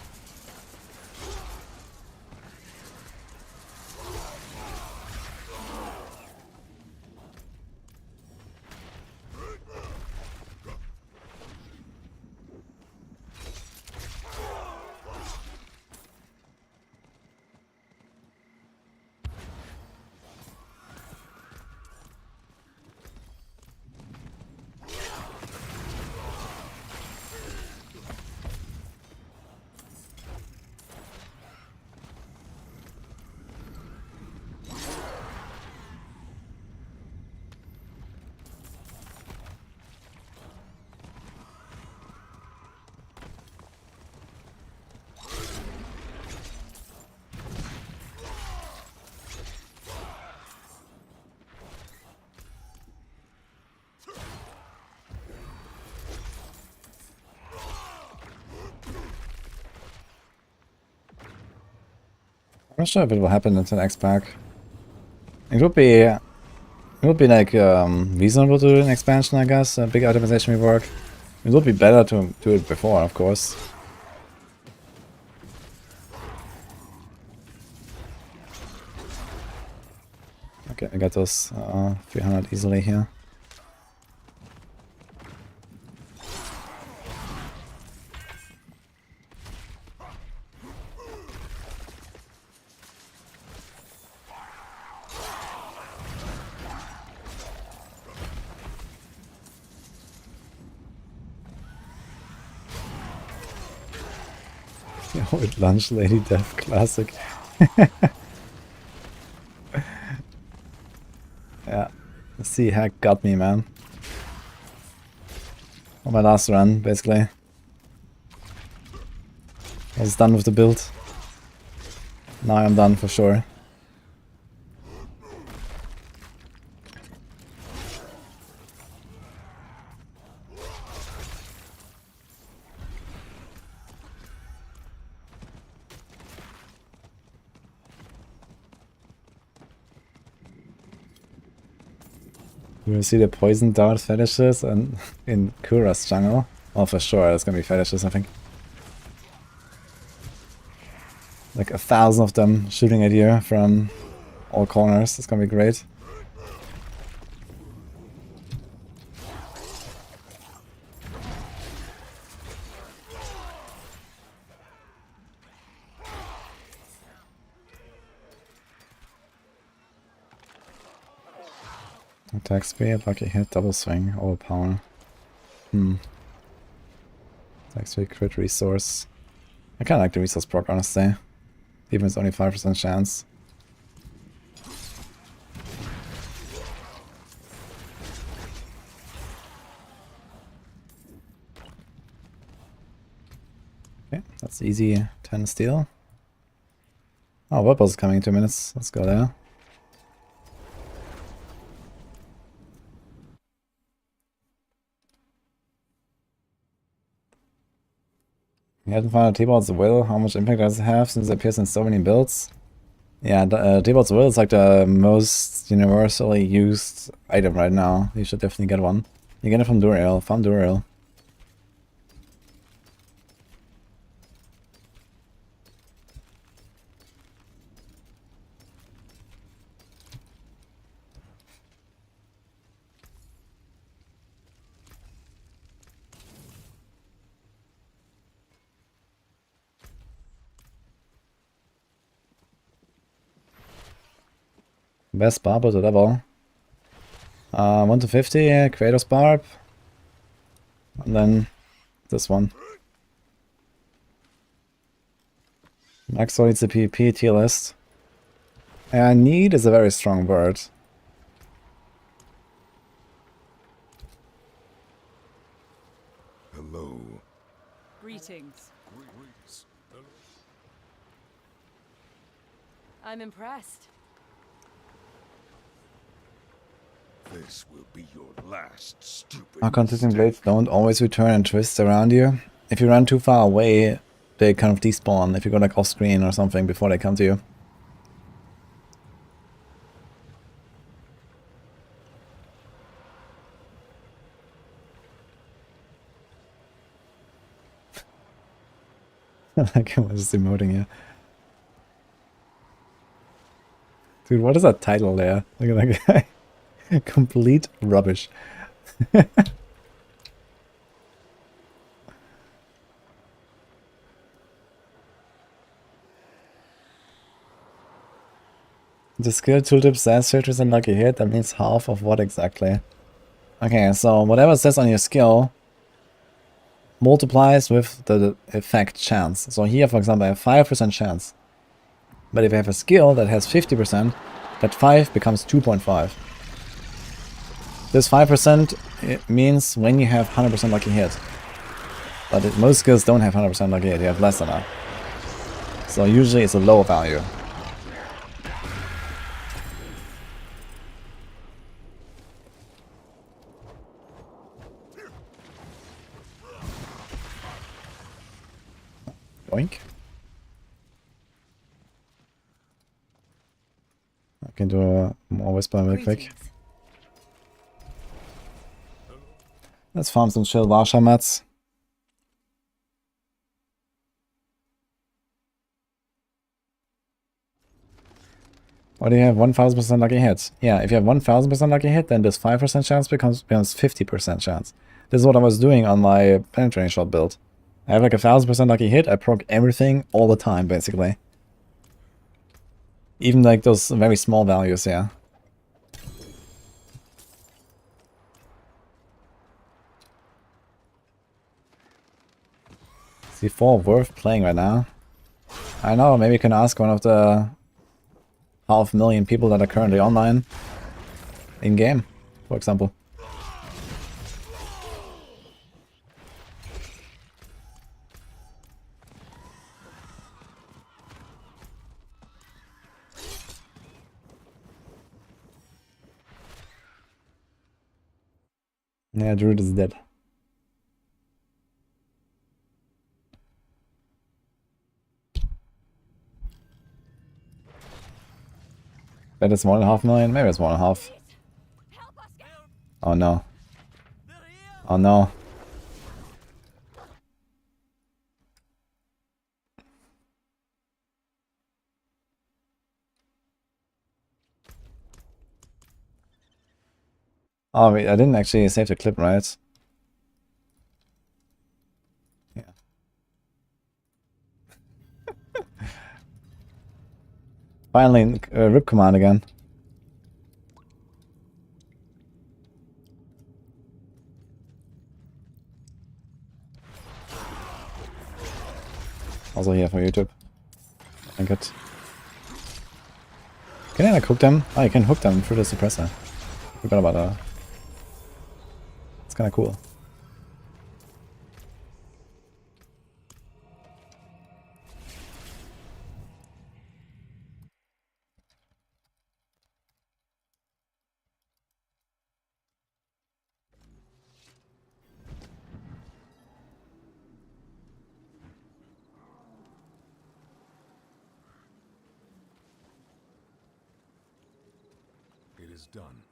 A: I'm not sure if it will happen until next pack. It would be like reasonable to do an expansion, I guess, a big itemization rework. It would be better to do it before, of course. Okay, I got those 300 easily here. Old lunch lady death classic. Yeah, the sea hack got me, man. On my last run, basically. I was done with the build. Now I'm done for sure. You will see the poison dart fetishes and in Kura's jungle. Oh, for sure, there's gonna be fetishes, I think. Like 1,000 of them shooting at you from all corners. It's gonna be great. Attack speed, lucky hit, double swing, overpower. Attack speed, crit resource. I kinda like the resource proc, honestly. Even if it's only 5% chance. Okay, that's easy 10 steal. Oh, Whipple's coming in 2 minutes. Let's go there. You hadn't found a T-Bot's Will. How much impact does it have since it appears in so many builds? Yeah, T-Bot's Will is like the most universally used item right now. You should definitely get one. You get it from Durail. Farm Durail. Best barb at the level. 1 to 50, Creator's Barb. And then this one. Max needs a PvP tier list. And need is a very strong word.
E: Hello.
D: Greetings.
E: Greetings.
D: I'm impressed.
E: This will be your last stupid.
A: Our consistent blades don't always return and twist around you. If you run too far away, they kind of despawn if you go like off screen or something before they come to you. Like I was just emoting here. Dude, what is that title there? Look at that guy. Complete rubbish. The skill tooltip says 50% lucky hit, that means half of what exactly? Okay, so whatever it says on your skill multiplies with the effect chance. So here, for example, I have 5% chance. But if I have a skill that has 50%, that 5 becomes 2.5. This 5% it means when you have 100% lucky hit. But most skills don't have 100% lucky hit, you have less than that. So usually it's a lower value. Boink. I can do more whisper real quick.
D: Greetings.
A: Let's farm some chill Varsha mats. Or do you have 1000% lucky hits? Yeah, if you have 1000% lucky hit, then this 5% chance becomes 50% chance. This is what I was doing on my penetrating shot build. I have like 1000% lucky hit, I proc everything all the time, basically. Even like those very small values, yeah. C4 worth playing right now? I know, maybe you can ask one of the 500,000 people that are currently online in-game, for example. Yeah, Druid is dead. Bet it's more than 500,000? Maybe it's more than half. Oh no. Oh no. Oh wait, I didn't actually save the clip, right? Yeah. Finally, rip command again. Also here for YouTube. Thank it. Can I like hook them? Oh, you can hook them through the suppressor. Forgot about that. It's kinda cool.
E: It is done.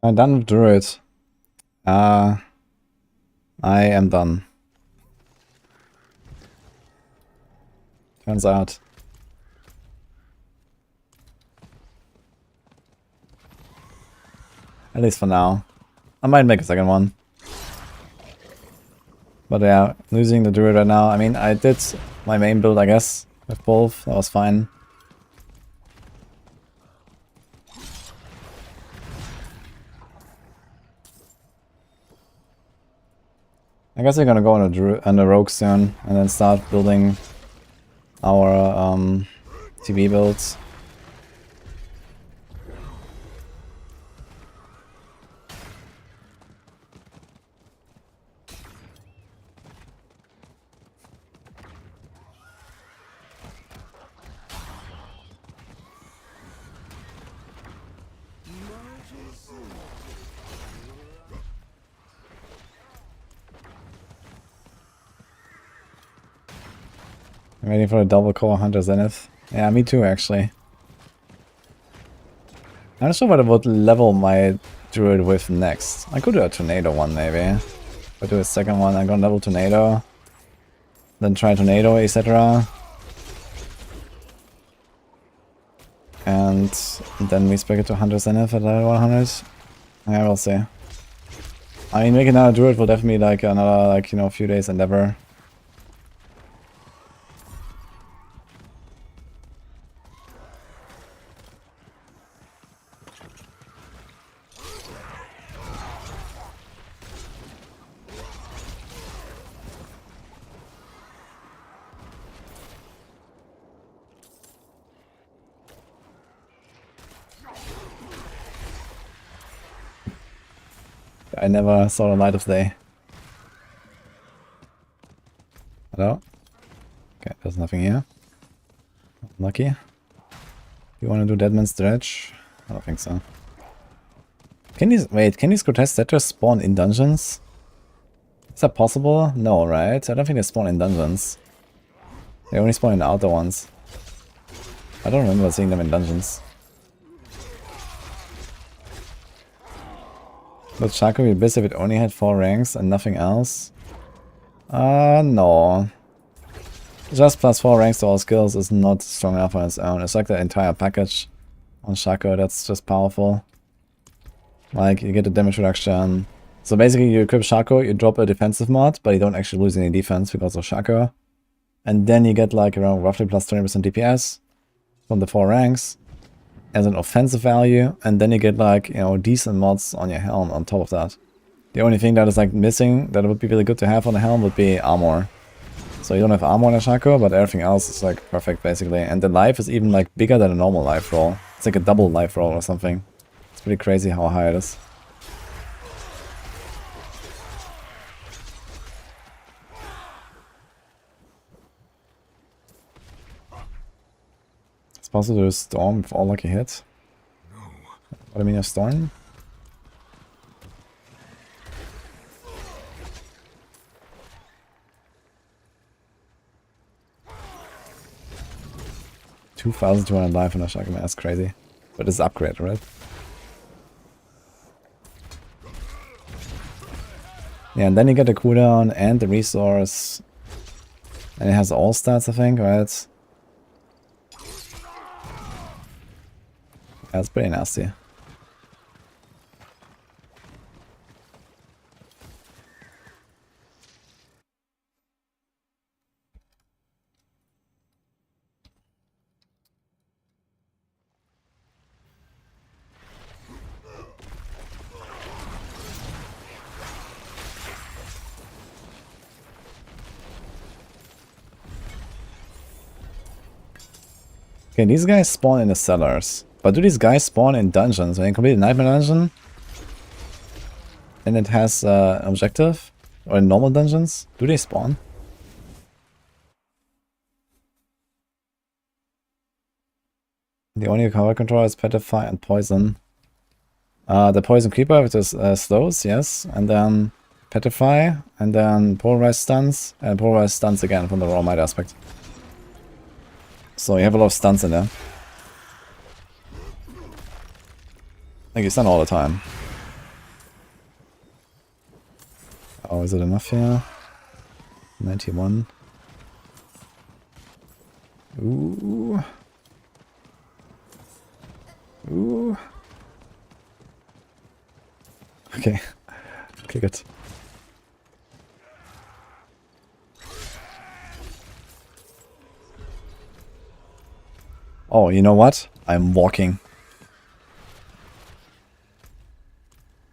A: I'm done with Druid. I am done. Turns out. At least for now. I might make a second one. But yeah, losing the Druid right now. I mean, I did my main build, I guess, with both. That was fine. I guess we're gonna go on the Rogue soon, and then start building our TV builds. I'm waiting for a double core Hunter Zenith. Yeah, me too, actually. I'm not sure what I would level my Druid with next. I could do a Tornado one, maybe. If I do a second one, I'm gonna level Tornado. Then try Tornado, etc. And then we spec it to Hunter Zenith at level 100. Yeah, we'll see. I mean, making another Druid will definitely be like another, like, you know, few days endeavor. I never saw the light of day. Hello? Okay, there's nothing here. Lucky. You wanna do Deadman Stretch? I don't think so. Can these grotesque statues spawn in dungeons? Is that possible? No, right? I don't think they spawn in dungeons. They only spawn in the outer ones. I don't remember seeing them in dungeons. Would Shaco be best if it only had 4 ranks and nothing else? No. Just plus 4 ranks to all skills is not strong enough on its own. It's like the entire package on Shaco that's just powerful. Like, you get the damage reduction. So basically you equip Shaco, you drop a defensive mod, but you don't actually lose any defense because of Shaco. And then you get like around roughly plus 20% DPS from the 4 ranks as an offensive value, and then you get like, you know, decent mods on your helm on top of that. The only thing that is like missing that would be really good to have on the helm would be armor. So you don't have armor on a Shaco, but everything else is like perfect basically. And the life is even like bigger than a normal life roll. It's like a double life roll or something. It's pretty crazy how high it is. It's possible to do a storm with all lucky hits. What do you mean a storm? $2,200 life on a Shaco, man, that's crazy. But it's upgrade, right? Yeah, and then you get the cooldown and the resource. And it has all stats, I think, right? That's pretty nasty. Okay, these guys spawn in the cellars. But do these guys spawn in dungeons? When you complete a Nightmare Dungeon and it has objective? Or in normal dungeons? Do they spawn? The only cover control is Petrify and Poison. The Poison Creeper, which is slows, yes. And then Petrify, and then Pulverize stuns, and Pulverize stuns again from the Raw Might aspect. So you have a lot of stunts in there. Like you stun all the time. Oh, is it enough here? 91. Ooh. Ooh. Okay. Okay, good. Oh, you know what? I'm walking.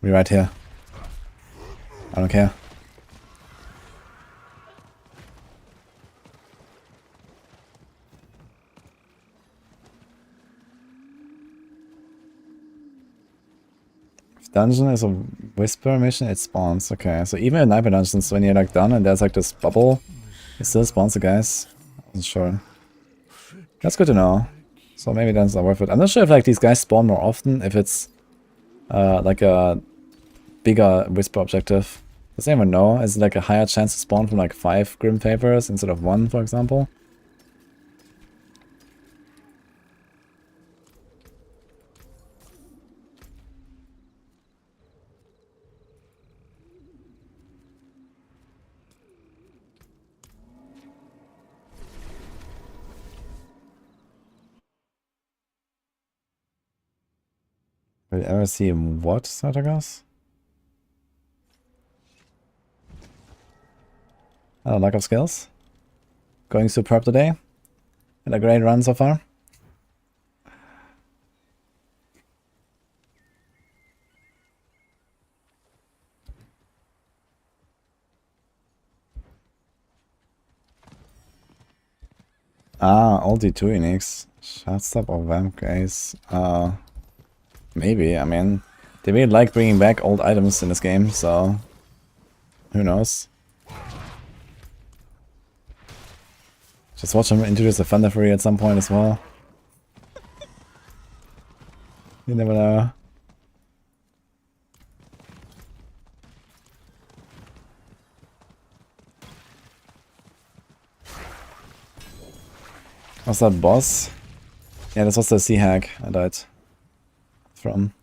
A: Be right here. I don't care. If dungeon is a whisper mission, it spawns. Okay, so even in Nightmare dungeons, when you're like done and there's like this bubble, it still spawns the guys. I wasn't sure. That's good to know. So maybe dungeons are worth it. I'm not sure if like these guys spawn more often, if it's like a bigger whisper objective. Does anyone know? Is it like a higher chance to spawn from like 5 Grim Favors instead of 1, for example? Will you ever see what, Sartagas? Oh, lack of skills. Going superb today. Had a great run so far. Ah, all D2 uniques. Shotstop or Vamp guys. Maybe, I mean, they really like bringing back old items in this game, so who knows? Just watch them introduce the Thunder Fury at some point as well. You never know. Was that boss? Yeah, this was the sea hack I died from.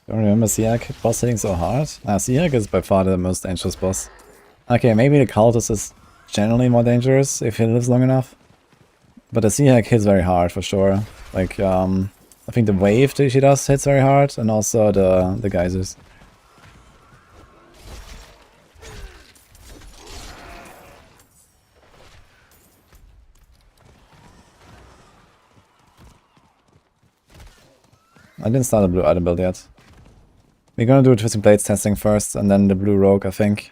A: Don't remember Siak boss hitting so hard. Siak is by far the most dangerous boss. Okay, maybe the Cultist is generally more dangerous if he lives long enough. But the Siak hits very hard for sure. Like, I think the wave that she does hits very hard, and also the geysers. I didn't start the blue item build yet. We're gonna do Twisting Blades testing first, and then the blue rogue, I think.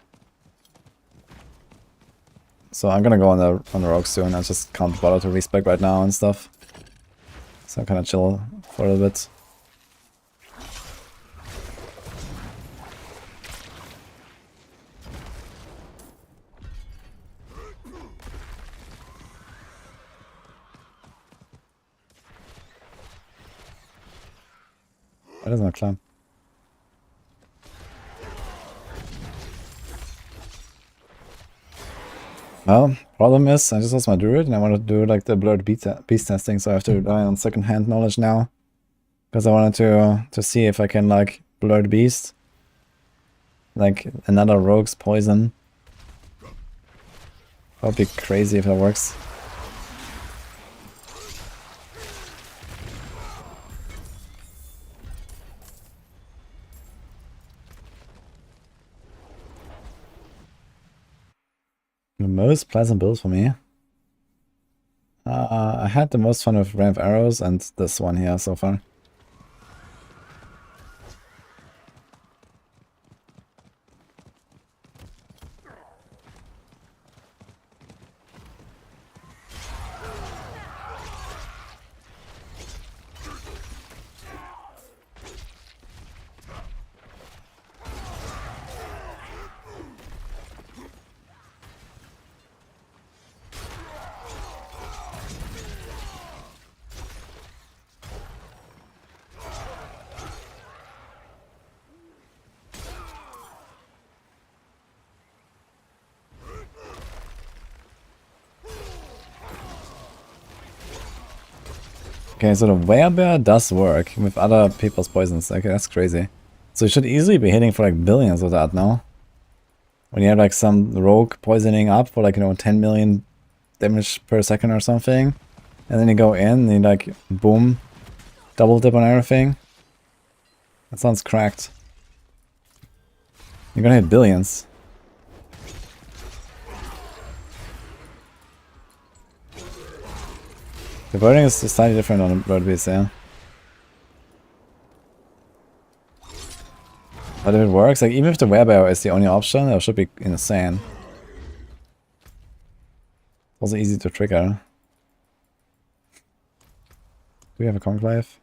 A: So I'm gonna go on the rogue soon. I just can't bother to respec right now and stuff. So I'm kinda chill for a little bit. Why doesn't it climb? Well, problem is, I just lost my Druid and I want to do like the blurred beast testing, so I have to rely on second-hand knowledge now. Because I wanted to see if I can like blurred beast. Like another rogue's poison. That would be crazy if that works. The most pleasant build for me. I had the most fun with Ramp Arrows and this one here so far. Okay, so the werebear does work with other people's poisons. Okay, that's crazy. So you should easily be hitting for like billions with that now. When you have like some rogue poisoning up for like, you know, 10 million damage per second or something. And then you go in and you like, boom, double dip on everything. That sounds cracked. You're gonna hit billions. The wording is slightly different on the bird beast, yeah. But if it works, like even if the werebear is the only option, it should be insane. Also easy to trigger. Do we have a conclave?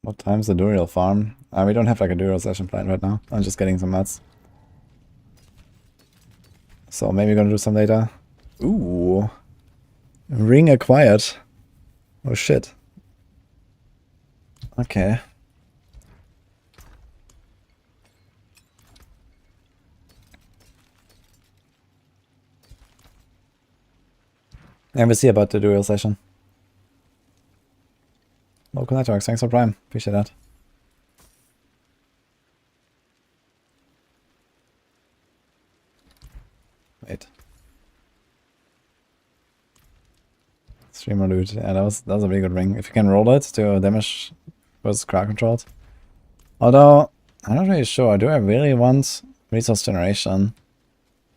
A: What time's the Duriel farm? We don't have like a Duriel session planned right now. I'm just getting some nuts. So maybe we're gonna do some later. Ooh. Ring acquired. Oh shit. Okay. And we'll see about the Duriel session. Local networks, thanks for Prime. Appreciate that. Wait. Streamer loot. Yeah, that was a really good ring. If you can roll it to damage versus crowd controlled. Although, I'm not really sure. Do I really want resource generation?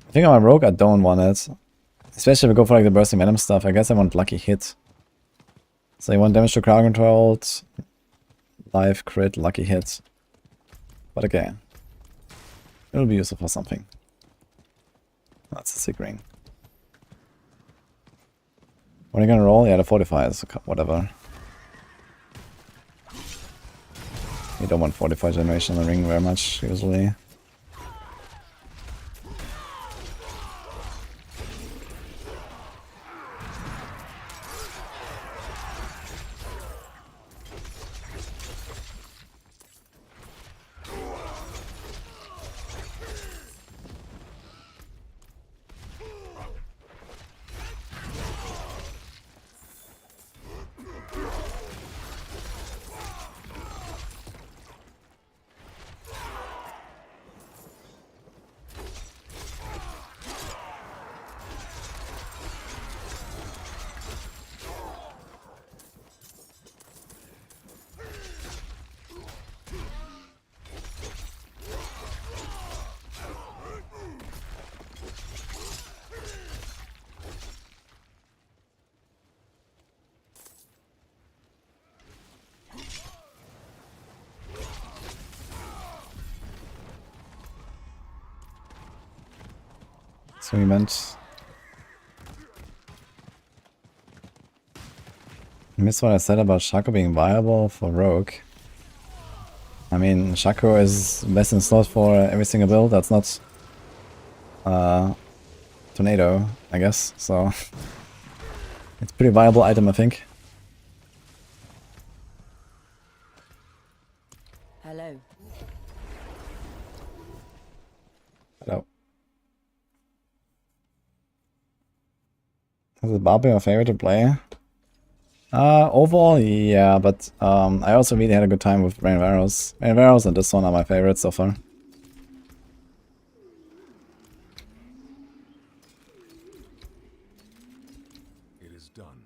A: I think on my rogue I don't want it. Especially if we go for like the bursting venom stuff. I guess I want lucky hit. So you want damage to crowd controlled, live crit, lucky hit. But okay. It'll be useful for something. That's a sick ring. What are you gonna roll? Yeah, the 45 is whatever. You don't want 45 generation in the ring very much, usually. So we meant... I missed what I said about Shaco being viable for Rogue. I mean, Shaco is best in slot for every single build. That's not... Tornado, I guess, so... It's a pretty viable item, I think.
D: Hello.
A: Hello. Is it Barbie your favorite to play? Overall, yeah, but I also really had a good time with Rain of Arrows. Rain of Arrows and this one are my favorites so far.
E: It is done.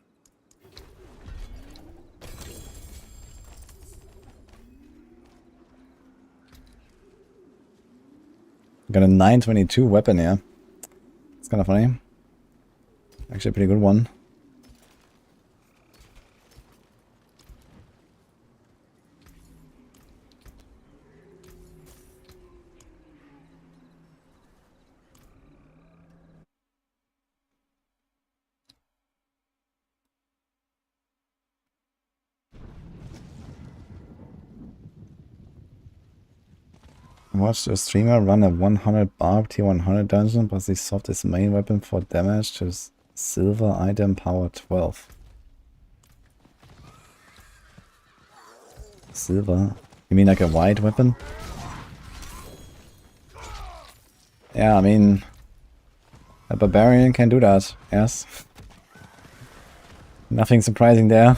A: Got a 922 weapon here. It's kind of funny. Actually a pretty good one. Watch a streamer run a 100 barb T100 dungeon, but he swapped his main weapon for damage to silver item power 12. Silver. You mean like a white weapon? Yeah, I mean, a barbarian can do that, yes. Nothing surprising there.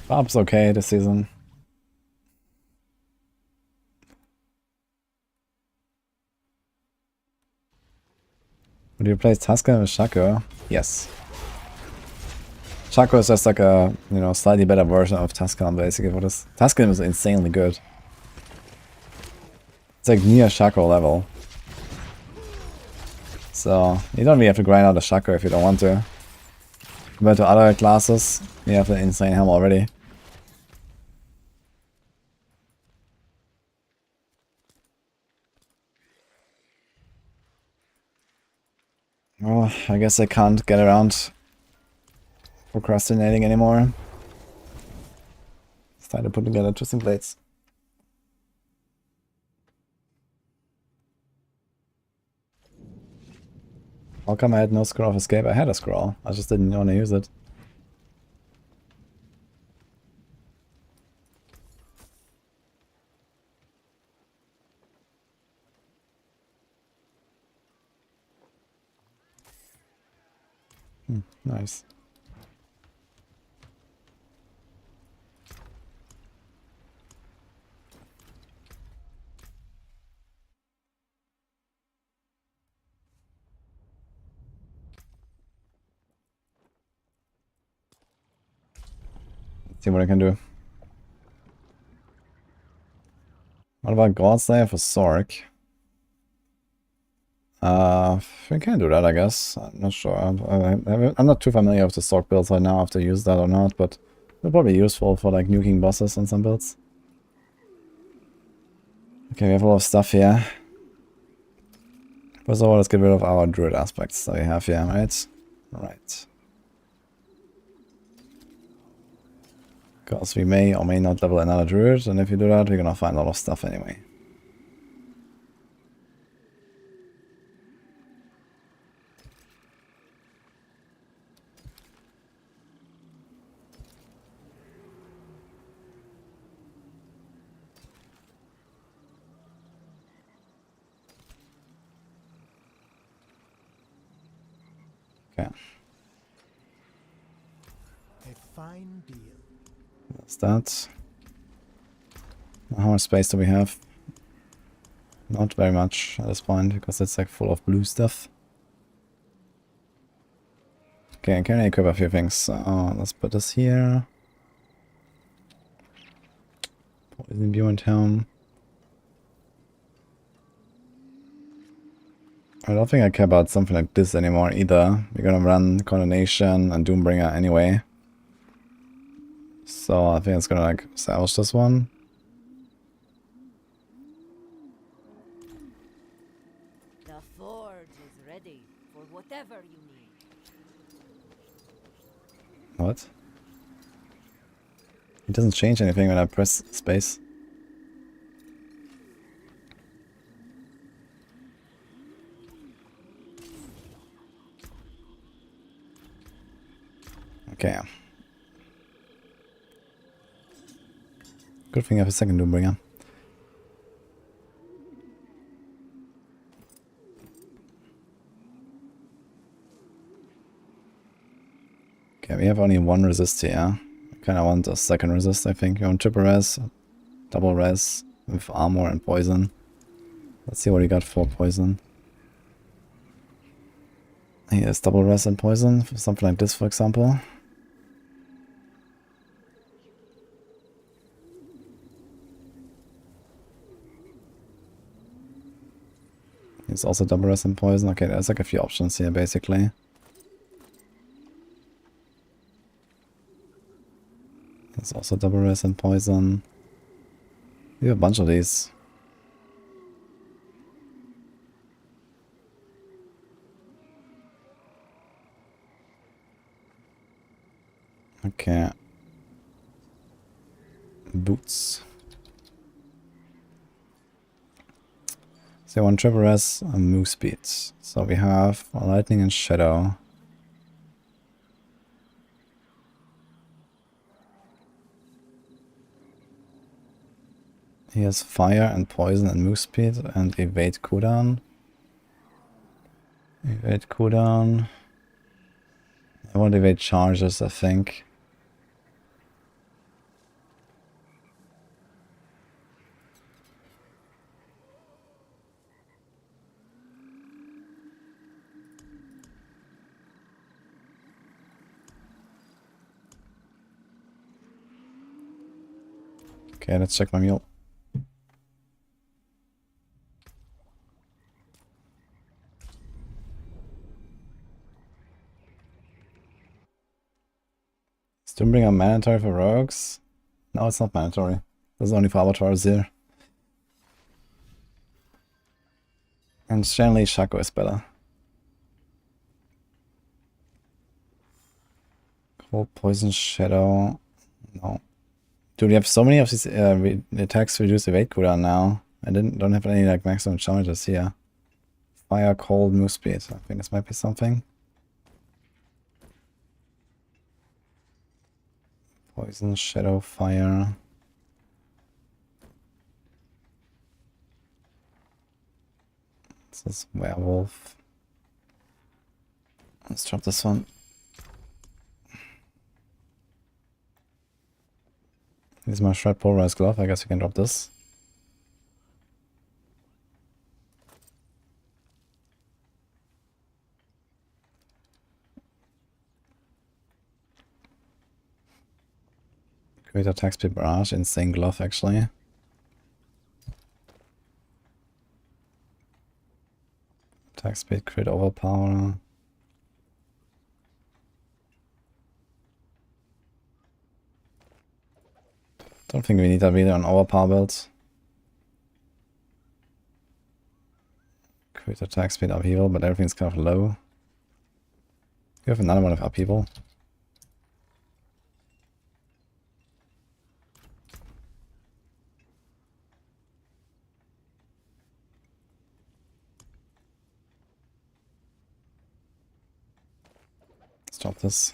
A: Bob's okay this season. Would you replace Tuscan with Shaco? Yes. Shaco is just like a, you know, slightly better version of Tuscan basically for this. Tuscan is insanely good. It's like near Shaco level. So, you don't really have to grind out a Shaco if you don't want to. Compared to other classes, you have an insane helm already. Well, I guess I can't get around procrastinating anymore. It's time to put together twisting plates. How come I had no scroll of escape? I had a scroll. I just didn't want to use it. Nice. Let's see what I can do. What about Godslayer for Sork? We can do that, I guess. I'm not sure. I'm not too familiar with the Sork builds right now, if to use that or not, but it'll probably be useful for like nuking bosses on some builds. Okay, we have a lot of stuff here. First of all, let's get rid of our Druid aspects that we have here, right? Right. Because we may or may not level another Druid, and if you do that, we're gonna find a lot of stuff anyway. Okay.
C: A fine deal.
A: That's that. How much space do we have? Not very much at this point, because it's like full of blue stuff. Okay, I can equip a few things. Let's put this here. Poison View and Helm. I don't think I care about something like this anymore either. We're gonna run Condemnation and Doombringer anyway. So I think it's gonna like salvage this one.
D: The forge is ready for whatever you need.
A: What? It doesn't change anything when I press space. Okay. Good thing I have a second Doombringer. Okay, we have only one resist here. I kinda want a second resist, I think. You want triple res, double res with armor and poison. Let's see what he got for poison. Here's double res and poison, for something like this, for example. Here's also double res and poison. Okay, there's like a few options here, basically. There's also double res and poison. We have a bunch of these. Okay. Boots. So one triple res, a move speed. So we have lightning and shadow. He has fire and poison and move speed and evade cooldown. Evade cooldown. I won't evade charges, I think. Okay, let's check my mule. Stormbringer mandatory for rogues? No, it's not mandatory. This is only for Abattoirs here. And generally Shaco is better. Cold, poison, shadow. No. Dude, we have so many of these attacks reduce evade cooldown now. I don't have any like maximum challenges here. Fire, cold, move speed. I think this might be something. Poison, shadow, fire. This is werewolf. Let's drop this one. Here's my shred pulverize glove. I guess we can drop this. Great attack speed barrage, insane glove actually. Attack speed, crit overpower. Don't think we need that really on overpower builds. Crit attack speed upheaval, but everything's kind of low. You have another one of upheaval. Let's drop this.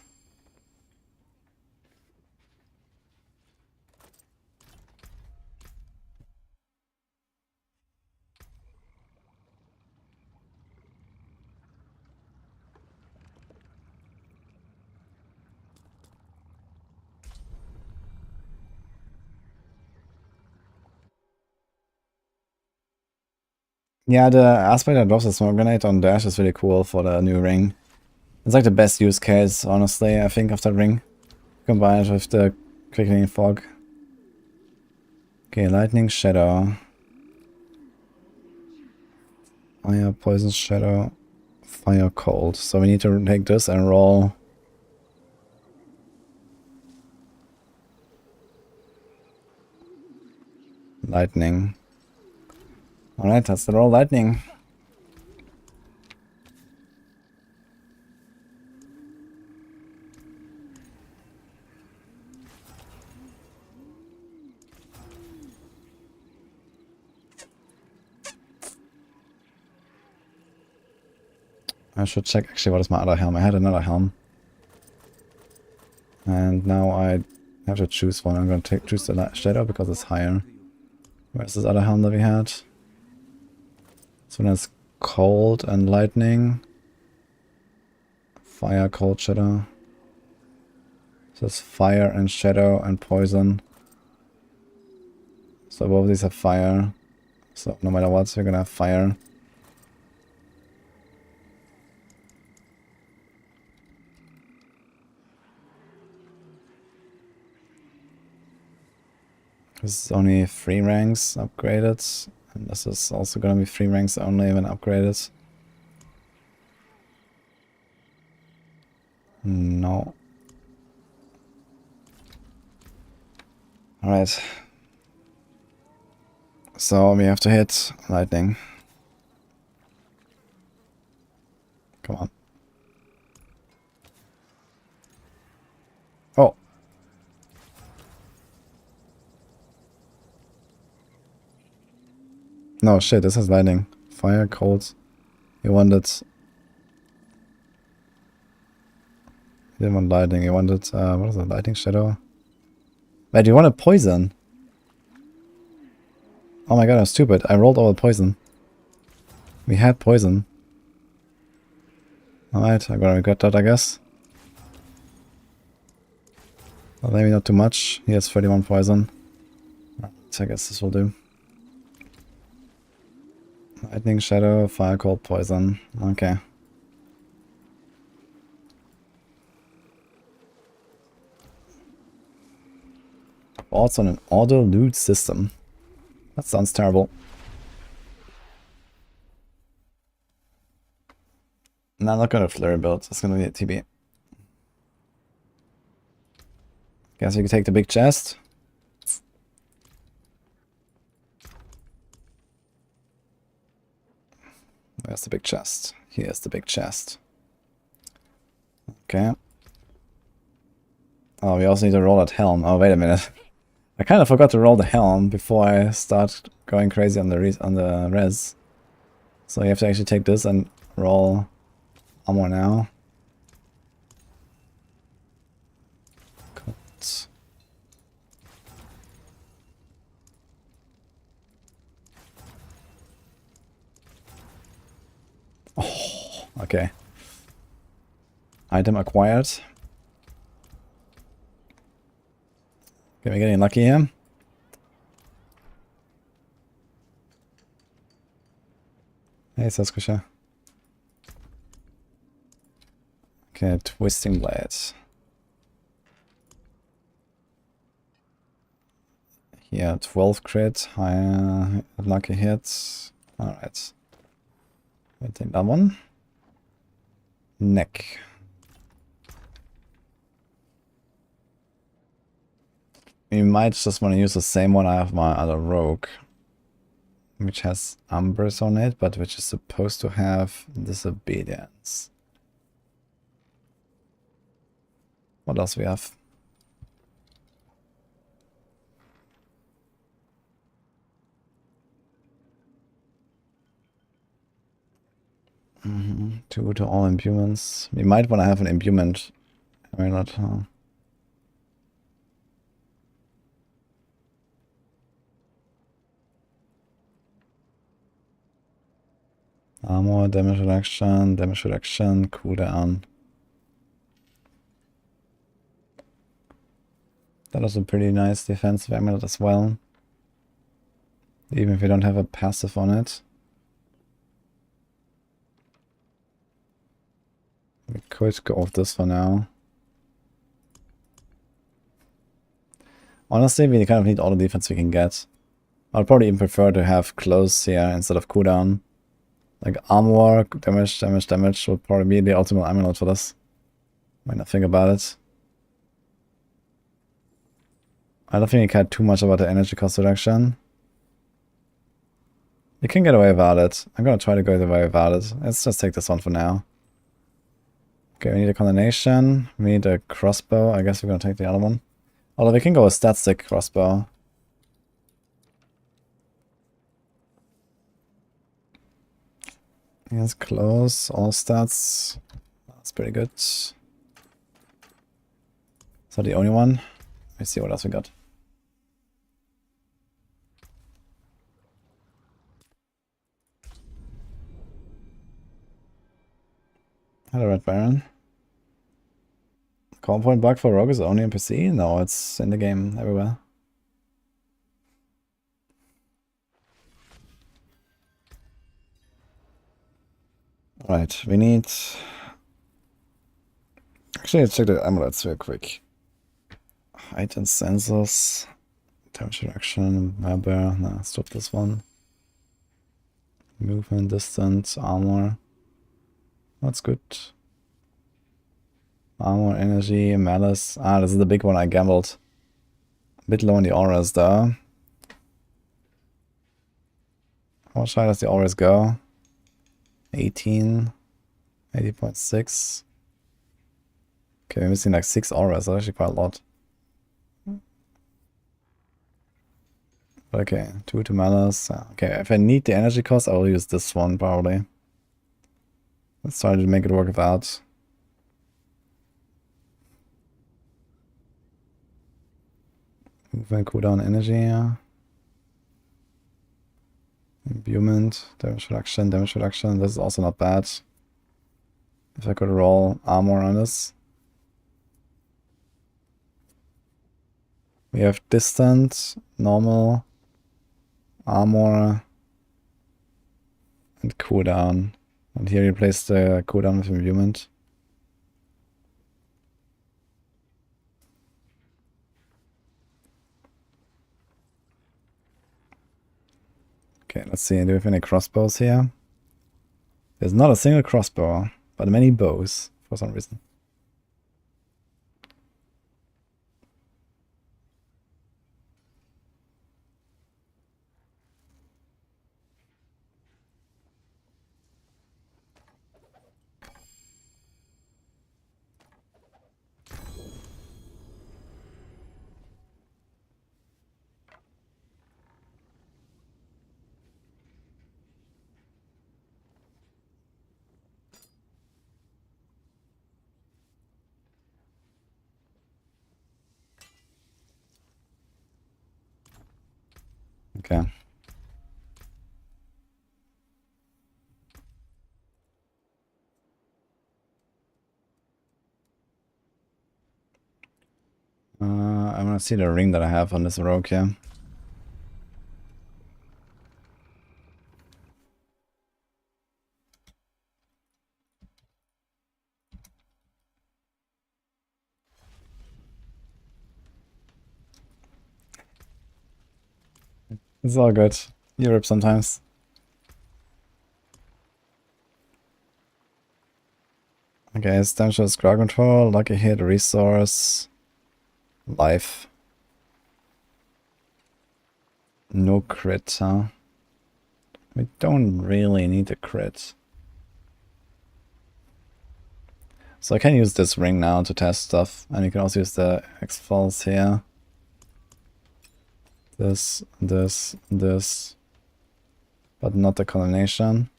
A: Yeah, the aspect that drops the smoke grenade on dash is really cool for the new ring. It's like the best use case, honestly, I think, of that ring. Combined with the quickening fog. Okay, lightning, shadow. Fire, poison, shadow. Fire, cold. So we need to take this and roll. Lightning. Alright, that's the roll lightning. I should check actually what is my other helm. I had another helm. And now I have to choose one. I'm going to choose the shadow because it's higher. Where's this other helm that we had? This one has cold and lightning. Fire, cold, shadow. This is fire and shadow and poison. So both of these have fire. So no matter what, we're gonna have fire. This is only 3 ranks upgraded. And this is also gonna be 3 ranks only when upgraded. No. Alright. So we have to hit lightning. Come on. Oh, No, shit, this is lightning. Fire, cold. He wanted... He didn't want lightning, he wanted... what is it? Lightning shadow? Wait, you wanted poison? Oh my god, I'm stupid. I rolled all the poison. We had poison. Alright, I'm gonna regret that, I guess. Well, maybe not too much. He has 31 poison. So I guess this will do. Lightning, shadow, fire, cold, poison. Okay. Also on an auto loot system. That sounds terrible. No, I'm not gonna flurry build. It's gonna be a TB. Guess we can take the big chest. Where's the big chest? Here's the big chest. Okay. Oh, we also need to roll that helm. Oh, wait a minute. I kind of forgot to roll the helm before I start going crazy on the res. So you have to actually take this and roll armor now. Good. Oh, okay. Item acquired. Okay, we're getting lucky here. Hey, Sasquatch. Okay, twisting blades. Here, 12 crit, higher lucky hits. Alright. I take that one. Neck. We might just want to use the same one I have my other rogue, which has Umbers on it, but which is supposed to have disobedience. What else we have? Two to all impuments. We might want to have an implement. I mean, not. Armor, damage reduction, cooldown. That is a pretty nice defensive amulet as well. Even if we don't have a passive on it. We could go off this for now. Honestly, we kind of need all the defense we can get. I'd probably even prefer to have close here instead of cooldown. Like armor, damage would probably be the ultimate amulet for this. Might not think about it. I don't think I care too much about the energy cost reduction. You can get away without it. I'm gonna try to go away without it. Let's just take this one for now. Okay, we need a condemnation. We need a crossbow. I guess we're gonna take the other one. Although we can go with stat stick crossbow. Yes, close. All stats. That's pretty good. Is that the only one? Let's see what else we got. Hello, Red Baron. Call point bug for Rogue is only on PC? No, it's in the game everywhere. Right, we need... Actually, let's check the amulets real quick. Height and sensors. Damage reduction, weather. No, stop this one. Movement, distance, armor. That's good. Armor, energy, malice. Ah, this is the big one I gambled. A bit low on the auras though. How much high does the auras go? 18. 80.6. Okay, we're missing like 6 auras. That's actually quite a lot. Okay, 2 manas. Okay, if I need the energy cost, I will use this one probably. Let's try to make it work without. Movement, cooldown, energy. Imbuement, damage reduction, damage reduction. This is also not bad. If I could roll armor on this. We have distant, normal, armor, and cooldown. And here you place the cooldown with imbuement. Okay, let's see. Do we have any crossbows here? There's not a single crossbow, but many bows for some reason. Okay. I want to see the ring that I have on this rogue here. It's all good. Europe sometimes. Okay, Stanchios crowd control, lucky hit, resource, life. No crit, huh? We don't really need a crit. So I can use this ring now to test stuff, and you can also use the X-Falls here. This, but not the combination.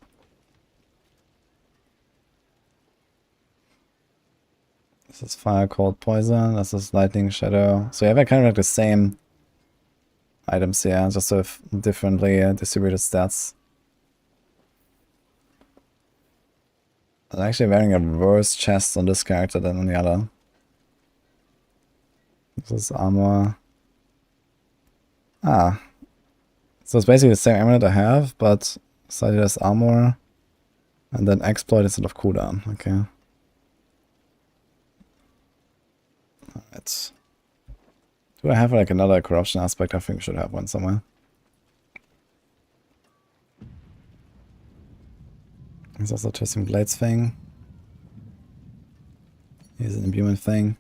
A: This is fire, cold, poison. This is lightning, shadow. So you have kind of like the same items here, just with differently distributed stats. I'm actually wearing a worse chest on this character than on the other. This is armor. Ah. So it's basically the same amulet I have, but slightly less armor. And then exploit instead of cooldown. Okay. Alright. Do I have like another corruption aspect? I think I should have one somewhere. There's also a twisting blades thing. Here's an imbuement thing.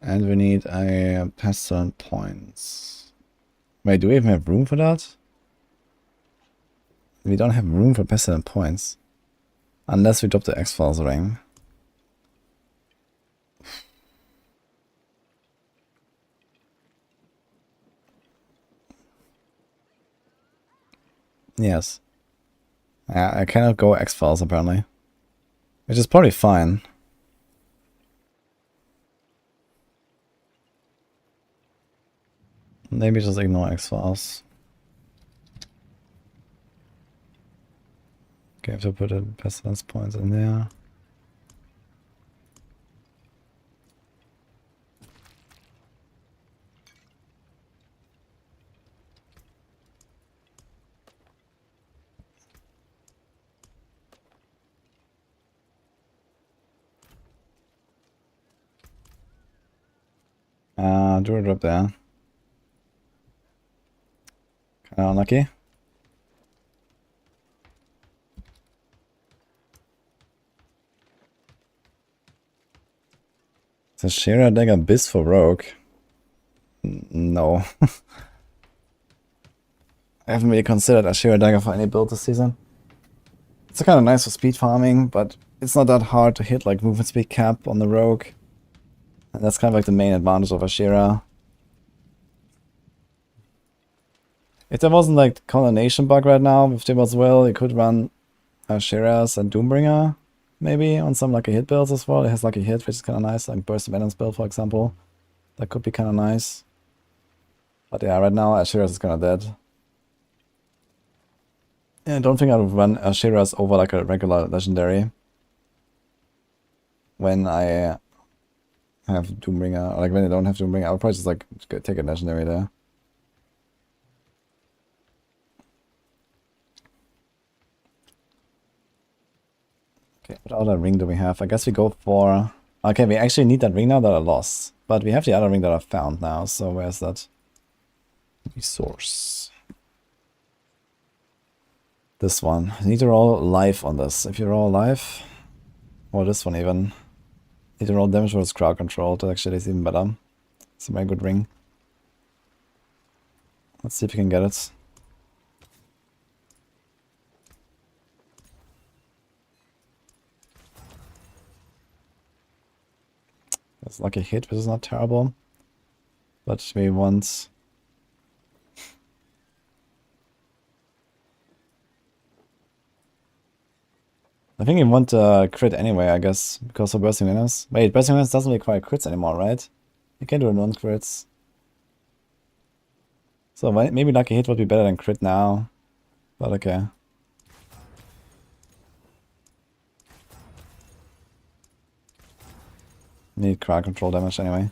A: And we need a pestilent points. Wait, do we even have room for that? We don't have room for pestilent points. Unless we drop the X-Files ring. Yes. I cannot go X-Files apparently. Which is probably fine. Maybe just ignore X-Files. Okay, I have to put a pestilence points in there. Druid up there. Kinda unlucky. Is a Shera dagger Abyss for Rogue? No. I haven't really considered Ashira Dagger for any build this season. It's kind of nice for speed farming, but it's not that hard to hit like movement speed cap on the rogue. And that's kind of like the main advantage of Ashira. If there wasn't like the coordination bug right now with Tibbot's Will, you could run Ashiras and Doombringer maybe on some lucky hit builds as well. It has lucky hit, which is kind of nice, like Burst of Venom's build for example. That could be kind of nice. But yeah, right now Ashiras is kind of dead. Yeah, I don't think I would run Ashiras over like a regular legendary when I have Doombringer, or like when I don't have Doombringer. I would probably just like take a legendary there. Okay, what other ring do we have? I guess we go for... Okay, we actually need that ring now that I lost. But we have the other ring that I found now, so where's that resource? This one. You need to roll life on this. If you roll life, or this one even, you need to roll damage versus crowd control. That actually is even better. It's a very good ring. Let's see if we can get it. That's lucky hit, which is not terrible. But we want... I think you want crit anyway, I guess, because of Bursting Winners. Wait, Bursting Winners doesn't require crits anymore, right? You can do non-crits. So maybe lucky hit would be better than crit now. But okay. Need crowd control damage anyway.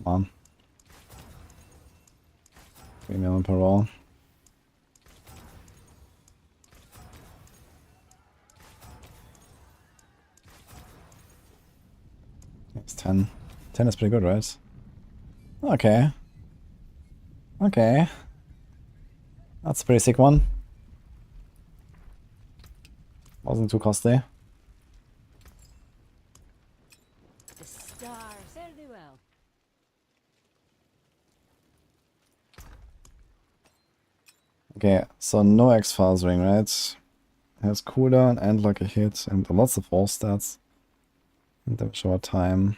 A: Come on. 3 million per roll. It's 10. 10 is pretty good, right? Okay. Okay. That's a pretty sick one. Wasn't too costly.
D: The stars fairly well.
A: Okay, so no X-Files ring, right? Has cooldown and lucky hit and lots of wall stats. And damage over time.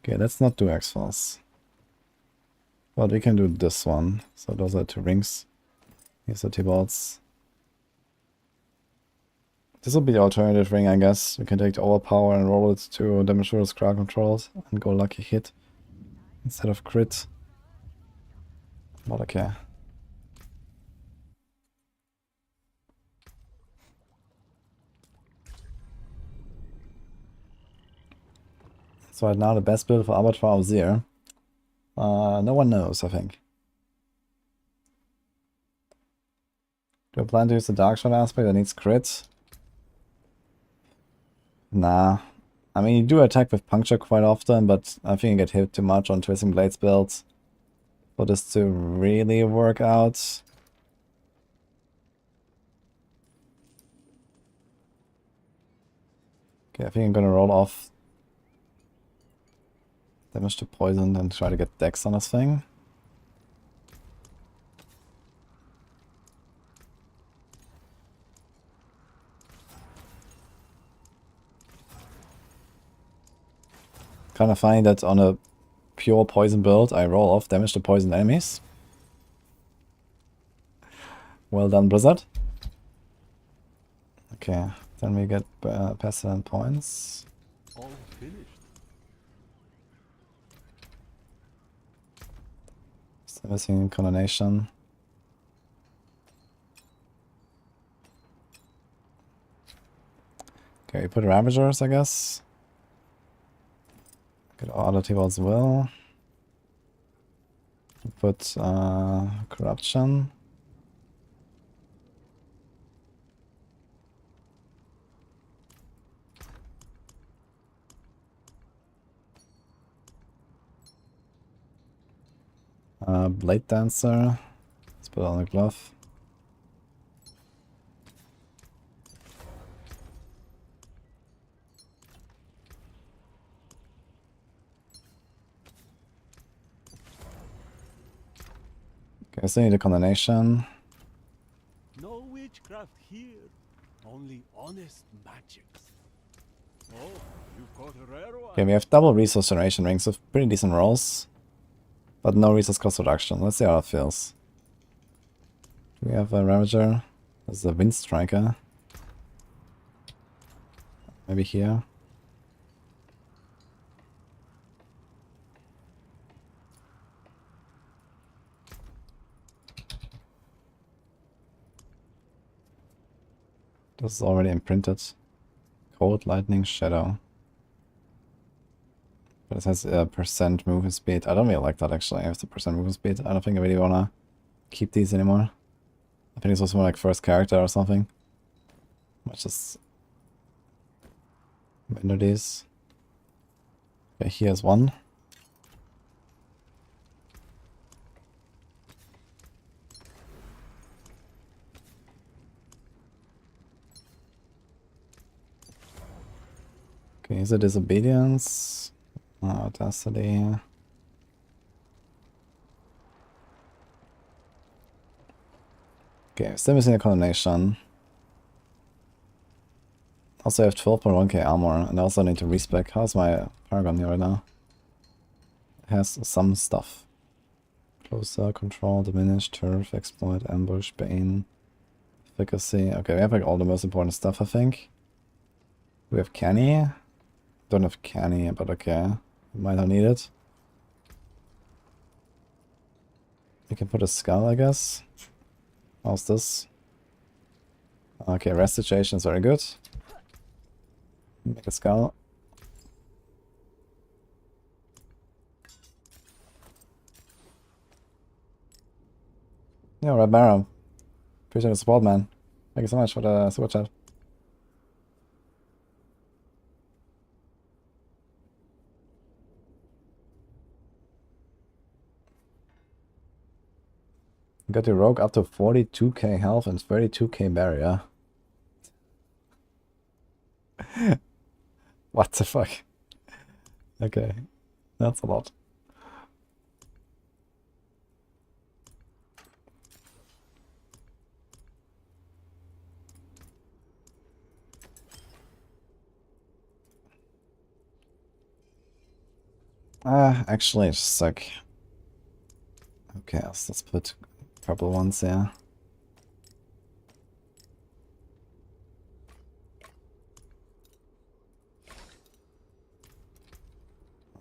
A: Okay, let's not do X-Files. But we can do this one. So those are 2 rings. These are T-Balls. This will be the alternative ring, I guess. We can take the overpower and roll it to damage versus crowd controls and go lucky hit instead of crit. But okay. So right now the best build for Abattoir of Zir. No one knows, I think. Do I plan to use the Dark Shot aspect that needs crit? Nah. I mean, you do attack with Puncture quite often, but I think you get hit too much on Twisting Blades builds for this to really work out. Okay, I think I'm gonna roll off damage to poison and try to get Dex on this thing. Kind of funny that on a pure poison build I roll off damage to poison enemies. Well done, Blizzard. Okay, then we get pestilent points.
B: All finished.
A: Still missing Coronation. Okay, we put Ravagers, I guess. Get other people as well. Put Corruption. Blade Dancer. Let's put on the glove. Okay, so I need a condemnation.
B: No witchcraft here. Only honest magics. Oh, you caught a rare one.
A: Okay, we have double resource generation rings with pretty decent rolls. But no resource cost reduction. Let's see how it feels. Do we have a Ravager? This is a Wind Striker. Maybe here. This is already imprinted. Cold, Lightning, Shadow. But it has a percent movement speed. I don't really like that actually. I have the percent movement speed. I don't think I really wanna keep these anymore. I think this was more like first character or something. Might just window these. Okay, here's one. Okay, here's a Disobedience. Audacity. Okay, still missing a Condemnation. Also I have 12.1k armor, and I also need to respec. How's my Paragon here right now? It has some stuff. Closer, Control, Diminish, Turf, Exploit, Ambush, Bane, Efficacy. Okay, we have like all the most important stuff, I think. We have Canny. Don't have Canny, but okay. Might not need it. We can put a Skull, I guess. How's this? Okay, rest situation is very good. Make a Skull. Yeah, Red Barrow. Appreciate the support, man. Thank you so much for the super chat. Got your rogue up to 42k health and 32k barrier. What the fuck? Okay, that's a lot. Actually, it's just like... Okay, so let's put a couple ones there.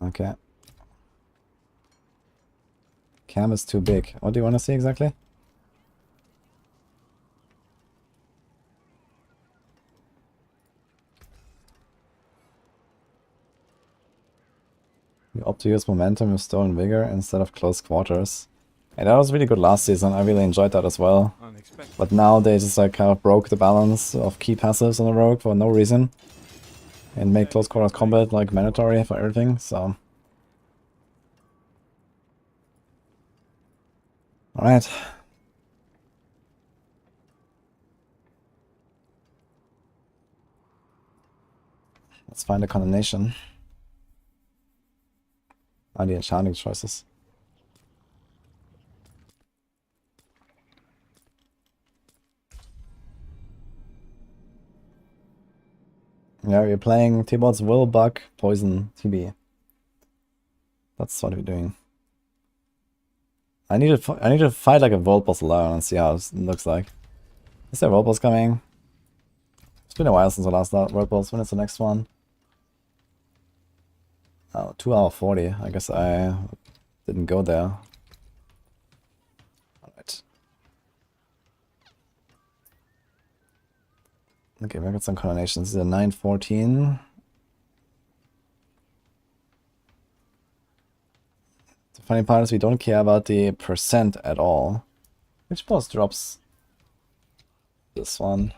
A: Okay. Cam is too big. What do you want to see exactly? You opt to use momentum with Stolen Vigor instead of Close Quarters. And that was really good last season. I really enjoyed that as well.
B: Unexpected.
A: But now they just like kind of broke the balance of key passives on the rogue for no reason. And made close quarters combat like mandatory for everything, so... Alright. Let's find a condemnation. Ah, the enchanting choices. Yeah, we're playing T-Bots Will, Bug, Poison, TB. That's what we're doing. I need to fight like a World Boss alone and see how it looks like. Is there a World Boss coming? It's been a while since the last World Boss. When is the next one? Oh, 2 hour 40. I guess I didn't go there. Alright. Okay, we got some coordinations. This is a 914. The funny part is we don't care about the percent at all. Which boss drops? This one.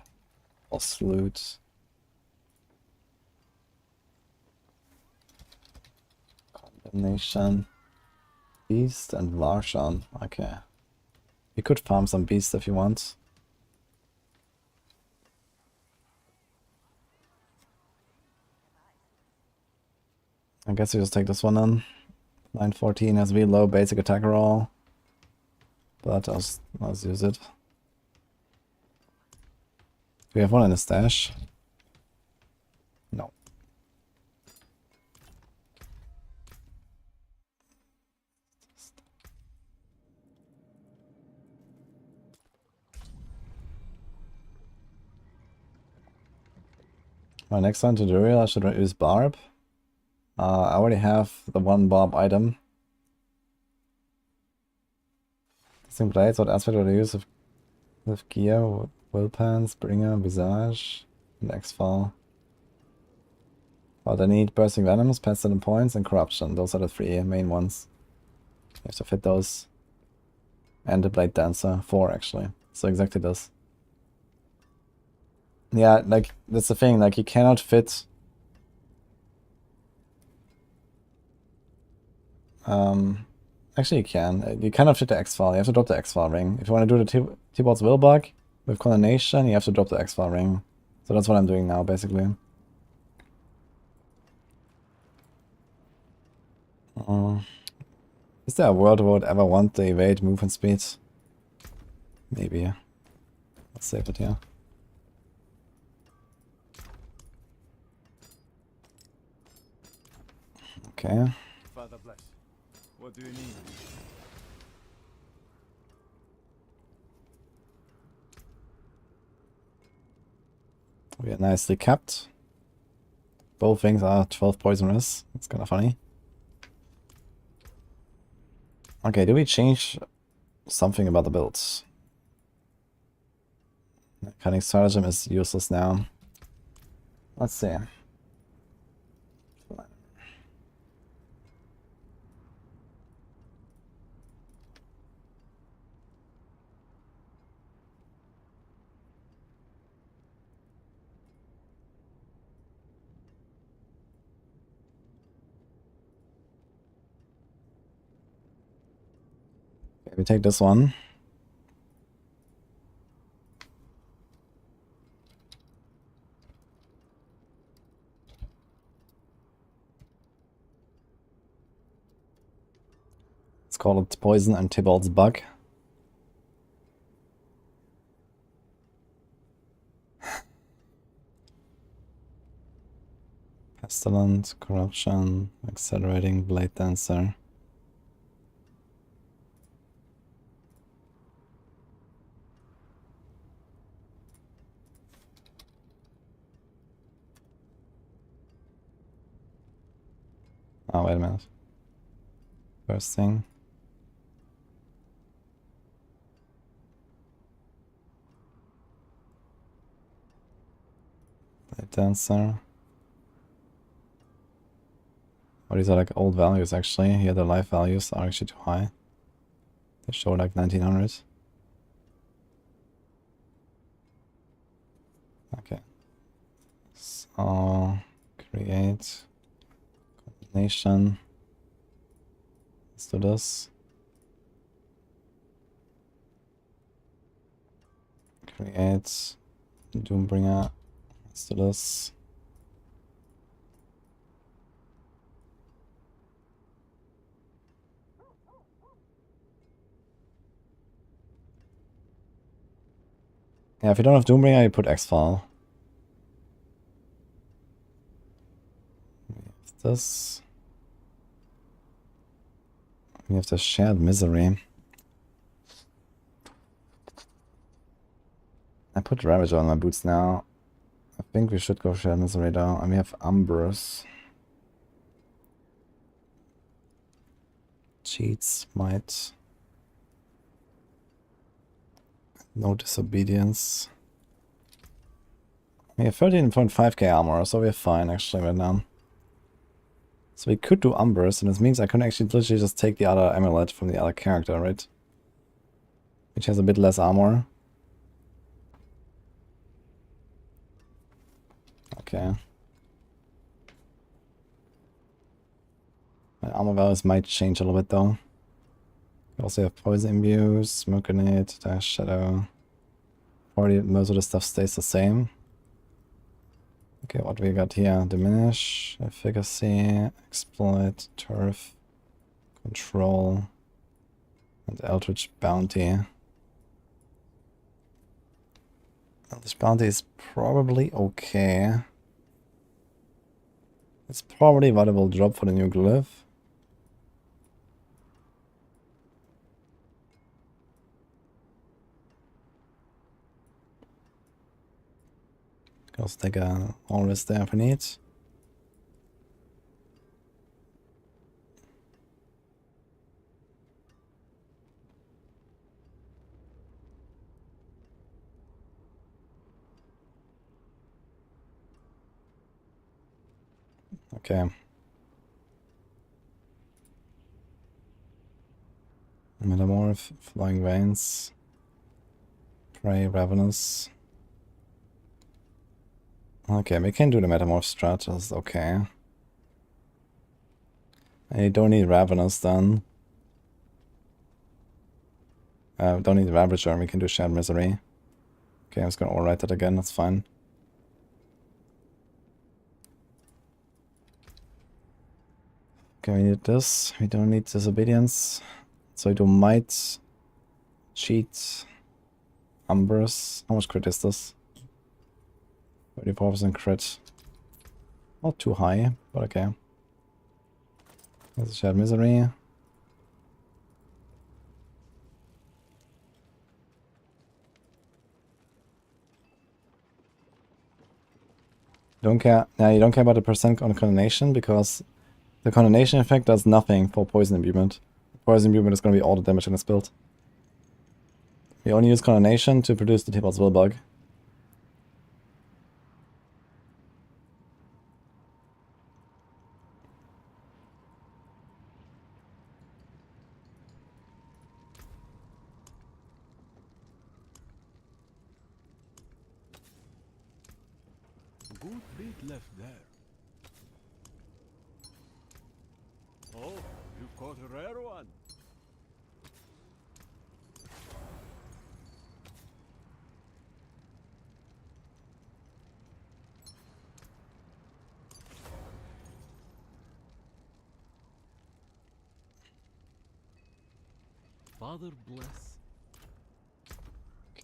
A: Boss loot. Combination. Beast and Varshan. Okay. You could farm some Beast if you want. I guess you just take this one on. 914 has really low basic attack roll. But let's use it. Do we have one in the stash? No. My next one tutorial, I should use barb. I already have the one barb item. Missing blades, what aspect would I use with gear? Will pants, bringer, visage, and X-file. But I need bursting venoms, pestilent points, and corruption. Those are the three main ones. You have to fit those. And the blade dancer, 4 actually. So exactly this. Yeah, like that's the thing, like you cannot fit actually you can. You cannot fit the X-file, you have to drop the X-file ring. If you want to do the T-Bot's will bug with condemnation, you have to drop the X-file ring. So that's what I'm doing now basically. Is there a world where I would ever want the evade movement speed? Maybe. Let's save it here. Okay.
B: Father bless. What do you need?
A: We are nicely kept. Both things are 12 poisonous. It's kind of funny. Okay, do we change something about the builds? Cunning stratagem is useless now. Let's see. Okay, we take this one. Let's call it Poison and Tybalt's Bug. Pestilent, Corruption, Accelerating, Blade Dancer. Oh, wait a minute. First thing. Blade Dancer. Oh, these are like old values actually. Here the life values are actually too high. They show like 1900. Okay. So create combination. Let's do this. Create Doombringer. Let's do this. Yeah, if you don't have Doombringer, you put X-File. We have this. We have the Shared Misery. I put Ravager on my boots now. I think we should go Shared Misery though. And we have Umbrus. Cheats, might. No disobedience. We have 13.5k armor, so we're fine actually right now. So we could do Umbrus, and this means I can actually literally just take the other amulet from the other character, right? Which has a bit less armor. Okay. My armor values might change a little bit though. We also have Poison Imbue, Smoke Grenade, Dash Shadow. Already most of the stuff stays the same. Okay, what we got here? Diminish, Efficacy, Exploit, Turf, Control. And Eldritch Bounty. Eldritch Bounty is probably okay. It's probably a valuable drop for the new glyph. Let's take a all risk there if we need. Okay. Metamorph, Flowing Veins, Prey, Ravenous. Okay, we can do the Metamorph strat, that's okay. I don't need Ravenous then. Don't need Ravager, we can do Shared Misery. Okay, I'm just gonna overwrite that again, that's fine. Okay, we need this. We don't need Disobedience. So we do Might, Cheat, Umbrus. How much crit is this? 34% crit. Not too high, but okay. There's a Shared Misery. Don't care. Yeah, you don't care about the percent on Condemnation because the Condemnation effect does nothing for Poison Imbuement. Poison Imbuement is going to be all the damage in this build. We only use Condemnation to produce the Tibalt's Will Bug.
B: Good bit left there. Oh, you've caught a rare one. Father bless.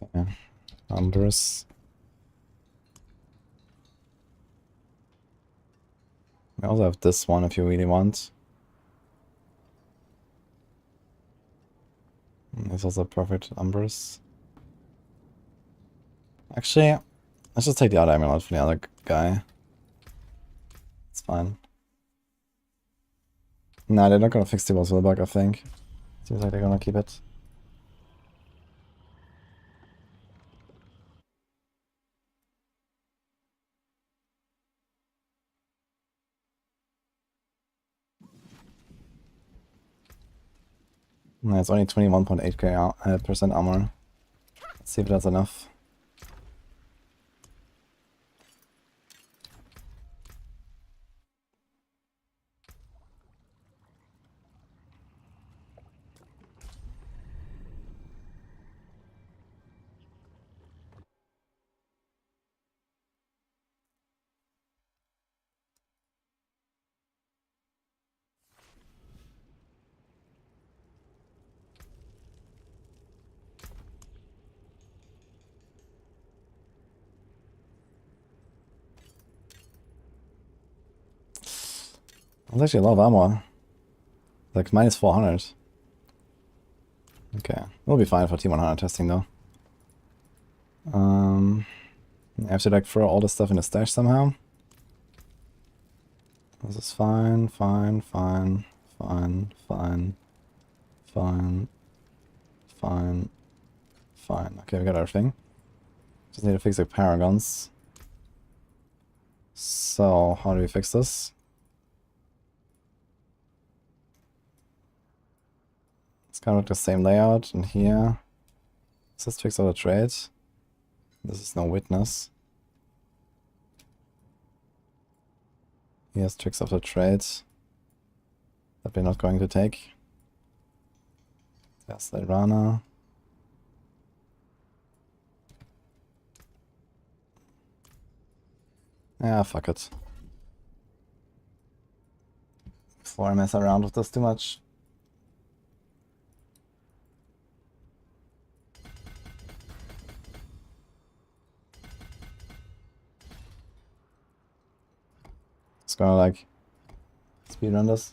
A: Okay. Umbrus. We also have this one if you really want. There's also a perfect Umbrus. Actually, let's just take the other amulet for the other guy. It's fine. Nah, they're not gonna fix the Will Bug, I think. Seems like they're gonna keep it. Nah, it's only 21.8k percent armor. Let's see if that's enough. That's actually a lot of armor. Like minus 400. Okay, we'll be fine for T100 testing though. I have to like throw all this stuff in the stash somehow. This is fine, fine, fine, fine, fine, fine, fine, fine. Okay, we got everything. Just need to fix the paragons. So, how do we fix this? It's kind of like the same layout, and here. This is fix all the trades. This is no witness. Here's tricks of the trades that we're not going to take. There's the runner. Yeah, fuck it. Before I mess around with this too much. gonna like speedrun this.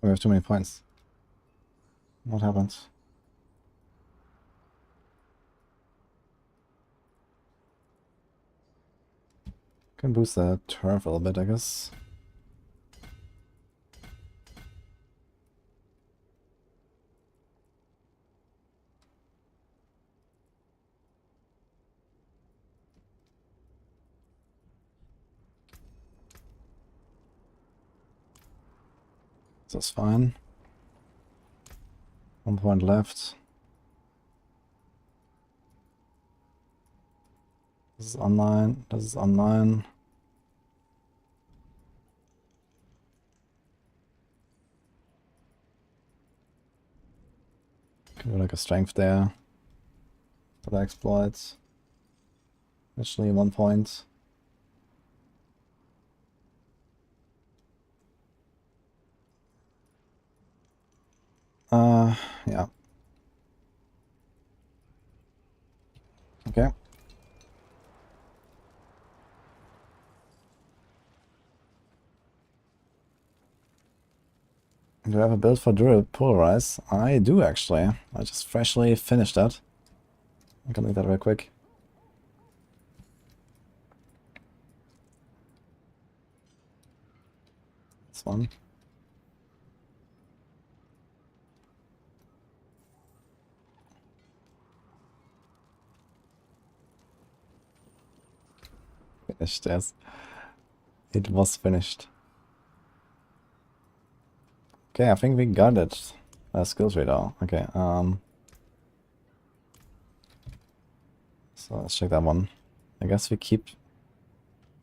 A: We have too many points. What happened? Can boost the turf a little bit, I guess. That's fine. 1 point left. This is online. This is online. Can do like a strength there for the exploits. Actually 1 point. Yeah. Okay. Do I have a build for Druid Pulverize? I do actually. I just freshly finished that. I can do that real quick. This one. Finished, yes. It was finished. Okay, I think we got it. Skill tree though. Okay. So let's check that one. I guess we keep.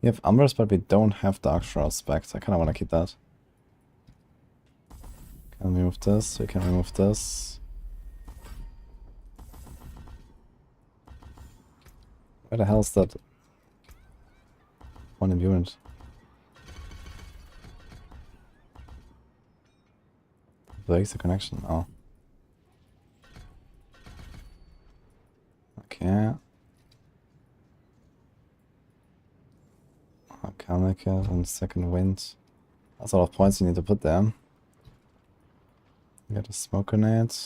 A: We have Umbers, but we don't have Dark Shroud specs. I kind of want to keep that. Can we remove this? We can remove this. Where the hell is that one imbuement? Breaks the connection. Oh. Okay. Alchemical and second wind. That's a lot of points you need to put there. Get a smoke grenade.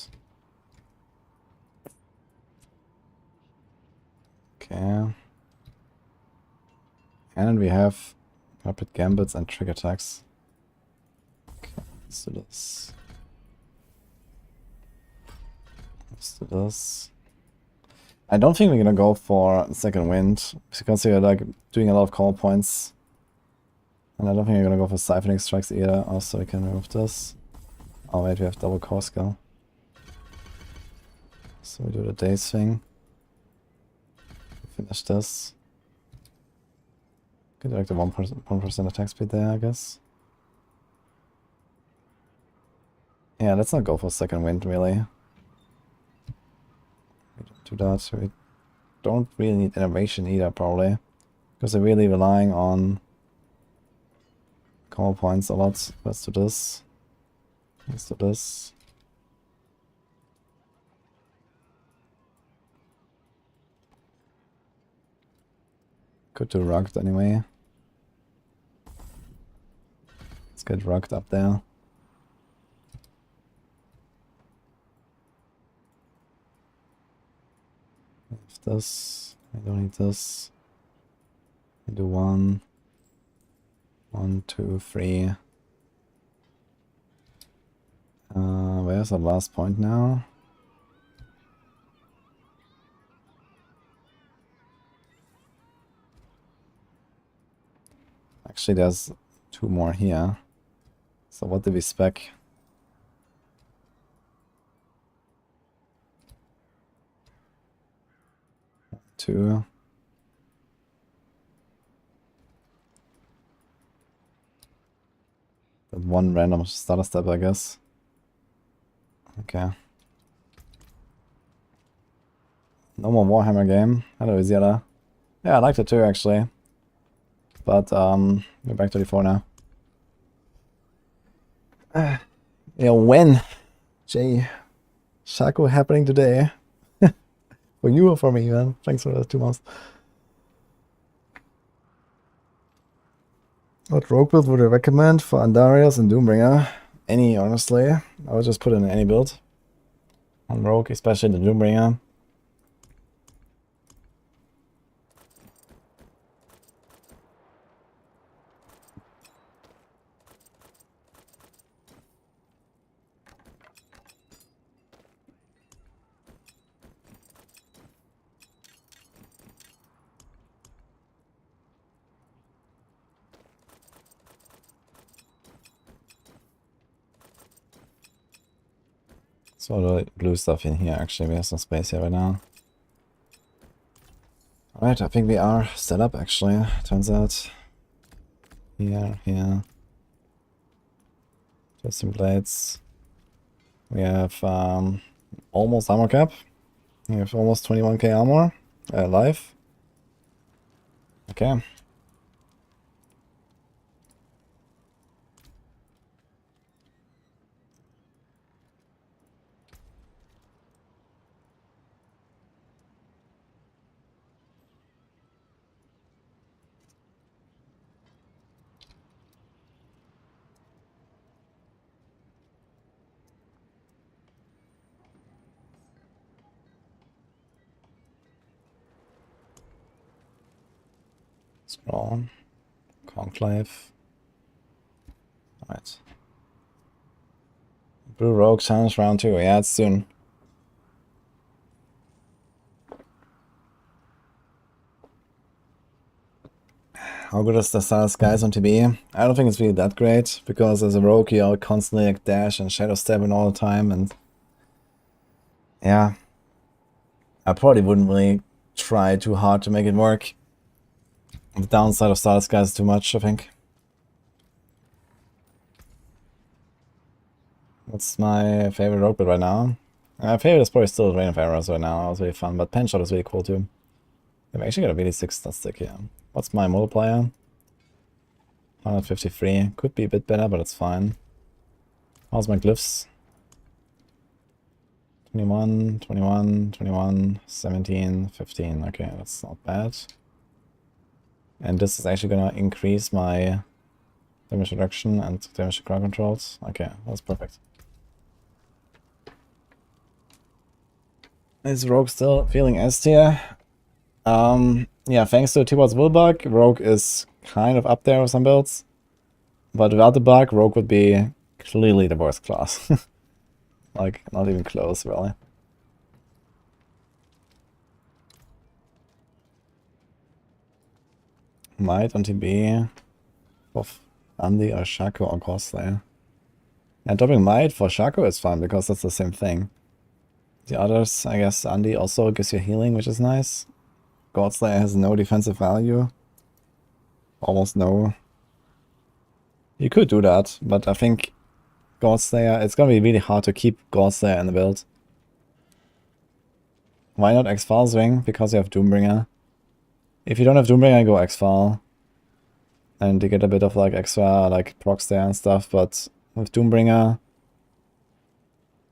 A: Okay. And we have rapid gambits and trick attacks. Okay, let's do this. Let's do this. I don't think we're gonna go for second wind because we're like doing a lot of call points. And I don't think we're gonna go for siphoning strikes either. Also, we can remove this. Oh wait, we have double core skill. So we do the daze thing. Finish this. Get like the 1% attack speed there, I guess. Yeah, let's not go for second wind really. We don't do that. We don't really need innovation either, probably. Because we're really relying on call points a lot. Let's do this. Let's do this. Could do rugged anyway. Let's get rugged up there. If this, I don't need this. I do 1, 2, 3. Where's the last point now? Actually, there's 2 more here. So what did we spec? Two. That 1 random starter step, I guess. Okay. No more Warhammer game. Hello, Iziela. Yeah, I liked it too, actually. But, we're back to the 4 now. Yeah, when? Jay. Shaco happening today. For you or for me, man? Thanks for the 2 months. What rogue build would you recommend for Andarias and Doombringer? Any, honestly. I would just put in any build. On rogue, especially the Doombringer. So the blue stuff in here, actually, we have some space here right now. Alright, I think we are set up, actually, turns out. Here. Just some blades. We have almost armor cap. We have almost 21k armor. Life. Okay. Scroll. Conclave. Alright. Blue Rogue challenge round 2. Yeah, it's soon. How good is the Stardust Guys on TB? I don't think it's really that great, because as a rogue you're constantly like dash and shadow stabbing all the time, and yeah, I probably wouldn't really try too hard to make it work. The downside of Stardust Guys is too much, I think. What's my favorite rogue build right now? My favorite is probably still Rain of Arrows right now. That was really fun, but Pen Shot is really cool too. I've actually got a really 6 stat stick here. What's my multiplier? 153. Could be a bit better, but it's fine. How's my glyphs? 21, 21, 21, 17, 15. Okay, that's not bad. And this is actually gonna increase my damage reduction and damage to crowd controls. Okay, that's perfect. Is Rogue still feeling S tier? Yeah, thanks to T1's will bug, Rogue is kind of up there with some builds. But without the bug, Rogue would be clearly the worst class. Like, not even close, really. Might on TB of Andy or Shaco or Ghostslayer. Yeah, dropping Might for Shaco is fun because that's the same thing. The others, I guess Andy also gives you healing, which is nice. Ghostslayer has no defensive value. Almost no. You could do that, but I think Ghostslayer, it's gonna be really hard to keep Ghostslayer in the build. Why not X-File Swing? Because you have Doombringer. If you don't have Doombringer, go X-File. And you get a bit of like extra like procs there and stuff, but with Doombringer,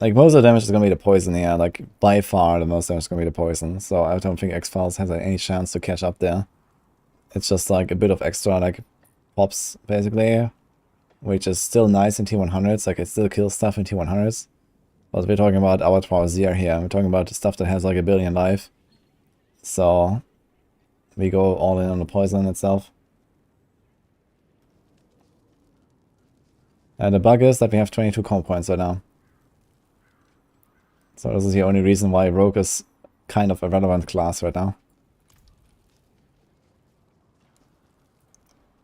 A: like most of the damage is gonna be the poison here. Like by far the most damage is gonna be the poison. So I don't think X-Files has any chance to catch up there. It's just like a bit of extra like pops basically, which is still nice in T100s. Like it still kills stuff in T100s. But we're talking about Abattoir Zir here. We're talking about the stuff that has like 1 billion life. So we go all in on the poison itself. And the bug is that we have 22 comp points right now. So this is the only reason why Rogue is kind of a relevant class right now.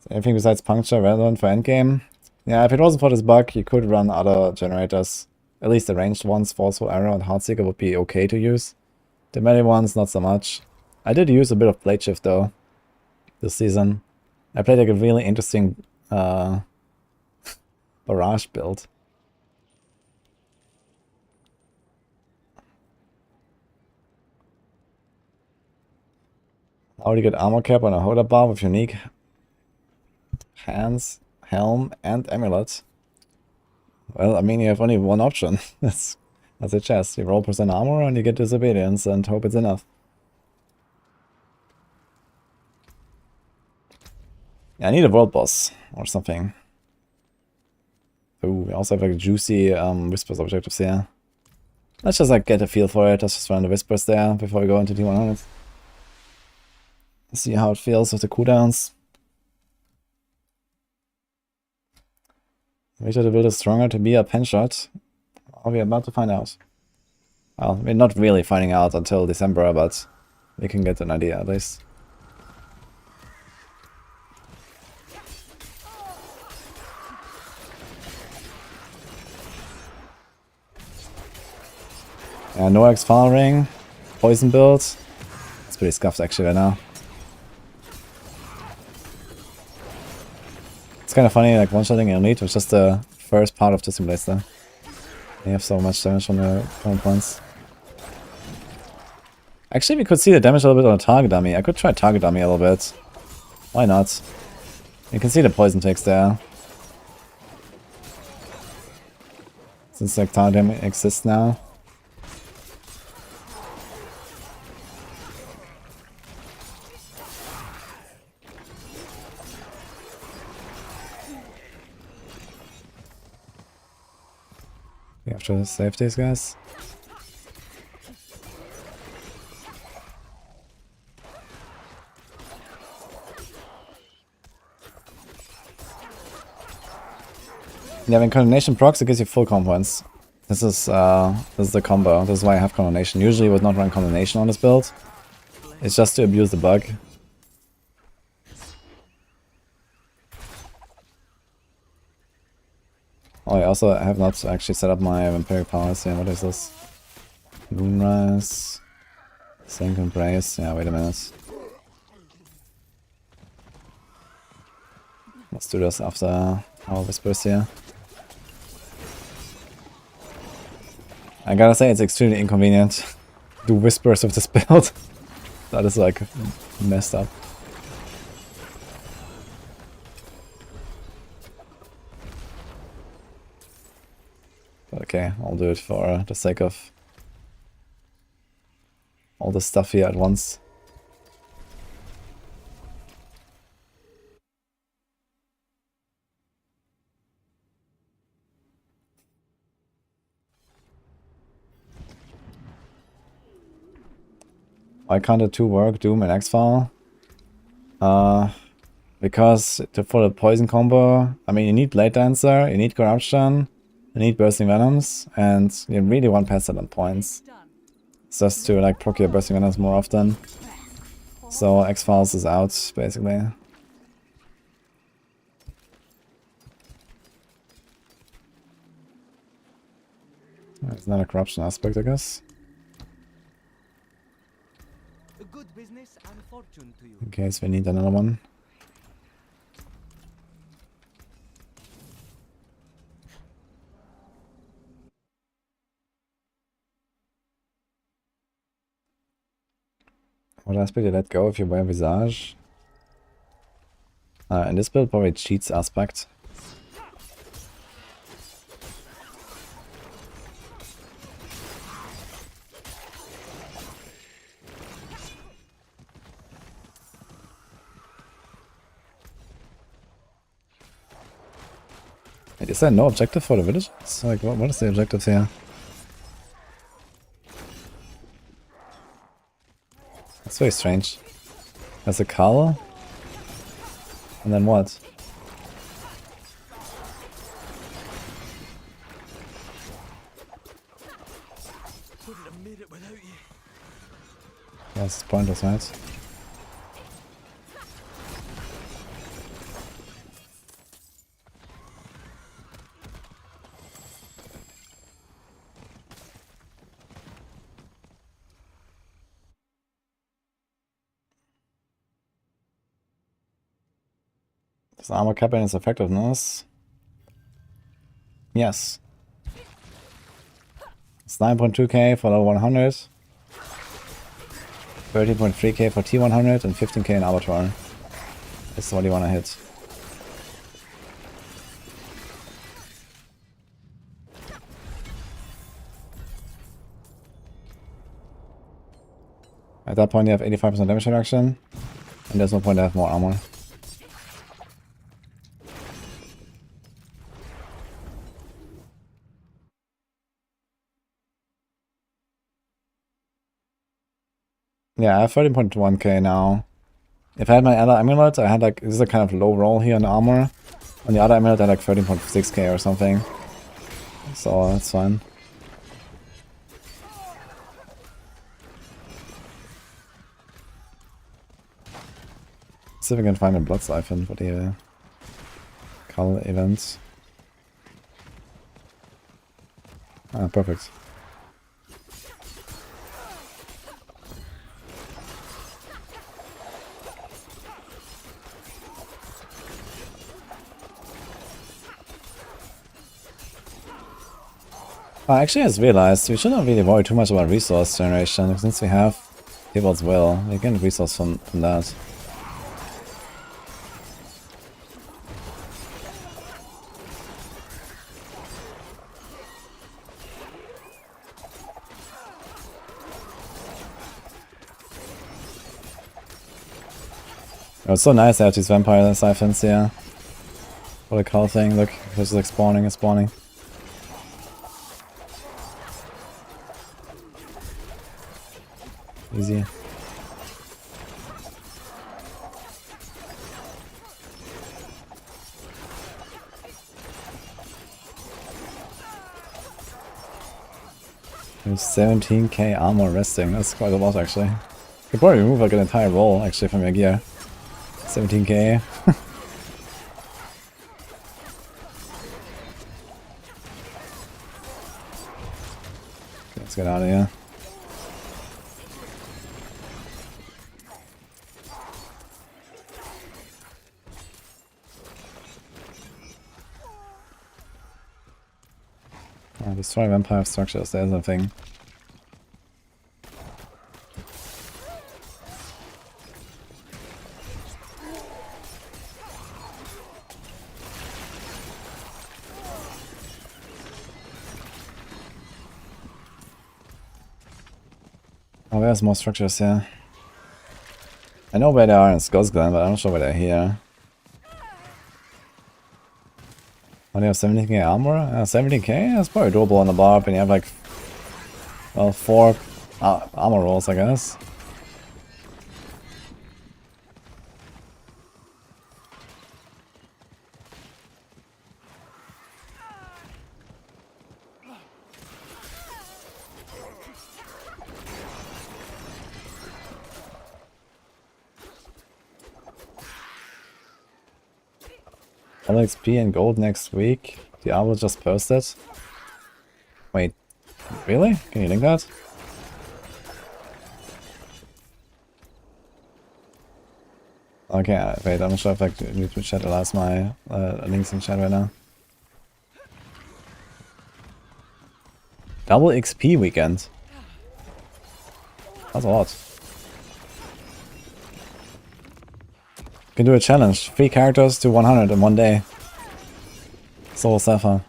A: So anything besides Puncture relevant for Endgame? Yeah, if it wasn't for this bug, you could run other generators. At least the ranged ones, Forceful Arrow and Heartseeker would be okay to use. The melee ones, not so much. I did use a bit of Blade Shift though, this season. I played like a really interesting barrage build. How do you get armor cap on a holder bar with unique hands, helm, and amulet? Well, I mean, you have only one option. That's a chest. You roll % armor and you get disobedience and hope it's enough. Yeah, I need a world boss or something. Ooh, we also have like juicy whispers objectives here. Let's just like get a feel for it. Let's just run the whispers there before we go into T100. See how it feels with the cooldowns. Wait till the build is stronger to be a pen shot. Are we about to find out? Well, we're not really finding out until December, but we can get an idea at least. Yeah, no X-File Ring, poison build. It's pretty scuffed actually right now. It's kind of funny, like one-shotting Elite was just the first part of the simulator. They have so much damage on the current points. Actually, we could see the damage a little bit on a target dummy. I could try target dummy a little bit. Why not? You can see the poison ticks there. Since like target dummy exists now. We have to save these guys. Yeah, when Condemnation procs, it gives you full comp points. This is the combo. This is why I have Condemnation. Usually I would not run Condemnation on this build. It's just to abuse the bug. Oh, I also have not actually set up my vampiric powers here. What is this? Moonrise. Sink Embrace. Yeah, wait a minute. Let's do this after our whispers here. I gotta say, it's extremely inconvenient to do whispers with this build. That is like messed up. But okay, I'll do it for the sake of all the stuff here at once. Why can't the two work, Doom and X-File? Because for the poison combo, I mean, you need Blade Dancer, you need Corruption, you need Bursting Venoms, and you really want Pestilent points. It's just to like proc your Bursting Venoms more often. So X-Files is out, basically. It's not a corruption aspect, I guess.
F: A good business and fortune to you.
A: In case we need another one. What aspect you let go if you wear Visage? In this build, probably cheats aspect. Wait, is there no objective for the village? It's like, what is the objective here? That's very strange. There's a cull. And then what?
F: Couldn't have made it without you.
A: That's pointless, right? Does armor cap in its effectiveness? Yes. It's 9.2k for level 100, 13.3k for T100, and 15k in Abattoir. That's what you want to hit. At that point you have 85% damage reduction, and there's no point to have more armor. Yeah, I have 13.1k now. If I had my other amulet, I had like, this is a kind of low roll here on the armor. On the other amulet I had like 13.6k or something. So that's fine. See if we can find a blood siphon for the cull event. Ah, perfect. Actually, I just realized we shouldn't really worry too much about resource generation, since we have Theobald's Will. We can resource from that. Oh, it's so nice to have these vampire siphons here. What a cool thing, look, it's like spawning and spawning. Easy. There's 17k armor resting, that's quite a lot actually. Could probably remove like an entire roll actually from your gear. 17k. Let's get out of here. Destroy vampire structures, there's a thing. Oh, there's more structures here. I know where they are in Skull's Glen, but I'm not sure where they're here. Oh, they have 70k armor? 70k? That's probably doable on the barb, and you have like, well, 4 armor rolls, I guess. XP and gold next week. The owl just posted. Wait, really? Can you link that? Okay, wait, I'm not sure if I need to chat allows my links in chat right now. Double XP weekend. That's a lot. You can do a challenge. 3 characters to 100 in one day. Soul Sapphire.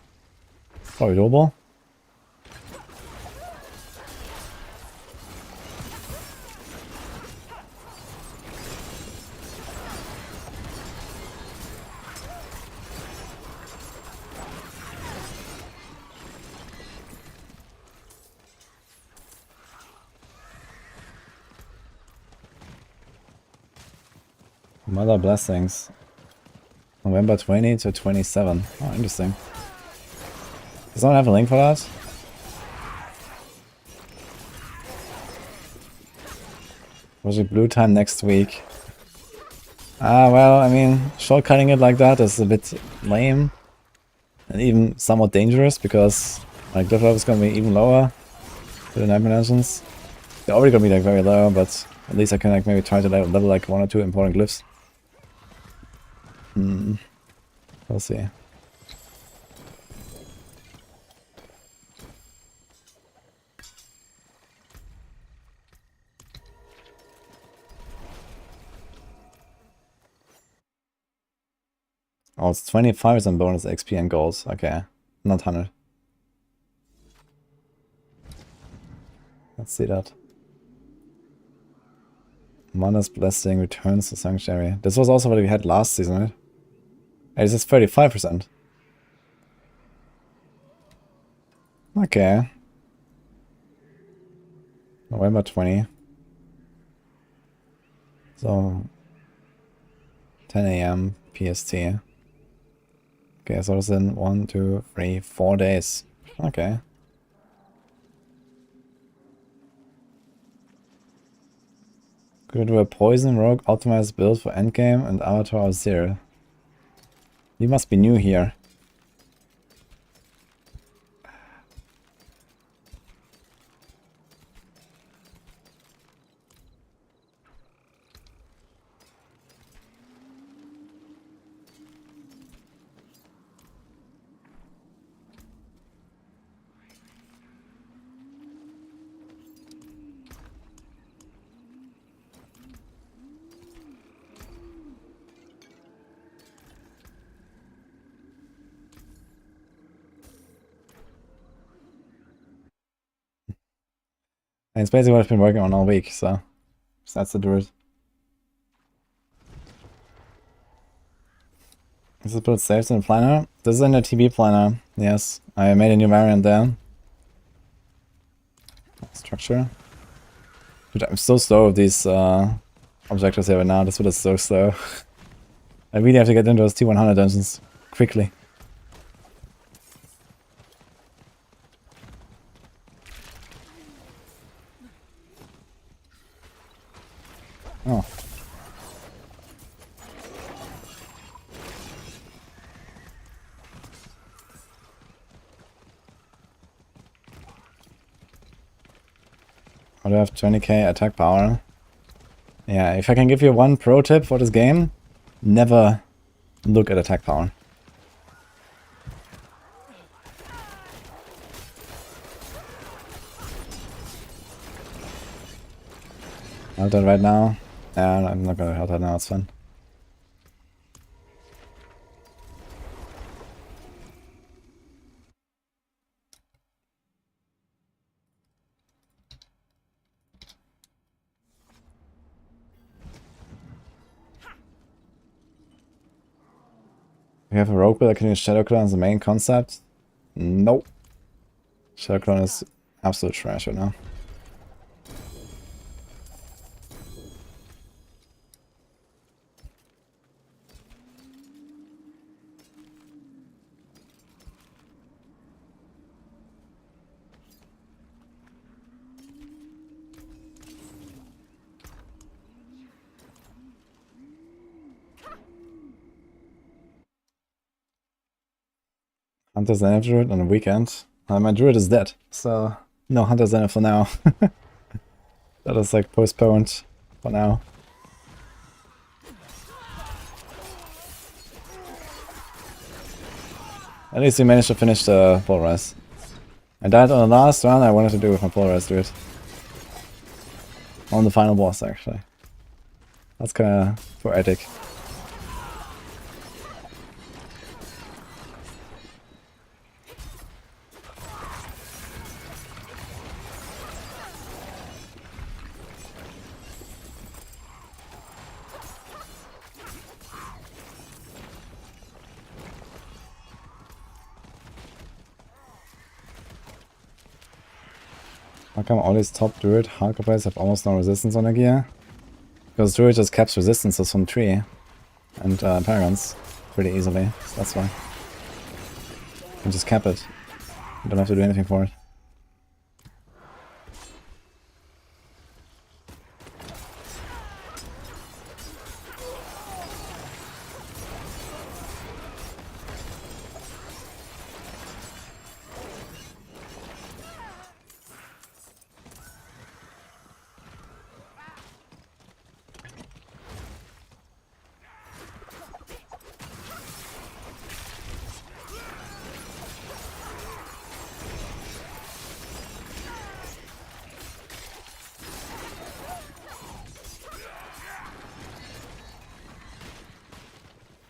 A: Probably doable. Mother Blessings. November 20 to 27. Oh, interesting. Does someone have a link for that? Was it blue time next week? Well, I mean, shortcutting it like that is a bit lame. And even somewhat dangerous, because my glyph level is going to be even lower for the Nightmare Legends. They're already going to be like very low, but at least I can like maybe try to level like 1 or 2 important glyphs. We'll see. Oh, it's 25% bonus XP and gold. Okay, not 100. Let's see that. Mother's Blessing returns to Sanctuary. This was also what we had last season, right? Hey, this is 35%. Okay. November 20. So 10 AM PST. Okay, so it's in 1, 2, 3, 4 days. Okay. Could do a poison rogue optimized build for endgame and Abattoir 0. You must be new here. And it's basically what I've been working on all week, so that's the Druid. Is this build saves in the planner? This is in the TB planner, yes. I made a new variant there. Structure. Dude, I'm so slow with these objectives here right now. This one is so slow. I really have to get into those T100 dungeons quickly. Oh. I do have 20k attack power. Yeah, if I can give you one pro tip for this game, never look at attack power. Hold that right now. Yeah, I'm not gonna hold that now, it's fine. We have a rogue build that can use Shadow Clone as the main concept? Nope. Shadow Clone is absolute trash right now. Hunter's Zenith Druid on the weekend. My Druid is dead, so no Hunter's Zenith for now. That is like postponed for now. At least we managed to finish the Pulverize. I died on the last round I wanted to do with my Pulverize Druid. On the final boss actually. That's kinda poetic. How come all these top Druid hardcore players have almost no resistance on their gear? Because Druid just caps resistances from tree and paragons pretty easily, so that's why. You can just cap it. You don't have to do anything for it.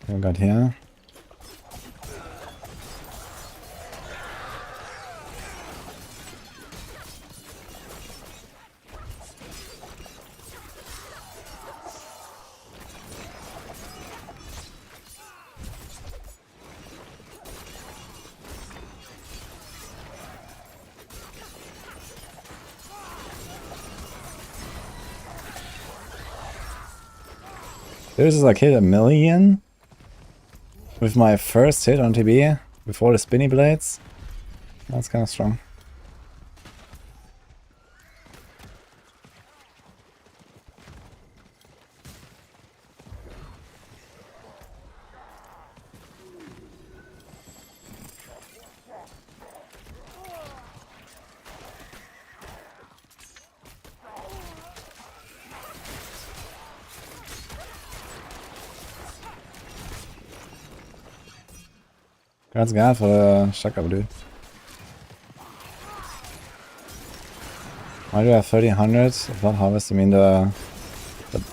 A: We got here. This is like hit a million with my first hit on TB before the spinny blades. That's kind of strong. Ganz geil for the shotgun, dude. Why do I have 1300? Blood harvest, I mean the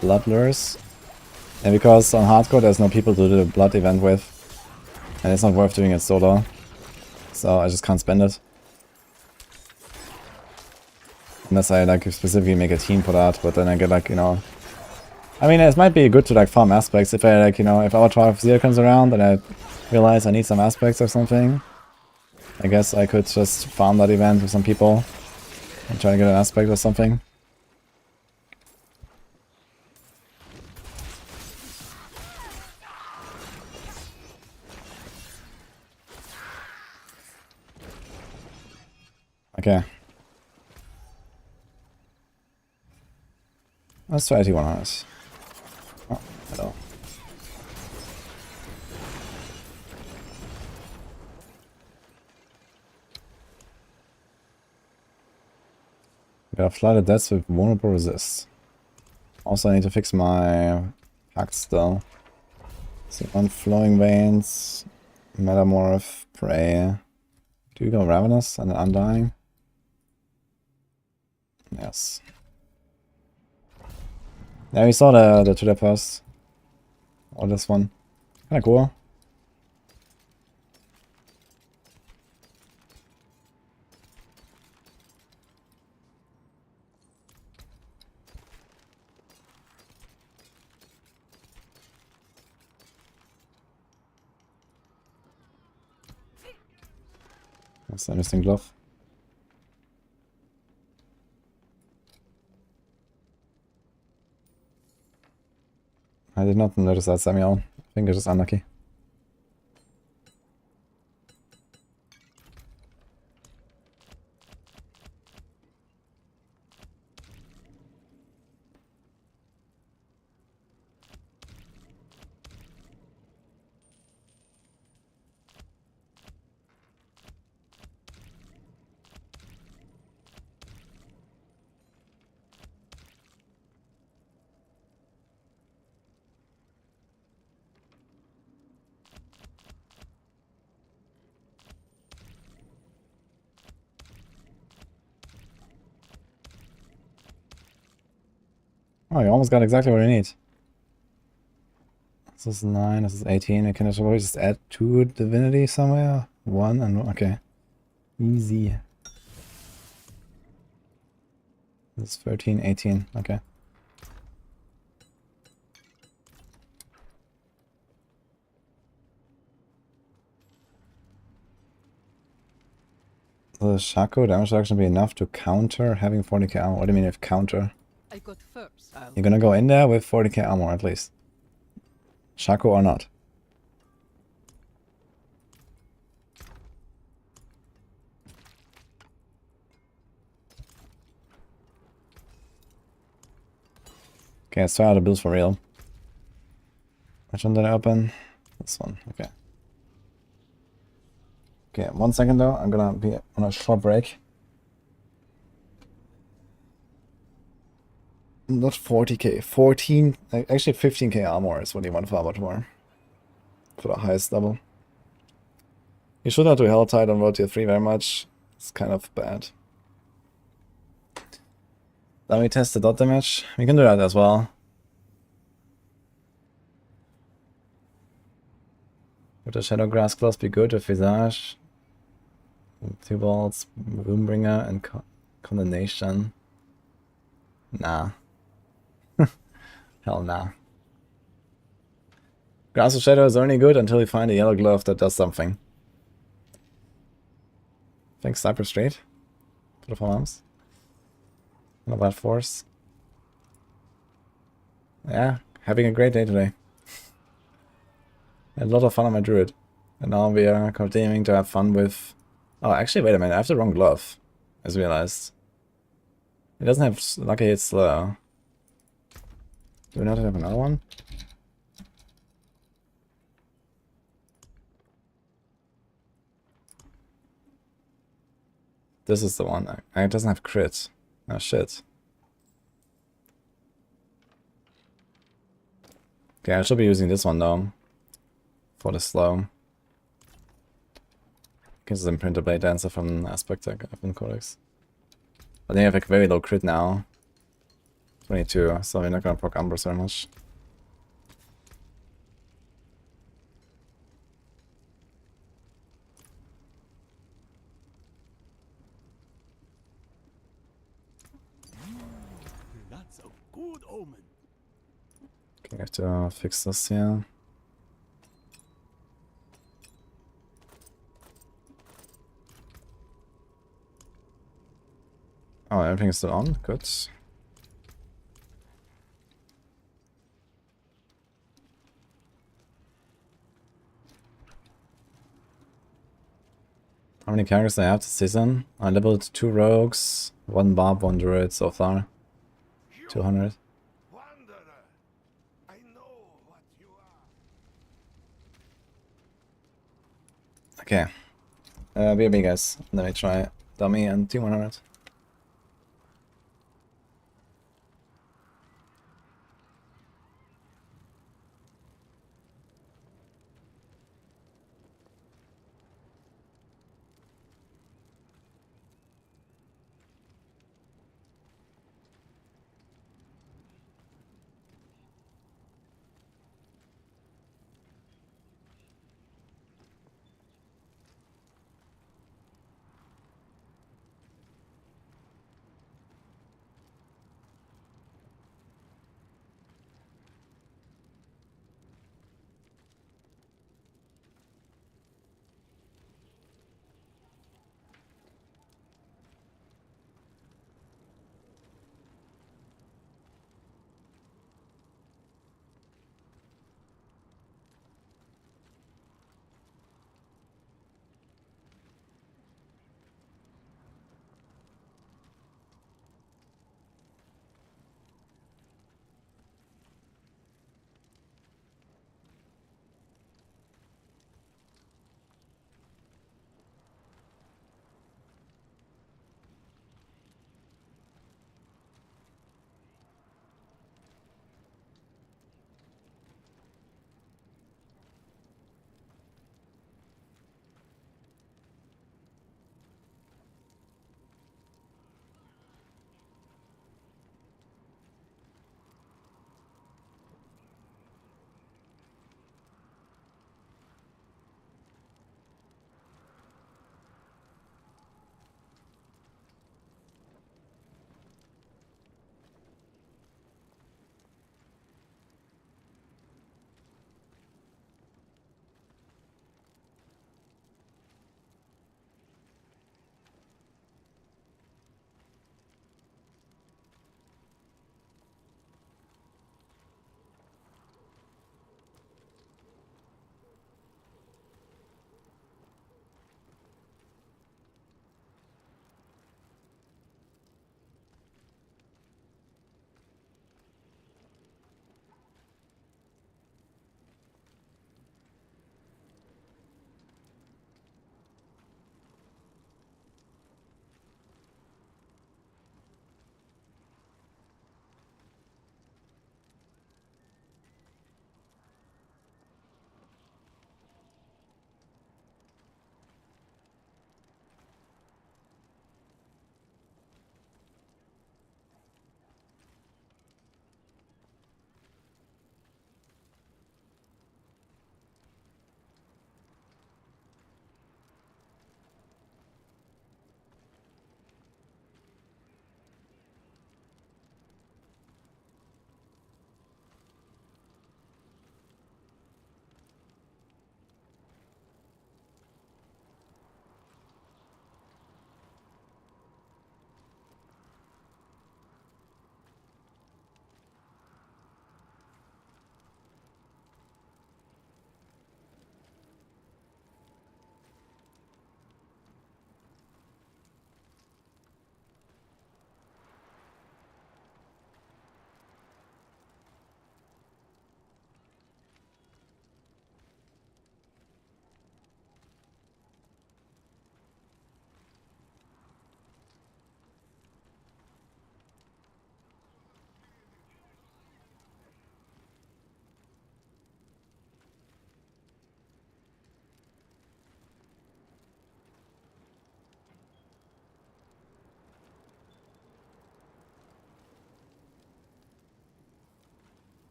A: blood lures. And because on hardcore there's no people to do the blood event with. And it's not worth doing it solo. So I just can't spend it. Unless I like specifically make a team for that, but then I get like, you know... I mean, it might be good to like farm aspects if I like, you know, if Abattoir of Zero comes around and I realize I need some aspects or something. I guess I could just farm that event with some people and try to get an aspect or something. Okay. Let's try T100. Oh, hello. Got flooded deaths with vulnerable resist. Also, I need to fix my pacts though. So on flowing veins, metamorph, prey. Do you go ravenous and undying? Yes. Yeah, we saw the Twitter post. Or this one. Kinda cool. That's an interesting glove. I did not notice that, Samuel. I think it's just unlucky. Oh, you almost got exactly what you need. This is 9, this is 18. I can probably just add 2 divinity somewhere. 1 and okay. Easy. This is 13, 18. Okay. The Shaco damage reduction be enough to counter having 40k armor? What do you mean if counter?
F: I got first.
A: You're gonna go in there with 40k armor at least. Shaco or not? Okay, let's try out the builds for real. Which one did I open? This one, okay. Okay, 1 second though, I'm gonna be on a short break. Not 40k, 14, actually 15k armor is what you want for Abattoir. For the highest level. You should not do Helltide on World Tier 3 very much. It's kind of bad. Then we test the dot damage. We can do that as well. Would the Shadow Grass Claws be good with Visage? 2 balls, Woundbringer, and Condemnation. Nah. Hell nah. Grass of Shadow is only good until you find a yellow glove that does something. Thanks, Cypress Street. For the arms. Not bad force. Yeah, having a great day today. Had a lot of fun on my Druid. And now we are continuing to have fun with... Oh, actually, wait a minute. I have the wrong glove. As realized. It doesn't have lucky hit slow. Do we not have another one? This is the one. It doesn't have crit. Oh shit. Okay, I should be using this one though. For the slow. This is Imprinter Blade Dancer from Aspect Codex. But they have like very low crit now. 22, so we're not gonna proc Umbra so much.
B: That's a good omen.
A: Okay, I have to fix this here. Oh, everything is still on? Good. How many characters do I have this season? I leveled 2 rogues, 1 barb, 1 druid so far. 200.
E: Wanderer, I know what you are.
A: Okay. BRB guys. Let me try Dummy and T100.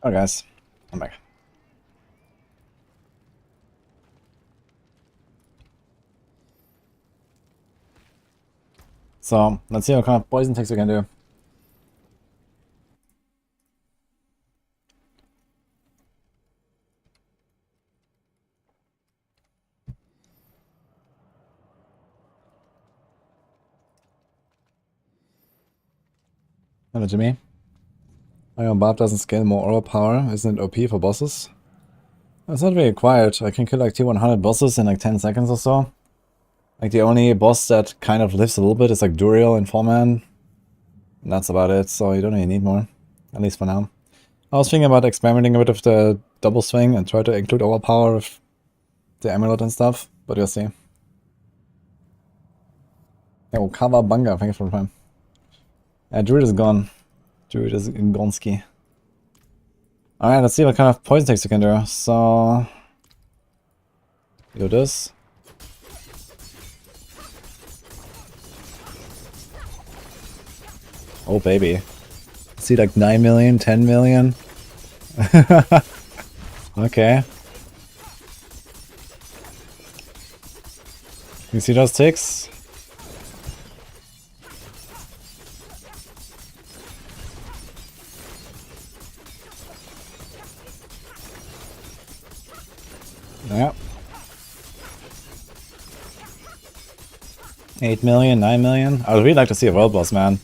A: Oh guys, I'm back. So, let's see what kind of poison ticks we can do. Hello Jimmy. Iron Barb doesn't scale more aura power, isn't it OP for bosses? It's not really required. I can kill like T100 bosses in like 10 seconds or so. Like the only boss that kind of lives a little bit is like Druid in 4-man. And that's about it, so you don't really need more. At least for now. I was thinking about experimenting a bit with the double swing and try to include overpower with the amulet and stuff, but you'll see. Yeah, Kawabanga, thank you for the time. Yeah, Druid is gone. Druid is in Gonski. Alright, let's see what kind of poison ticks you can do. So... do this. Oh baby. See like 9 million, 10 million. Okay. You see those ticks? Yeah. 8 million, 9 million. I would really like to see a world boss, man.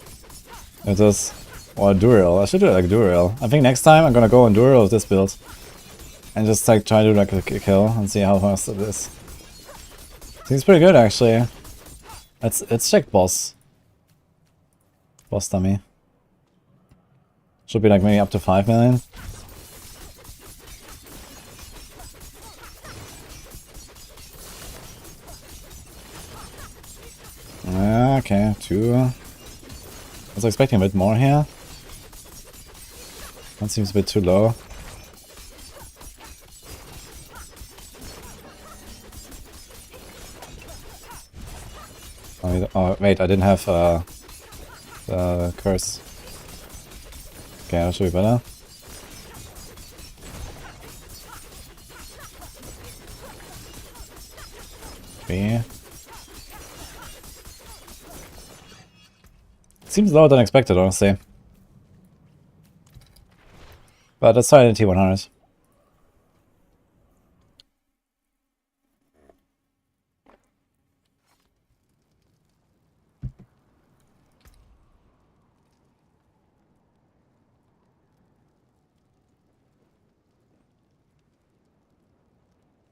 A: With this. Or a Duriel. I should do it like Duriel. I think next time I'm gonna go on Duriel with this build. And just like try to do like a kill and see how fast it is. Seems pretty good actually. Let's check boss. Boss dummy. Should be like maybe up to 5 million. Okay, 2. I was expecting a bit more here. That seems a bit too low. Oh wait, I didn't have the curse. Okay, that should be better. Three. Seems lower than expected, honestly. But let's try the T100.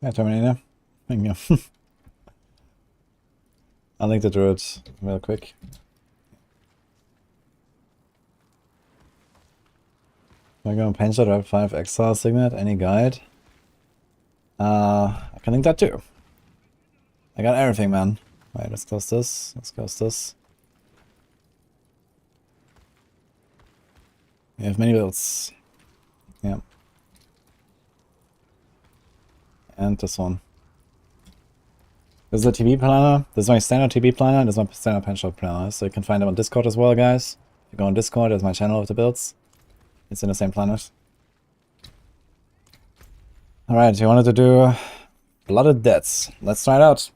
A: Yeah, Terminator. Thank you. I'll link the Druid real quick. I'm going to Pencha, Rep 5 Exile Signet, any guide? I can link that too. I got everything, man. Right, let's close this. Let's close this. We have many builds. Yeah. And this one. This is a TB planner. This is my standard TB planner. This is my standard Pencha planner. So you can find them on Discord as well, guys. If you go on Discord, there's my channel of the builds. It's in the same planet. Alright, you wanted to do Blooded Deaths. Let's try it out.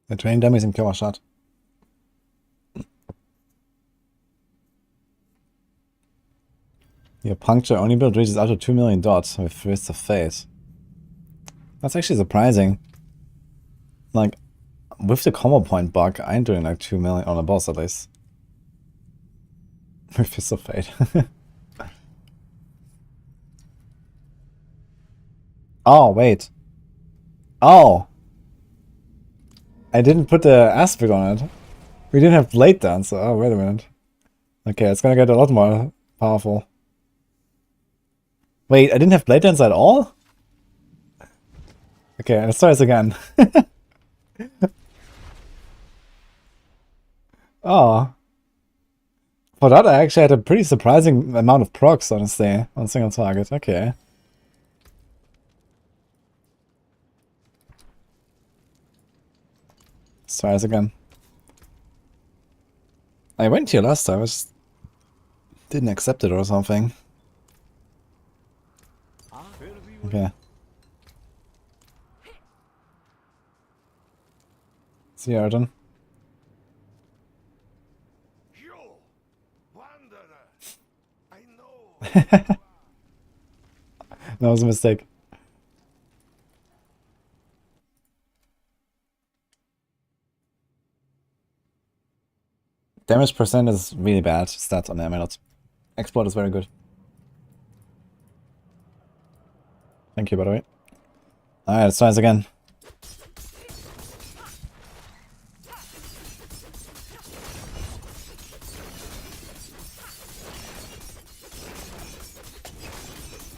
A: The train dummies in Kyowa shot. Your puncture only build reaches up to 2 million dots with Fist of Fate. That's actually surprising. Like, with the combo point bug, I'm doing like 2 million on a boss at least. With Fist of Fate. Oh, wait. Oh! I didn't put the aspect on it. We didn't have Blade Dance. Oh, wait a minute. Okay, it's gonna get a lot more powerful. Wait, I didn't have Blade Dance at all? Okay, let's try this again. Oh. For that, I actually had a pretty surprising amount of procs, honestly, on a single target. Okay. Let's try this again. I went here last time, I just didn't accept it or something. Okay. See you, Arden.
E: You, wanderer. I know.
A: That was a mistake. Damage percent is really bad. Stats on the amulet. Exploit is very good. Thank you, by the way. Alright, let's try this again.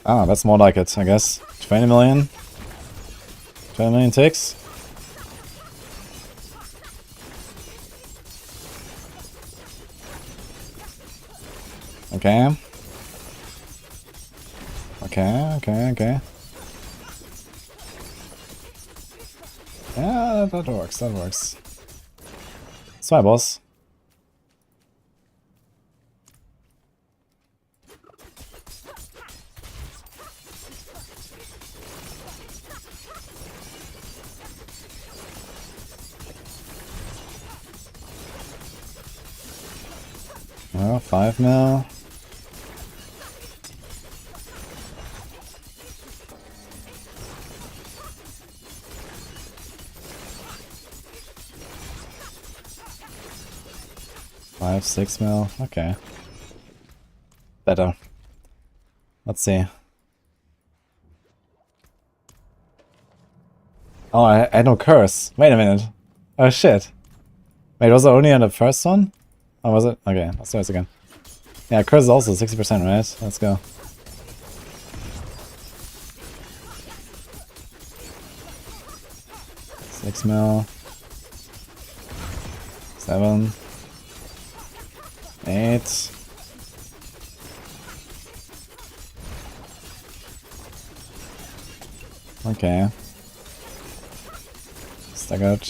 A: Ah, that's more like it, I guess. 20 million. 20 million ticks. Okay. Okay. Yeah, that works, Sorry, boss. Well, 5 mil. Five, 6 mil. Okay. Better. Let's see. Oh, I had no curse. Wait a minute. Oh shit. Wait, was it only on the first one? Oh, was it? Okay, let's do this again. Yeah, curse is also 60%, right? Let's go. Six mil. 7. 8. Okay. Staggered.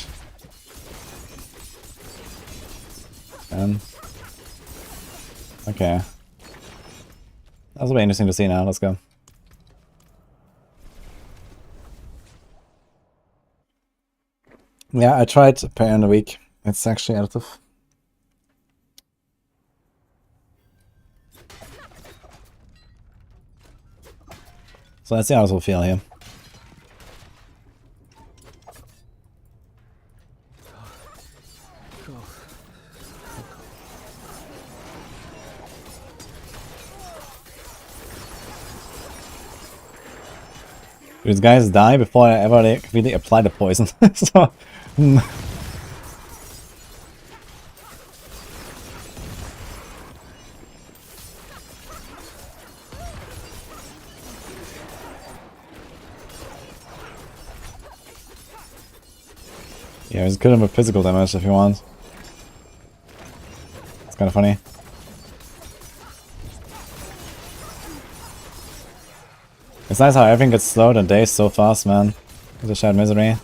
A: 10. Okay. That'll be interesting to see now. Let's go. Yeah, I tried pair in the week. It's actually additive. So let's see how this will feel here. These guys die before I ever really apply the poison. So, yeah, just kill him with physical damage if you want. It's kind of funny. It's nice how everything gets slowed and days so fast, man. It's a shared misery.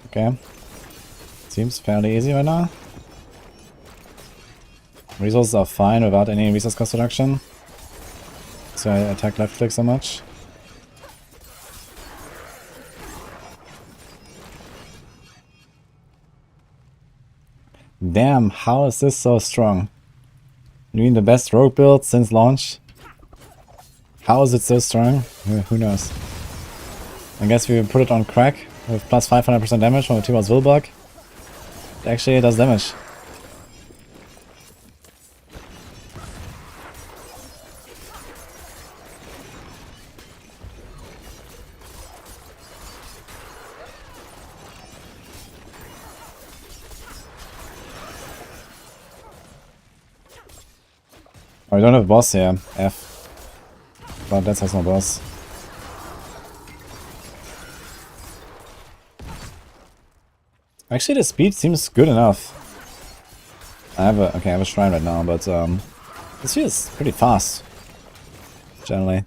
A: Okay. Seems fairly easy right now. Resources are fine without any resource cost reduction. So I attack left click so much. Damn, how is this so strong? You mean the best rogue build since launch? How is it so strong? Who knows? I guess we put it on crack with plus 500% damage from the 2 will bug. Actually, it does damage. Oh, we don't have a boss here. F. But that has no boss. Actually, the speed seems good enough. I have a shrine right now, but this feels pretty fast. Generally.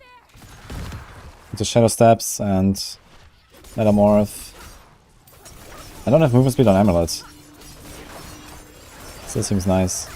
A: Into Shadow Steps and Metamorph. I don't have movement speed on Amulet. Still seems nice.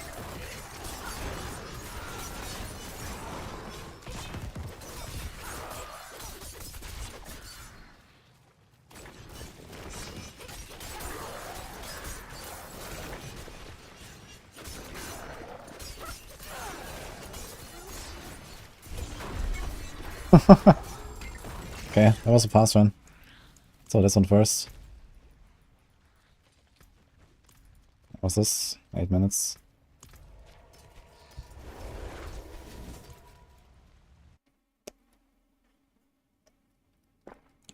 A: Okay, that was a fast one. So this one first. What's this? 8 minutes.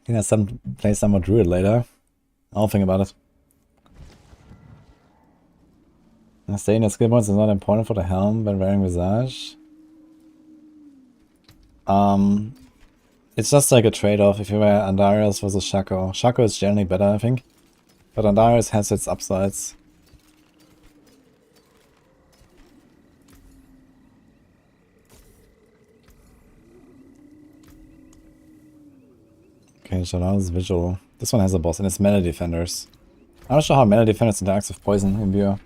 A: I think I play some more Druid later. I'll think about it. Staying at skill points is not important for the helm when wearing Visage. It's just like a trade-off if you wear Andarius versus Shaco. Shaco is generally better, I think. But Andarius has its upsides. Okay, so now it's visual. This one has a boss and it's Melee Defenders. I'm not sure how Melee Defenders interacts with Poison in view.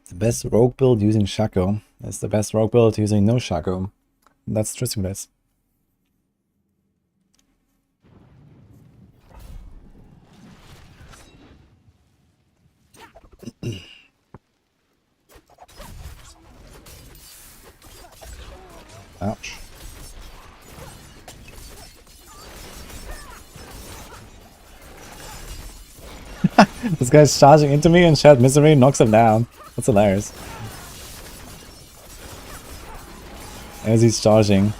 A: The best rogue build using Shaco is the best rogue build using no Shaco. That's interesting, guys. Ouch. This guy's charging into me and Shared Misery knocks him down. That's hilarious. As he's charging.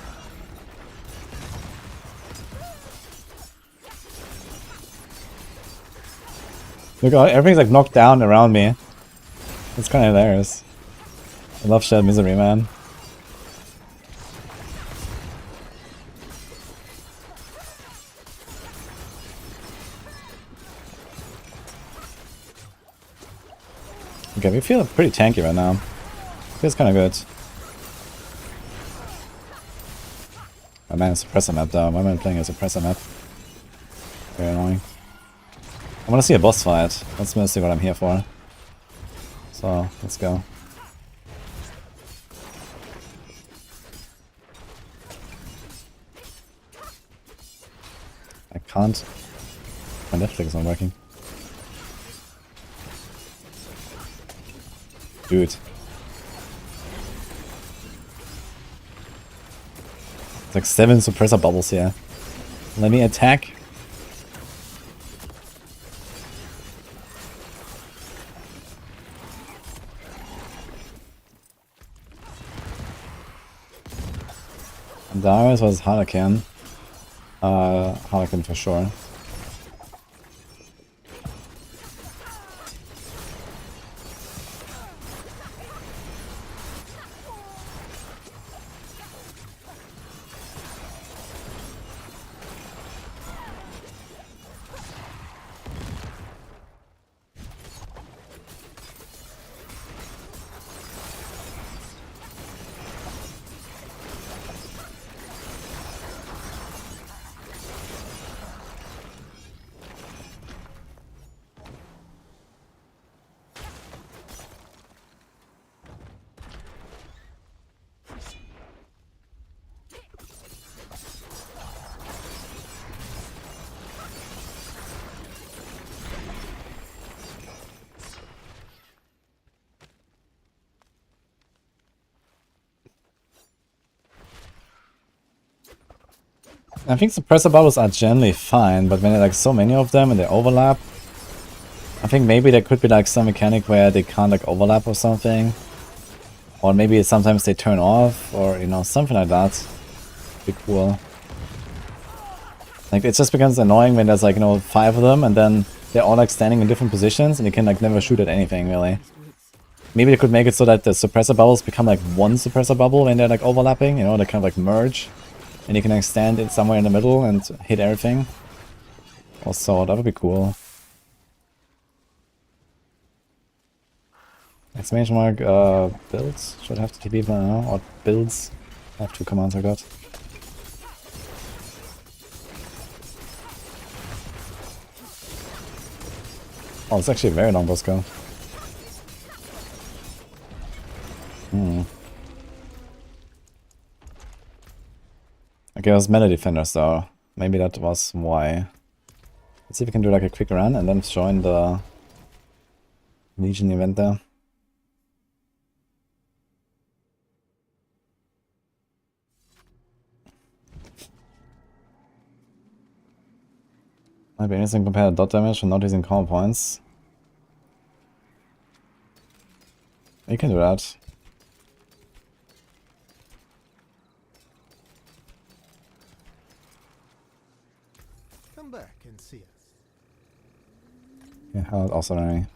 A: Look, everything's like knocked down around me. It's kind of hilarious. I love Shared Misery, man. Okay, we feel pretty tanky right now. Feels kind of good. My man is suppressor map though. My man playing a suppressor map. Very annoying. I want to see a boss fight. That's mostly what I'm here for. So, let's go. I can't. My left click is not working. Dude. It's like 7 suppressor bubbles here. Let me attack. Darius was Harlequin. Harlequin for sure. I think suppressor bubbles are generally fine, but when there are like so many of them and they overlap, I think maybe there could be like some mechanic where they can't like overlap or something. Or maybe sometimes they turn off, or you know, something like that. Be cool. Like it just becomes annoying when there's like, you know, 5 of them and then they're all like standing in different positions and you can like never shoot at anything really. Maybe they could make it so that the suppressor bubbles become like one suppressor bubble when they're like overlapping, you know, they kind of like merge. And you can like stand it somewhere in the middle and hit everything. Also, that would be cool. Exclamation mark, builds? Should have to TP by now, or builds. I have 2 commands I got. Oh, it's actually a very long boss go. Okay, it was melee defenders though. Maybe that was why. Let's see if we can do like a quick run and then join the Legion event there. Might be anything compared to dot damage and not using combo points. You can do that.
C: Come back and see us.
A: Yeah, also any.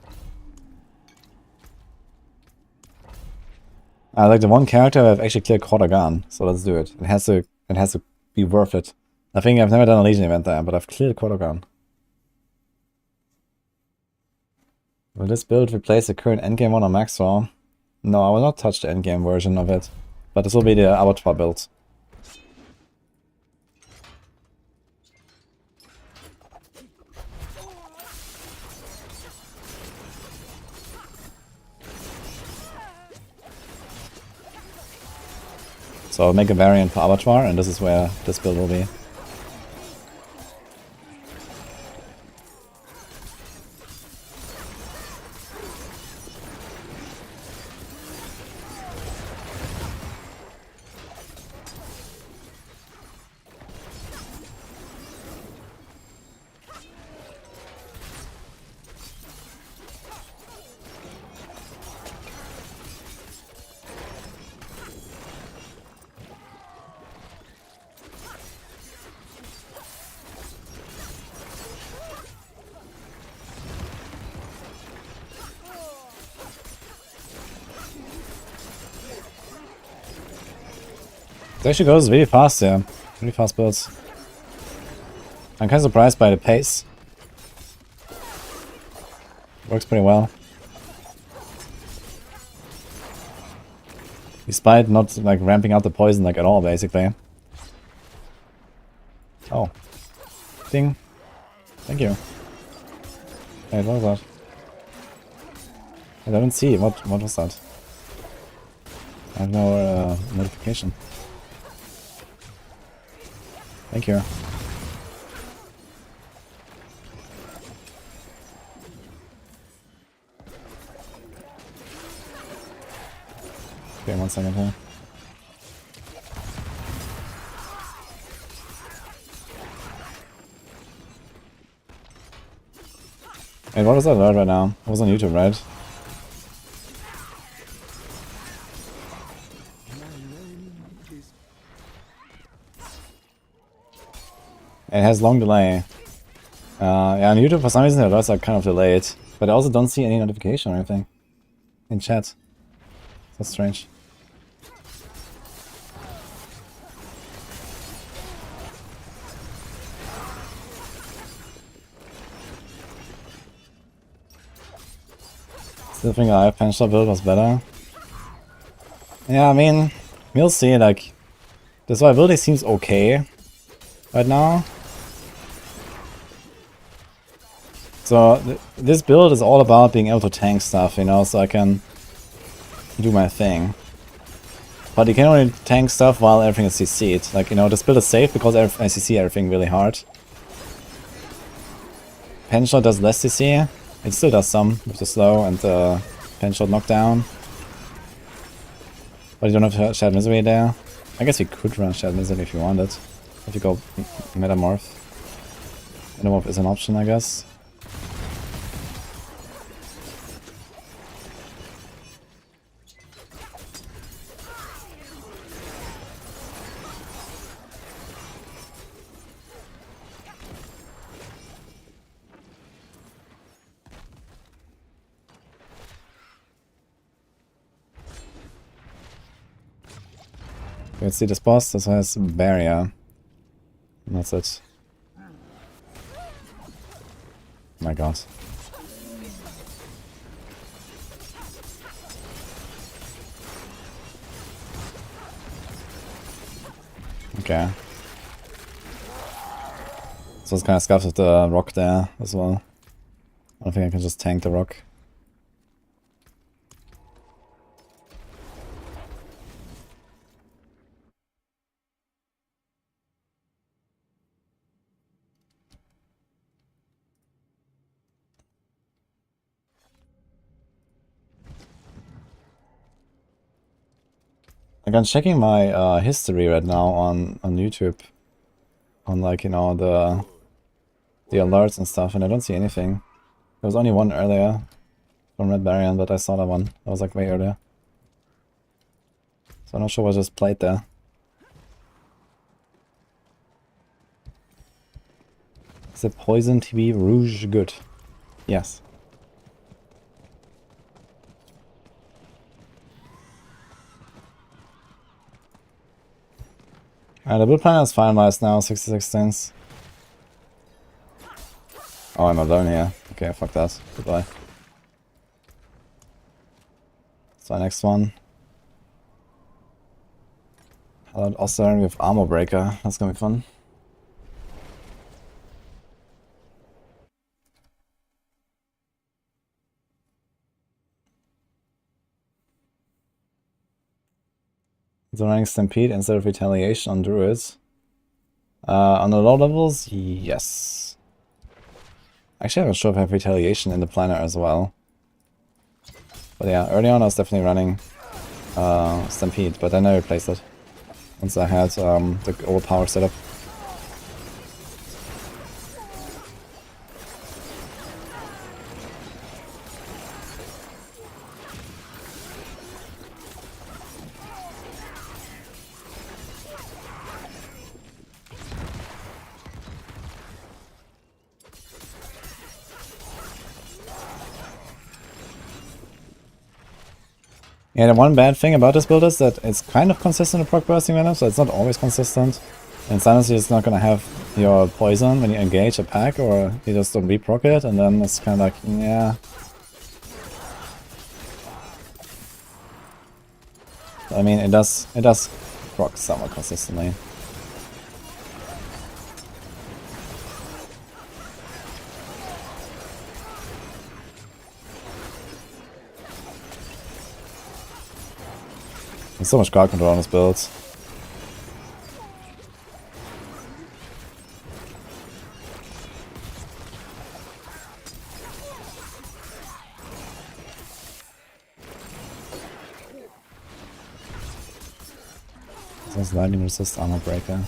A: I like the one character I've actually cleared quarter gun, so let's do it. It has to be worth it. I think I've never done a Legion event there, but I've cleared quarter gun. Will this build replace the current endgame one on Maxwell? No, I will not touch the endgame version of it. But this will be the Abattoir build. So I'll make a variant for Abattoir, and this is where this build will be. It actually goes really fast, yeah. Really fast builds. I'm kind of surprised by the pace. Works pretty well. Despite not like ramping out the poison like at all, basically. Oh. Ding. Thank you. Wait, what was that? I don't see. What was that? I have no notification. Thank you. Okay, 1 second here. Hey, what is that alert right now? It was on YouTube, right? It has long delay. Yeah, on YouTube for some reason the alerts are kind of delayed. But I also don't see any notification or anything in chat. That's strange. Still think our Penshop build was better. Yeah, I mean, we'll see, like, the survivability seems okay right now. So, this build is all about being able to tank stuff, you know, so I can do my thing. But you can only tank stuff while everything is CC'd. Like, you know, this build is safe because I CC everything really hard. Penshot does less CC. It still does some with the slow and the Penshot knockdown. But you don't have Shared Misery there. I guess you could run Shared Misery if you wanted. If you go Metamorph. Metamorph is an option, I guess. Let's see this boss. This has barrier. And that's it. My god. Okay. So it's kind of scuffed with the rock there as well. I don't think I can just tank the rock. Like I'm checking my history right now on YouTube. On like, you know, the alerts and stuff, and I don't see anything. There was only one earlier from Red Baron, but I saw that one. That was like way earlier. So I'm not sure what just played there. Is it Poison TV Rouge good? Yes. Alright, the build plan is finalized now, 66 things. Oh, I'm alone here. Okay, fuck that. Goodbye. So next one. Hello, Oster, we have Armor Breaker. That's gonna be fun. So running Stampede instead of Retaliation on Druids. On the low levels, yes. Actually, I'm not sure if I have Retaliation in the planner as well. But yeah, early on I was definitely running Stampede, but then I replaced it. Once I had the overpower setup. Yeah, the one bad thing about this build is that it's kind of consistent with proc bursting venom, so it's not always consistent. And sometimes you're just not gonna have your poison when you engage a pack, or you just don't reproc it, and then it's kind of like, yeah. I mean, it does proc somewhat consistently. There's so much guard control on this build. This lightning resist armor breaker.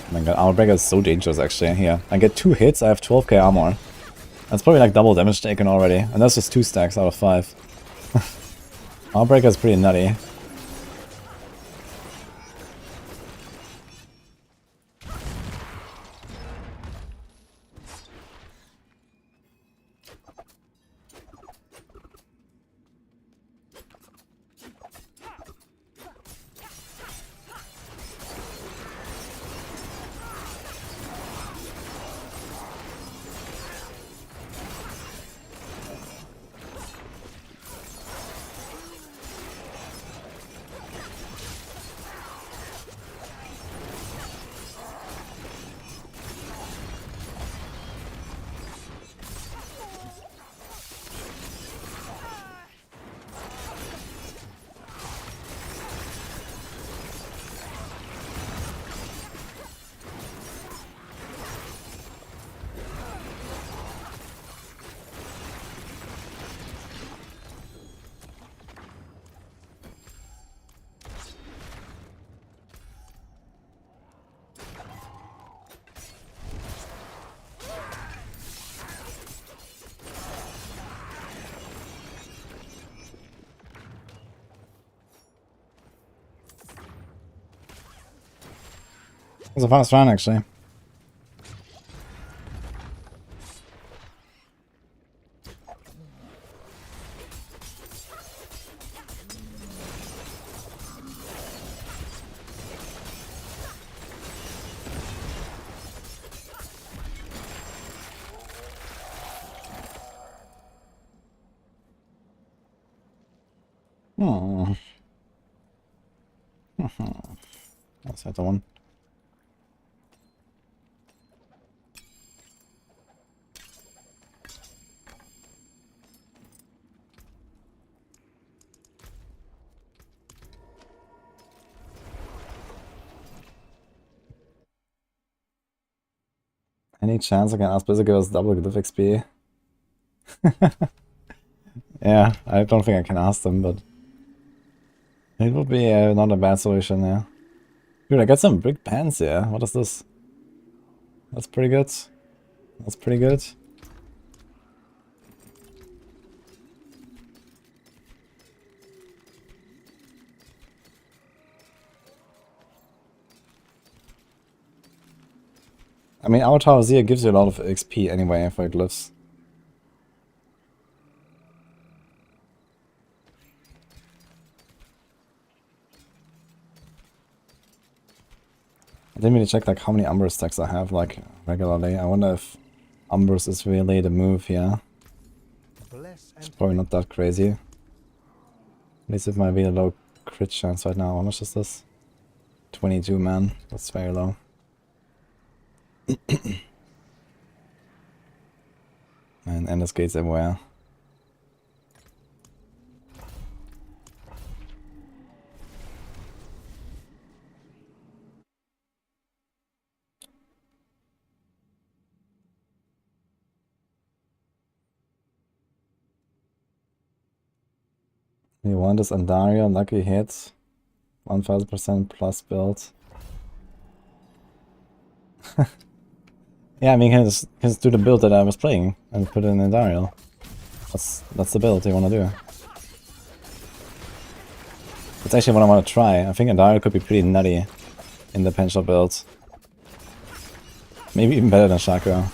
A: Oh my god, armor breaker is so dangerous actually. Here, I get 2 hits, I have 12k armor. That's probably like double damage taken already, and that's just 2 stacks out of 5. Armor breaker is pretty nutty. It was a fast run actually. Hmm. That's the one. Any chance I can ask Blizzard to give us double glyph XP? Yeah, I don't think I can ask them, but it would be not a bad solution, yeah. Dude, I got some big pants here. What is this? That's pretty good. That's pretty good. I mean, Abattoir here gives you a lot of XP anyway for glyphs. I didn't really check like how many Umber stacks I have like regularly. I wonder if Umbers is really the move here.
C: Bless
A: It's
C: and
A: probably not that crazy. At least it might be a low crit chance right now. How much is this? 22, man. That's very low. And endless gates everywhere. You want this Andario, lucky hit. 1000% plus build. Yeah, I mean, you can just do the build that I was playing and put it in Andario. That's the build you want to do. That's actually what I want to try. I think Andario could be pretty nutty in the Penchal build. Maybe even better than Chakra.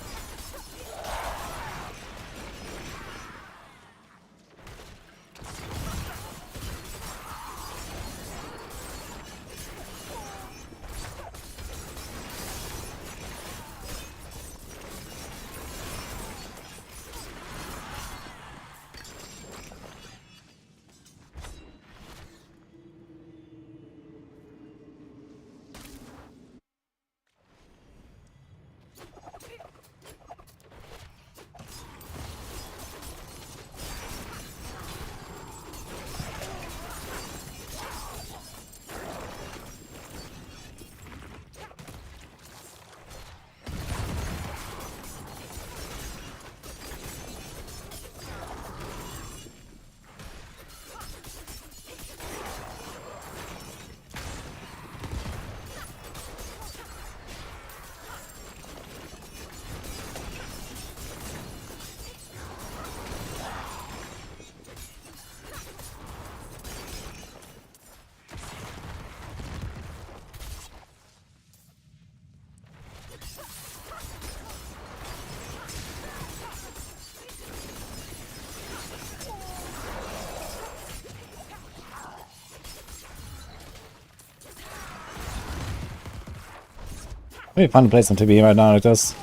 A: Maybe fun to play some TB right now like this.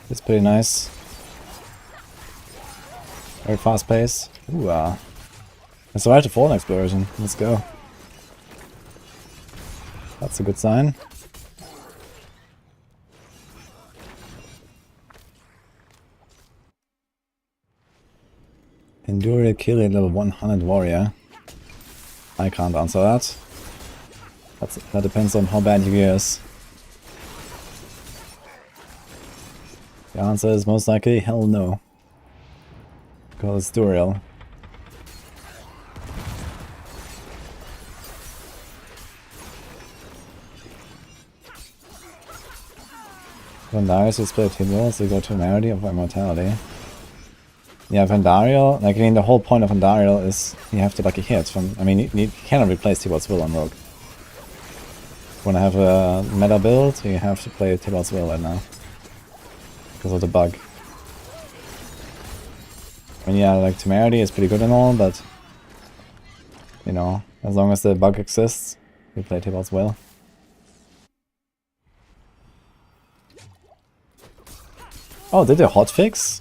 A: It's pretty nice. Very fast pace. Ooh, it's alright to fall an explosion. Let's go. That's a good sign. Endure kill a level 100 warrior. I can't answer that. That depends on how bad your gear is. The answer is most likely hell no. Because it's Duriel. Vandarius is split hero, so you go to Temerity of Immortality. Yeah, Vandariel, like I mean the whole point of Vandariel is you have to lucky hit from, I mean you cannot replace Tibor's Will on Rogue. When I have a meta build, you have to play Tibor's Will right now. Because of the bug. I mean, yeah, like Temerity is pretty good and all, but you know, as long as the bug exists, you play Tibor's Will. Oh, did they hotfix?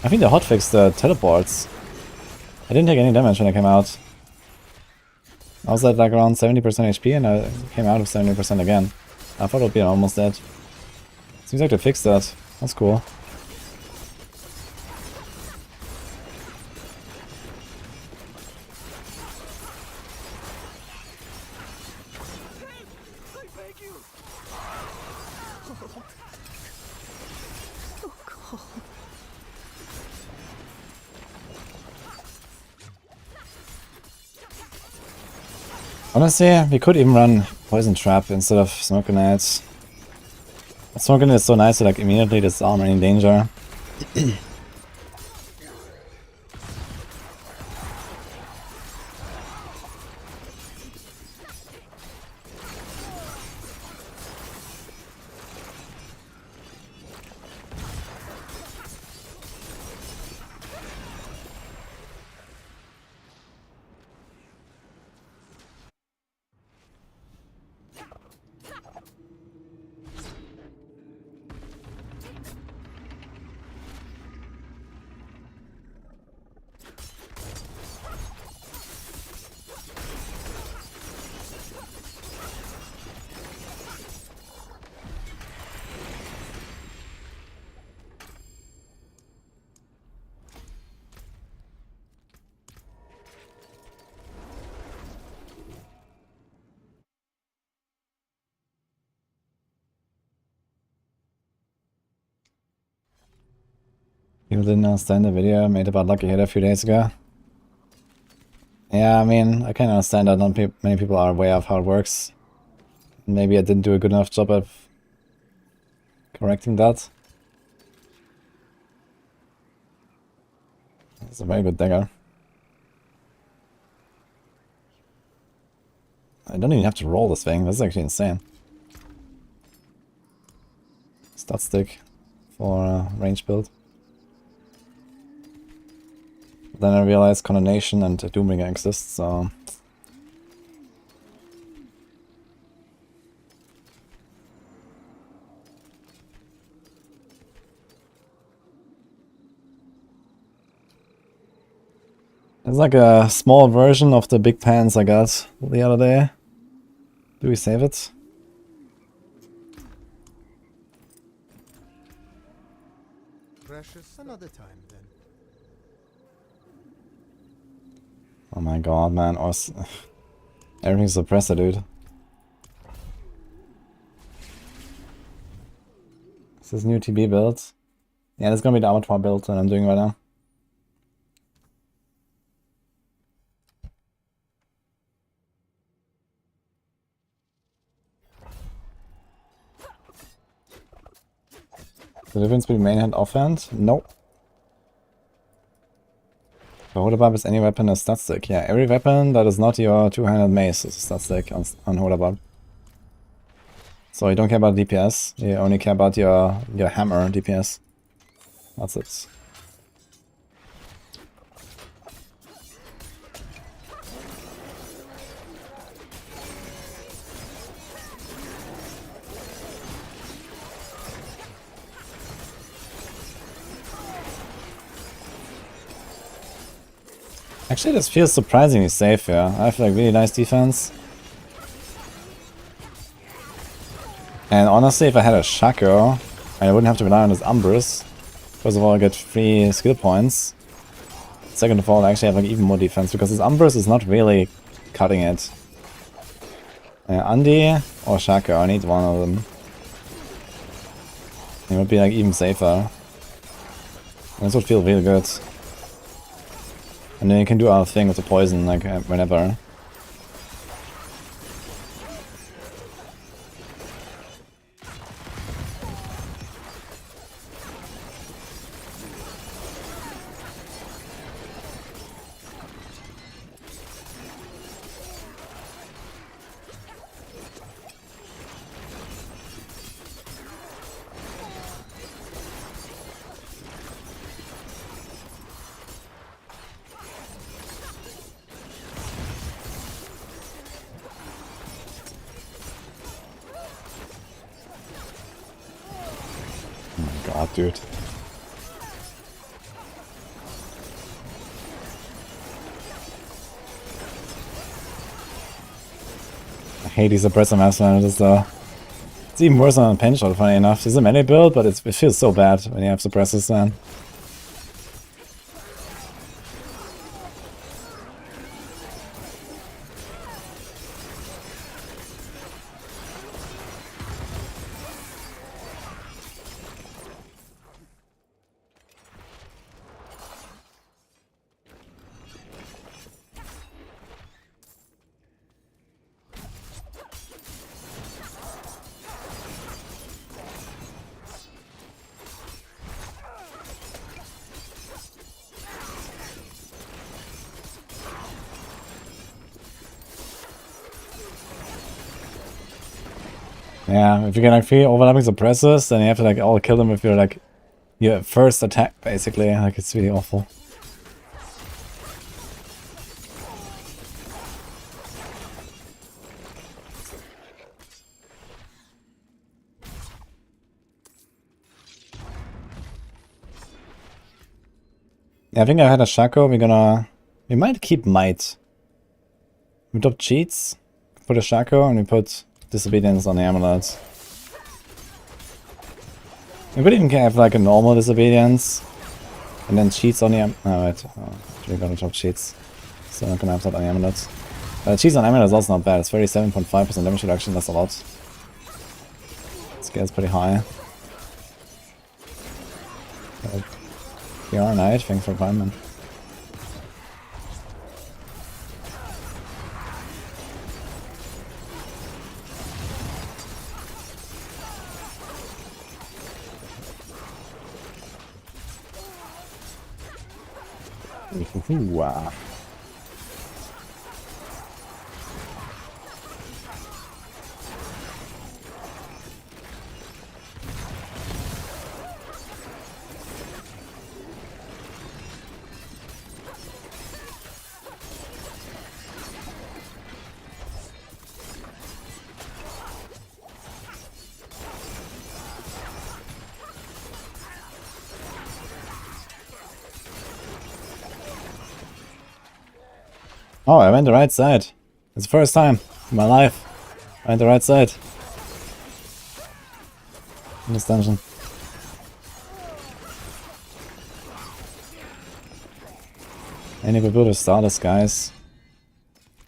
A: I think they hotfixed the teleports. I didn't take any damage when I came out. I was at like around 70% HP and I came out of 70% again. I thought it would be almost dead. Seems like they fixed that. That's cool. Honestly, we could even run Poison Trap instead of Smoke Grenades. Smoke Grenade is so nice to like immediately disarm any danger. People didn't understand the video I made about Lucky Hit a few days ago. Yeah, I mean, I can understand that not many people are aware of how it works. Maybe I didn't do a good enough job of correcting that. It's a very good dagger. I don't even have to roll this thing, that's actually insane. Stat stick for a range build. Then I realized Condemnation and Doombringer exist, so... It's like a small version of the big pants I got the other day. Do we save it?
C: Precious. Another time then.
A: Oh my god, man. Everything's suppressor, dude. Is this new TB build? Yeah, that's gonna be the Abattoir build that I'm doing right now. The difference between main and offhand? Nope. The Hodabab is any weapon a stat stick. Yeah, every weapon that is not your two-handed mace is a stat stick on Hodabab. So you don't care about DPS, you only care about your hammer DPS. That's it. Actually, this feels surprisingly safe here. I have like really nice defense. And honestly, if I had a Shaco, I wouldn't have to rely on this Umbrus. First of all, I get 3 skill points. Second of all, I actually have like even more defense because this Umbrus is not really cutting it. Andy or Shaco, I need one of them. It would be like even safer. And this would feel really good. And then you can do our thing with the poison, like, whenever. God, dude. hate these suppressor maps when it is though. It's even worse than a pen shot, funny enough. It's a melee build, but it feels so bad when you have suppressors then. Yeah, if you get like 3 overlapping suppressors, then you have to like all kill them with your like your first attack, basically. Like it's really awful. Yeah, I think I had a Shaco. We might keep Might. We drop cheats, put a Shaco, and we put Disobedience on the Amulet. We could even have like a normal Disobedience, and then cheats on the oh wait, we're gonna drop cheats. So I'm not gonna have that on the Amulet. Cheats on Amulet is also not bad. It's 37.5% damage reduction, that's a lot. Scale's pretty high. PR Knight, thanks for Prime, man. Wow. Oh, I went the right side. It's the first time in my life I went the right side. In this dungeon. Any people to start us, guys.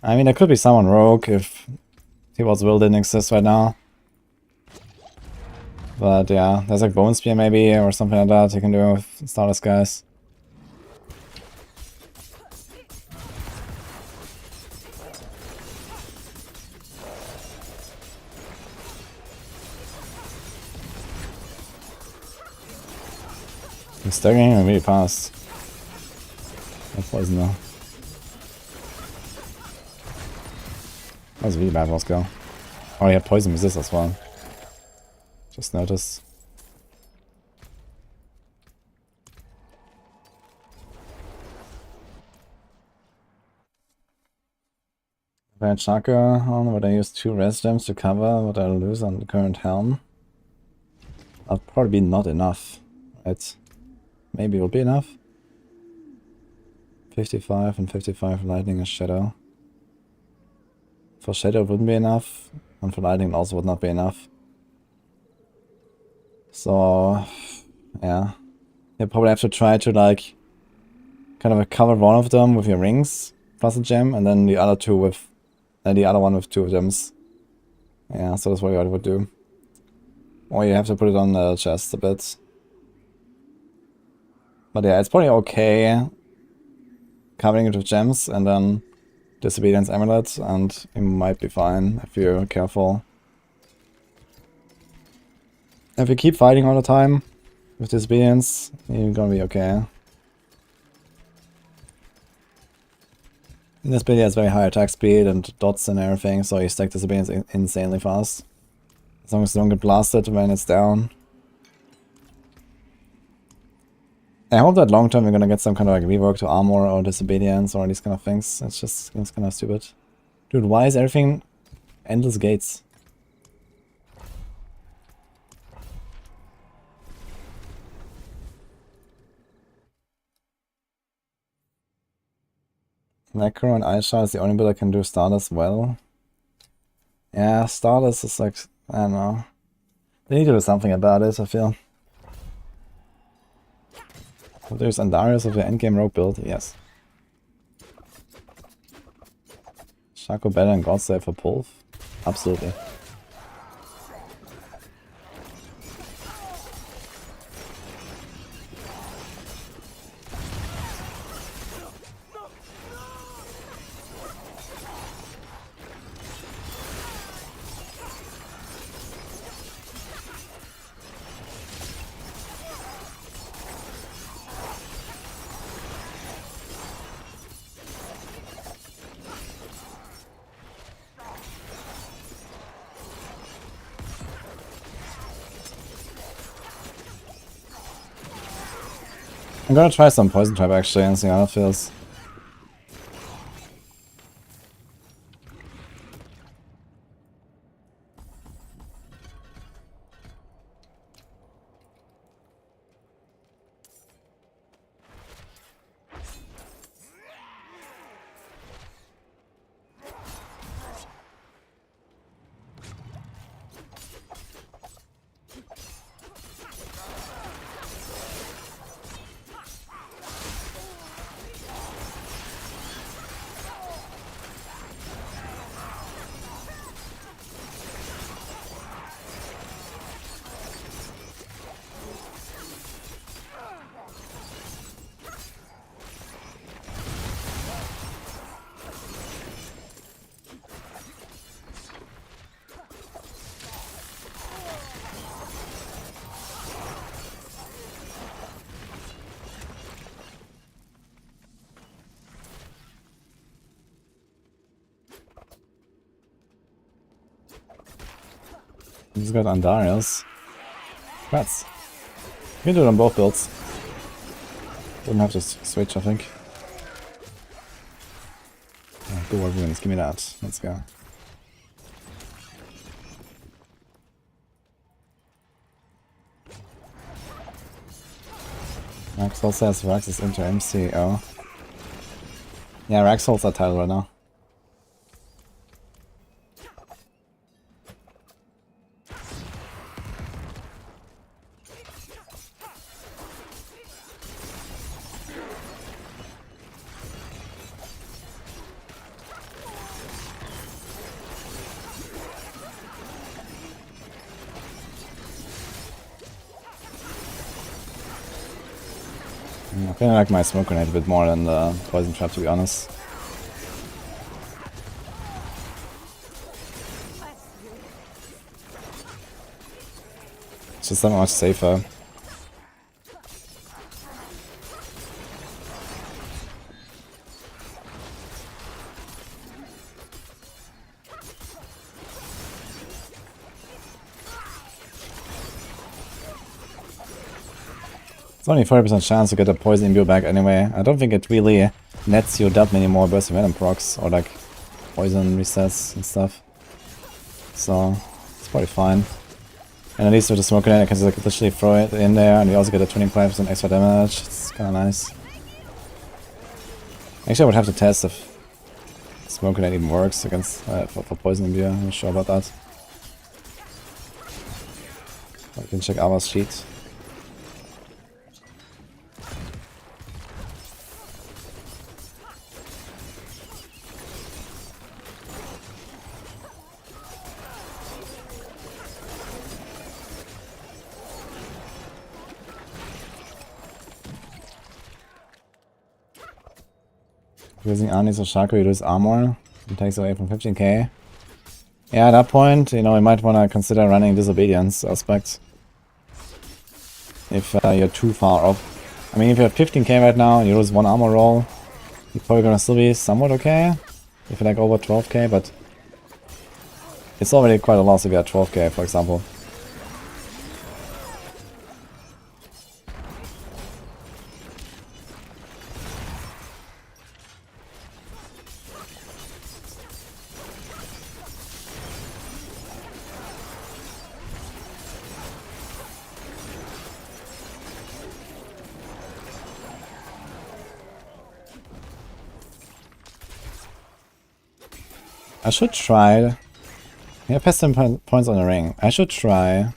A: I mean, there could be someone rogue if T100's will didn't exist right now. But yeah, there's like Bone Spear maybe or something like that you can do with Stardust guys. He's staggering him really fast. No poison though. That was really bad, Roscoe. Oh, he had poison resist as well. Just noticed. If I had Chakra on, would I use 2 res gems to cover what I'll lose on the current helm? That'd probably be not enough, right? Maybe it will be enough. 55 and 55 for lightning and shadow. For shadow it wouldn't be enough, and for lightning it also would not be enough. So yeah, you probably have to try to like kind of cover one of them with your rings plus a gem, and then the other two with the other one with 2 gems. Yeah, so that's what I would do. Or you have to put it on the chest a bit. But yeah, it's probably okay covering it with gems and then Disobedience Amulet, and you might be fine if you're careful. If you keep fighting all the time with Disobedience, you're gonna be okay. This build has very high attack speed and dots and everything, so you stack Disobedience insanely fast. As long as you don't get blasted when it's down. I hope that long term we're gonna get some kind of like rework to armor or Disobedience or these kind of things. It's kind of stupid. Dude, why is everything endless gates? Necro and Aisha is the only build I can do Stardust well. Yeah, Starless is like, I don't know. They need to do something about it, I feel. If there's Andarius of the endgame rogue build, yes. Shaco better than Godslave for Pulv? Absolutely. I'm gonna try some Poison Trap actually and see how it feels. He's got Andarius. Rats. You can do it on both builds. Don't have to switch, I think. Oh, good work, wins. Give me that. Let's go. Raxol says Rax is into MCO. Yeah, Rax holds that title right now. I kinda like my smoke grenade a bit more than the poison trap, to be honest. It's just so much safer. It's only 40% chance to get a poison imbue back anyway. I don't think it really nets you that many more burst of venom procs or like poison resets and stuff. So it's probably fine. And at least with the smoke grenade I can just like literally throw it in there and you also get a 25% extra damage. It's kinda nice. Actually I would have to test if smoke grenade even works against for poison imbue. I'm not sure about that. I can check Ava's sheet. Using Anis or Shaco, you lose armor. It takes away from 15k. Yeah, at that point, you know, you might want to consider running Disobedience aspect. If you're too far off. I mean, if you have 15k right now and you lose one armor roll, you're probably gonna still be somewhat okay. If you're like over 12k, but it's already quite a loss if you're at 12k, for example. I should try Yeah, pestilence points on the ring. I should try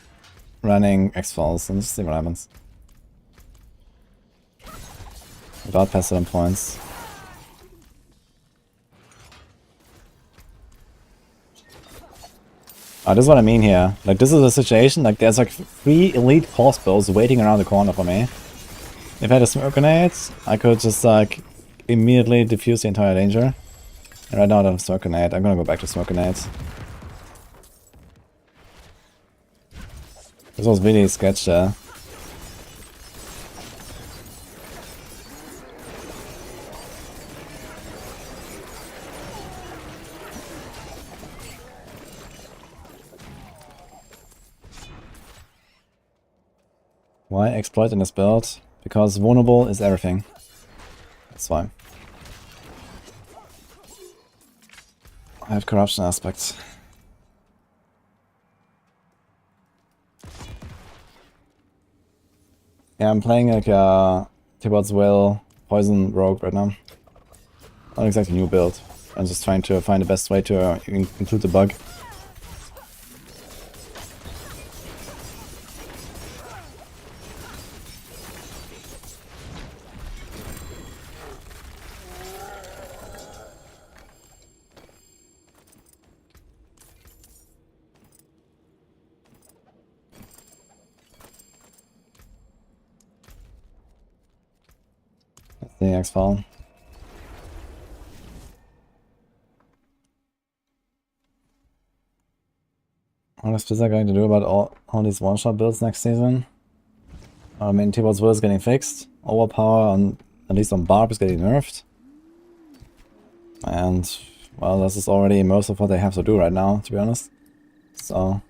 A: running X-Falls and just see what happens. Without pestilence points. Oh, this is what I mean here. Like, this is a situation, like, there's like 3 elite crossbows waiting around the corner for me. If I had a smoke grenade, I could just, like, immediately defuse the entire danger. And right now I don't have smoke grenade. I'm gonna go back to smoke grenades. This was really sketch there. Why exploit in this build? Because vulnerable is everything. That's why. I have corruption aspects. Yeah, I'm playing like T100 Will Poison Rogue right now. Not exactly new build. I'm just trying to find the best way to include the bug. The X-File. What is Blizzard going to do about all these one-shot builds next season? I mean, T100 Will is getting fixed. Overpower, on, at least on Barb, is getting nerfed. And, well, this is already most of what they have to do right now, to be honest. So...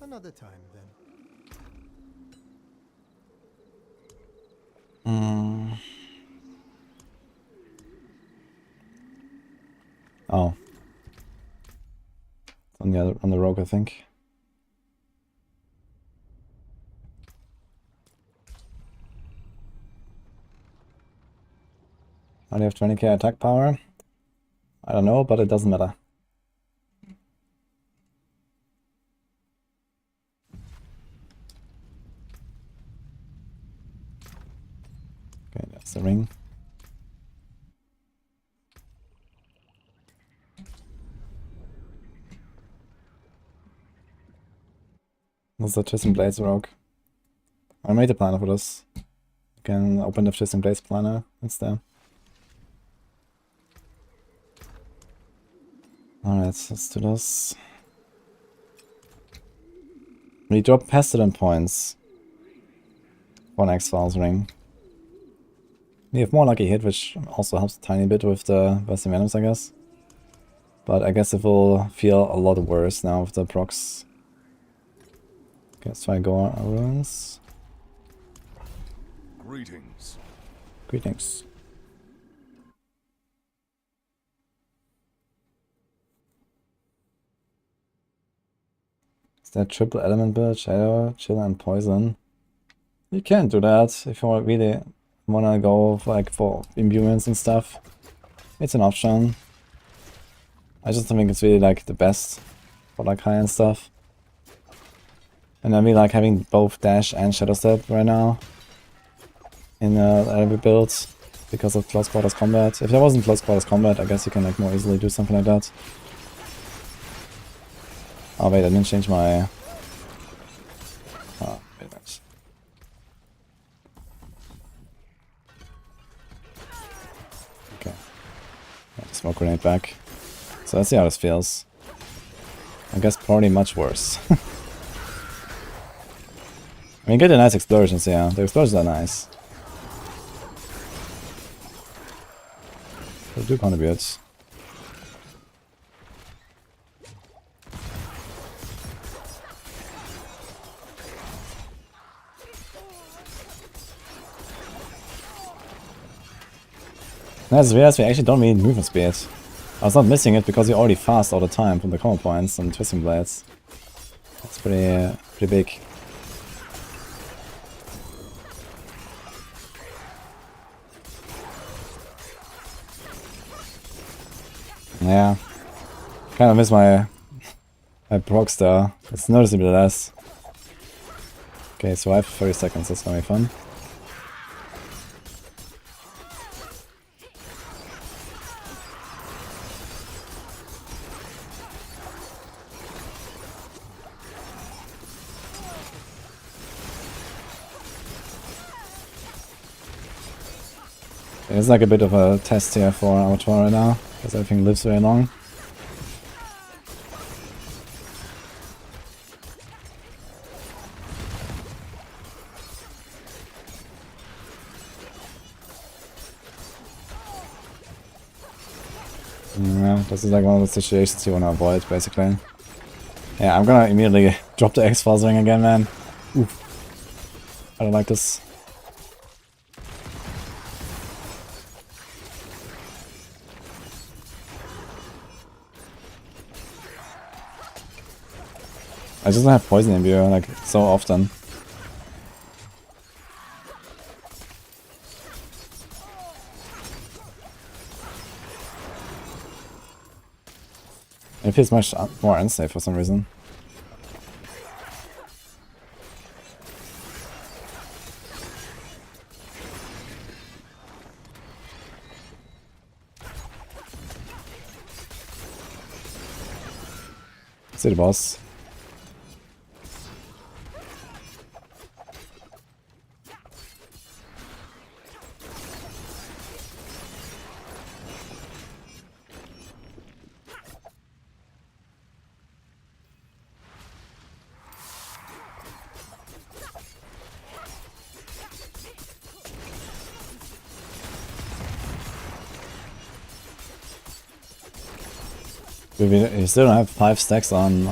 C: Another time, then.
A: Oh. On the rogue, I think. I only have 20k attack power. I don't know, but it doesn't matter. Okay, that's the ring. That's the Twisting Blades rogue. I made a planner for this. You can open the Twisting Blades planner. It's there. Alright, let's do this. We drop Pestilent points for an X-Files ring. We have more lucky hit, which also helps a tiny bit with the Bursting Venoms, I guess. But I guess it will feel a lot worse now with the procs. Okay, let's try Gore Ruins.
E: Greetings.
A: Greetings. Is that triple element build? Shadow, Chill, and Poison? You can do that if you really wanna go like for imbuements and stuff. It's an option. I just don't think it's really like the best for like high-end stuff. And I really like having both dash and shadow step right now in every build because of close quarters combat. If there wasn't close quarters combat, I guess you can like more easily do something like that. Oh wait, I didn't change my... Oh, wait a minute. Okay. Smoke grenade back. So let's see how this feels. I guess probably much worse. I mean, get the nice explosions, yeah. The explosions are nice. They do contribute. I just realized we actually don't need movement speed. I was not missing it because you're already fast all the time from the combo points and twisting blades. That's pretty big. Yeah. Kind of miss my procs there. It's noticeably less. Okay, survive for 30 seconds, that's gonna be fun. It's like a bit of a test here for Abattoir right now, because everything lives very long. Yeah, this is like one of the situations you want to avoid, basically. Yeah, I'm gonna immediately drop the X-Files ring again, man. Oof. I don't like this. I just don't have poison imbue, like, so often. It feels much more unsafe for some reason. See the boss. We still don't have 5 stacks on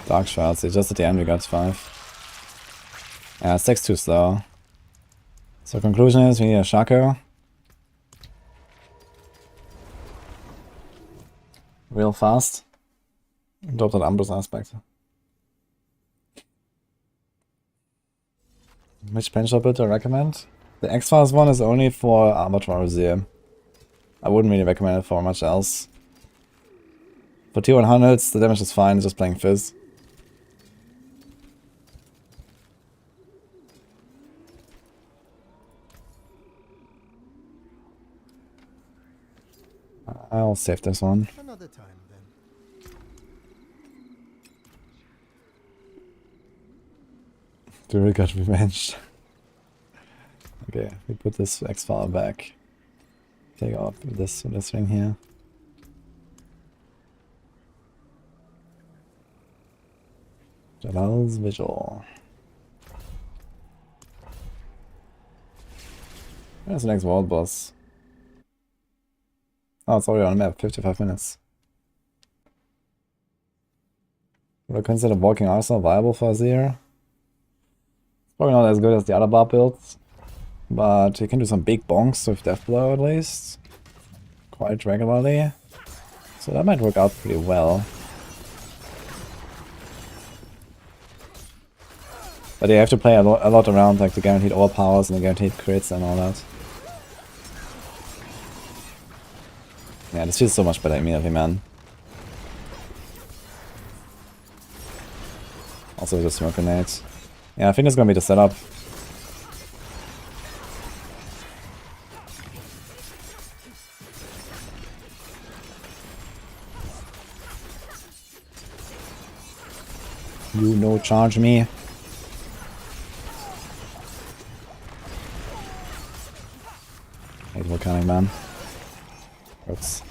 A: Dark Shards, it's just at the end we got 5. Yeah, stacks too slow. So conclusion is we need a Shaco. Real fast. Drop that Ambrose aspect. Which bench build do I recommend? The X-Files one is only for Abattoir Museum. I wouldn't really recommend it for much else. For T100s, the damage is fine, just playing Fizz. I'll save this one.
C: Another time then.
A: Druid got revenged. Okay, we put this X-File back. Take off this ring here. Jalal's Vigil. Where's the next world boss? Oh, it's already on the map, 55 minutes. Would I consider Walking Arsenal viable for Azir? It's probably not as good as the other bar builds, but you can do some big bonks with Deathblow at least. Quite regularly. So that might work out pretty well. But you have to play a lot around like the guaranteed overpowers and the guaranteed crits and all that. Yeah, this feels so much better immediately, man. Also with the smoke grenades. Yeah, I think it's gonna be the setup. You no charge me. Hate volcanic man. Hurts.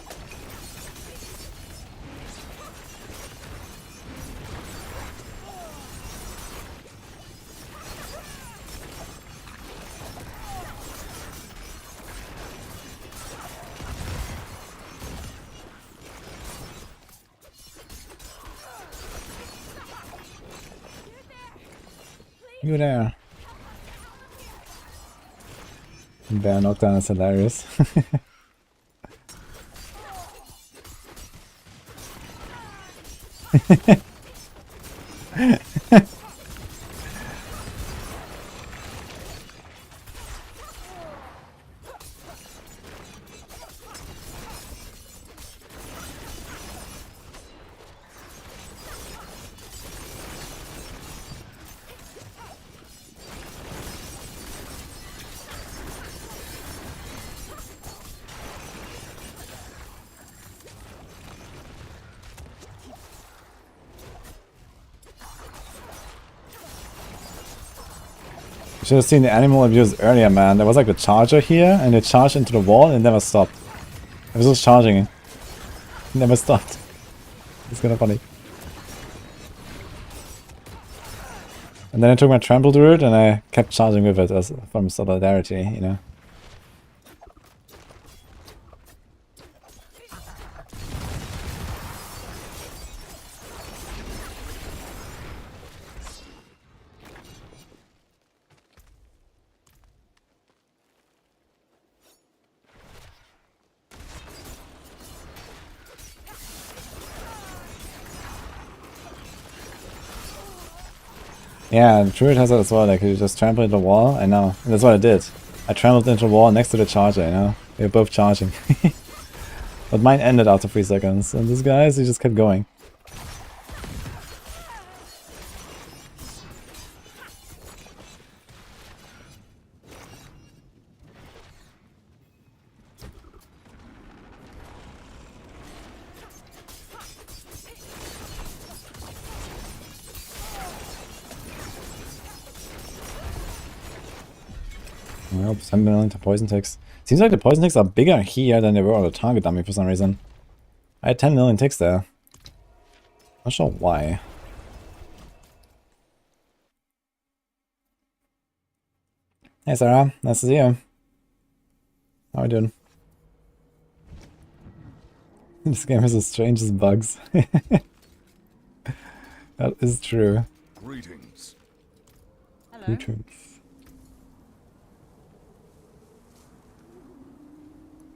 A: You there. Bear knockdown is hilarious. You should have seen the animal abuse earlier, man. There was like a charger here, and it charged into the wall and it never stopped. It was just charging. It never stopped. It's kind of funny. And then I took my trample druid and I kept charging with it as from solidarity, you know. Yeah, Druid has that as well, like you just trample into the wall, I know. And that's what I did. I trampled into the wall next to the charger, you know. We were both charging. But mine ended after 3 seconds, and this guy, he just kept going. Nope, 7 million to poison ticks. Seems like the poison ticks are bigger here than they were on the target dummy for some reason. I had 10 million ticks there. Not sure why. Hey Sarah, nice to see you. How are you doing? This game has the strangest bugs. That is true.
E: Greetings.
D: Hello.
A: Greetings.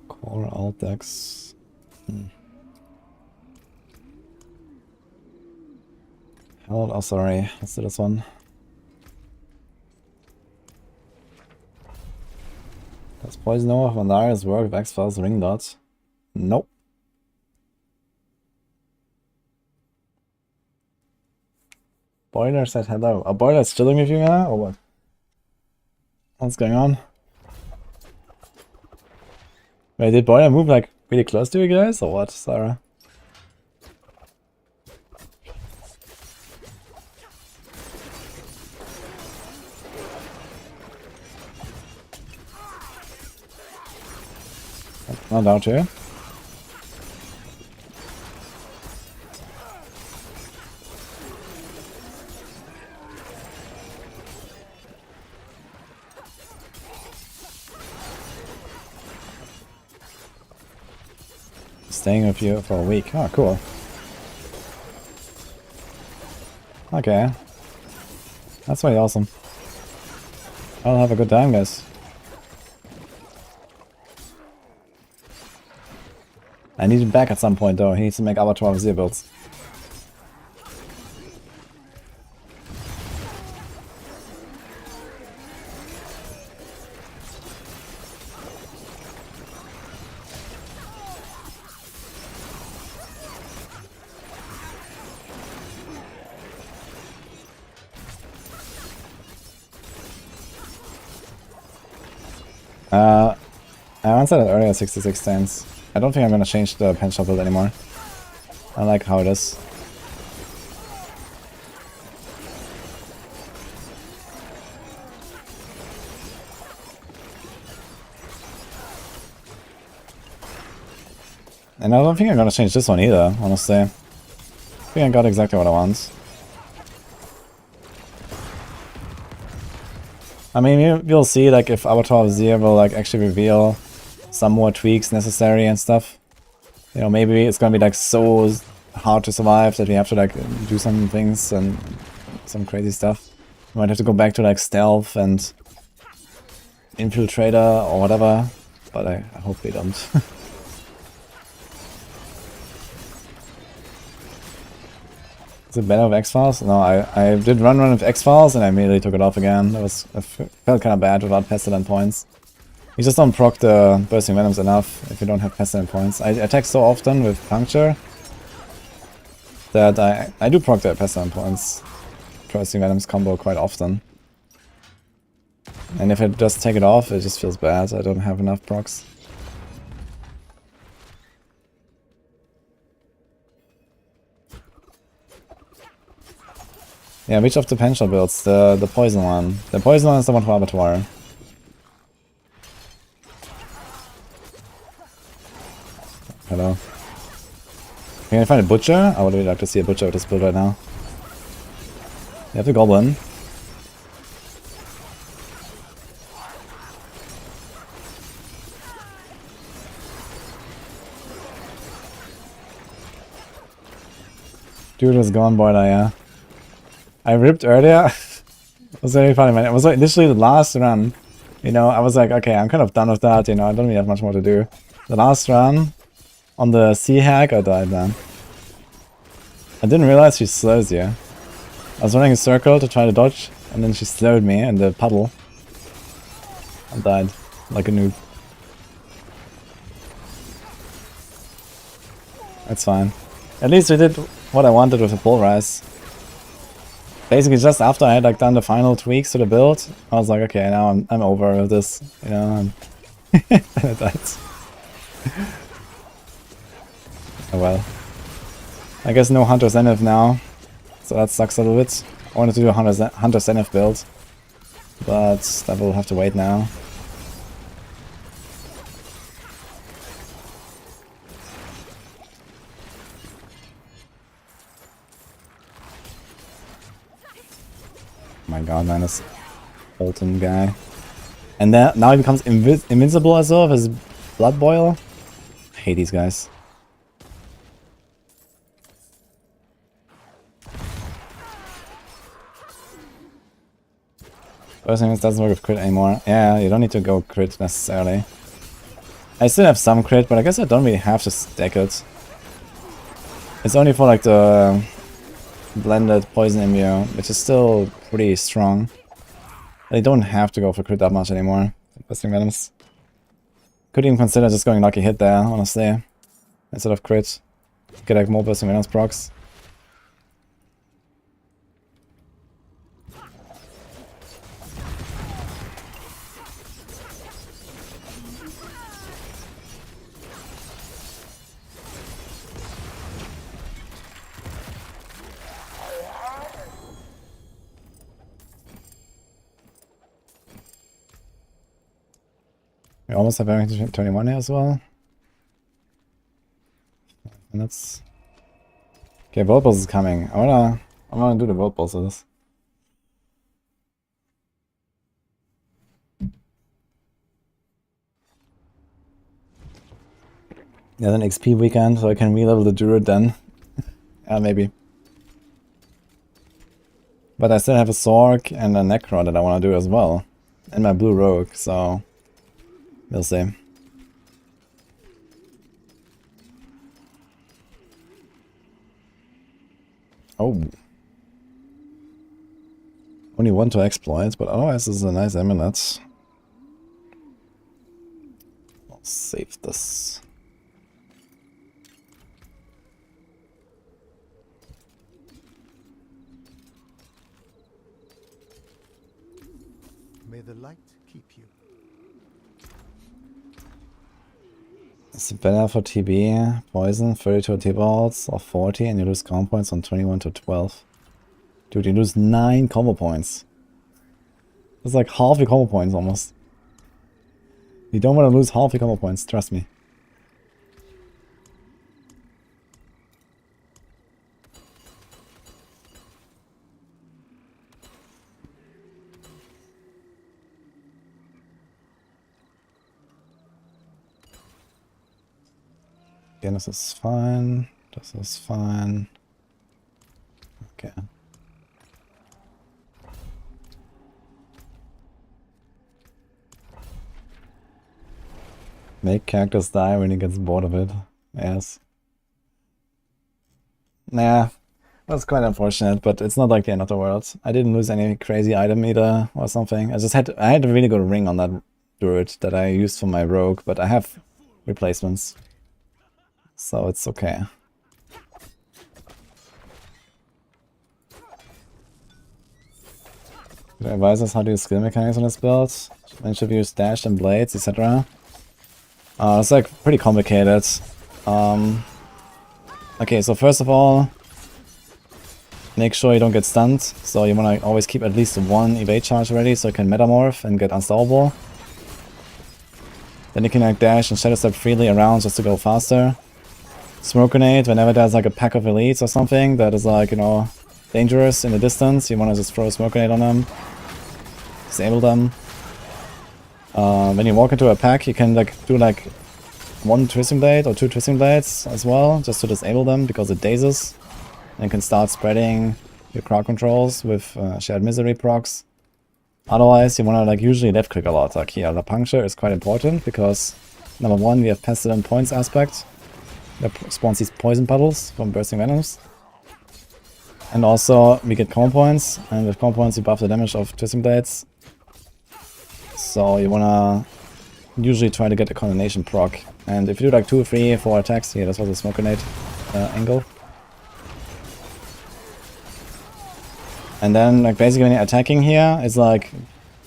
A: Core alt decks. Hello, oh sorry, let's do this one. Does Poison Nova of Mandarius work with X-Files Ring Dot? Nope. Boiler said hello. A Boiler is chilling with you now, or what? What's going on? Wait, did Boiler move like really close to you guys, or what, Sarah? Not down here. Staying with you for a week. Oh, cool. Okay. That's really awesome. I'll have a good time, guys. I need him back at some point, though. He needs to make Abattoir Vizier builds. I answered it earlier 66 stands. I don't think I'm gonna change the pen shop build anymore. I like how it is. And I don't think I'm gonna change this one either, honestly. I think I got exactly what I want. I mean, you'll see like if Abattoir Vizier will like actually reveal some more tweaks necessary and stuff. You know, maybe it's gonna be like so hard to survive that we have to like do some things and some crazy stuff. We might have to go back to like stealth and infiltrator or whatever, but I hope they don't. Is it better with X-Files? No, I did run with X-Files and I immediately took it off again. I felt kind of bad without Pestilent points. You just don't proc the Bursting Venoms enough if you don't have Pestilent points. I attack so often with Puncture that I do proc the Pestilent points. Bursting Venoms combo quite often. And if I just take it off, it just feels bad. I don't have enough procs. Yeah, which of the Penshot builds? The poison one. The poison one is the one for Abattoir. Hello. Can I find a butcher? I would really like to see a butcher with this build right now. You have the goblin. Dude was gone, boy, yeah. I ripped earlier. It was very funny, man. It was like initially the last run. You know, I was like, okay, I'm kind of done with that. You know, I don't really have much more to do. The last run on the sea hack, I died, man. I didn't realize she slows you. I was running a circle to try to dodge, and then she slowed me in the puddle. I died like a noob. That's fine. At least we did what I wanted with the Pulverize. Basically, just after I had like done the final tweaks to the build, I was like, okay, now I'm over with this, you know. That's oh well. I guess no Hunter Zenith now, so that sucks a little bit. I wanted to do a Hunter Zenith build, but that will have to wait now. Oh my god, man, this Bolton guy. And then now he becomes invincible as well with his Blood Boil. I hate these guys. First thing, this doesn't work with crit anymore. Yeah, you don't need to go crit necessarily. I still have some crit, but I guess I don't really have to stack it. It's only for like the blended poison immune, which is still pretty strong. I don't have to go for crit that much anymore. Bursting Venoms. Could even consider just going lucky hit there, honestly. Instead of crit. Get like more Bursting Venoms procs. We almost have everything 21 here as well. 5 minutes. Okay, World Boss is coming. I wanna do the World Bosses. Yeah, then XP weekend, so I can re-level the Druid then. Yeah, maybe. But I still have a Sork and a Necro that I wanna do as well. And my Blue Rogue, so we'll see. Oh. Only one to exploit, but otherwise this is a nice amulet. I'll save this.
C: May the light keep you.
A: Is it better for TB? Poison, 32 T-balls or 40 and you lose combo points on 21 to 12. Dude, you lose 9 combo points. That's like half your combo points almost. You don't want to lose half your combo points, trust me. Again, this is fine. This is fine. Okay. Make characters die when he gets bored of it. Yes. Nah. That's quite unfortunate, but it's not like the end of the world. I didn't lose any crazy item either or something. I had a really good ring on that Druid that I used for my rogue, but I have replacements. So it's okay. Could I advise us how to use skill mechanics on this build? When should we use dash and blades, etc.? It's like pretty complicated. Okay, so first of all, make sure you don't get stunned. So you want to always keep at least one evade charge ready so you can metamorph and get unstoppable. Then you can like dash and shadow step freely around just to go faster. Smoke grenade, whenever there's like a pack of elites or something that is like, you know, dangerous in the distance, you want to just throw a smoke grenade on them. Disable them. When you walk into a pack, you can like do like one twisting blade or two twisting blades as well, just to disable them because it dazes. And you can start spreading your crowd controls with shared misery procs. Otherwise, you want to like usually left click a lot. Like here, the puncture is quite important because number one, we have pestilent points aspect that spawns these poison puddles from bursting venoms. And also we get combo points, and with combo points you buff the damage of twisting blades. So you wanna usually try to get a condemnation proc. And if you do like 2, 3, 4 attacks, here that's also a smoke grenade angle. And then like basically when you're attacking here, it's like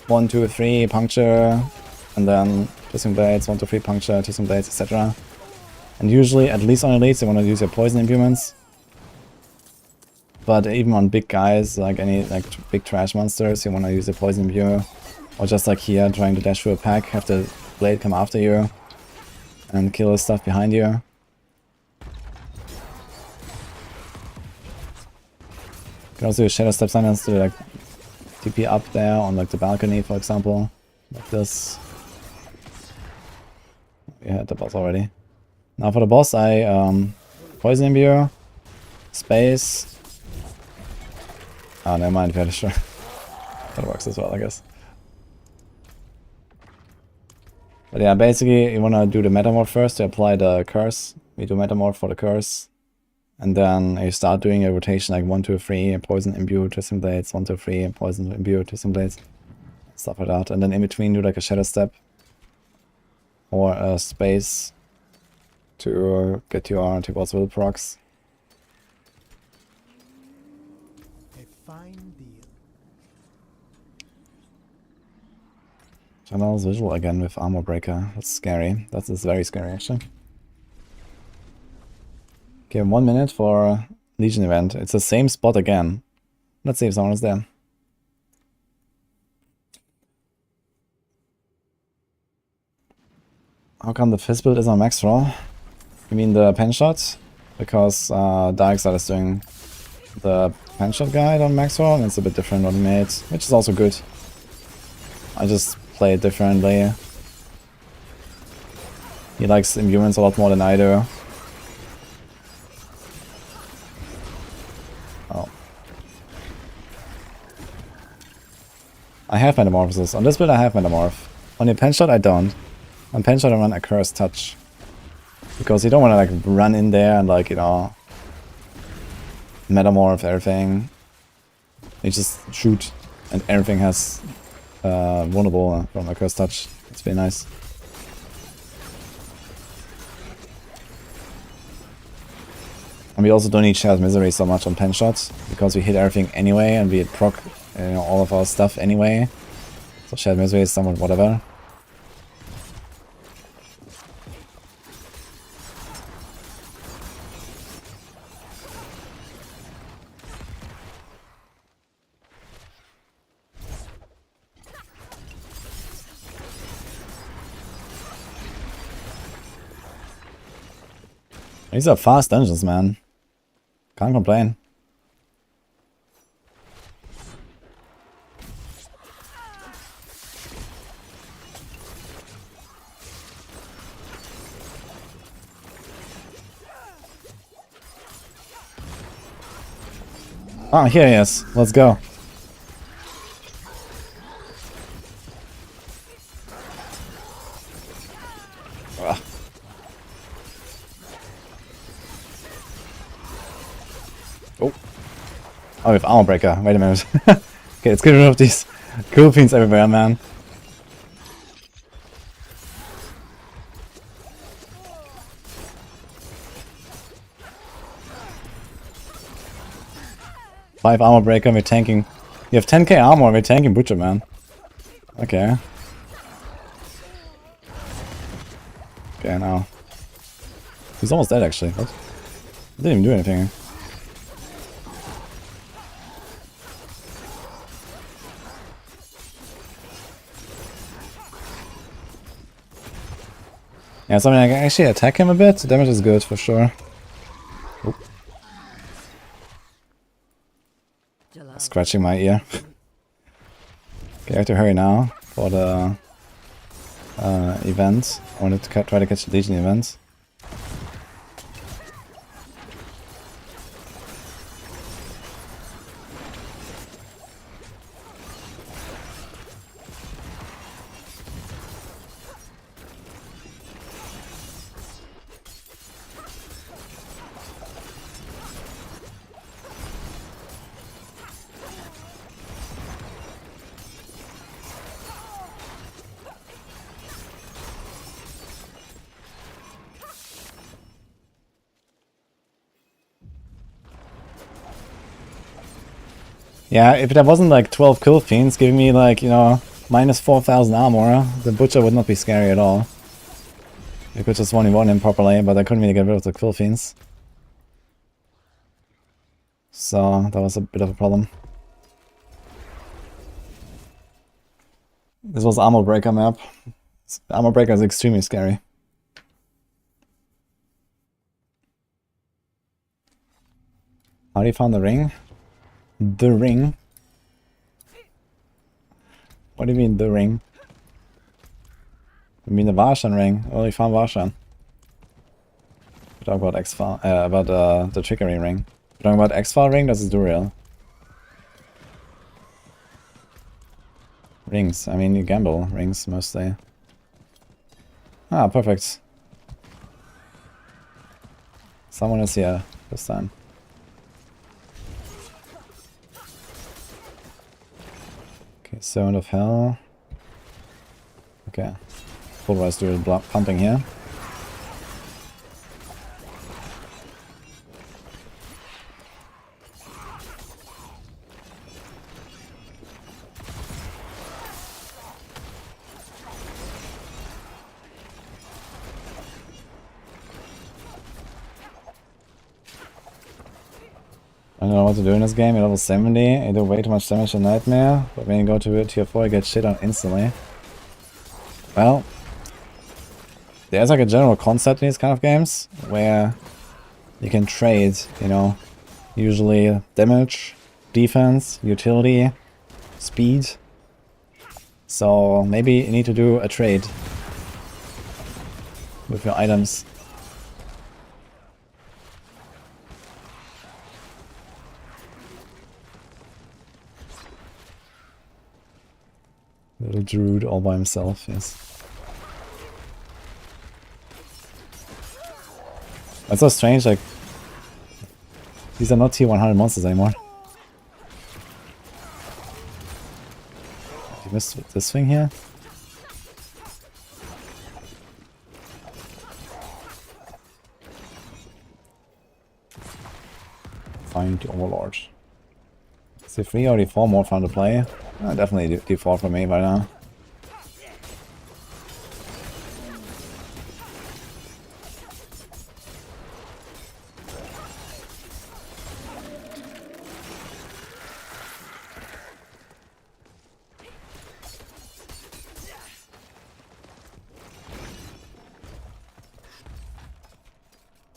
A: 1, 2, 3 puncture, and then twisting blades, 1, 2, 3 puncture, twisting blades, etc. And usually, at least on elites, you want to use your poison implements. But even on big guys, like any like big trash monsters, you want to use a poison imbue. Or just like here, trying to dash through a pack, have the blade come after you and kill the stuff behind you. You can also use Shadow Step Silence to like TP up there on like the balcony, for example. Like this. We had the boss already. Now for the boss, I poison imbue, space. Oh, never mind, Finisher. That works as well, I guess. But yeah, basically you wanna do the metamorph first to apply the curse. We do metamorph for the curse. And then you start doing a rotation like 1, 2, 3, poison imbue, twisting blades, 1, 2, 3, poison imbue, twisting blades. Stuff like that. And then in between do like a shadow step. Or a space to get your anti-boss will procs.
C: A fine deal.
A: Channel's visual again with armor breaker. That's scary. That is very scary actually. Okay, 1 minute for Legion event. It's the same spot again. Let's see if someone is there. How come the fist build is on max roll? You mean the pen shot? Because Darkside is doing the pen shot guide on max roll and it's a bit different what he made, which is also good. I just play it differently. He likes imbuements a lot more than I do. Oh. I have metamorphosis. On this build I have metamorph. On your pen shot I don't. On pen shot I run a cursed touch. Because you don't want to like run in there and like, you know, metamorph everything. You just shoot and everything has vulnerable from a cursed touch. It's very nice. And we also don't need Shared Misery so much on pen shots because we hit everything anyway and we hit proc, you know, all of our stuff anyway. So Shared Misery is somewhat whatever. These are fast dungeons, man. Can't complain. Ah, here he is. Let's go. Ah. Oh, Oh, we have Armor Breaker. Wait a minute. Okay, let's get rid of these cool fiends everywhere, man. Five Armor Breaker, we're tanking. You have 10k armor, we're tanking Butcher, man. Okay. Okay, now. He's almost dead, actually. What? Didn't even do anything. Yeah, so I mean, I can actually attack him a bit. The damage is good, for sure. Oop. Scratching my ear. Okay, I have to hurry now for the event. I wanted to try to catch the Legion event. Yeah, if there wasn't like 12 kill fiends giving me like, you know, minus 4,000 armor, the Butcher would not be scary at all. You could just 1v1 him properly, but I couldn't really get rid of the kill fiends. So that was a bit of a problem. This was Armor Breaker map. Armor Breaker is extremely scary. How do you find the ring? The ring? What do you mean, the ring? You mean the Varshan ring? Oh, you found Varshan. We're talking about X-File, about the trickery ring. We're talking about X-File ring? This is Duriel. Rings. I mean, you gamble rings mostly. Ah, perfect. Someone is here this time. Okay, Servant of Hell. Okay. Pulverize Druid pumping here. I don't know what to do in this game. You're level 70, you do way too much damage to Nightmare, but when you go to tier 4 you get shit on instantly. Well, there's like a general concept in these kind of games, where you can trade, you know, usually damage, defense, utility, speed. So maybe you need to do a trade with your items. Little Druid all by himself, yes. That's so strange, like, these are not T100 monsters anymore. You missed this thing here? Find the Overlord. C3 or D4 more fun to play? Definitely D4 for me by now.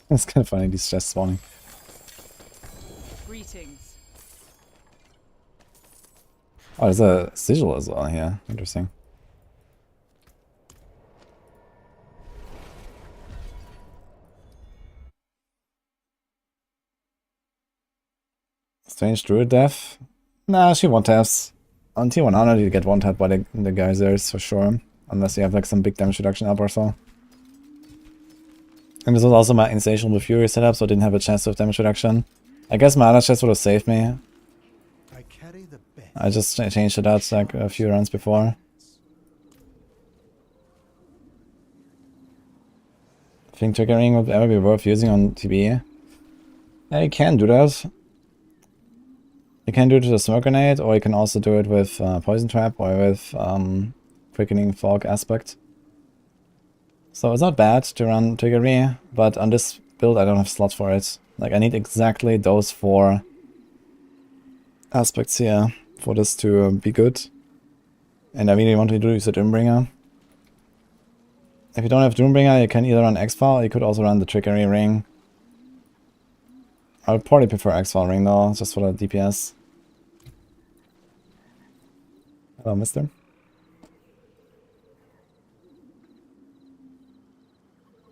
A: It's kind of funny, these chests spawning.
G: Greetings.
A: Oh, there's a sigil as well here. Interesting. Strange Druid death? Nah, she one-taps. On T100 you get one-tapped by the geysers for sure. Unless you have like some big damage reduction up or so. And this was also my Insatiable Fury setup, so I didn't have a chance to have damage reduction. I guess my other chest would have saved me. I just changed it out like a few runs before. I think triggering would ever be worth using on TB. Yeah, you can do that. You can do it with a smoke grenade, or you can also do it with poison trap or with quickening fog aspect. So it's not bad to run triggery, but on this build I don't have slots for it. Like I need exactly those 4 aspects here for this to be good. And I really want to use the Doombringer. If you don't have Doombringer, you can either run X-File, or you could also run the trickery ring. I would probably prefer X-File ring though, just for the DPS. Hello, mister.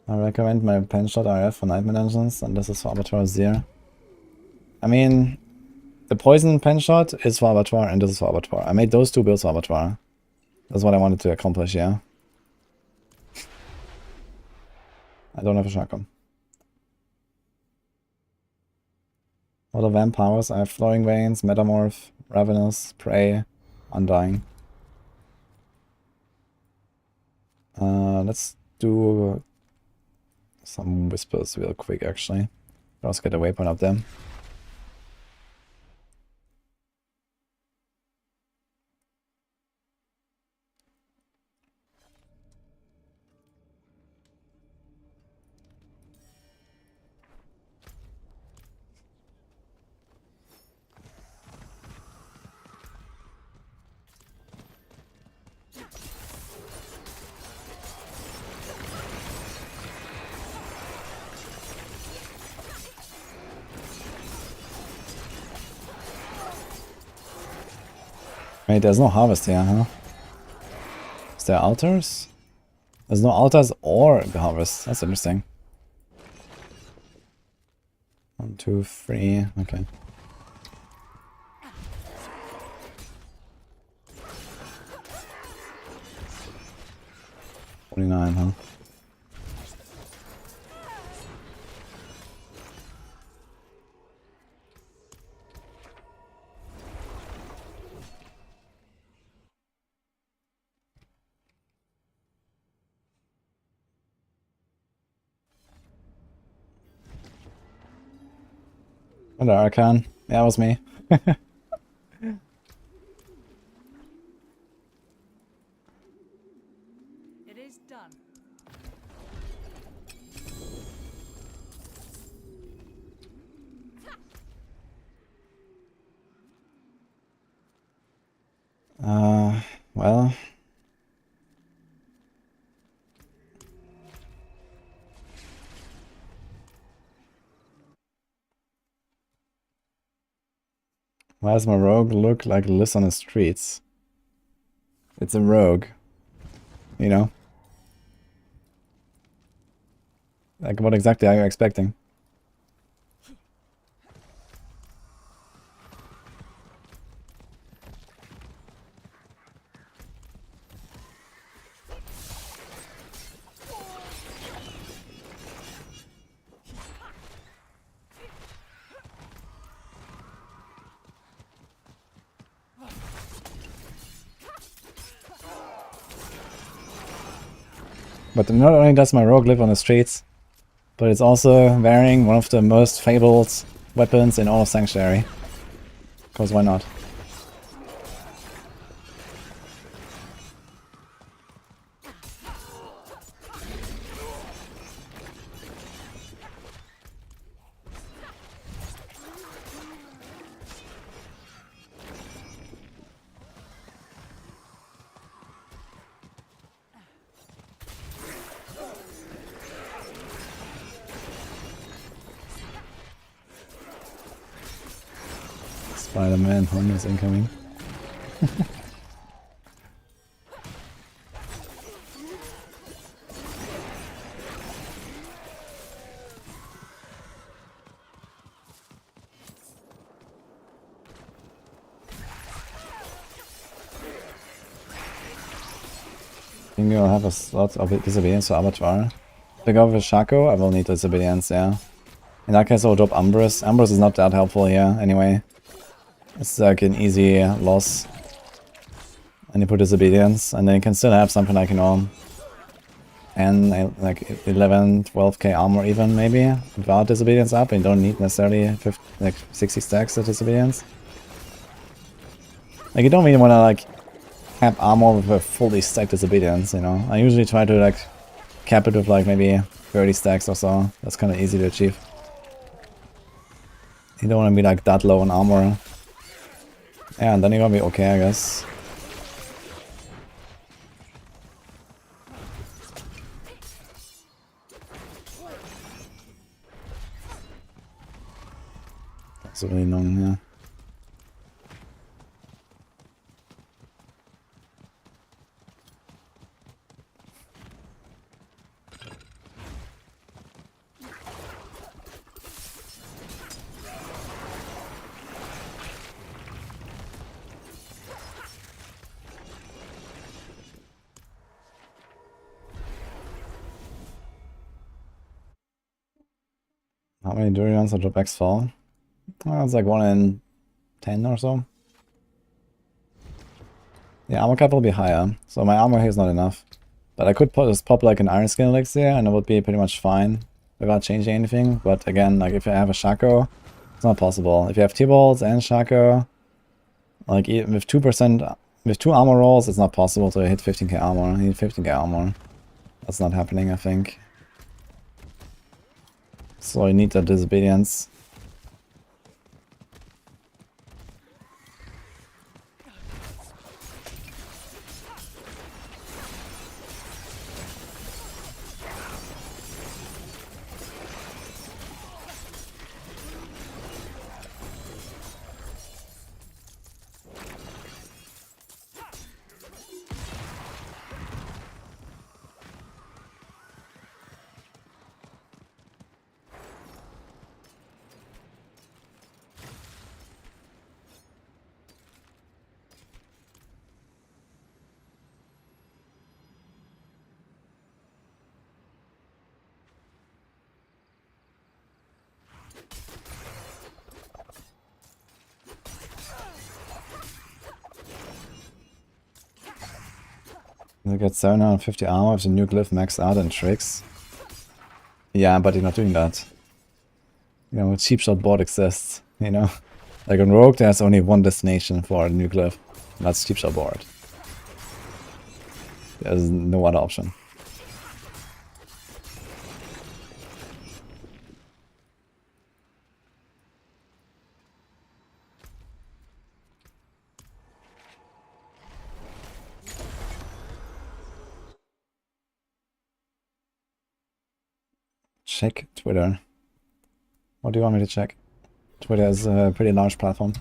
A: I recommend my pen shot RF for Nightmare Dungeons, and this is for Abattoir 0. I mean, the poison pen shot is for Abattoir, and this is for Abattoir. I made those 2 builds for Abattoir. That's what I wanted to accomplish, yeah. I don't have a shotgun. What are vampires? I have Flowing Veins, Metamorph, Ravenous, Prey, Undying. Let's do some whispers real quick, actually. Let's get a waypoint up there. Wait, there's no harvest here, huh? Is there altars? There's no altars or harvest. That's interesting. 1, 2, 3. Okay. $49, huh? Hello, Archon. Yeah, that was me.
D: It is done.
A: Well. Why does my rogue look like Liz on the streets? It's a rogue. You know? Like, what exactly are you expecting? But not only does my rogue live on the streets, but it's also wearing one of the most fabled weapons in all of Sanctuary. Because why not? Spider-Man home is incoming. I think I'll have a slot of disobedience to Abattoir. Pick up with Shaco, I will need disobedience, yeah. In that case I'll drop Umbrus. Umbrus is not that helpful here, anyway. It's like an easy loss. And you put disobedience, and then you can still have something like, you know, and like 11, 12k armor even maybe without disobedience up, and you don't need necessarily 50, like 60 stacks of disobedience. Like you don't really want to like cap armor with a fully stacked disobedience, you know. I usually try to like cap it with like maybe 30 stacks or so. That's kind of easy to achieve. You don't want to be like that low on armor. Yeah, and then you're gonna be okay, I guess. That's really long, yeah. How many durians drop X fall? Well, it's like 1 in 10 or so. Yeah, armor cap will be higher, so my armor here is not enough. But I could just pop like an iron skin elixir and it would be pretty much fine without changing anything. But again, like if I have a Shaco, it's not possible. If you have T-Bolts and Shaco, like even with 2%, with 2 armor rolls, it's not possible to hit 15k armor. You need 15k armor. That's not happening, I think. So you need that disobedience. You get 750 armor with the new glyph maxed out and tricks. Yeah, but you're not doing that. You know, a cheap shot board exists, you know? Like on Rogue, there's only one destination for a new glyph. And that's cheap shot board. There's no other option. Check Twitter. What do you want me to check? Twitter is a pretty large platform.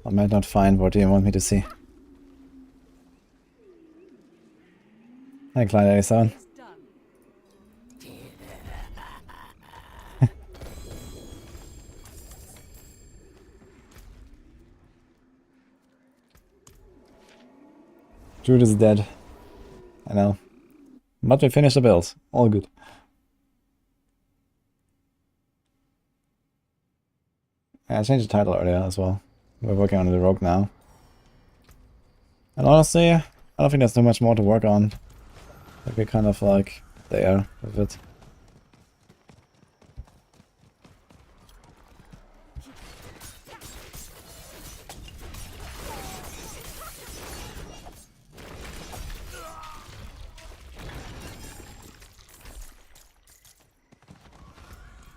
A: I might not find what you want me to see. Hi, Clyde 87. Druid is dead. I know. But we finished the build. All good. Yeah, I changed the title earlier as well. We're working on the Rogue now. And honestly, I don't think there's too much more to work on. Like we're kind of like there with it.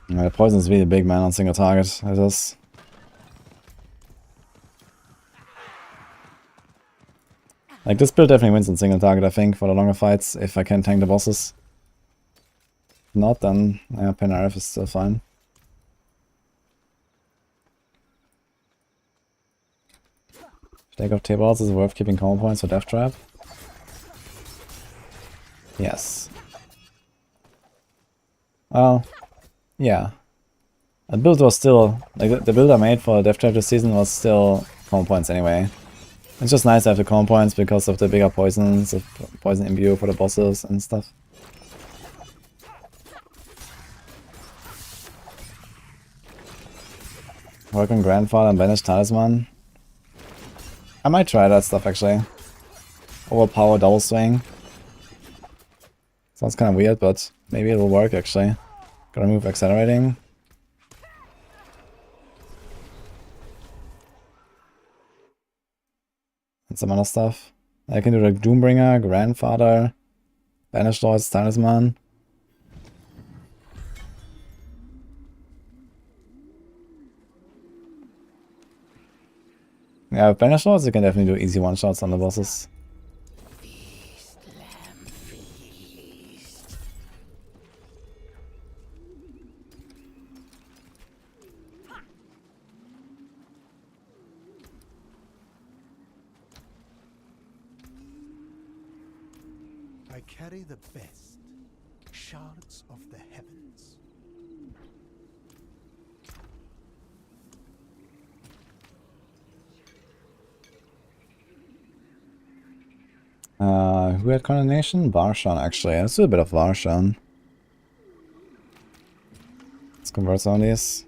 A: The poison is really big, man, on single target. It is. Like, this build definitely wins on single target, I think, for the longer fights, if I can tank the bosses. If not, then, yeah, Penarif is still fine. Take off tables is worth keeping combo points for Death Trap. Yes. Well, yeah. The build was still, like, the build I made for Death Trap this season was still combo points anyway. It's just nice to have the combo points because of the bigger poisons, of poison imbue for the bosses and stuff. Work on Grandfather and Banish Talisman. I might try that stuff actually. Overpower double swing. Sounds kind of weird, but maybe it'll work actually. Gotta move accelerating. And some other stuff. I can do like Doombringer, Grandfather, Banish Lord's Talisman. Yeah, with Banish Lords you can definitely do easy one-shots on the bosses.
C: I carry the best, shards of the heavens.
A: Who had Condemnation? Varshan, actually. Let's do a bit of Varshan. Let's convert some of these.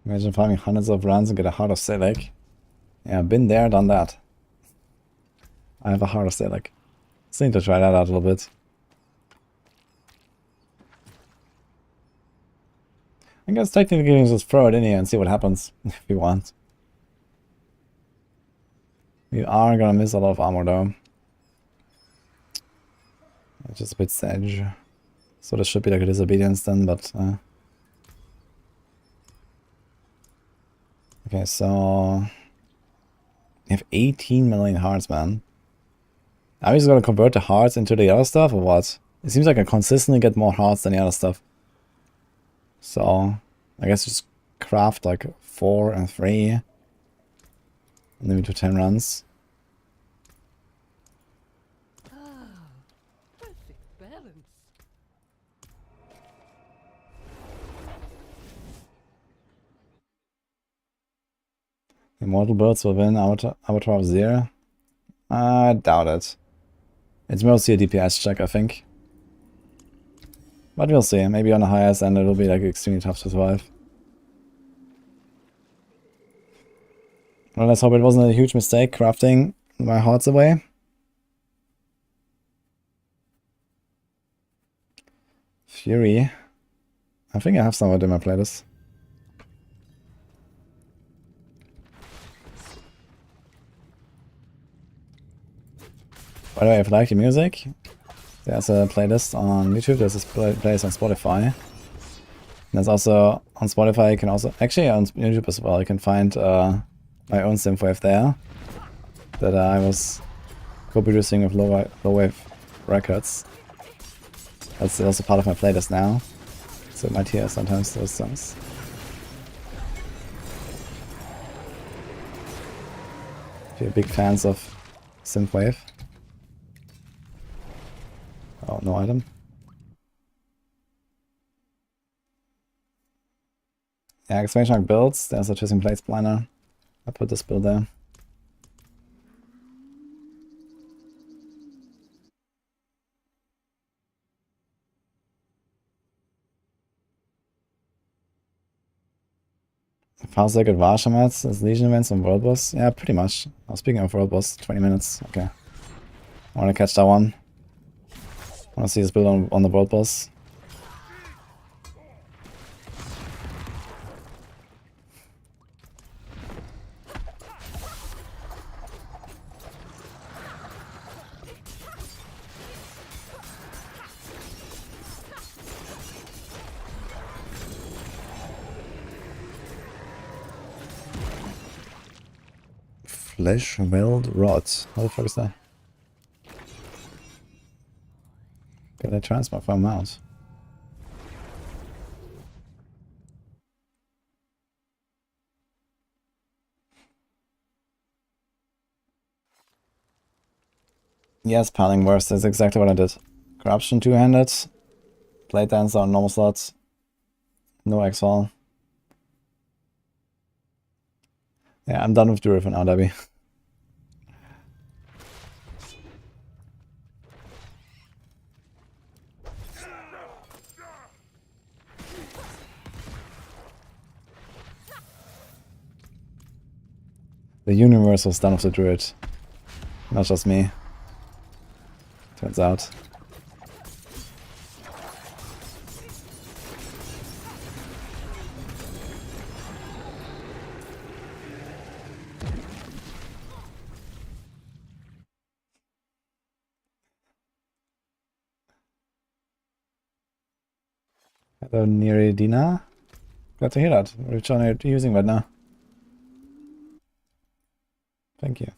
A: Imagine farming hundreds of runs and get a Heart of Selig. Yeah, been there, done that. I have a Heart of Selig. Just need to try that out a little bit. I guess technically you can just throw it in here and see what happens, if you want. We are gonna miss a lot of armor though. It's just a bit sedge. So this should be like a disobedience then, but... Okay, so... We have 18 million hearts, man. Are we just gonna convert the hearts into the other stuff, or what? It seems like I consistently get more hearts than the other stuff. So, I guess just craft like 4 and 3. And then we do 10 runs.
D: Perfect balance.
A: Immortal Birds will win Abattoir of Zero. I doubt it. It's mostly a DPS check, I think. But we'll see. Maybe on the highest end it'll be like extremely tough to survive. Well, let's hope it wasn't a huge mistake crafting my hearts away. Fury. I think I have some of it in my playlist. By the way, if you like the music, there's a playlist on YouTube, there's this playlist on Spotify. And there's also on Spotify, you can also, actually on YouTube as well, you can find my own synthwave there that I was co-producing with Low Wave Records. That's also part of my playlist now, so you might hear sometimes those songs. If you're big fans of synthwave. Oh, no item. Yeah, exclamation mark builds. There's a Twisting Blades Planner. I put this build there. How's that good Varshamats as Legion events on World Boss? Yeah, pretty much. Oh, speaking of World Boss, 20 minutes. Okay. I want to catch that one. I want to see this build on the World Boss. Flesh Weld Rod. How the fuck is that? Get a transport from out. Yes, Piling Worst, that's exactly what I did. Corruption 2-handed, Blade Dancer on normal slots, no X-Fall. Yeah, I'm done with Druid for now, Debbie. The universe was done with the Druid. Not just me. Turns out. Hello, Niridina. Glad to hear that. Which one are you using right now? Thank you.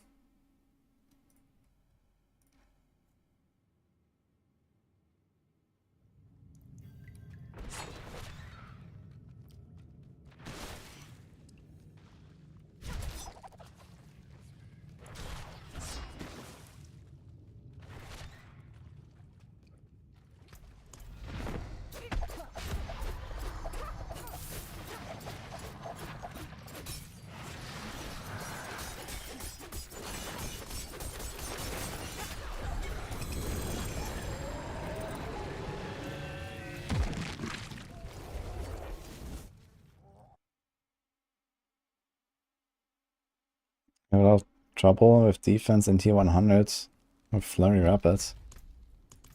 A: A lot of trouble with defense in T100 with Flurry Rapids.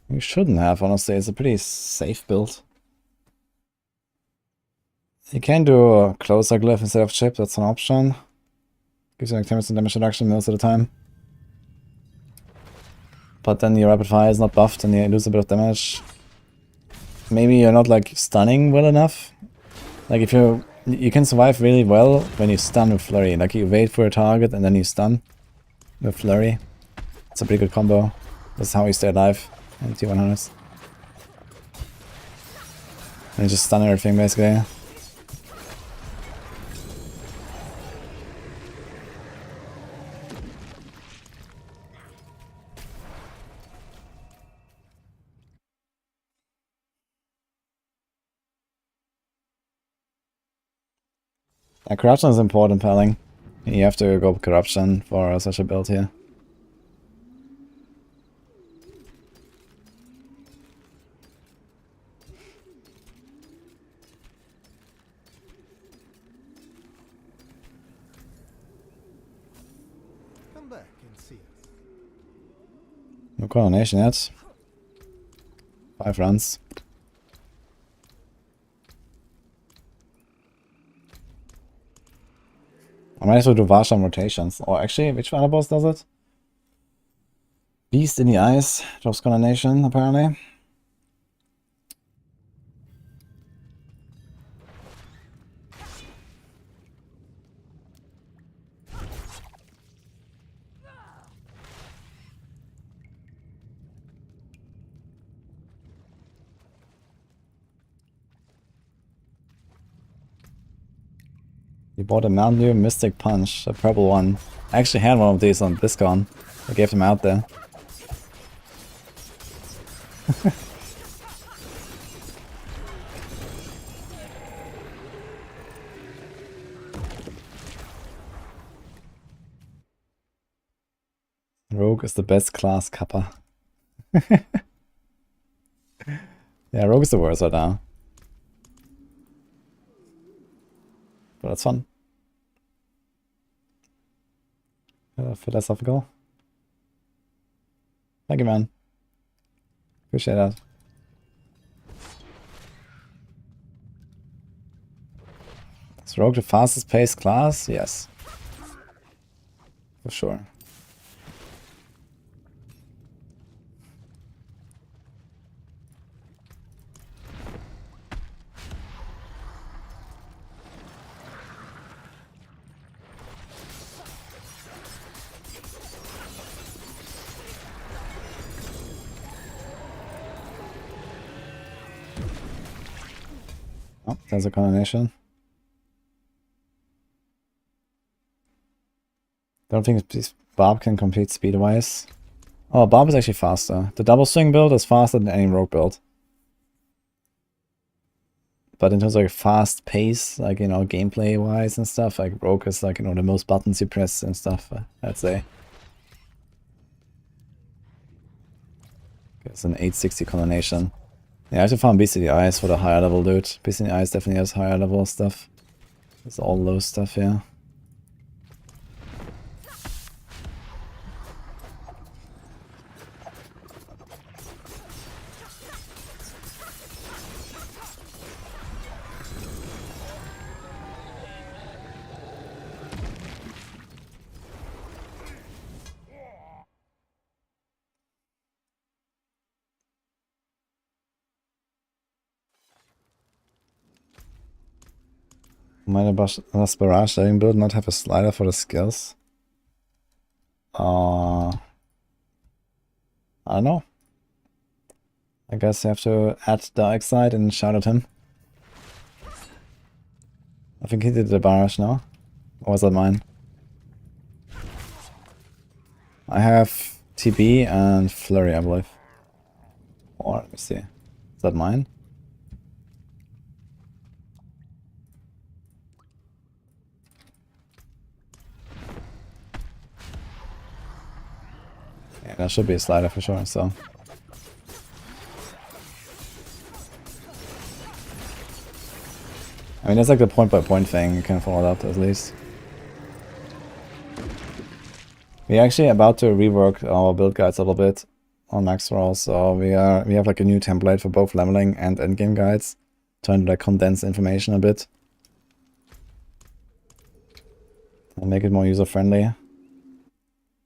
A: You shouldn't have, honestly. It's a pretty safe build. You can do a closer glyph instead of chip, that's an option. Gives you like 10% damage reduction most of the time. But then your rapid fire is not buffed and you lose a bit of damage. Maybe you're not like stunning well enough. Like if you can survive really well when you stun with Flurry. Like you wait for a target and then you stun with Flurry. It's a pretty good combo. That's how you stay alive in T100s. And you just stun everything basically. Corruption is important, Pelling. You have to go corruption for such a build here.
C: Come back and see us.
A: No coronation yet. 5 runs. I might as well do Varsham rotations. Or actually, which other boss does it? Beast in the Eyes. Drops coronation, apparently. You bought a Mountain Dew Mystic Punch, a purple one. I actually had one of these on BlizzCon. I gave them out there. Rogue is the best class, Kappa. Yeah, Rogue is the worst right now. But that's fun. Philosophical. Thank you, man. Appreciate that. Is Rogue the fastest paced class? Yes. For sure. Oh, there's a coronation. Don't think this Barb can compete speed-wise. Oh, Barb is actually faster. The double swing build is faster than any rogue build. but in terms of like fast pace, like, you know, gameplay wise and stuff, like Rogue is like, you know, the most buttons you press and stuff, I'd say. It's an 860 combination. Yeah, I have to farm BCDIs for the higher level dude. BCDIs definitely has higher level stuff. It's all low stuff here. Might does Barrage Diving build not have a slider for the skills? I don't know. I guess you have to add Dark Side and shout at him. I think he did the Barrage now. Or was that mine? I have TB and Flurry, I believe. Or, let me see. Is that mine? Yeah, that should be a slider for sure, so. I mean, that's like the point-by-point thing, you can follow that at least. We're actually about to rework our build guides a little bit on Max Roll, so we have like a new template for both leveling and endgame guides, trying to like condense information a bit and make it more user-friendly.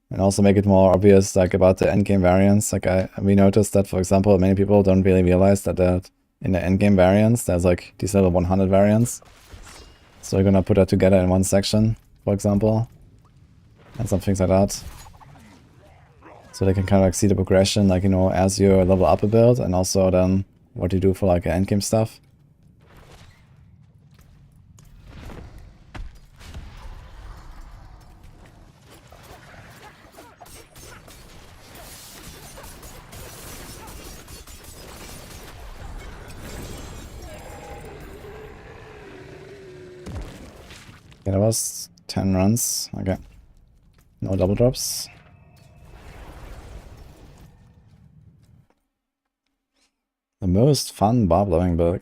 A: And also make it more obvious, like, about the endgame variants. Like, we noticed that, for example, many people don't really realize that in the endgame variants, there's like these level 100 variants. So we're gonna put that together in one section, for example, and some things like that. So they can kind of like see the progression, like, you know, as you level up a build, and also then what you do for like endgame stuff. Yeah, that was 10 runs. Okay. No double drops. The most fun barb loving build.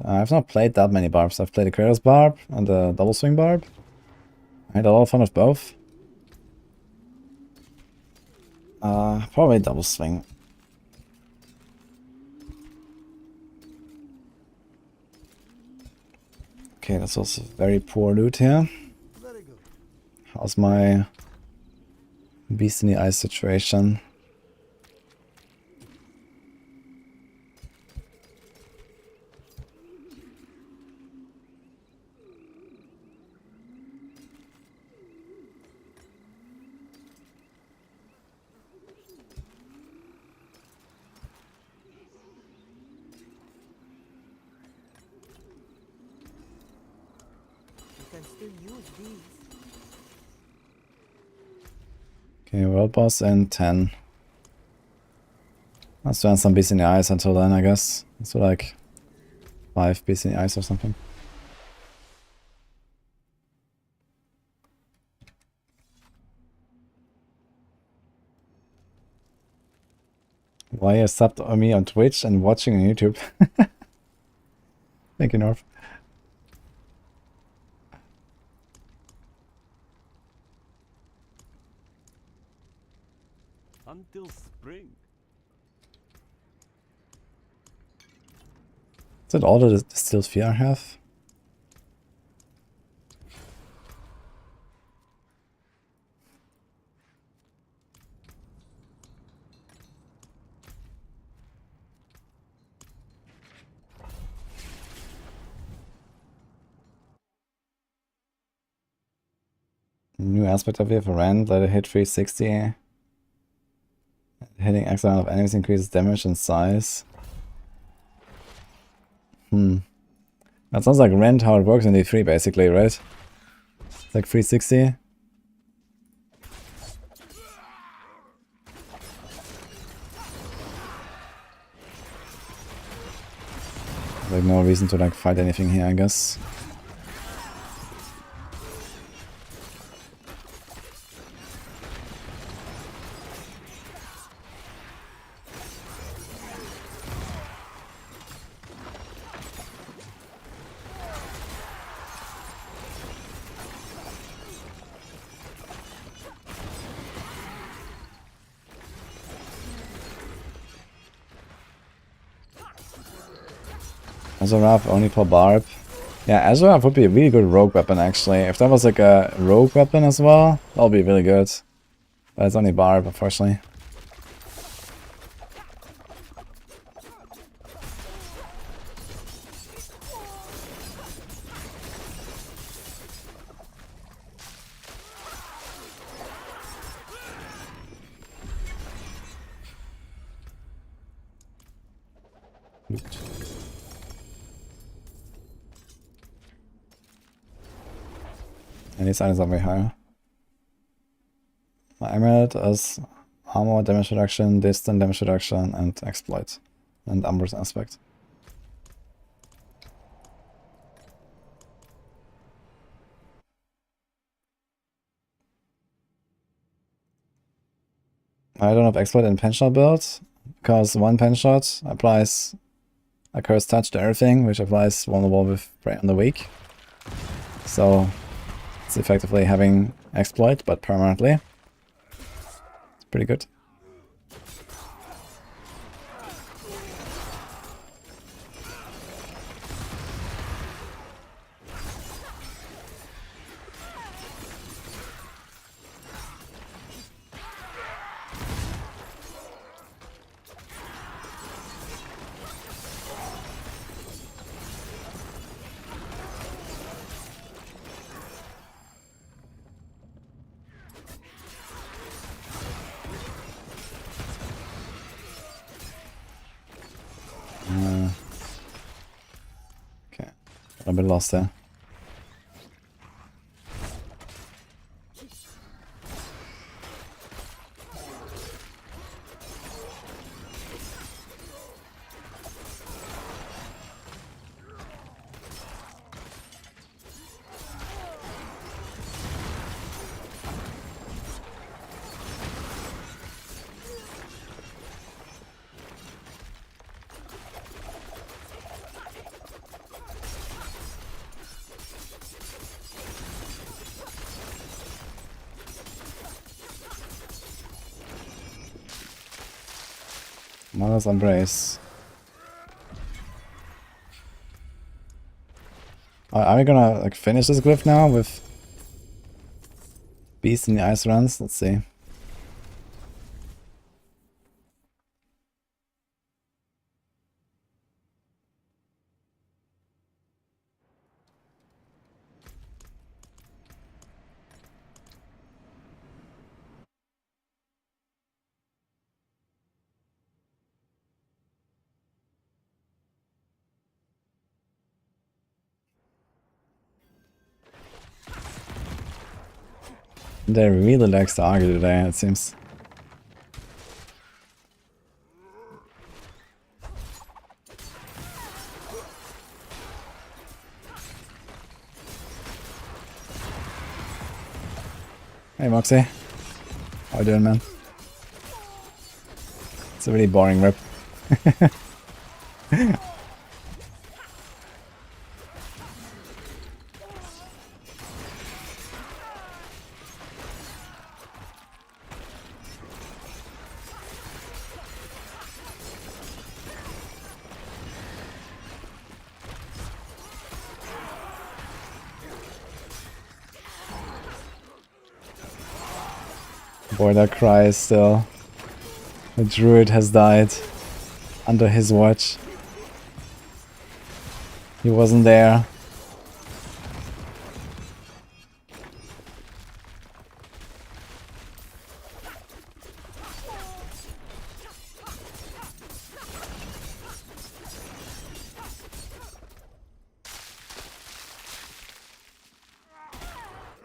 A: I've not played that many barbs. I've played the Kratos barb and the double swing barb. I had a lot of fun with both. Probably double swing. Okay, that's also very poor loot here.
C: Very good.
A: How's my beast in the ice situation?
F: You can still use these.
A: Okay, world boss in 10. Let's run some beast in the ice until then, I guess. So like 5 beast in the ice or something. Why you subbed on me on Twitch and watching on YouTube? Thank you, North.
B: Until spring.
A: Is that all the distilled fear I have? New aspect of here for Rand, let it hit 360. Hitting X amount of enemies increases damage and size. That sounds like Rend how it works in D3 basically, right? It's like 360. Like no reason to like fight anything here, I guess. Azarath only for Barb. Yeah, Azarath would be a really good rogue weapon actually. If that was like a rogue weapon as well, that would be really good. But it's only Barb, unfortunately. Loot. And these items are way higher. My emerald is armor damage reduction, distant damage reduction, and exploit. And Umber's aspect. I don't have exploit in penshot build, because one penshot applies a cursed touch to everything, which applies vulnerable with prey on the weak. So it's effectively having exploit, but permanently. It's pretty good. Okay, a bit lost there. Mother's Embrace. Are we gonna like finish this glyph now with Beast in the Ice runs? Let's see. They really likes to argue today, it seems. Hey Moxie, how you doing, man? It's a really boring rip. Boy, that cry is still. The Druid has died under his watch. He wasn't there.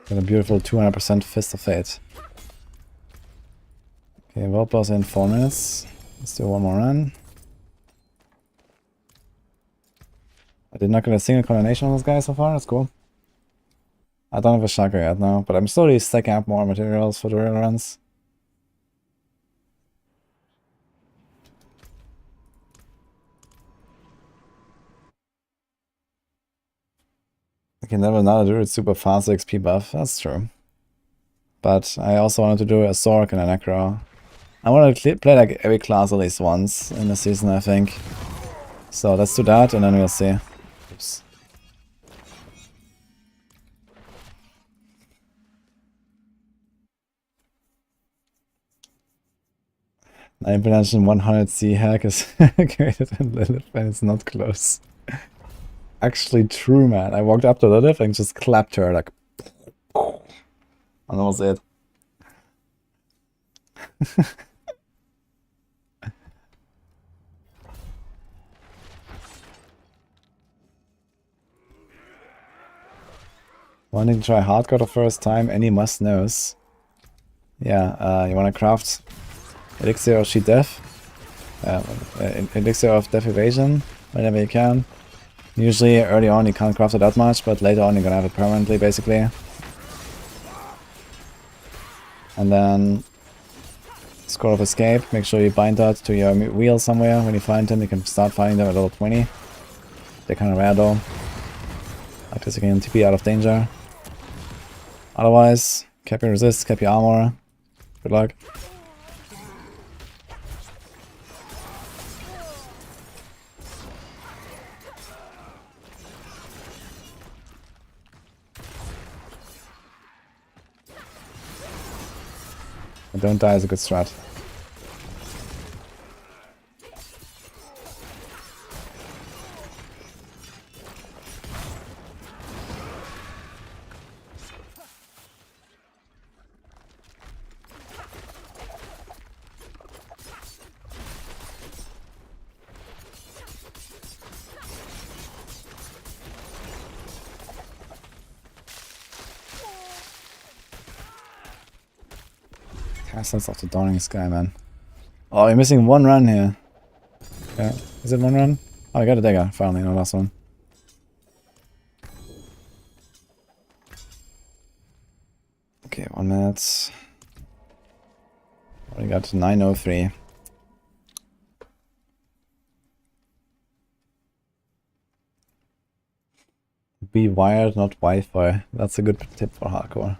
A: Got a beautiful 200% Fist of Fate. Okay, World Boss in 4 minutes. Let's do one more run. I did not get a single coronation on this guy so far, that's cool. I don't have a shotgun yet now, but I'm slowly stacking up more materials for the real runs. I can never not do it super fast XP buff, that's true. But I also wanted to do a Sork and a Necro. I want to play like every class at least once in the season, I think. So let's do that and then we'll see. Oops. I implementation 100C hack is created in Lilith when it's not close. Actually true, man. I walked up to Lilith and just clapped her like... And that was it. Wanting to try hardcore the first time, any must knows. Yeah, you wanna craft Elixir of Sheet Death. Elixir of Death Evasion, whenever you can. Usually early on you can't craft it that much, but later on you're gonna have it permanently basically. And then Scroll of Escape, make sure you bind that to your wheel somewhere. When you find them, you can start finding them at level 20. They're kinda rare though. Like this you can TP out of danger. Otherwise, cap your resist, cap your armor. Good luck. And don't die is a good strat. Castles of the Dawning Sky, man. Oh, you're missing one run here. Yeah, is it one run? Oh, I got a dagger, finally, no last one. Okay, 1 minute. We got 9:03. Be wired, not Wi-Fi. That's a good tip for hardcore.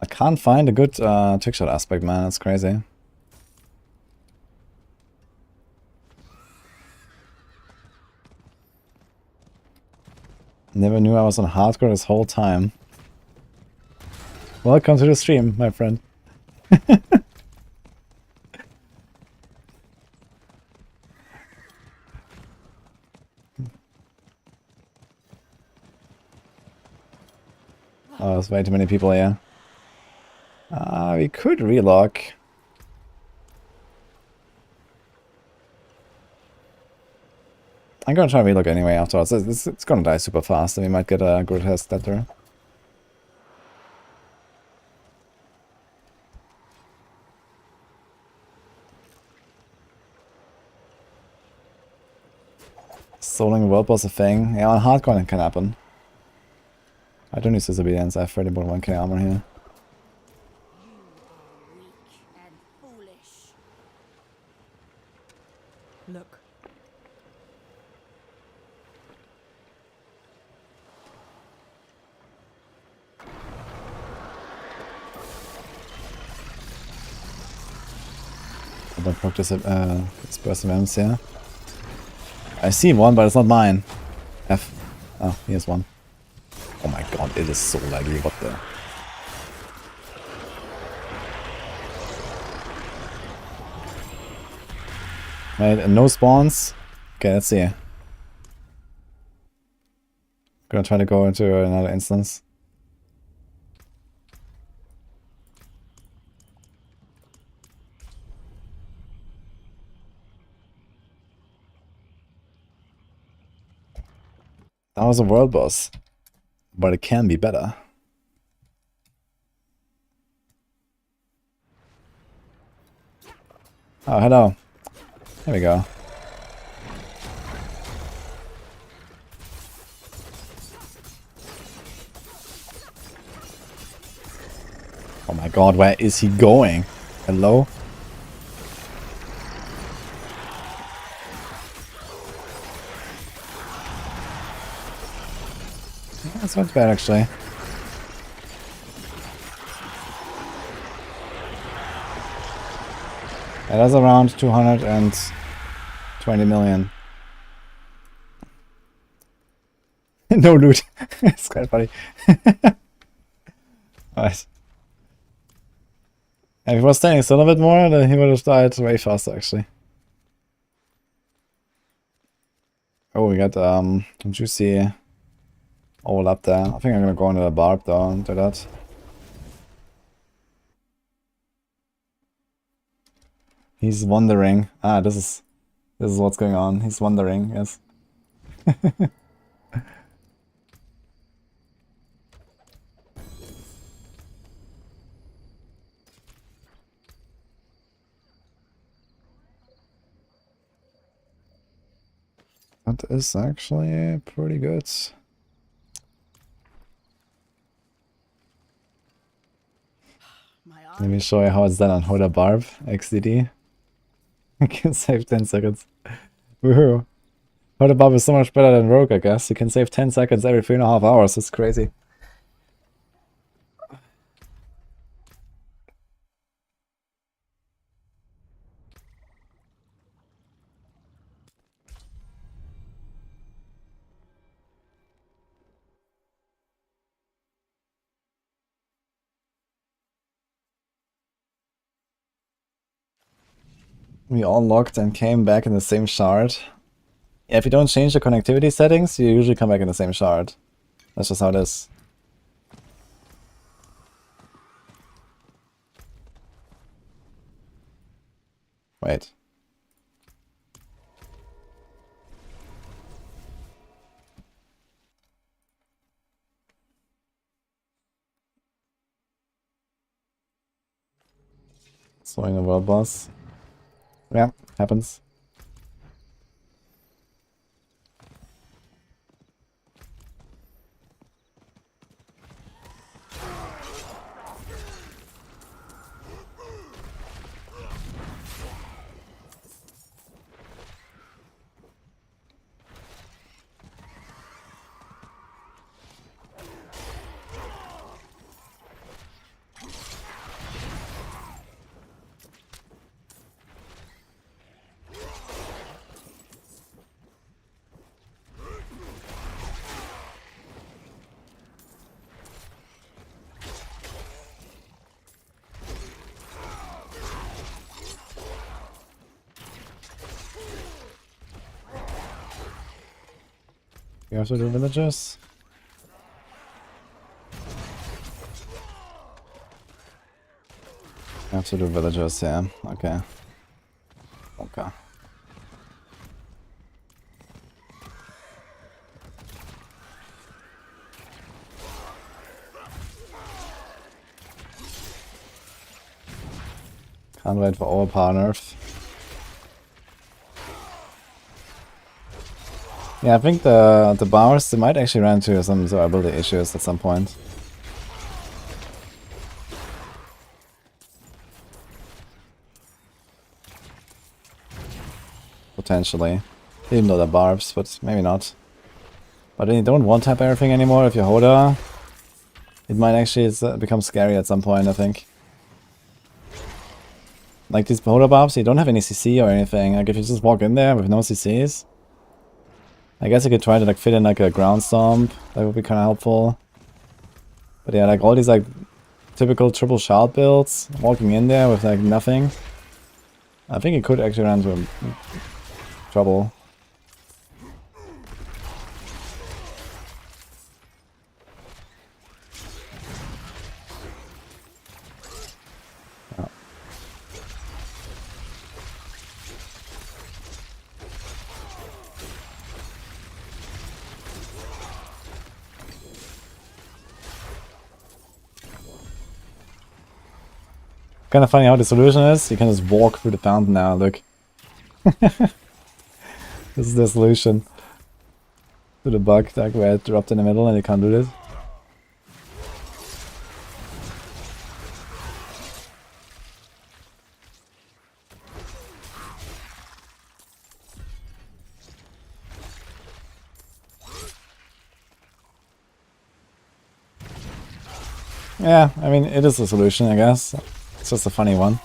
A: I can't find a good trickshot aspect, man. That's crazy. Never knew I was on hardcore this whole time. Welcome to the stream, my friend. Oh, there's way too many people here. We could relock. I'm gonna try and relook anyway afterwards. It's gonna die super fast and we might get a grotesque debtor. Soling a world boss a thing. Yeah, on hardcore it can happen. I don't use disobedience, I have 30.1k armor here.
F: Look.
A: I don't practice disperse events here. I see one, but it's not mine. F. Oh, here's one. Oh my god, it is so laggy, what the... Right, no spawns. Okay, let's see. Gonna try to go into another instance. That was a world boss, but it can be better. Oh, hello. There we go. Oh my god, where is he going? Hello? That's not bad actually. That is around 220 million. No loot. It's quite funny. Alright. And if he was standing still a bit more, then he would have died way faster actually. Oh, we got juicy overlap there. I think I'm gonna go into the barb though and do that. He's wondering. Ah, this is what's going on. He's wondering, yes. That is actually pretty good. Let me show you how it's done on Hoda Barb XDD. I can save 10 seconds. Woohoo! Hoda Barb is so much better than Rogue, I guess. You can save 10 seconds every 3.5 hours. It's crazy. We all logged and came back in the same shard. Yeah, if you don't change the connectivity settings, you usually come back in the same shard. That's just how it is. Wait. Slowing the world boss. Yeah, happens. You have to do villagers? You have to do villagers, yeah. Okay. Okay. Can't wait for overpower nerf. Yeah, I think the bars, they might actually run into some survivability issues at some point. Potentially. Even though they're barbs, but maybe not. But then you don't one-tap everything anymore if you're Hoda. It might actually become scary at some point, I think. Like these Hoda barbs, you don't have any CC or anything. Like if you just walk in there with no CCs. I guess I could try to like fit in like a ground stomp. That would be kind of helpful. But yeah, like all these like typical triple shard builds, walking in there with like nothing. I think it could actually run into trouble. Kind of funny how the solution is. You can just walk through the fountain now. Look. This is the solution to the bug, like where it dropped in the middle and you can't do this. Yeah, I mean, it is a solution, I guess. It's just a funny one.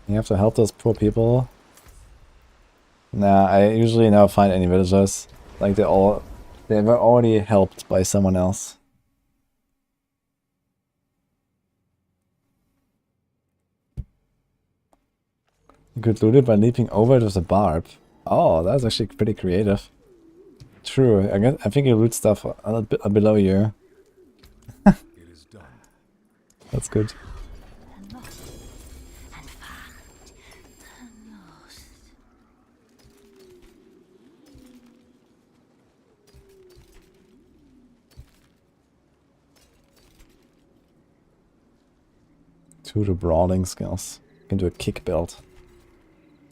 A: You have to help those poor people. Nah, I usually never find any villagers. Like, they were already helped by someone else. You could loot it by leaping over it with a barb. Oh, that's actually pretty creative. True, I think you loot stuff a bit below you.
E: It is done.
A: That's good. To the brawling skills. You can do a kick build.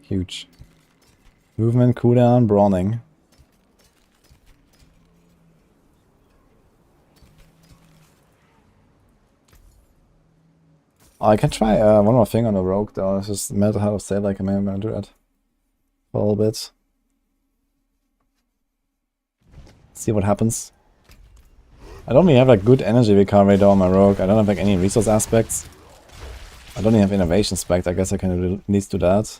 A: Huge. Movement, cooldown, brawling. Oh, I can try one more thing on the rogue though. It's just a matter how to say, like, I'm gonna do that for a little bit. See what happens. I don't really have like good energy recovery though on my rogue. I don't have like any resource aspects. I don't even have innovation spec. I guess I can at least do that.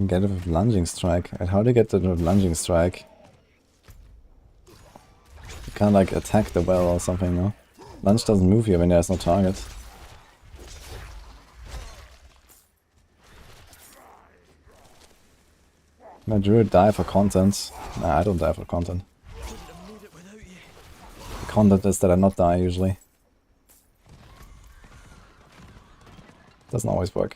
A: Get it with lunging strike. And how do you get it with lunging strike? You can't like attack the well or something, no? Lunge doesn't move you when there's no target. My druid die for content. Nah, I don't die for content. The content is that I not die usually. Doesn't always work.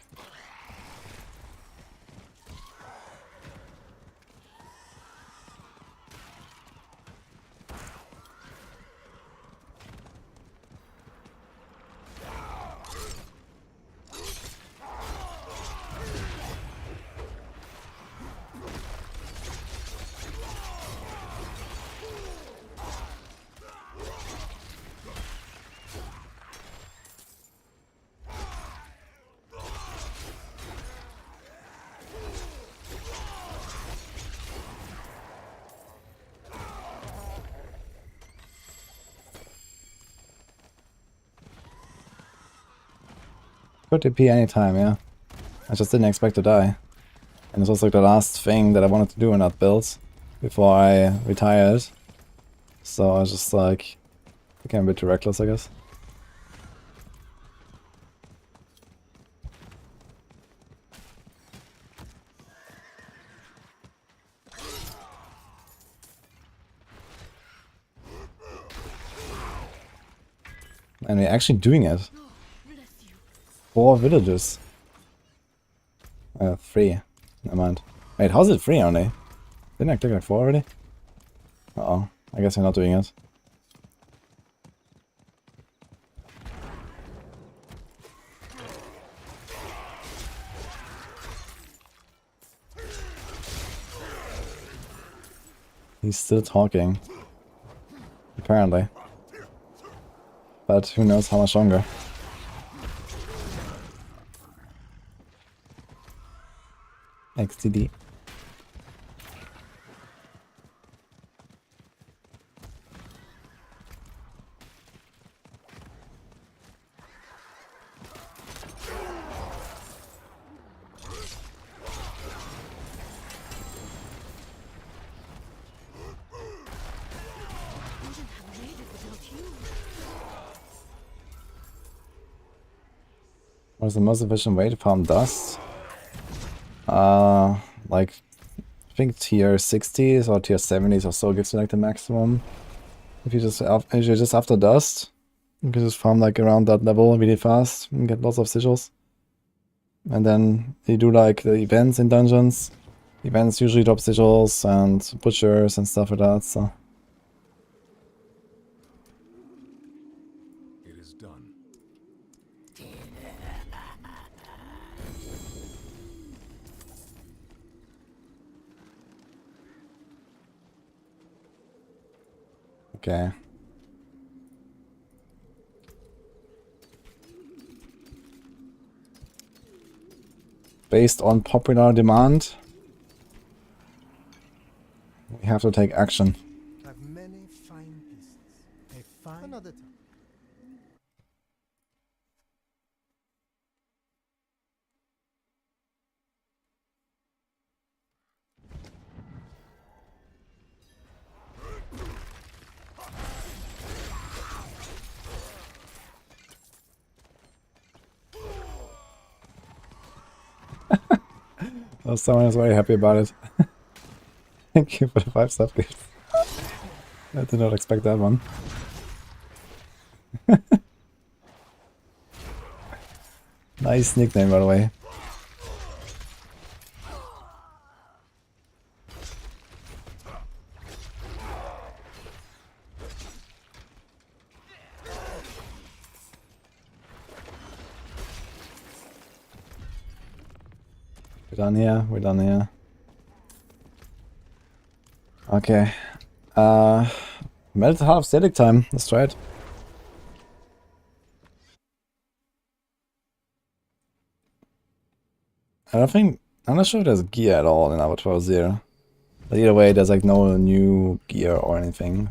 A: Could TP anytime, yeah. I just didn't expect to die. And it was like the last thing that I wanted to do in that build before I retired. So I was just like, became a bit too reckless, I guess. And we're actually doing it. 4 villages. 3. Never mind. Wait, how's it 3 only? Didn't I click like 4 already? Uh-oh. I guess we're not doing it. He's still talking. Apparently. But who knows how much longer. XTD. What's the most efficient way to farm dust? Like, I think tier 60s or tier 70s or so gives you like the maximum. If you're just after dust, you can just farm like around that level really fast and get lots of sigils. And then you do like the events in dungeons. Events usually drop sigils and butchers and stuff like that, so.
E: It is done.
A: Okay. Based on popular demand, we have to take action.
C: Have many fine pieces. A fine another time.
A: Oh, someone is very happy about it. Thank you for the 5-star gift. I did not expect that one. Nice nickname, by the way. We're done here, we're done here. Okay. Melted half static time, let's try it. I'm not sure if there's gear at all in Abattoir 0. But either way, there's like no new gear or anything.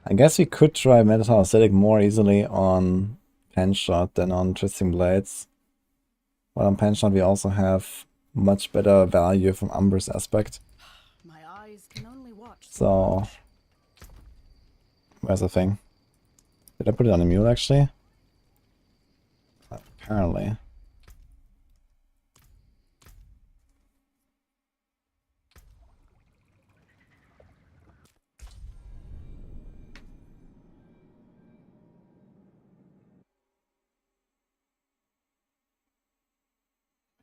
A: I guess we could try Metal Aesthetic more easily on Penshot than on Twisting Blades. But on Penshot we also have much better value from Umber's aspect.
G: My eyes can only watch
A: So, where's the thing? Did I put it on the mule actually? Apparently.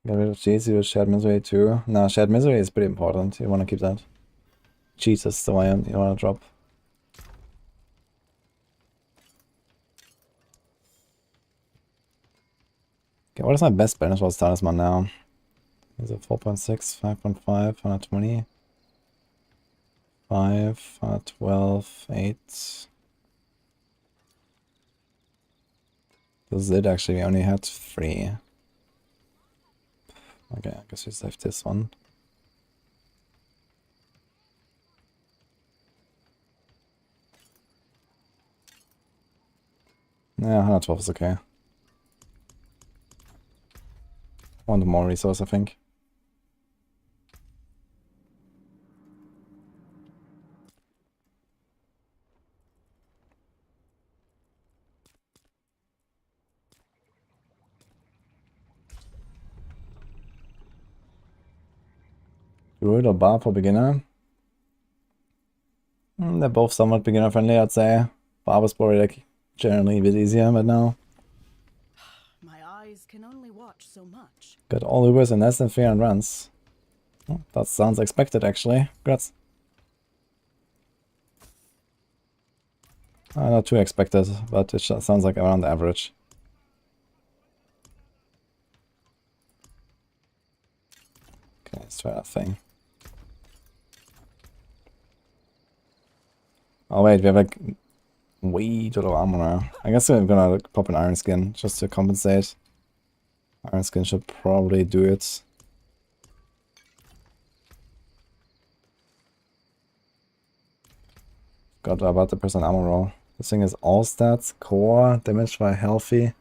A: Get rid of cheats, use shared misery too. No, shared misery is pretty important. You want to keep that. Cheats is the one you want to drop. Okay, what is my best balance for talisman now? Is it 4.6, 5.5, 120, 5, 112, 8. This is it actually, we only had 3. Okay, I guess we save this one. Yeah, 112 is okay. Want more resource, I think. Druid or bar for beginner? They're both somewhat beginner friendly, I'd say. Bar was probably like generally a bit easier, but now.
G: My eyes can only watch so much.
A: Got all Ubers in less than 300 runs. Oh, that sounds expected actually. Congrats. Not too expected, but it sounds like around the average. Okay, let's try that thing. Oh wait, we have like way too low armor now. I guess we're gonna like, pop an iron skin just to compensate. Iron skin should probably do it. Got about the percent armor roll. This thing is all stats, core, damage by healthy,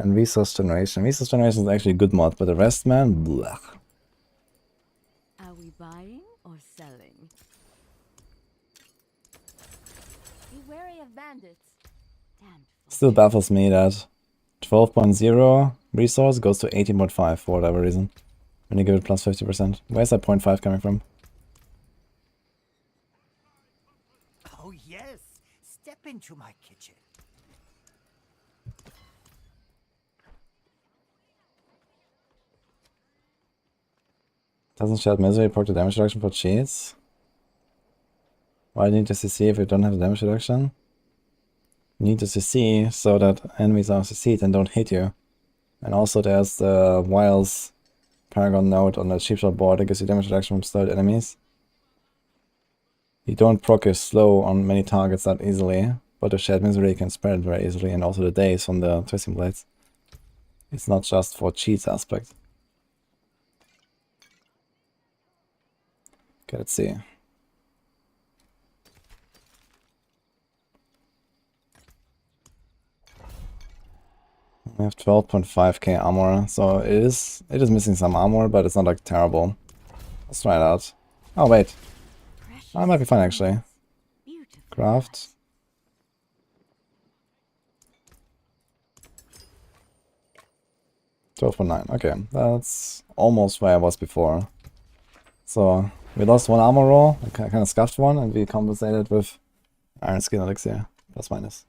A: And resource generation. Resource generation is actually a good mod, but the rest, man, blech.
D: Are we buying or selling? Be wary of bandits. Damned
A: Still baffles me that 12.0 resource goes to 18.5 for whatever reason. When you give it plus 50%. Where's that 0.5 coming from?
C: Oh, yes. Step into my kitchen.
A: Doesn't Shared Misery proc the damage reduction for cheats? Why do you need the CC if you don't have the damage reduction? You need the CC so that enemies are CC'd and don't hit you. And also there's the Wiles Paragon node on the cheap shot board that gives you damage reduction from slowed enemies. You don't proc your slow on many targets that easily, but the Shared Misery can spread it very easily, and also the days from the Twisting Blades. It's not just for cheats aspect. Okay, let's see. We have 12.5k armor, so it is missing some armor, but it's not like terrible. Let's try it out. Oh wait, that might be fun actually.
D: beautiful.
A: Craft. $12.9. Okay, that's almost where I was before. So we lost one armor roll, I kind of scuffed one, and we compensated with Iron Skin Elixir, plus minus.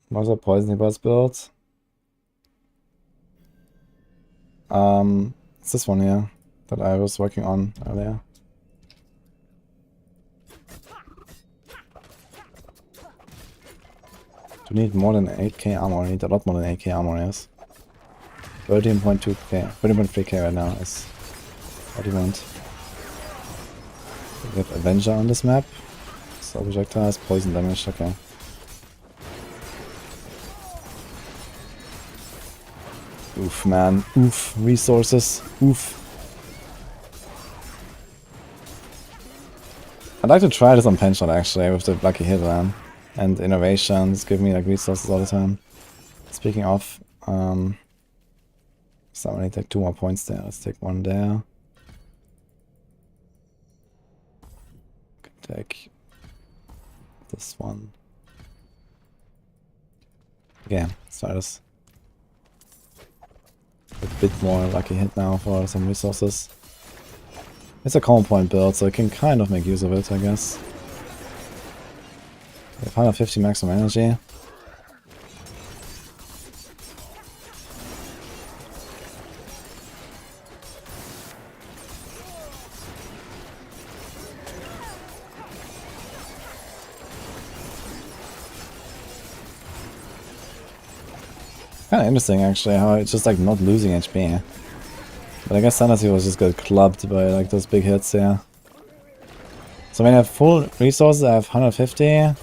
A: What's a Poison Boss build? It's this one here that I was working on earlier. You need more than 8k armor, you need a lot more than 8k armor, yes. 13.2k, 13.3k right now is what you want. We have Avenger on this map. So projectiles, poison damage, okay. Oof, man. Oof. Resources. Oof. I'd like to try this on Penshot actually with the lucky hit man. And innovations give me like resources all the time. Speaking of, somebody take 2 more points there. Let's take one there. Can take this one. Yeah, let's try this. A bit more lucky hit now for some resources. It's a common point build, so I can kind of make use of it, I guess. We have 150 maximum energy. Kinda interesting actually, how it's just like not losing HP. But I guess sometimes he was just got clubbed by like those big hits, yeah. So when I have full resources, I have 150.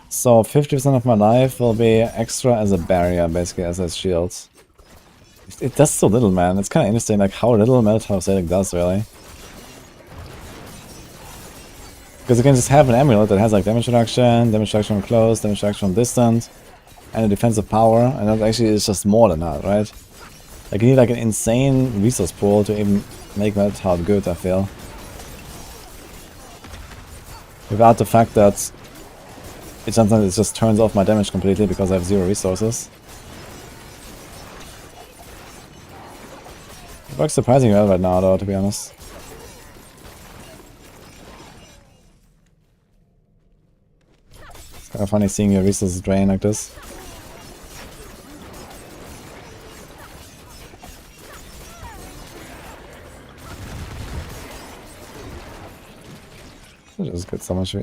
A: So 50% of my life will be extra as a barrier, basically, as a shield. It does so little, man. It's kind of interesting, like how little Meltdown does, really. Because you can just have an amulet that has like damage reduction from close, damage reduction from distance, and a defensive power, and that actually is just more than that, right? Like you need like an insane resource pool to even make Meltdown good, I feel. Without the fact that it sometimes just turns off my damage completely because I have 0 resources. It works surprisingly well right now though, to be honest. It's kind of funny seeing your resources drain like this. It just get so much.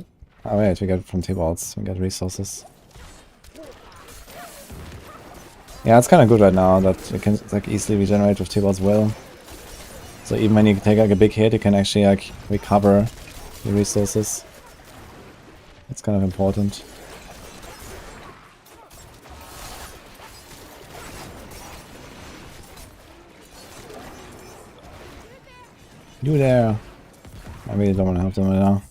A: Oh wait, we get from T-Balls, we get resources. Yeah, it's kind of good right now that you can like easily regenerate with T-Balls well. So even when you take like a big hit, you can actually like recover the resources. It's kind of important. You there? I really don't want to help them right now.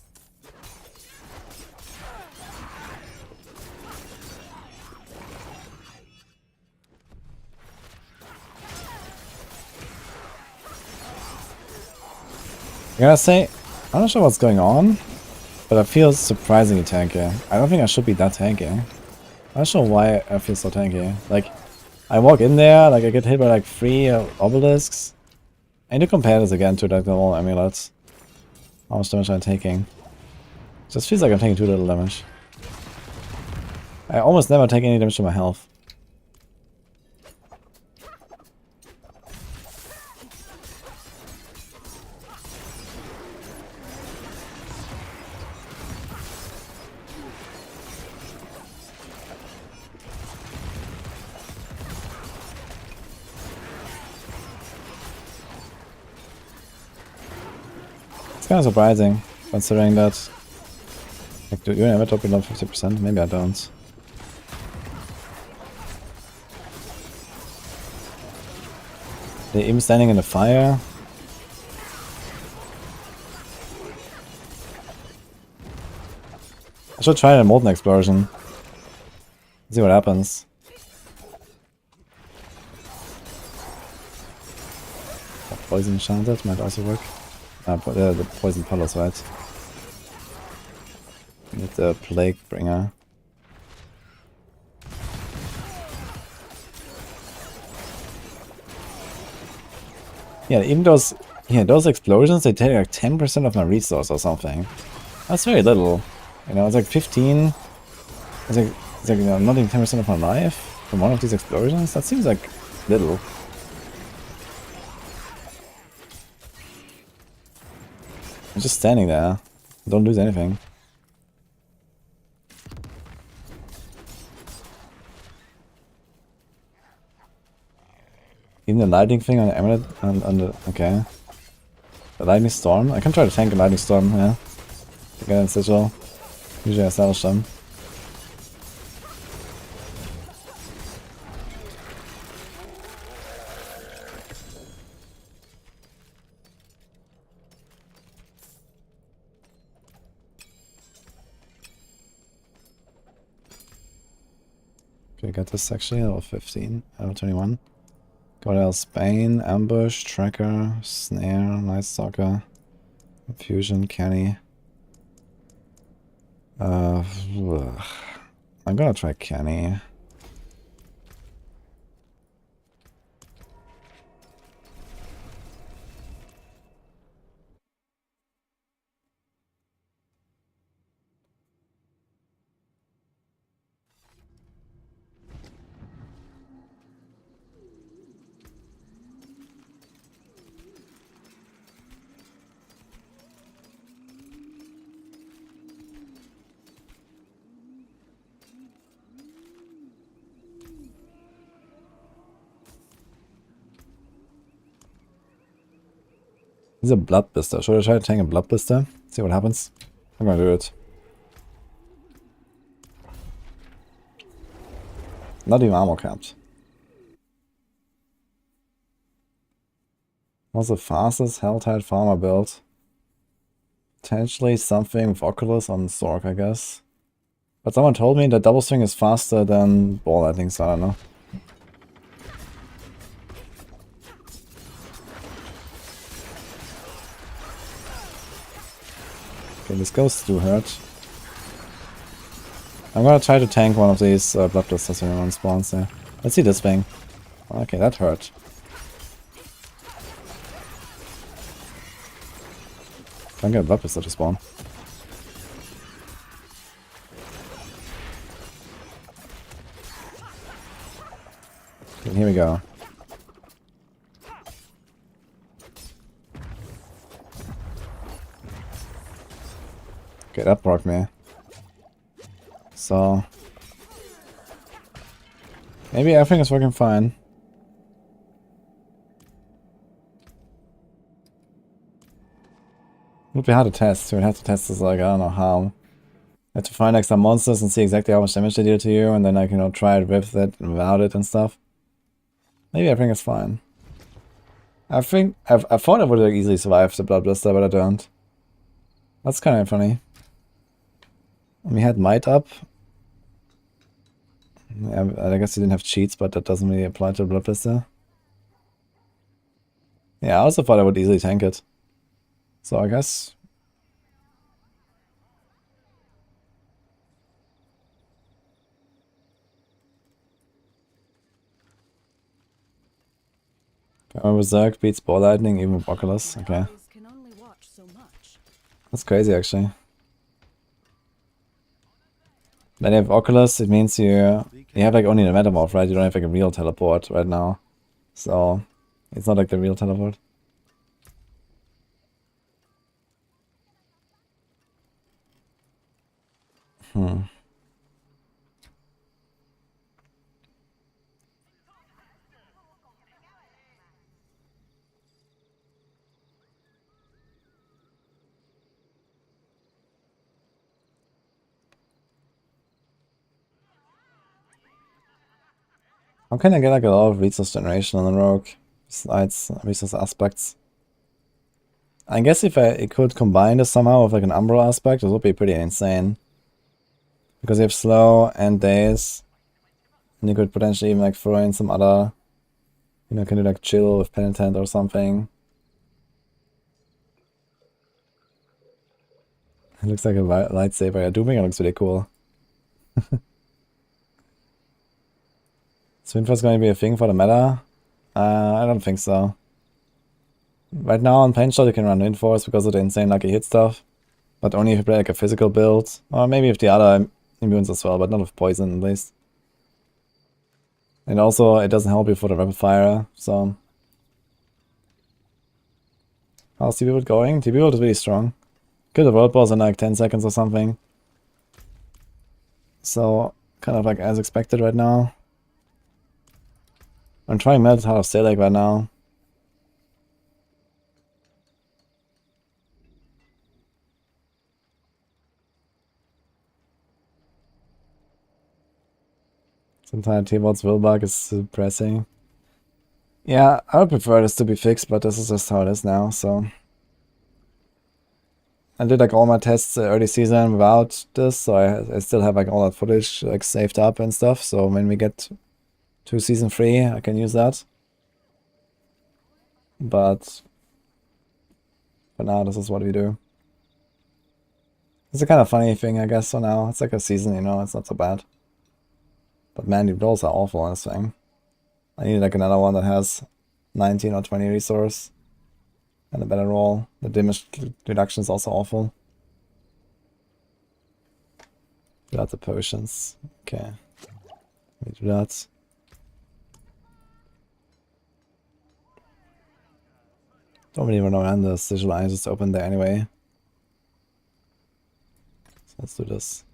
A: I gotta say, I'm not sure what's going on, but I feel surprisingly tanky. I don't think I should be that tanky. I'm not sure why I feel so tanky. Like, I walk in there, like I get hit by like 3 obelisks. I need to compare this again to like the normal amulets. How much damage I'm taking. Just feels like I'm taking too little damage. I almost never take any damage to my health. It's kind of surprising, considering that. Like, do you ever drop below 50%? Maybe I don't. They're even standing in the fire. I should try a molten explosion. See what happens. Poison enchanted might also work. The poison puddles, right? Need the plague bringer. Yeah, even those explosions, they take like 10% of my resource or something. That's very little. You know, it's like 15. It's like you know, not even 10% of my life from one of these explosions. That seems like little. I'm just standing there. Don't lose anything. Even the lightning thing on the amulet on the okay. The lightning storm? I can try to tank a lightning storm, yeah. To get in sigil. Usually I establish them. Okay, got this actually, level 15, level 21. Got else Bane, Ambush, Tracker, Snare, Night Stalker, Confusion, Canny. I'm gonna try Canny. He's a Blood Blister. Should I try to tank a Blood Blister? See what happens. I'm gonna do it. Not even armor capped. What's the fastest Helltide farmer build? Potentially something with Oculus on Stork, I guess. But someone told me that double swing is faster than ball lightning, so I don't know. Okay, these ghosts do hurt. I'm gonna try to tank one of these blood blisters when one spawns there. Let's see this thing. Okay, that hurt. Can't get a blood blister to spawn. Okay, here we go. Okay, that broke me. So maybe everything is working fine. It would be hard to test. You would have to test this like I don't know how. I have to find like some monsters and see exactly how much damage they deal to you, and then like you know try it with it and without it and stuff. Maybe everything is fine. I thought I would have easily survived the Blood Blister, but I don't. That's kind of funny. We had Might up. Yeah, I guess he didn't have cheats, but that doesn't really apply to Blood Blister. Yeah, I also thought I would easily tank it. So I guess... Berserk beats Ball Lightning, even with Oculus.
G: My
A: Okay.
G: eyes can only watch so much.
A: That's crazy, actually. Then you have Oculus, it means you have like only the Metamorph, right? You don't have like a real teleport right now. So, it's not like the real teleport. How can I get like a lot of resource generation on the rogue besides resource aspects? I guess if I could combine this somehow with like an Umbral aspect, it would be pretty insane. Because you have slow and days, and you could potentially even like throw in some other, you know, can do like chill with penitent or something. It looks like a lightsaber. Yeah, Doombringer looks really cool. Swinfar's going to be a thing for the meta? I don't think so. Right now on Pain Shot you can run Windforce because of the insane lucky hit stuff. But only if you play like a physical build. Or maybe with the other immunes as well, but not with poison at least. And also it doesn't help you for the rapid fire, so... How's TP Build going? TP Build is really strong. Kill the world boss in like 10 seconds or something. So, kind of like as expected right now. I'm trying Melt Heart of Select right now. Sometimes T-Bot's Willbug is suppressing. Yeah, I would prefer this to be fixed, but this is just how it is now, so... I did like all my tests early season without this, so I still have like all that footage like saved up and stuff, so when we get to season 3 I can use that. But for now this is what we do. It's a kind of funny thing I guess for now. It's like a season, you know, it's not so bad. But man, the rolls are awful on this thing. I need like another one that has 19 or 20 resource. And a better roll. The damage reduction is also awful. Without the potions. Okay. Let me do that. Don't really even know when the sigil eye is just open there anyway. So let's do this.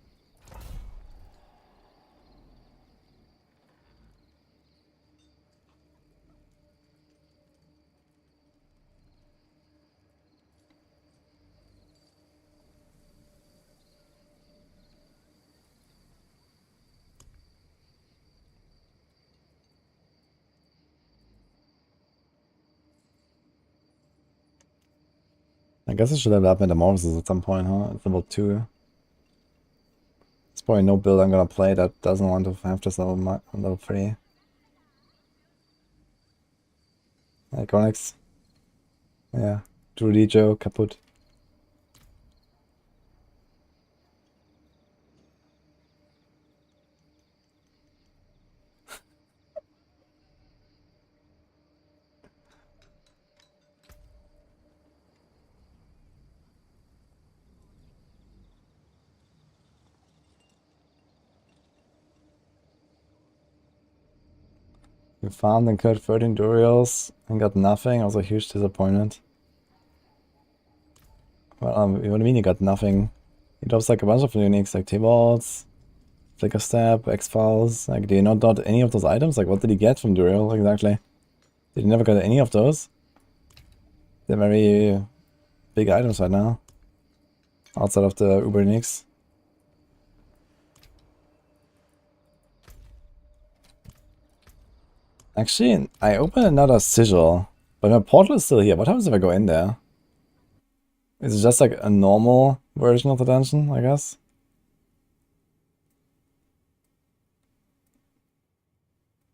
A: I guess I should level up Metamorphosis at some point, huh? At level 2. There's probably no build I'm gonna play that doesn't want to have this level 3. Iconics. Yeah. Wudijo, kaputt. We farmed and killed 13 Duriels and got nothing. Also a huge disappointment. Well, what do you mean you got nothing? He drops like a bunch of uniques like T-Balls, Flicker Step, X-Files. Like, do you not dot any of those items? Like, what did he get from Duriel exactly? Did he never get any of those? They're very big items right now. Outside of the Uber uniques. Actually, I opened another sigil, but my portal is still here. What happens if I go in there? Is it just like a normal version of the dungeon, I guess?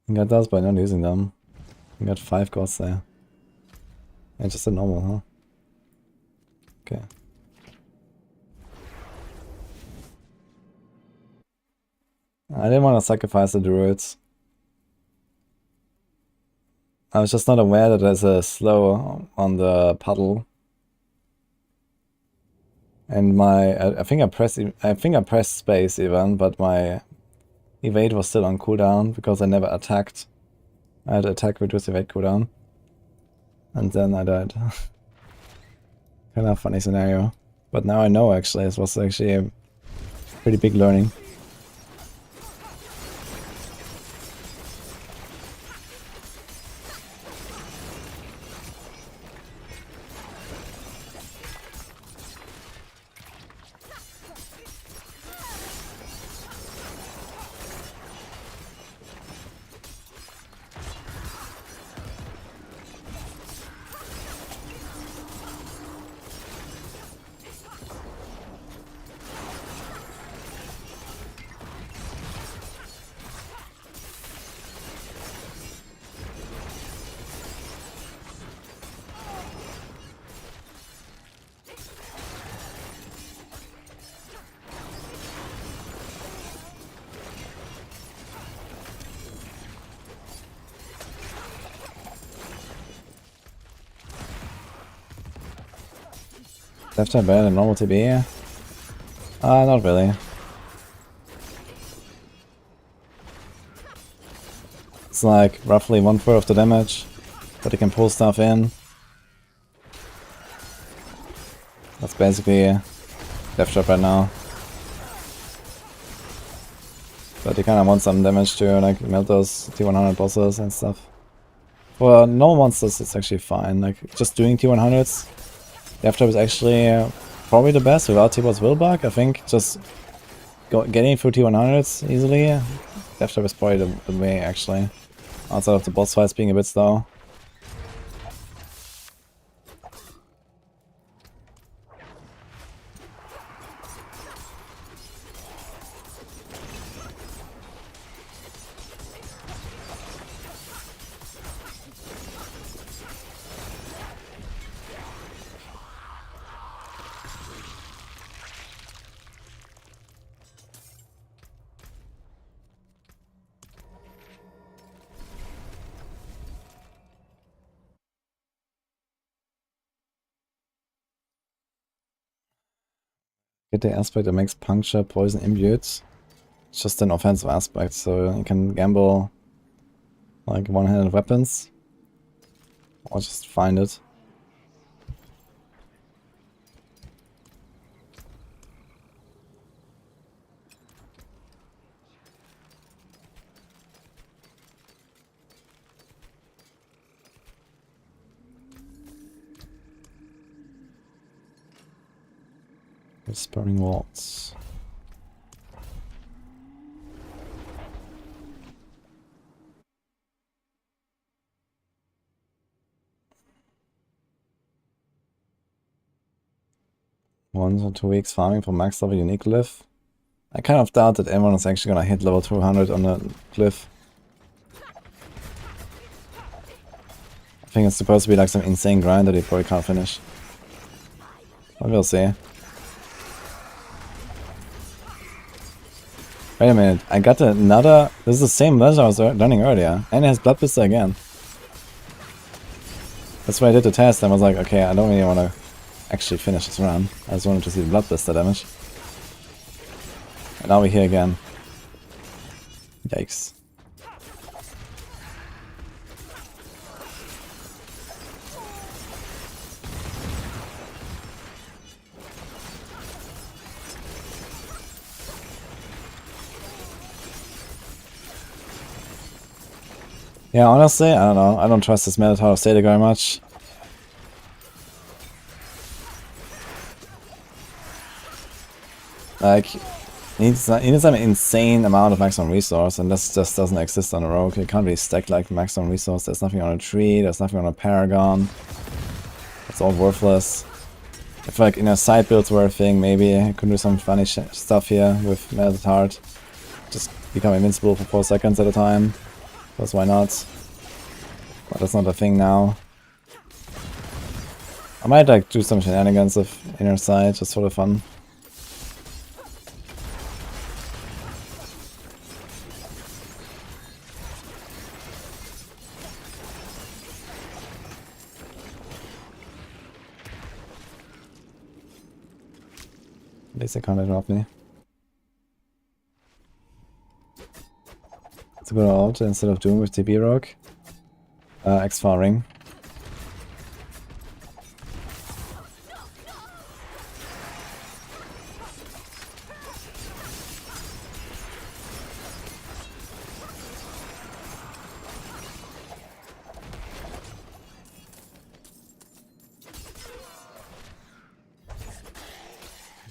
A: I got those by not using them. I got 5 gods there. And just a normal, huh? Okay. I didn't want to sacrifice the druids. I was just not aware that there's a slow on the puddle. And I think I pressed space even, but my evade was still on cooldown because I never attacked. I had attack reduce evade cooldown. And then I died. Kind of funny scenario. But now I know actually, it was actually a pretty big learning. Left side better than normal TB? Not really. It's like roughly 1/4 of the damage, but you can pull stuff in. That's basically left shot right now. But you kinda want some damage to like melt those T100 bosses and stuff. For normal monsters it's actually fine, like just doing T100s. The Abattoir is actually probably the best without T-Boss Willbug. I think just getting through T100s easily, the Abattoir is probably the way actually. Outside of the boss fights being a bit slow. Get the aspect that makes puncture poison imbued. It's just an offensive aspect, so you can gamble like one-handed weapons. Or just find it. Whispering Waltz. Once or 2 weeks farming for max level unique glyph. I kind of doubt that anyone is actually gonna hit level 200 on the glyph. I think it's supposed to be like some insane grind that he probably can't finish. But we'll see. Wait a minute, I got another... This is the same measure I was learning earlier. And it has Blood Blister again. That's why I did the test and was like, okay, I don't really want to actually finish this run. I just wanted to see the Blood Blister damage. And now we're here again. Yikes. Yeah, honestly, I don't know. I don't trust this Minotaur of Static very much. Like, he needs an insane amount of maximum resource, and this just doesn't exist on a rogue. You can't really stack like maximum resource. There's nothing on a tree, there's nothing on a paragon. It's all worthless. If like in a side builds were a thing, maybe I could do some funny stuff here with Minotaur. Just become invincible for 4 seconds at a time. Because why not? But that's not a thing now. I might like do some shenanigans of inner sight just for the fun. At least they can't interrupt me. Let's go out instead of doing with TB Rock. X-Far Ring.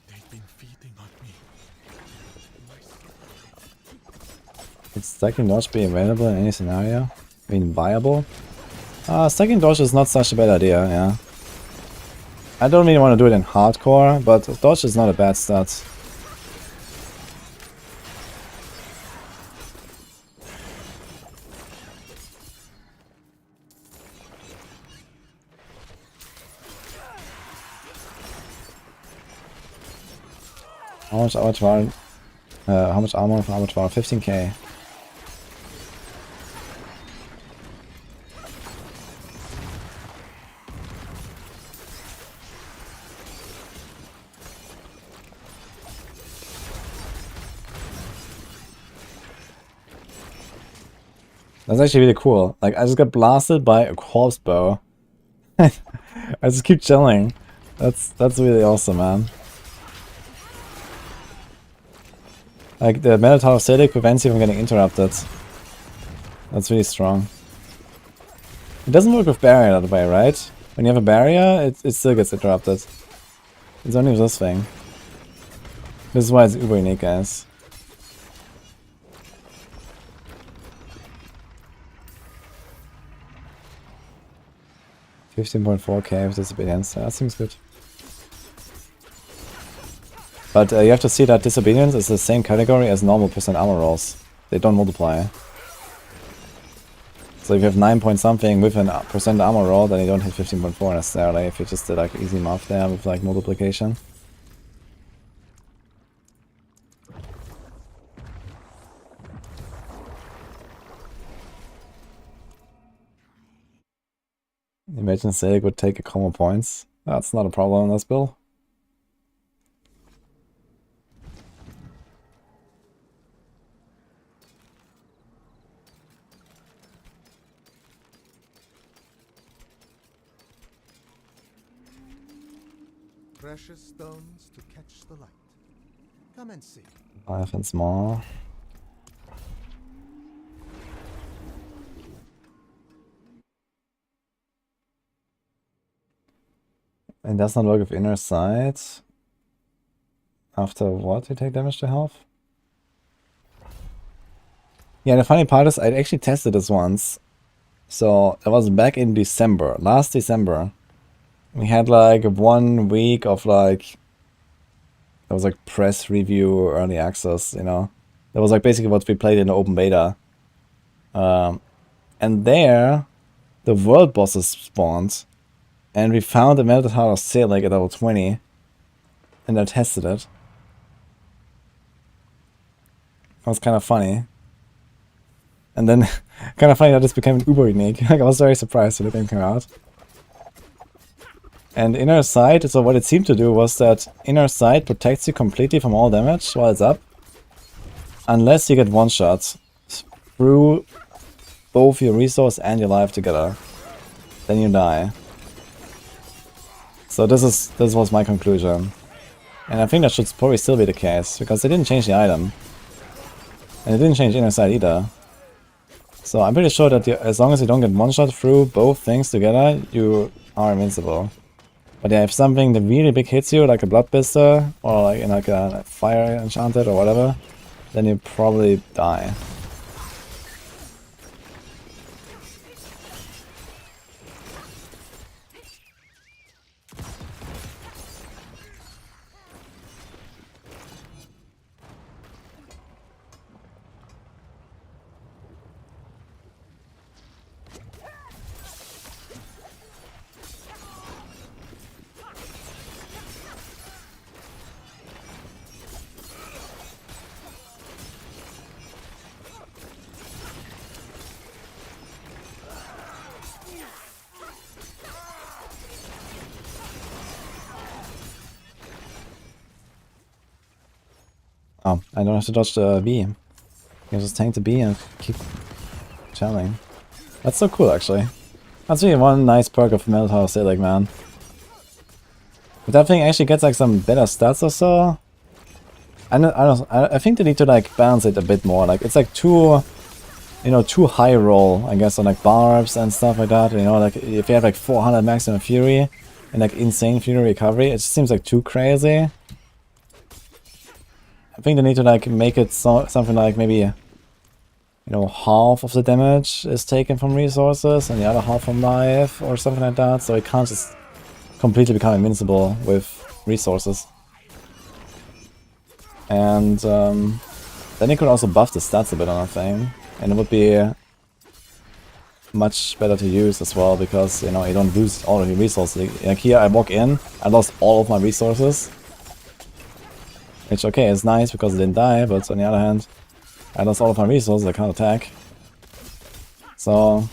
C: They've been feeding on me.
A: Could stacking dodge be available in any scenario? I mean, viable? Stacking dodge is not such a bad idea, yeah. I don't really want to do it in hardcore, but dodge is not a bad stat. How much Abattoir? How much armor for Abattoir? 15k. That's actually really cool. Like, I just got blasted by a corpse bow. I just keep chilling. That's really awesome, man. Like, the Minotaur of Selig prevents you from getting interrupted. That's really strong. It doesn't work with barrier that way, right? When you have a barrier, it still gets interrupted. It's only with this thing. This is why it's uber unique, guys. $15.4k with disobedience. That seems good. But you have to see that disobedience is the same category as normal percent armor rolls. They don't multiply. So if you have 9 point something with an percent armor roll, then you don't hit 15.4 necessarily. If you just did like easy math there with like multiplication. Imagine Selig would take a combo points. That's not a problem in this build.
C: Precious stones to catch the light. Come and see.
A: Life and small. It does not work with inner sight. After what? You take damage to health? Yeah, the funny part is I actually tested this once. So it was back in December, last December. We had like 1 week of like, that was like press review, early access, you know. That was like basically what we played in the open beta. And there, the world bosses spawned. And we found a Minotaur of Selig at level 20. And I tested it. That was kind of funny. And then, kind of funny that this became an uber unique. Like, I was very surprised when the game came out. And Inner Sight, so what it seemed to do was that Inner Sight protects you completely from all damage while it's up. Unless you get one-shot through both your resource and your life together. Then you die. So this was my conclusion. And I think that should probably still be the case, because they didn't change the item. And they didn't change Inner Sight either. So I'm pretty sure that as long as you don't get one-shot through both things together, you are invincible. But yeah, if something that really big hits you, like a Bloodbister, or like in like a Fire Enchanted or whatever, then you probably die. Oh, I don't have to dodge the B. I can just tank the B and keep channeling. That's so cool, actually. That's really one nice perk of Minotaur Silic, man. If that thing actually gets like some better stats or so, I think they need to like balance it a bit more. Like it's like too, you know, too high roll, I guess, on like barbs and stuff like that. You know, like if you have like 400 maximum fury and like insane fury recovery, it just seems like too crazy. I think they need to like make it so something like maybe, you know, half of the damage is taken from resources and the other half from life or something like that. So it can't just completely become invincible with resources. And then you could also buff the stats a bit on that thing, and it would be much better to use as well, because, you know, you don't lose all of your resources. Like here I walk in, I lost all of my resources, which, okay, is nice because I didn't die, but on the other hand, I lost all of my resources, I can't attack. So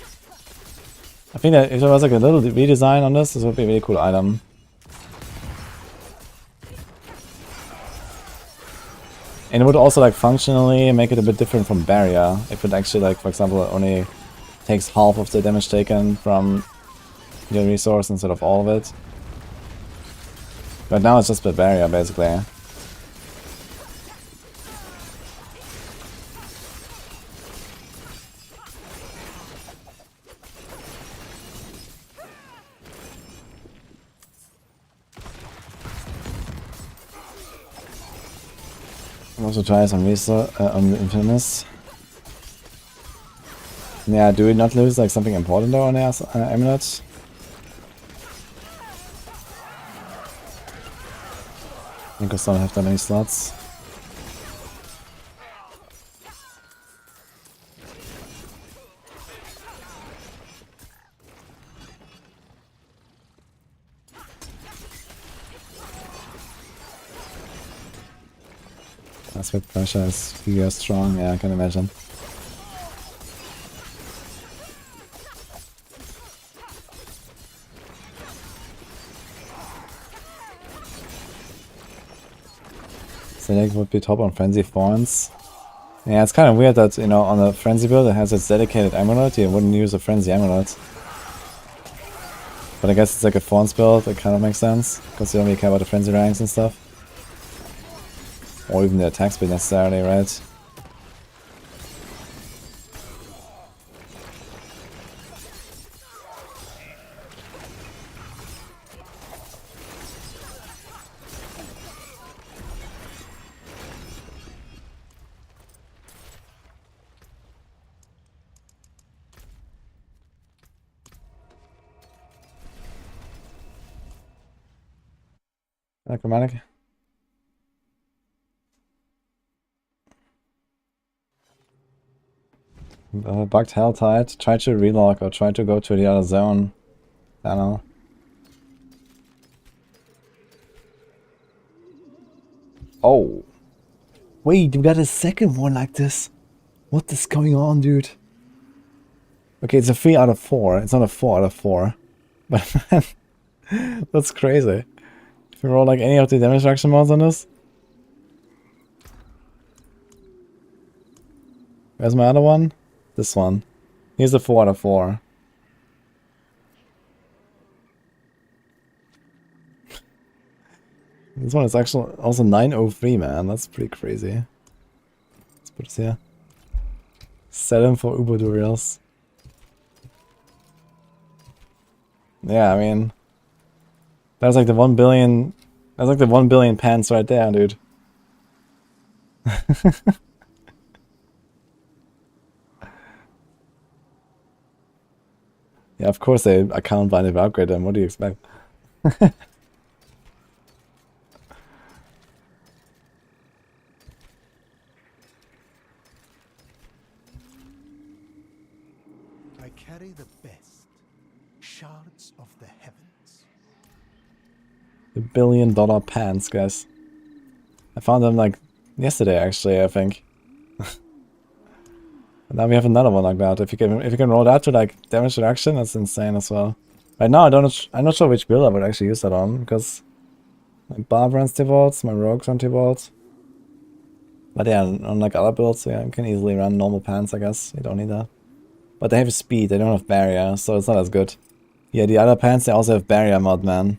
A: I think that if there was like a little redesign on this would be a really cool item. And it would also like functionally make it a bit different from Barrier, if it actually, like, for example, only takes half of the damage taken from your resource instead of all of it. But now it's just the Barrier, basically. I'm also try some resource on Infamous. Yeah, do we not lose like something important though on the amulet? I think we don't have that many slots. Aspect pressure is really strong, yeah, I can imagine. Select would be top on Frenzy Thorns. Yeah, it's kind of weird that, you know, on the Frenzy build it has its dedicated amulet, you wouldn't use a Frenzy amulet. But I guess it's like a Thorns build, it kind of makes sense, because you don't really care about the Frenzy ranks and stuff. Or even the attack speed necessarily, right? Chromatic. Bugged Helltide. Try to relog or try to go to the other zone. I don't know. Oh. Wait, we got a second one like this. What is going on, dude? Okay, it's a 3 out of 4. It's not a 4 out of 4. But man, that's crazy. If you roll like any of the damage reduction mods on this. Where's my other one? This one. Here's a 4 out of 4. This one is actually also 903, man. That's pretty crazy. Let's put this here. Sell him for Uber Duriels. Yeah, I mean, that's like the 1 billion. That's like the 1 billion pants right there, dude. Yeah, of course I can't find it upgrade them. What do you expect?
C: I carry the best shards of the heavens.
A: The $1 billion pants, guys. I found them like yesterday, actually, I think. And now we have another one like that. If you can roll that to like damage reduction, that's insane as well. Right now, I'm not sure which build I would actually use that on, because my Barb runs T-Vaults, my Rogue runs T-Vaults. But yeah, unlike other builds, yeah, you can easily run normal pants, I guess. You don't need that. But they have speed, they don't have barrier, so it's not as good. Yeah, the other pants, they also have barrier mod, man.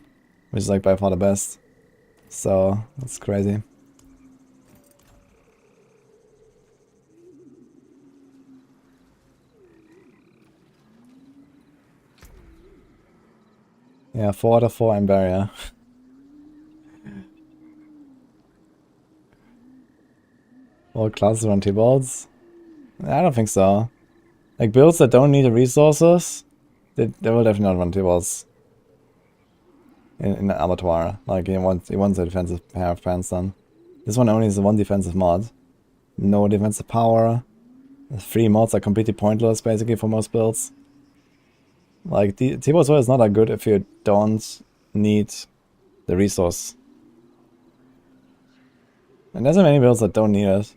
A: Which is like by far the best. So, that's crazy. Yeah, 4 out of 4 in barrier. All classes run T-bolts? I don't think so. Like builds that don't need the resources, they will definitely not run T-bolts. In the Abattoir. Like he wants a defensive pair of pants then. This one only is the one defensive mod. No defensive power. The 3 mods are completely pointless basically for most builds. Like the T-bolts is not that good if you don't need the resource. And there's so many builds that don't need it.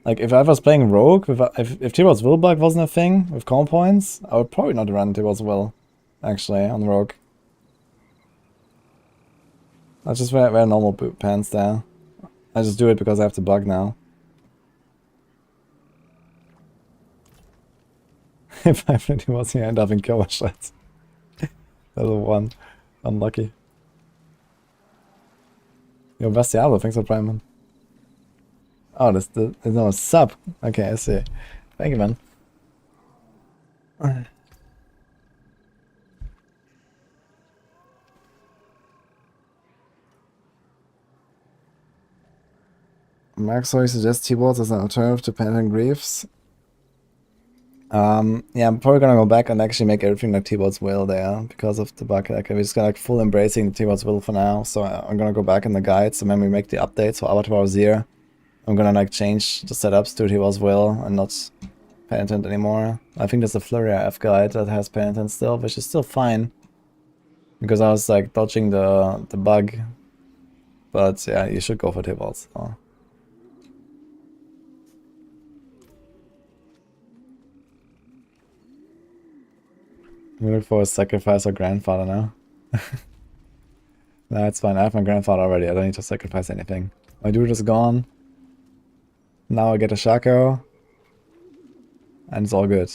A: Like if I was playing Rogue, if T-bolts will bug wasn't a thing with comp points, I would probably not run T-bolts will, actually, on Rogue. I just wear normal boot pants there. I just do it because I have to bug now. If I really was here, I end up in cover shots. That's a 1. Unlucky. Yo, best Diablo, thanks for Prime. Oh, there's no sub. Okay, I see. Thank you, man. Maxwell suggests T-bolts as an alternative to Phantom Glyphs. Yeah, I'm probably gonna go back and actually make everything like T-bolts will there because of the bug. Like, we're just gonna like full embracing the T-bolts will for now. So I'm gonna go back in the guides and when we make the updates for Abattoir 0, I'm gonna like change the setups to T-bolts will and not Penitent anymore. I think there's a Flurry F guide that has Penitent still, which is still fine. Because I was like dodging the bug. But yeah, you should go for T-bolts. So. We look for a sacrifice or grandfather now. No, it's fine. I have my grandfather already. I don't need to sacrifice anything. My dude is gone. Now I get a Shaco. And it's all good.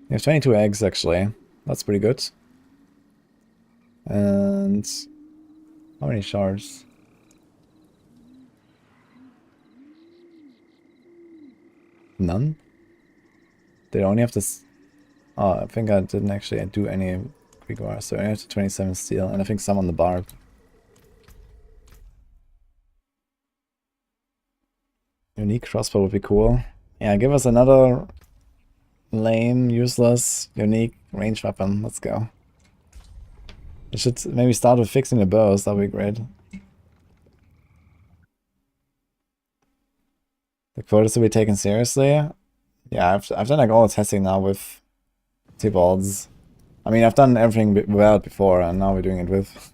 A: You have 22 eggs actually. That's pretty good. And how many shards? None? They only have this. Oh, I think I didn't actually do any Greek wars, so I only have 27 steel, and I think some on the barb. Unique crossbow would be cool. Yeah, give us another lame, useless, unique range weapon. Let's go. I should maybe start with fixing the bows, that would be great. The quotas to be taken seriously? Yeah, I've done like all the testing now with T-bolts. I mean, I've done everything without before, and now we're doing it with.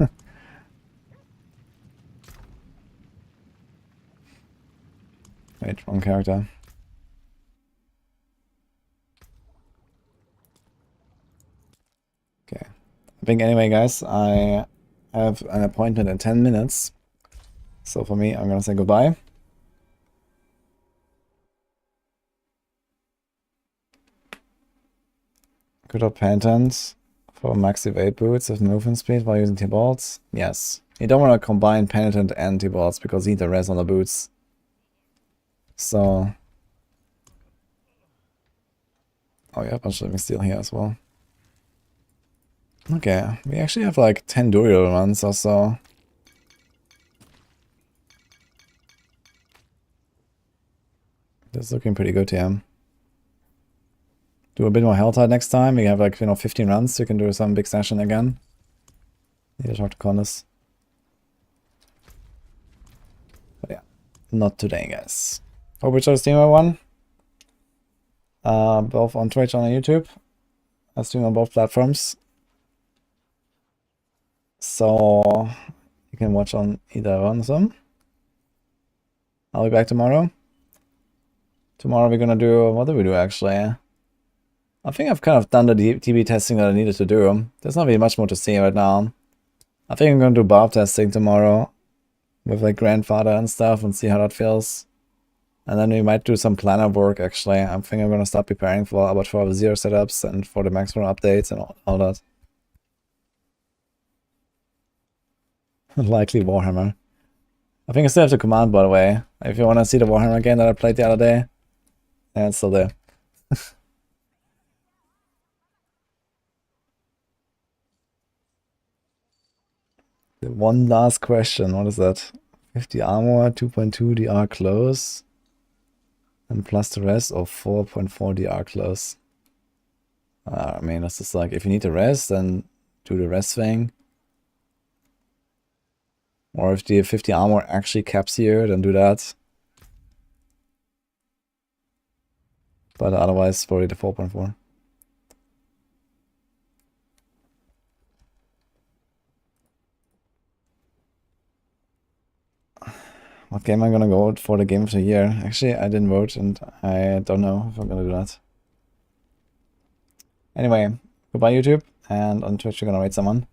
A: Wait, wrong character. Okay. I think anyway, guys, I have an appointment in 10 minutes. So for me, I'm gonna say goodbye. Good old Pantons for max evade boots with movement speed while using T-bolts. Yes. You don't want to combine Penitent and T-bolts because you need the res on the boots. So. Oh yeah, a bunch of living steel here as well. Okay, we actually have like 10 Druid runs or so. That's looking pretty good here. Do a bit more health out next time. We have like, 15 runs, so you can do some big session again. Need to talk to Conus. But yeah, not today, guys. Hope you enjoyed the stream, everyone. Both on Twitch and on YouTube. I stream on both platforms. So you can watch on either one of them. I'll be back tomorrow. Tomorrow we're gonna do, what do we do actually? I think I've kind of done the TB testing that I needed to do. There's not really much more to see right now. I think I'm gonna do barb testing tomorrow. with like grandfather and stuff and see how that feels. And then we might do some planner work actually. I think I'm gonna start preparing for Abattoir 0 setups and for the maximum updates and all that. Likely Warhammer. I think I still have the command, by the way. If you want to see the Warhammer game that I played the other day, yeah, it's still there. The one last question, what is that? 50 armor, 2.2 DR close, and plus the rest, or 4.4 DR close. I mean, it's just like, if you need the rest, then do the rest thing. Or if the 50 armor actually caps here, then do that. But otherwise, probably the 4.4. What game am I gonna go for the game of the year? Actually, I didn't vote, and I don't know if I'm gonna do that. Anyway, goodbye YouTube, and on Twitch you're gonna rate someone.